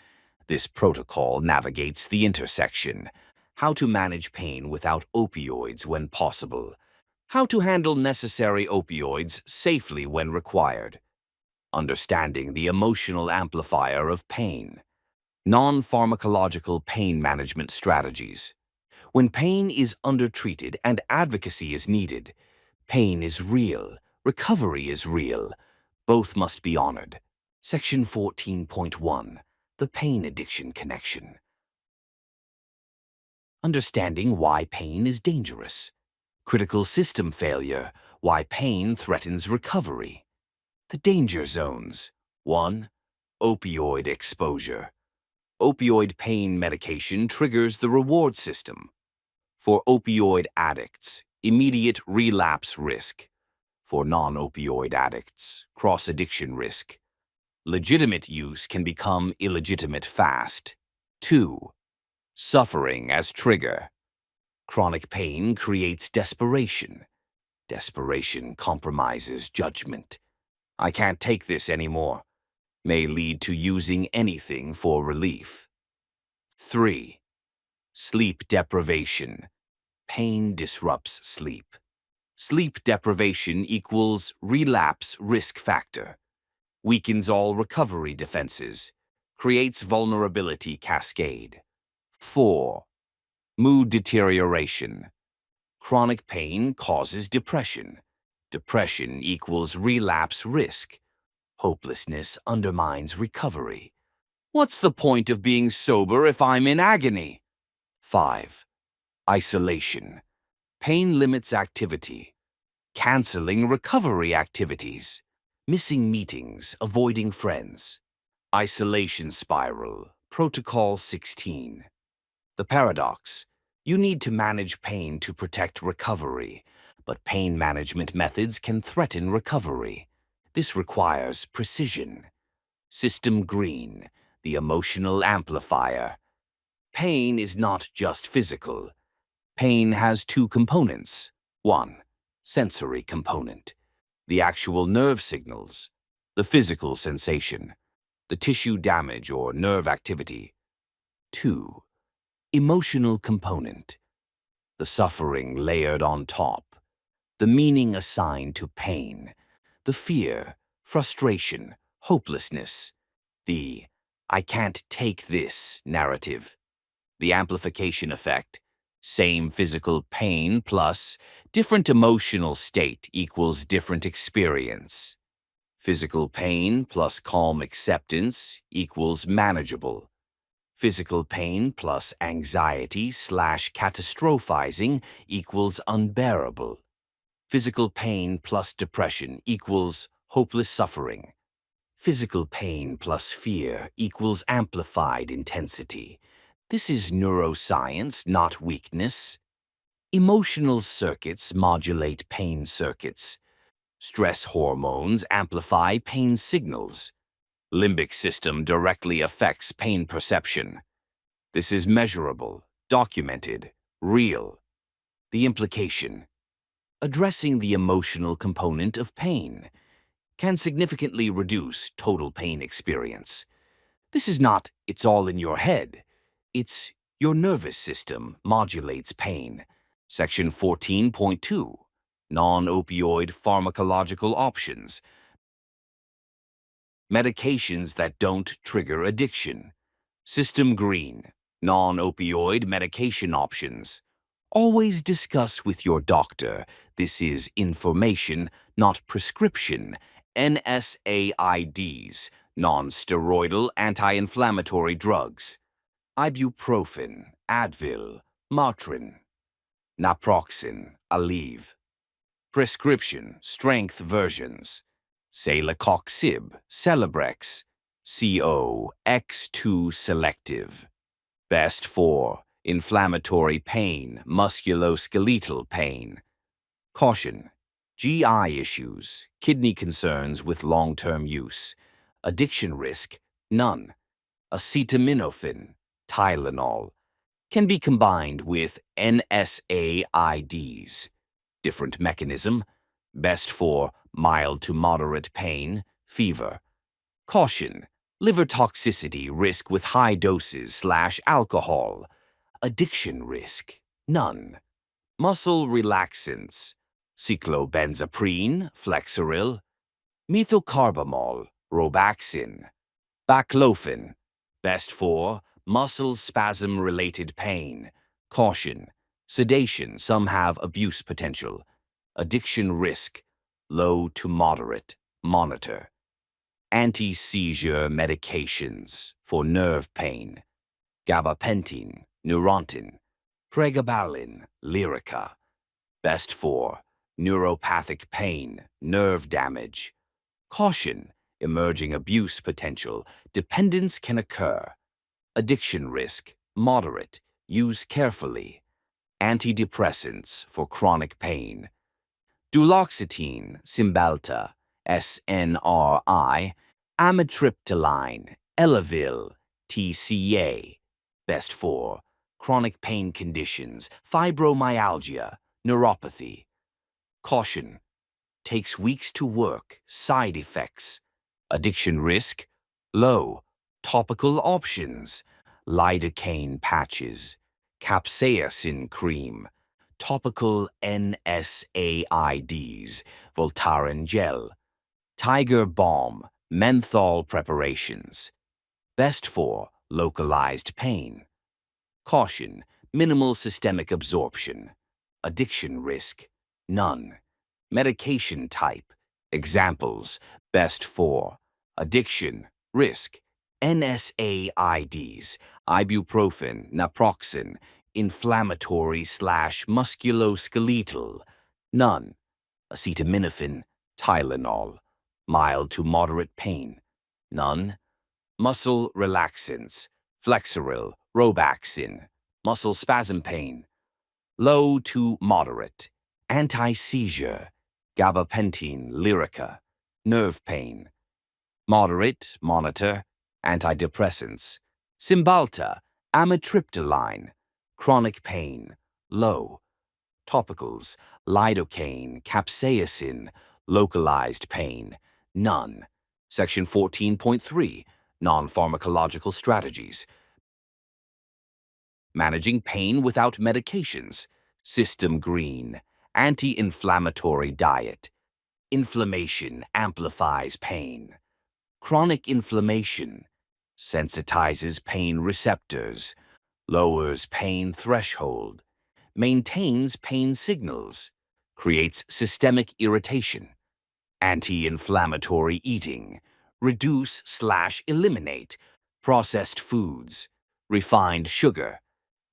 This protocol navigates the intersection. How to manage pain without opioids when possible. How to handle necessary opioids safely when required. Understanding the emotional amplifier of pain. Non-pharmacological pain management strategies. When pain is undertreated and advocacy is needed, pain is real, recovery is real. Both must be honored. Section 14.1. The Pain Addiction Connection. Understanding why pain is dangerous. Critical system failure, why pain threatens recovery. The danger zones. 1. Opioid exposure. Opioid pain medication triggers the reward system. For opioid addicts, immediate relapse risk. For non-opioid addicts, cross-addiction risk. Legitimate use can become illegitimate fast. 2. Suffering as trigger. Chronic pain creates desperation. Desperation compromises judgment. I can't take this anymore. May lead to using anything for relief. 3. Sleep deprivation. Pain disrupts sleep. Sleep deprivation equals relapse risk factor. Weakens all recovery defenses. Creates vulnerability cascade. 4. Mood deterioration. Chronic pain causes depression. Depression equals relapse risk. Hopelessness undermines recovery. What's the point of being sober if I'm in agony? 5. Isolation. Pain limits activity. Canceling recovery activities. Missing meetings, avoiding friends. Isolation spiral. Protocol 16. The paradox. You need to manage pain to protect recovery, but pain management methods can threaten recovery. This requires precision. System green, the emotional amplifier. Pain is not just physical. Pain has two components. 1. Sensory component. The actual nerve signals. The physical sensation. The tissue damage or nerve activity. 2. Emotional component. The suffering layered on top. The meaning assigned to pain. The fear, frustration, hopelessness. The "I can't take this" narrative. The amplification effect. Same physical pain plus different emotional state equals different experience. Physical pain plus calm acceptance equals manageable. Physical pain plus anxiety/catastrophizing equals unbearable. Physical pain plus depression equals hopeless suffering. Physical pain plus fear equals amplified intensity. This is neuroscience, not weakness. Emotional circuits modulate pain circuits. Stress hormones amplify pain signals. Limbic system directly affects pain perception. This is measurable, documented, real. The implication. Addressing the emotional component of pain can significantly reduce total pain experience. This is not "it's all in your head." It's your nervous system modulates pain. Section 14.2. Non-opioid pharmacological options. Medications that don't trigger addiction. System green. Non-opioid medication options. Always discuss with your doctor. This is information, not prescription. NSAIDs, non-steroidal anti-inflammatory drugs. Ibuprofen, Advil, Motrin. Naproxen, Aleve. Prescription, strength versions. Celecoxib, Celebrex, CO, X2 selective. Best for inflammatory pain, musculoskeletal pain. Caution. GI issues, kidney concerns with long-term use. Addiction risk, none. Acetaminophen, Tylenol, can be combined with NSAIDs. Different mechanism, best for mild to moderate pain, fever. Caution. Liver toxicity risk with high doses/alcohol. Addiction risk, none. Muscle relaxants, cyclobenzaprine, Flexeril. Methocarbamol, Robaxin. Baclofen, best for muscle spasm-related pain. Caution. Sedation, some have abuse potential. Addiction risk, low to moderate, monitor. Anti-seizure medications for nerve pain, gabapentin, Neurontin, pregabalin, Lyrica, best for neuropathic pain, nerve damage. Caution, emerging abuse potential, dependence can occur. Addiction risk, moderate, use carefully. Antidepressants for chronic pain. Duloxetine, Cymbalta, SNRI, amitriptyline, Elavil, TCA, best for chronic pain conditions, fibromyalgia, neuropathy. Caution, takes weeks to work, side effects. Addiction risk, low. Topical options, lidocaine patches, capsaicin cream, topical NSAIDs, Voltaren gel, tiger balm, menthol preparations. Best for localized pain. Caution, minimal systemic absorption. Addiction risk, none. Medication type, examples, best for addiction, risk, NSAIDs, ibuprofen, naproxen, inflammatory/musculoskeletal, none. Acetaminophen, Tylenol, mild to moderate pain, none. Muscle relaxants, Flexeril, Robaxin, muscle spasm pain, low to moderate. Anti-seizure, gabapentin, Lyrica, nerve pain. Moderate, monitor, antidepressants. Cymbalta, amitriptyline, chronic pain, low. Topicals, lidocaine, capsaicin, localized pain, none. Section 14.3, non-pharmacological strategies. Managing pain without medications. System green, anti-inflammatory diet. Inflammation amplifies pain. Chronic inflammation sensitizes pain receptors, lowers pain threshold, maintains pain signals, creates systemic irritation. Anti-inflammatory eating, reduce/eliminate processed foods, refined sugar,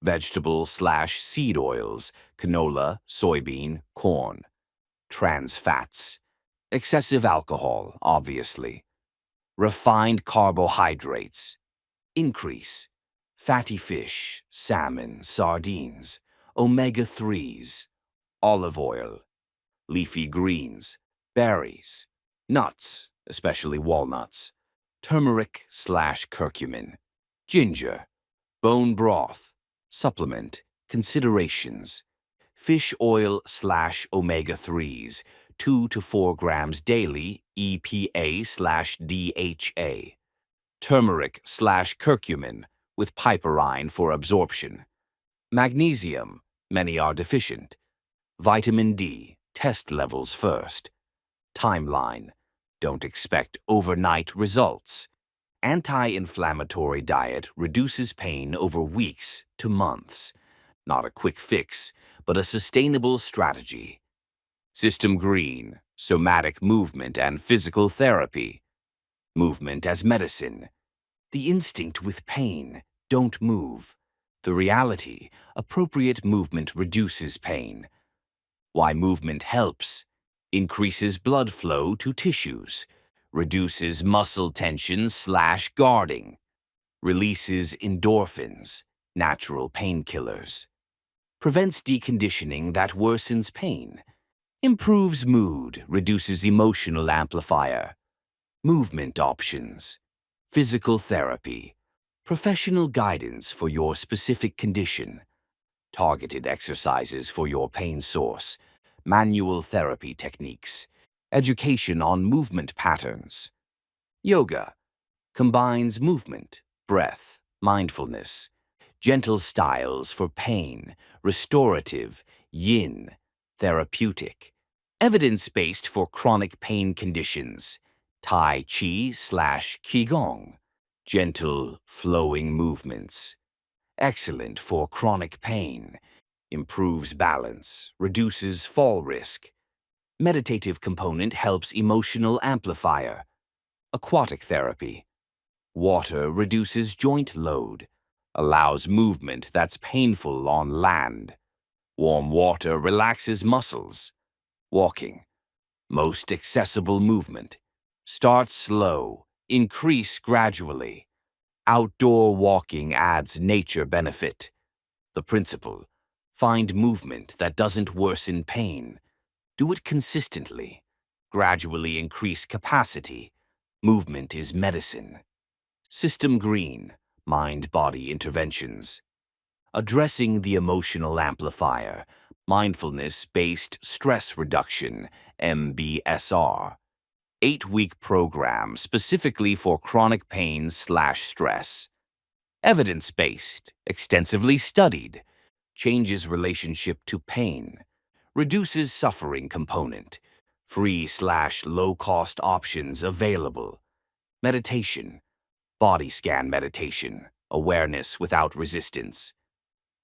vegetable/seed oils, canola, soybean, corn. Trans fats, excessive alcohol, obviously. Refined carbohydrates, increase. Fatty fish, salmon, sardines, omega-3s, olive oil, leafy greens, berries, nuts, especially walnuts, turmeric/curcumin, ginger, bone broth, supplement, considerations, fish oil/omega-3s, 2 to 4 grams daily, EPA/DHA, turmeric/curcumin with piperine for absorption, magnesium, many are deficient, vitamin D, test levels first, timeline, don't expect overnight results. Anti-inflammatory diet reduces pain over weeks to months. Not a quick fix, but a sustainable strategy. System green, somatic movement and physical therapy. Movement as medicine. The instinct with pain, don't move. The reality, appropriate movement reduces pain. Why movement helps. Increases blood flow to tissues. Reduces muscle tension/guarding. Releases endorphins, natural painkillers. Prevents deconditioning that worsens pain. Improves mood, reduces emotional amplifier. Movement options. Physical therapy. Professional guidance for your specific condition. Targeted exercises for your pain source. Manual therapy techniques. Education on movement patterns. Yoga combines movement, breath, mindfulness. Gentle styles for pain, restorative, yin, therapeutic. Evidence-based for chronic pain conditions. Tai Chi/Qigong, gentle, flowing movements. Excellent for chronic pain. improves balance, reduces fall risk. Meditative component helps emotional amplifier. Aquatic therapy. Water reduces joint load, allows movement that's painful on land. Warm water relaxes muscles. Walking. Most accessible movement. Start slow, increase gradually. Outdoor walking adds nature benefit. The principle: find movement that doesn't worsen pain. Do it consistently. Gradually increase capacity. Movement is medicine. System Green, mind-body interventions. Addressing the emotional amplifier, mindfulness-based stress reduction, MBSR. 8-week program specifically for chronic pain/stress. Evidence-based, extensively studied. Changes relationship to pain. Reduces suffering component. Free/low-cost options available. Meditation. Body scan meditation. Awareness without resistance.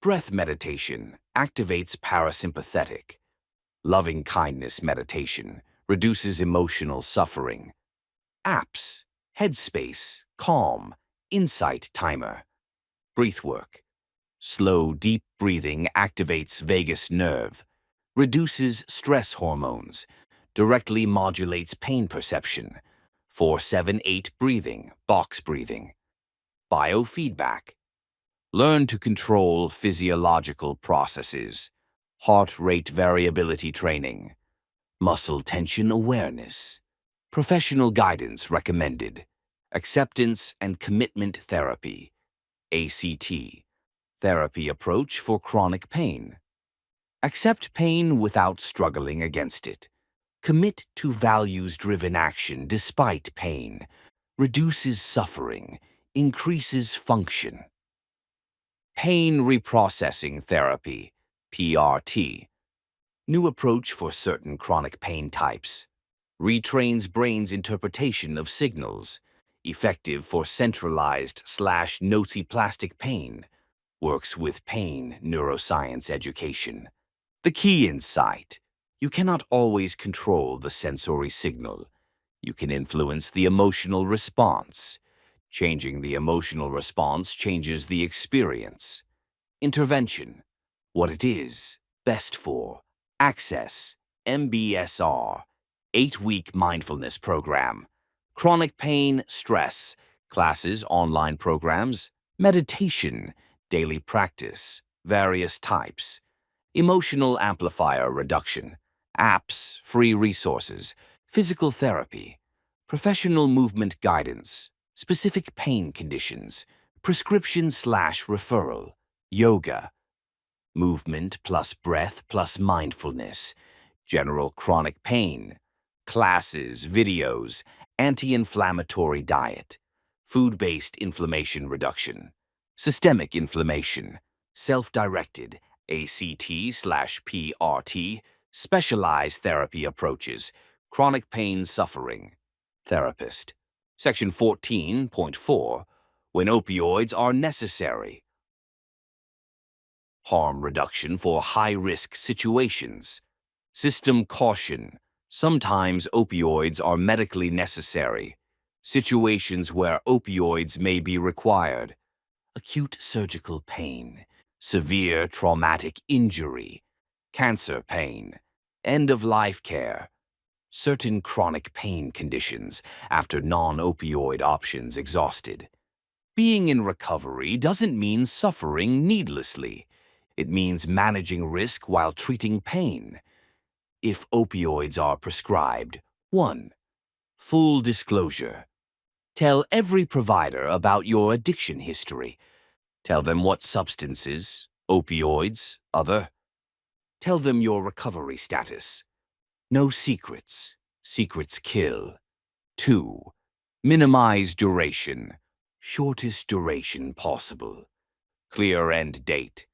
Breath meditation activates parasympathetic. Loving kindness meditation reduces emotional suffering. Apps, Headspace, Calm, Insight Timer. Breathwork. Slow, deep breathing activates vagus nerve, reduces stress hormones, directly modulates pain perception. 4-7-8 breathing, box breathing. Biofeedback. Learn to control physiological processes. Heart rate variability training. Muscle tension awareness. Professional guidance recommended. Acceptance and commitment therapy. ACT. Therapy approach for chronic pain. Accept pain without struggling against it. Commit to values-driven action despite pain. Reduces suffering. Increases function. Pain reprocessing therapy, PRT. New approach for certain chronic pain types. Retrains brain's interpretation of signals. Effective for centralized/nociplastic pain. Works with pain neuroscience education. The key insight: you cannot always control the sensory signal. You can influence the emotional response. Changing the emotional response changes the experience. Intervention: what it is, best for. Access: MBSR, 8-week mindfulness program. Chronic pain, stress, classes, online programs. Meditation, daily practice, various types. Emotional amplifier reduction. Apps, free resources. Physical therapy. Professional movement guidance. Specific pain conditions. Prescription/referral. Yoga. Movement plus breath plus mindfulness. General chronic pain. Classes, videos. Anti-inflammatory diet. Food-based inflammation reduction. Systemic inflammation. Self-directed. ACT/PRT. Specialized therapy approaches. Chronic pain suffering. Therapist. Section 14.4. When opioids are necessary. Harm reduction for high-risk situations. System caution. Sometimes opioids are medically necessary. Situations where opioids may be required. Acute surgical pain. Severe traumatic injury. Cancer pain. End-of-life care. Certain chronic pain conditions after non-opioid options exhausted. Being in recovery doesn't mean suffering needlessly. It means managing risk while treating pain. If opioids are prescribed: 1. Full disclosure. Tell every provider about your addiction history. Tell them what substances, opioids, other. Tell them your recovery status. No secrets. Secrets kill. 2. Minimize duration. Shortest duration possible. Clear end date.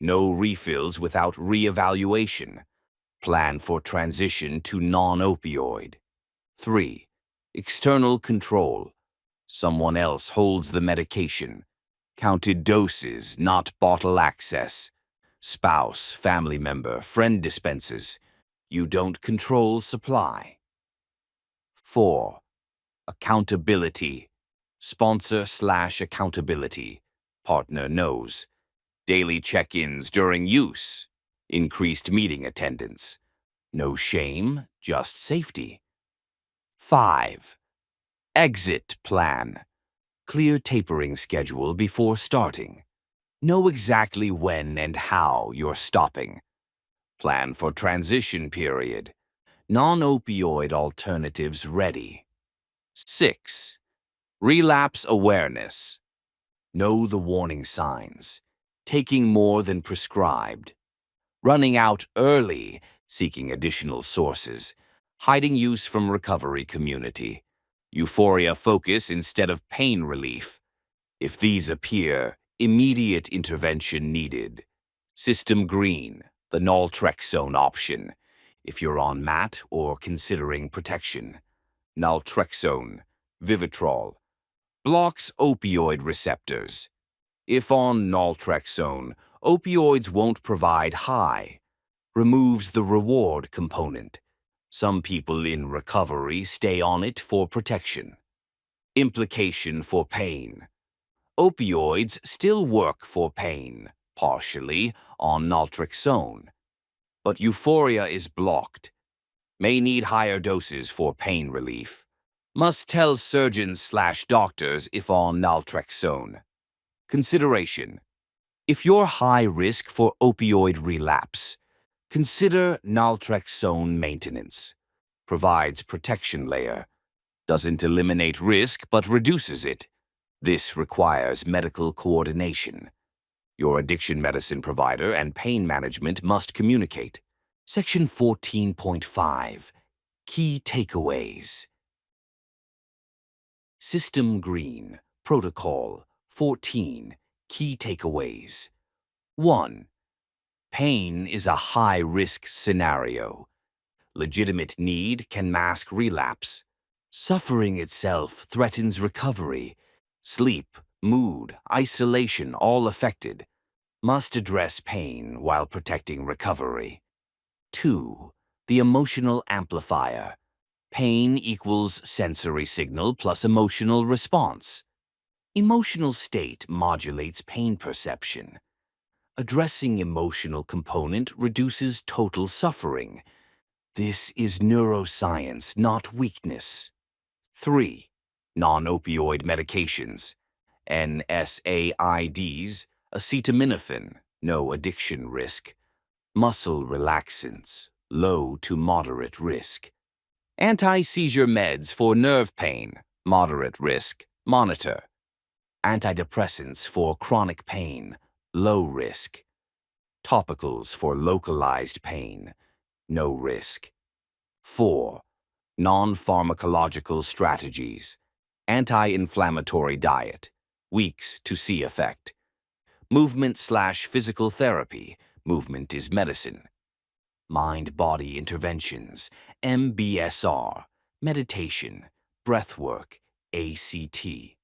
No refills without re-evaluation. Plan for transition to non-opioid. 3. External control. Someone else holds the medication. Counted doses, not bottle access. Spouse, family member, friend dispenses. You don't control supply. 4. Accountability. Sponsor/accountability. Partner knows. Daily check-ins during use. Increased meeting attendance. No shame, just safety. 5. Exit plan. Clear tapering schedule before starting. Know exactly when and how you're stopping. Plan for transition period. Non-opioid alternatives ready. 6. Relapse awareness. Know the warning signs. Taking more than prescribed. Running out early, seeking additional sources. Hiding use from recovery community. Euphoria focus instead of pain relief. If these appear, immediate intervention needed. System green, the naltrexone option, if you're on MAT or considering protection. Naltrexone, Vivitrol, blocks opioid receptors. If on naltrexone, opioids won't provide high. Removes the reward component. Some people in recovery stay on it for protection. Implication for pain. Opioids still work for pain, partially, on naltrexone. But euphoria is blocked. May need higher doses for pain relief. Must tell surgeons/doctors if on naltrexone. Consideration. If you're high risk for opioid relapse, consider naltrexone maintenance. Provides protection layer. Doesn't eliminate risk but reduces it. This requires medical coordination. Your addiction medicine provider and pain management must communicate. Section 14.5. Key takeaways. System green. Protocol 14. Key takeaways. 1. Pain is a high-risk scenario. Legitimate need can mask relapse. Suffering itself threatens recovery. Sleep, mood, isolation all affected. Must address pain while protecting recovery. 2. The emotional amplifier. Pain equals sensory signal plus emotional response. Emotional state modulates pain perception. Addressing emotional component reduces total suffering. This is neuroscience, not weakness. 3. Non-opioid medications. NSAIDs, acetaminophen, no addiction risk. Muscle relaxants, low to moderate risk. Anti-seizure meds for nerve pain, moderate risk, monitor. Antidepressants for chronic pain, low risk. Topicals for localized pain, no risk. 4. Non-pharmacological strategies. Anti-inflammatory diet, weeks to see effect. Movement/physical therapy, movement is medicine. Mind-body interventions, MBSR, meditation, breathwork, ACT.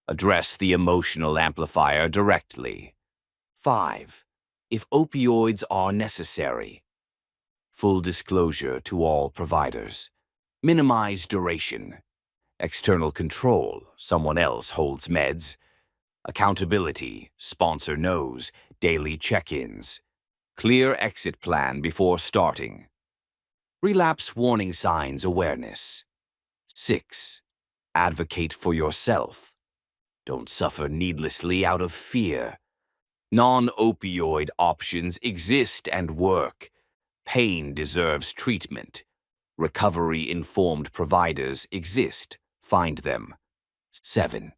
Address the emotional amplifier directly. 5. If opioids are necessary. Full disclosure to all providers. Minimize duration. External control, someone else holds meds. Accountability, sponsor knows, daily check-ins. Clear exit plan before starting. Relapse warning signs awareness. 6. Advocate for yourself. Don't suffer needlessly out of fear. Non-opioid options exist and work. Pain deserves treatment. Recovery-informed providers exist. Find them. 7.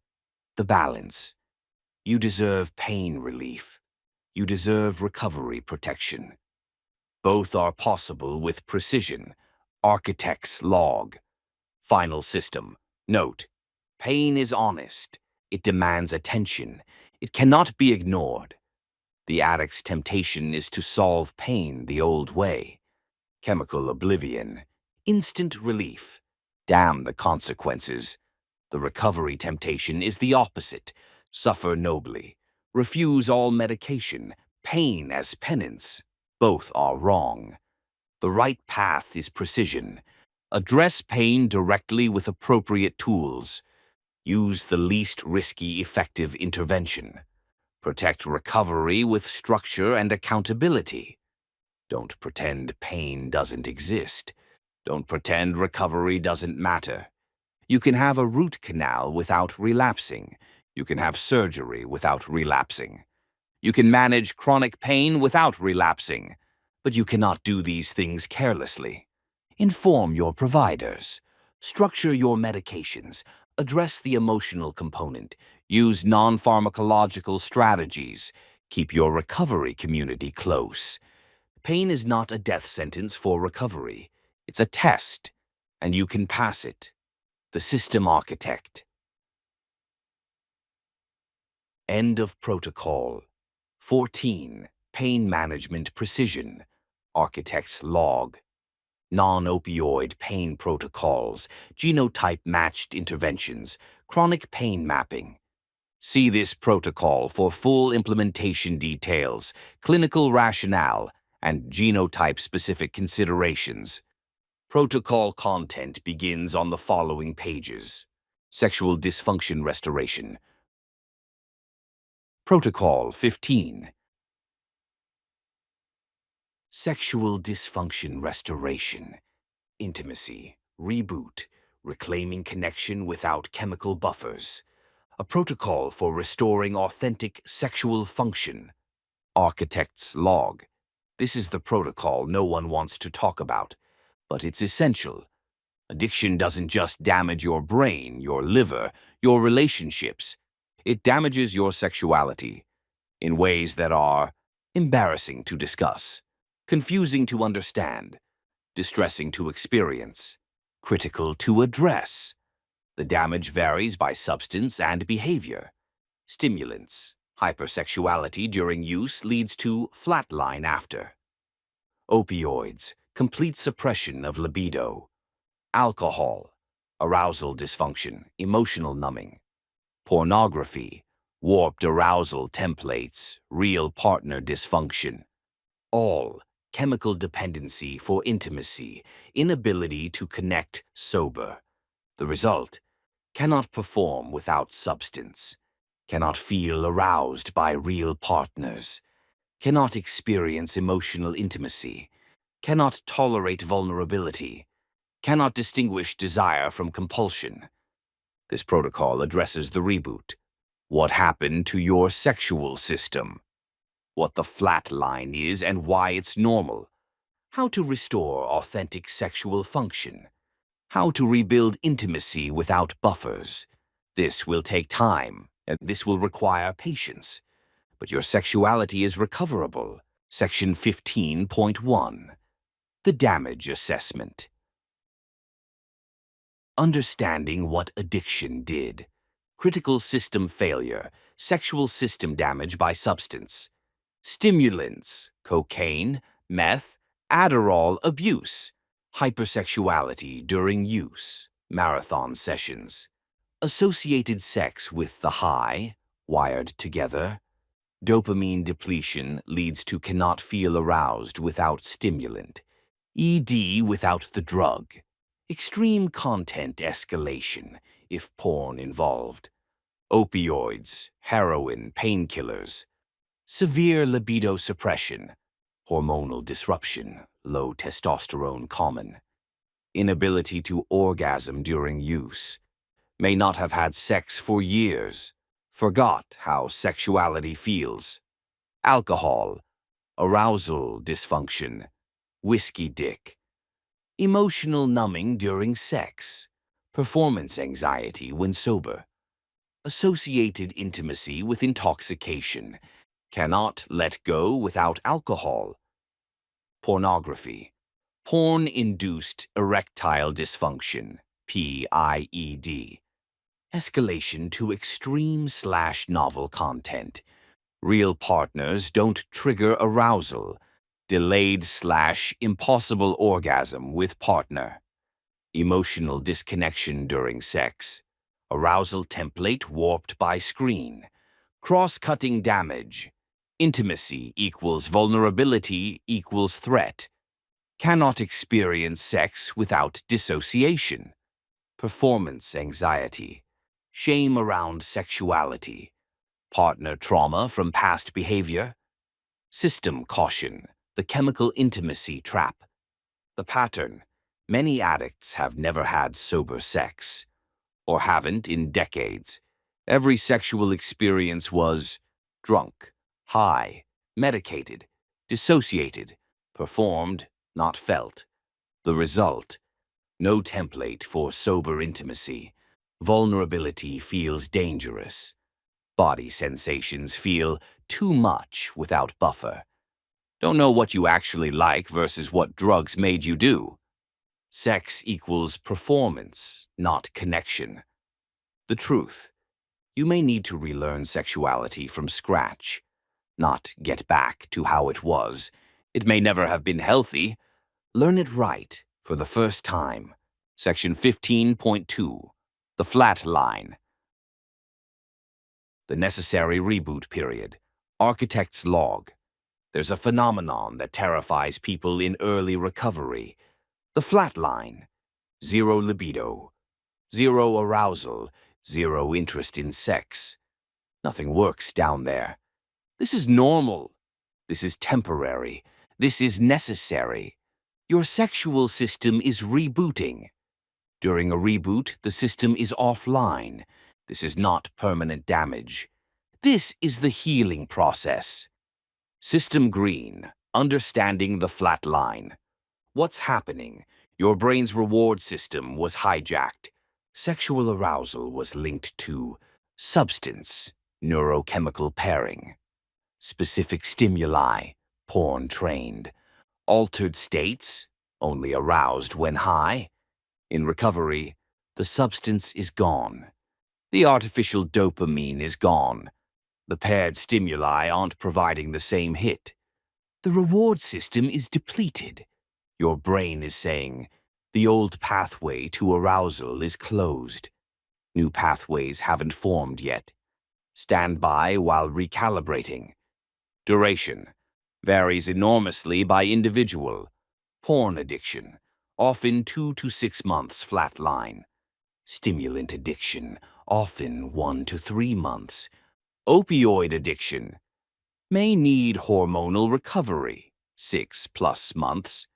The balance. You deserve pain relief. You deserve recovery protection. Both are possible with precision. Architect's log. Final system. Note. Pain is honest. It demands attention. It cannot be ignored. The addict's temptation is to solve pain the old way. Chemical oblivion. Instant relief. Damn the consequences. The recovery temptation is the opposite. Suffer nobly. Refuse all medication. pain as penance. Both are wrong. The right path is precision. Address pain directly with appropriate tools. Use the least risky, effective intervention. Protect recovery with structure and accountability. Don't pretend pain doesn't exist. Don't pretend recovery doesn't matter. You can have a root canal without relapsing. You can have surgery without relapsing. You can manage chronic pain without relapsing. But you cannot do these things carelessly. Inform your providers. Structure your medications. Address the emotional component. Use non-pharmacological strategies. Keep your recovery community close. Pain is not a death sentence for recovery. It's a test, and you can pass it. The System Architect. End of Protocol. 14. Pain Management Precision. Architect's Log. Non-opioid pain protocols, genotype-matched interventions, chronic pain mapping. See this protocol for full implementation details, clinical rationale, and genotype-specific considerations. Protocol content begins on the following pages. Sexual dysfunction restoration. Protocol 15. Sexual dysfunction restoration. Intimacy, reboot, reclaiming connection without chemical buffers. A protocol for restoring authentic sexual function. Architect's Log. This is the protocol no one wants to talk about, but it's essential. Addiction doesn't just damage your brain, your liver, your relationships. It damages your sexuality in ways that are embarrassing to discuss, confusing to understand, distressing to experience, critical to address. The damage varies by substance and behavior. Stimulants. Hypersexuality during use leads to flatline after. Opioids. Complete suppression of libido. Alcohol. Arousal dysfunction, emotional numbing. Pornography. Warped arousal templates, real partner dysfunction. All. Chemical dependency for intimacy, inability to connect sober. The result, cannot perform without substance, cannot feel aroused by real partners, cannot experience emotional intimacy, cannot tolerate vulnerability, cannot distinguish desire from compulsion. This protocol addresses the reboot. What happened to your sexual system? What the flat line is and why it's normal. How to restore authentic sexual function. How to rebuild intimacy without buffers. This will take time, and this will require patience. But your sexuality is recoverable. Section 15.1. The Damage Assessment. Understanding what addiction did. Critical system failure, sexual system damage by substance. Stimulants, cocaine, meth, Adderall abuse. Hypersexuality during use, marathon sessions. Associated sex with the high, wired together. Dopamine depletion leads to cannot feel aroused without stimulant. ED without the drug. Extreme content escalation, if porn involved. Opioids, heroin, painkillers. Severe libido suppression. Hormonal disruption, low testosterone common. Inability to orgasm during use. May not have had sex for years. Forgot how sexuality feels. Alcohol. Arousal dysfunction. Whiskey dick. Emotional numbing during sex. Performance anxiety when sober. Associated intimacy with intoxication. Cannot let go without alcohol. Pornography. Porn-induced erectile dysfunction, PIED. Escalation to extreme/novel content. Real partners don't trigger arousal. Delayed/impossible orgasm with partner. Emotional disconnection during sex. Arousal template warped by screen. Cross-cutting damage. Intimacy equals vulnerability equals threat. Cannot experience sex without dissociation. Performance anxiety. Shame around sexuality. Partner trauma from past behavior. System caution. The chemical intimacy trap. The pattern. Many addicts have never had sober sex, or haven't in decades. Every sexual experience was drunk, high, medicated, dissociated, performed, not felt. The result: no template for sober intimacy. Vulnerability feels dangerous. Body sensations feel too much without buffer. Don't know what you actually like versus what drugs made you do. Sex equals performance, not connection. The truth: you may need to relearn sexuality from scratch, not get back to how it was. It may never have been healthy. Learn it right for the first time. Section 15.2. The flat line. The necessary reboot period. Architect's log. There's a phenomenon that terrifies people in early recovery. The flat line. Zero libido. Zero arousal. Zero interest in sex. Nothing works down there. This is normal. This is temporary. This is necessary. Your sexual system is rebooting. During a reboot, the system is offline. This is not permanent damage. This is the healing process. System green, understanding the flat line. What's happening? Your brain's reward system was hijacked. Sexual arousal was linked to substance, neurochemical pairing. Specific stimuli, porn trained. Altered states, only aroused when high. In recovery, the substance is gone. The artificial dopamine is gone. The paired stimuli aren't providing the same hit. The reward system is depleted. Your brain is saying, the old pathway to arousal is closed. New pathways haven't formed yet. Stand by while recalibrating. Duration varies enormously by individual. Porn addiction, often 2 to 6 months flatline. Stimulant addiction, often 1 to 3 months. Opioid addiction may need hormonal recovery, 6+ months.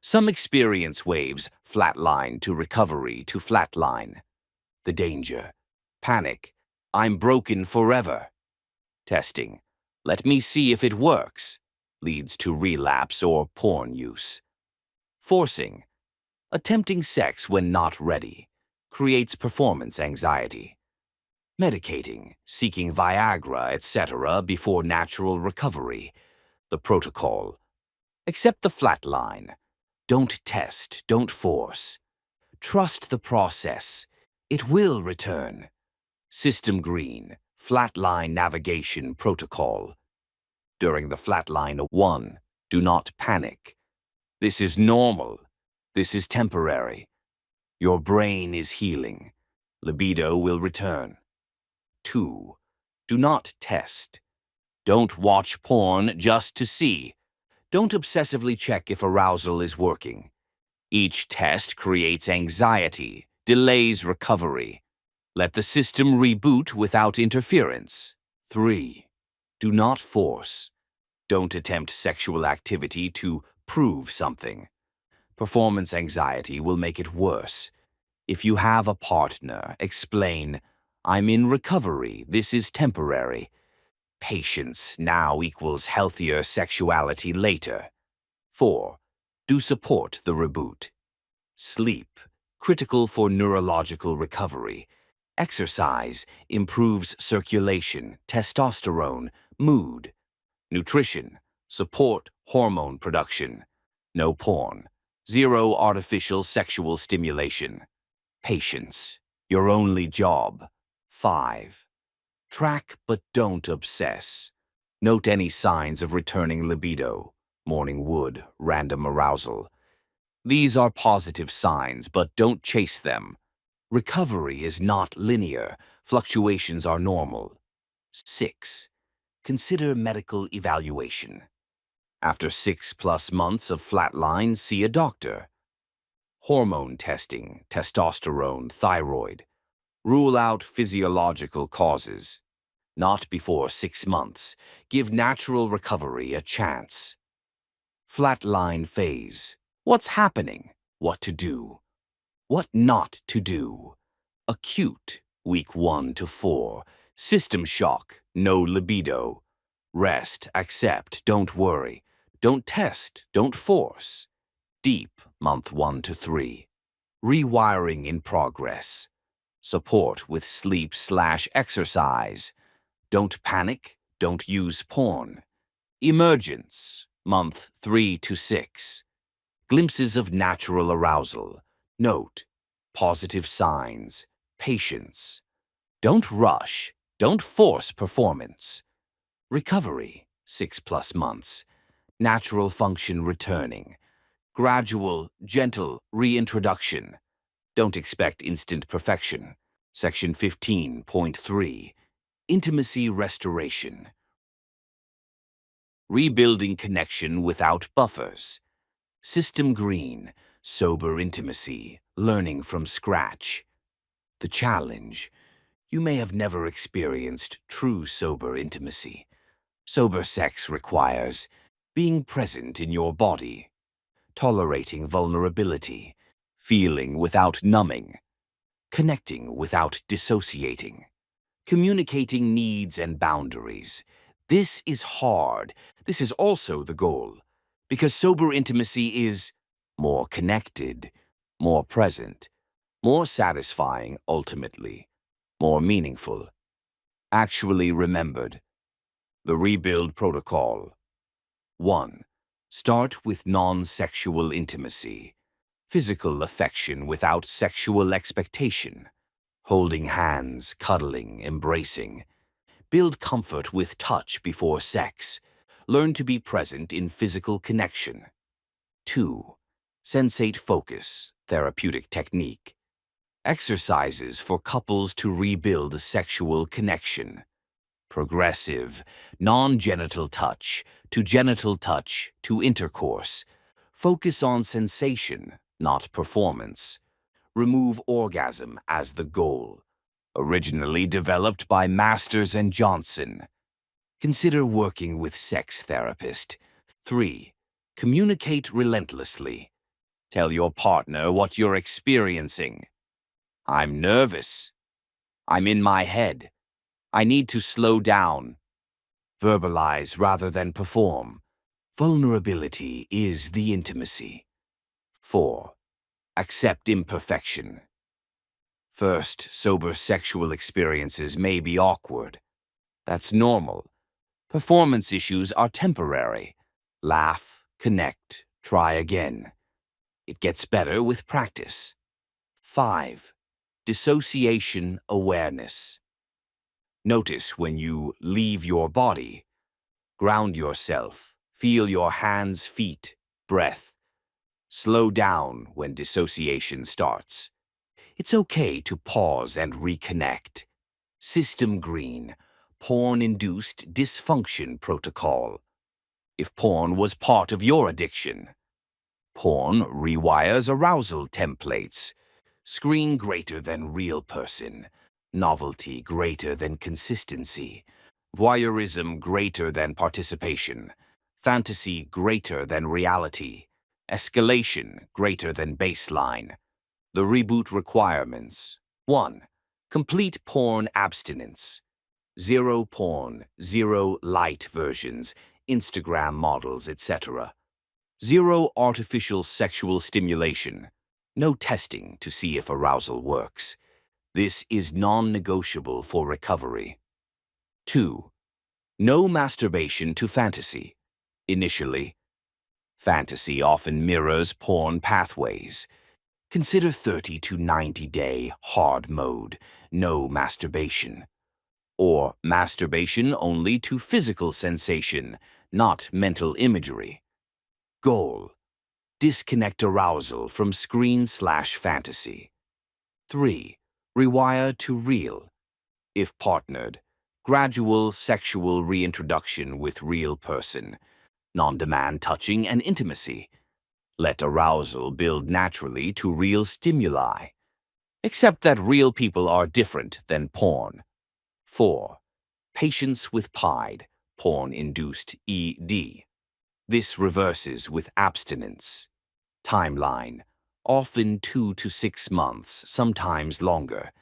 Some experience waves flatline to recovery to flatline. The danger: panic, I'm broken forever. Testing, let me see if it works, leads to relapse or porn use. Forcing, attempting sex when not ready, creates performance anxiety. Medicating, seeking Viagra, etc. before natural recovery. The protocol: accept the flat line. Don't test, don't force. Trust the process. It will return. System green, flatline navigation protocol. During the flatline 1, do not panic. This is normal. This is temporary. Your brain is healing. Libido will return. 2, do not test. Don't watch porn just to see. Don't obsessively check if arousal is working. Each test creates anxiety, delays recovery. Let the system reboot without interference. 3, do not force. Don't attempt sexual activity to prove something. Performance anxiety will make it worse. If you have a partner, explain, I'm in recovery, this is temporary. Patience now equals healthier sexuality later. 4, do support the reboot. Sleep, critical for neurological recovery. Exercise improves circulation, testosterone, mood. Nutrition, support hormone production. No porn. Zero artificial sexual stimulation. Patience, your only job. 5, track but don't obsess. Note any signs of returning libido, morning wood, random arousal. These are positive signs, but don't chase them. Recovery is not linear. Fluctuations are normal. 6, consider medical evaluation. After 6+ months of flatline, see a doctor. Hormone testing, testosterone, thyroid. Rule out physiological causes. Not before 6 months. Give natural recovery a chance. Flatline phase. What's happening? What to do? What not to do? Acute, week 1 to 4. System shock, no libido. Rest, accept, don't worry. Don't test, don't force. Deep, month 1 to 3. Rewiring in progress. Support with sleep/exercise. Don't panic, don't use porn. Emergence, month 3 to 6. Glimpses of natural arousal. Note, positive signs, patience. Don't rush, don't force performance. Recovery, 6+ months. Natural function returning. Gradual, gentle reintroduction. Don't expect instant perfection. Section 15.3. Intimacy restoration. Rebuilding connection without buffers. System green, sober intimacy, learning from scratch. The challenge. You may have never experienced true sober intimacy. Sober sex requires being present in your body, tolerating vulnerability, feeling without numbing, connecting without dissociating, communicating needs and boundaries. This is hard. This is also the goal, because sober intimacy is more connected, more present, more satisfying ultimately, more meaningful. Actually remembered. The Rebuild Protocol. 1. Start with non-sexual intimacy. Physical affection without sexual expectation. Holding hands, cuddling, embracing. Build comfort with touch before sex. Learn to be present in physical connection. 2. Sensate focus, therapeutic technique. Exercises for couples to rebuild sexual connection. Progressive, non-genital touch to genital touch to intercourse. Focus on sensation, not performance. Remove orgasm as the goal. Originally developed by Masters and Johnson. Consider working with sex therapist. 3. Communicate relentlessly. Tell your partner what you're experiencing. I'm nervous. I'm in my head. I need to slow down. Verbalize rather than perform. Vulnerability is the intimacy. 4. Accept imperfection. First, sober sexual experiences may be awkward. That's normal. Performance issues are temporary. Laugh, connect, try again. It gets better with practice. 5. Dissociation awareness. Notice when you leave your body. Ground yourself. Feel your hands, feet, breath. Slow down when dissociation starts. It's okay to pause and reconnect. System green, porn-induced dysfunction protocol. If porn was part of your addiction. Porn rewires arousal templates. Screen greater than real person. Novelty greater than consistency. Voyeurism greater than participation. Fantasy greater than reality. Escalation greater than baseline. The reboot requirements. 1. Complete porn abstinence. 0 porn, 0 light versions, Instagram models, etc. 0 artificial sexual stimulation. No testing to see if arousal works. This is non-negotiable for recovery. 2. No masturbation to fantasy. Initially, fantasy often mirrors porn pathways. Consider 30 to 90-day hard mode, no masturbation. Or masturbation only to physical sensation, not mental imagery. Goal: disconnect arousal from screen/fantasy. 3. Rewire to real. If partnered, Gradual sexual reintroduction with real person. Non-demand touching and intimacy. Let arousal build naturally to real stimuli. Accept that real people are different than porn. 4. Patience with PIDE, porn-induced ED. This reverses with abstinence. Timeline, often 2 to 6 months, sometimes longer.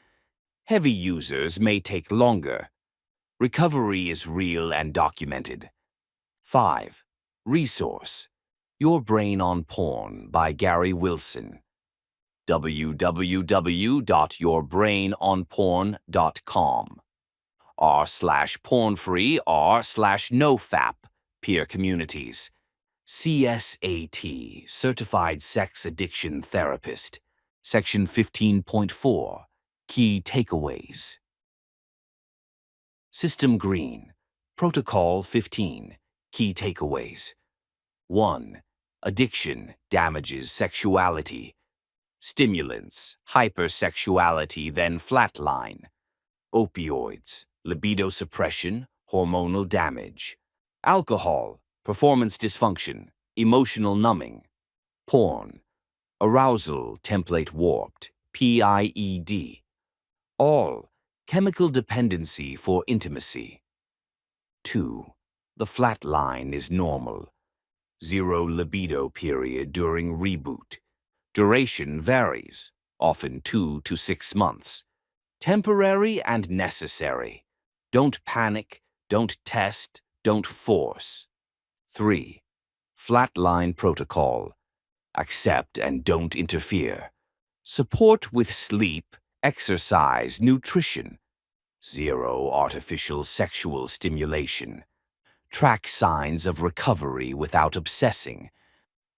Heavy users may take longer. Recovery is real and documented. 5. Resource, Your Brain on Porn by Gary Wilson. www.yourbrainonporn.com. r/pornfree r/nofap peer communities. CSAT, Certified Sex Addiction Therapist. Section 15.4, Key Takeaways. System Green, Protocol 15, Key Takeaways. 1. Addiction damages sexuality. Stimulants, hypersexuality, then flatline. Opioids, libido suppression, hormonal damage. Alcohol, performance dysfunction, emotional numbing. Porn, arousal template warped, PIED. All, chemical dependency for intimacy. 2. The flat line is normal. Zero libido period during reboot. Duration varies, often 2 to 6 months. Temporary and necessary. Don't panic, don't test, don't force. 3. Flatline protocol. Accept and don't interfere. Support with sleep, exercise, nutrition. Zero artificial sexual stimulation. Track signs of recovery without obsessing.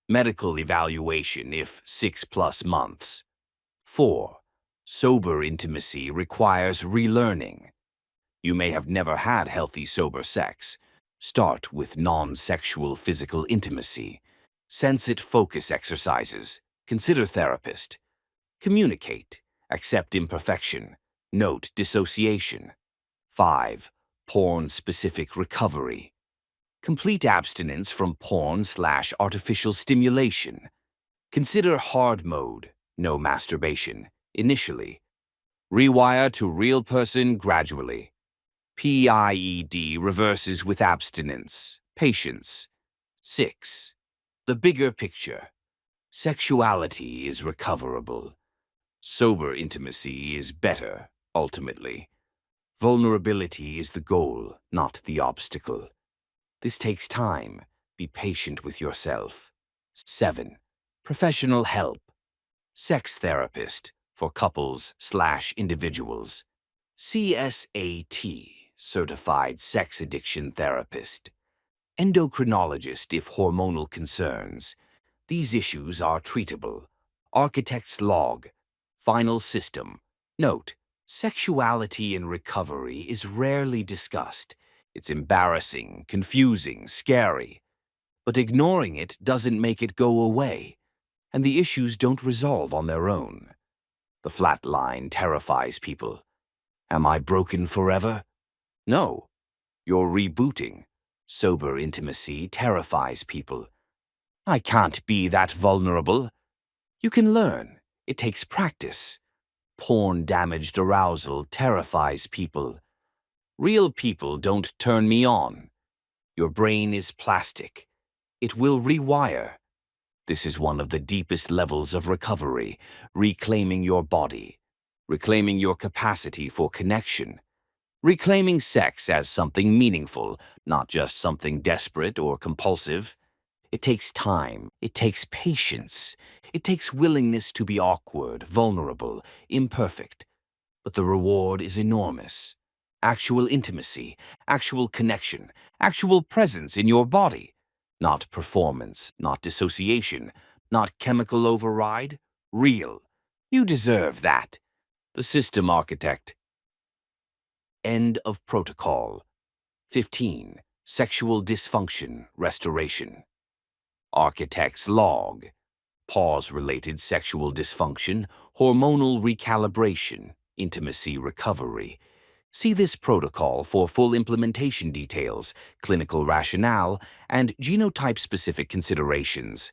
Medical evaluation if 6+ months. 4. Sober intimacy requires relearning. You may have never had healthy sober sex. Start with non-sexual physical intimacy. Sense it focus exercises. Consider therapist. Communicate. Accept imperfection. Note dissociation. 5. Porn-specific recovery. Complete abstinence from porn/artificial stimulation. Consider hard mode, no masturbation, initially. Rewire to real person gradually. PIED reverses with abstinence, patience. 6. The bigger picture. Sexuality is recoverable. Sober intimacy is better, ultimately. Vulnerability is the goal, not the obstacle. This takes time. Be patient with yourself. 7. Professional help. Sex therapist for couples/individuals. CSAT, Certified Sex Addiction Therapist. Endocrinologist if hormonal concerns. These issues are treatable. Architect's log. Final system. Note, sexuality in recovery is rarely discussed. It's embarrassing, confusing, scary. But ignoring it doesn't make it go away, and the issues don't resolve on their own. The flat line terrifies people. Am I broken forever? No. You're rebooting. Sober intimacy terrifies people. I can't be that vulnerable. You can learn. It takes practice. Porn-damaged arousal terrifies people. Real people don't turn me on. Your brain is plastic. It will rewire. This is one of the deepest levels of recovery, reclaiming your body, reclaiming your capacity for connection, reclaiming sex as something meaningful, not just something desperate or compulsive. It takes time. It takes patience. It takes willingness to be awkward, vulnerable, imperfect. But the reward is enormous. Actual intimacy, actual connection, actual presence in your body. Not performance, not dissociation, not chemical override. Real. You deserve that. The system architect. End of protocol. 15. Sexual dysfunction restoration. Architect's log. Pause-related sexual dysfunction, hormonal recalibration, intimacy recovery. See this protocol for full implementation details, clinical rationale, and genotype-specific considerations.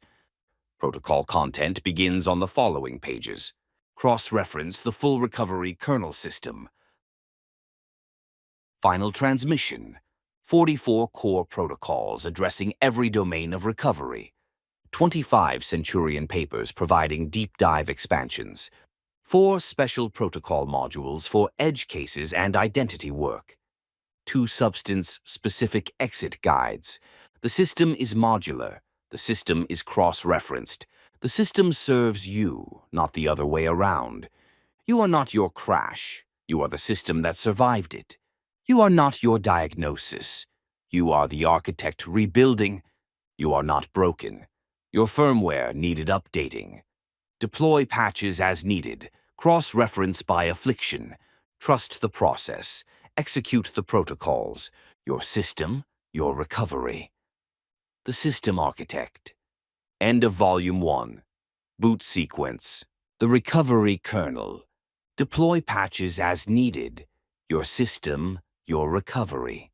Protocol content begins on the following pages. Cross-reference the full recovery kernel system. Final transmission. 44 core protocols addressing every domain of recovery. 25 Centurion papers providing deep dive expansions. 4 special protocol modules for edge cases and identity work. 2 substance-specific exit guides. The system is modular. The system is cross-referenced. The system serves you, not the other way around. You are not your crash. You are the system that survived it. You are not your diagnosis. You are the architect rebuilding. You are not broken. Your firmware needed updating. Deploy patches as needed. Cross-reference by affliction. Trust the process. Execute the protocols. Your system, your recovery. The System Architect. End of Volume 1. Boot Sequence. The Recovery Kernel. Deploy patches as needed. Your system, your recovery.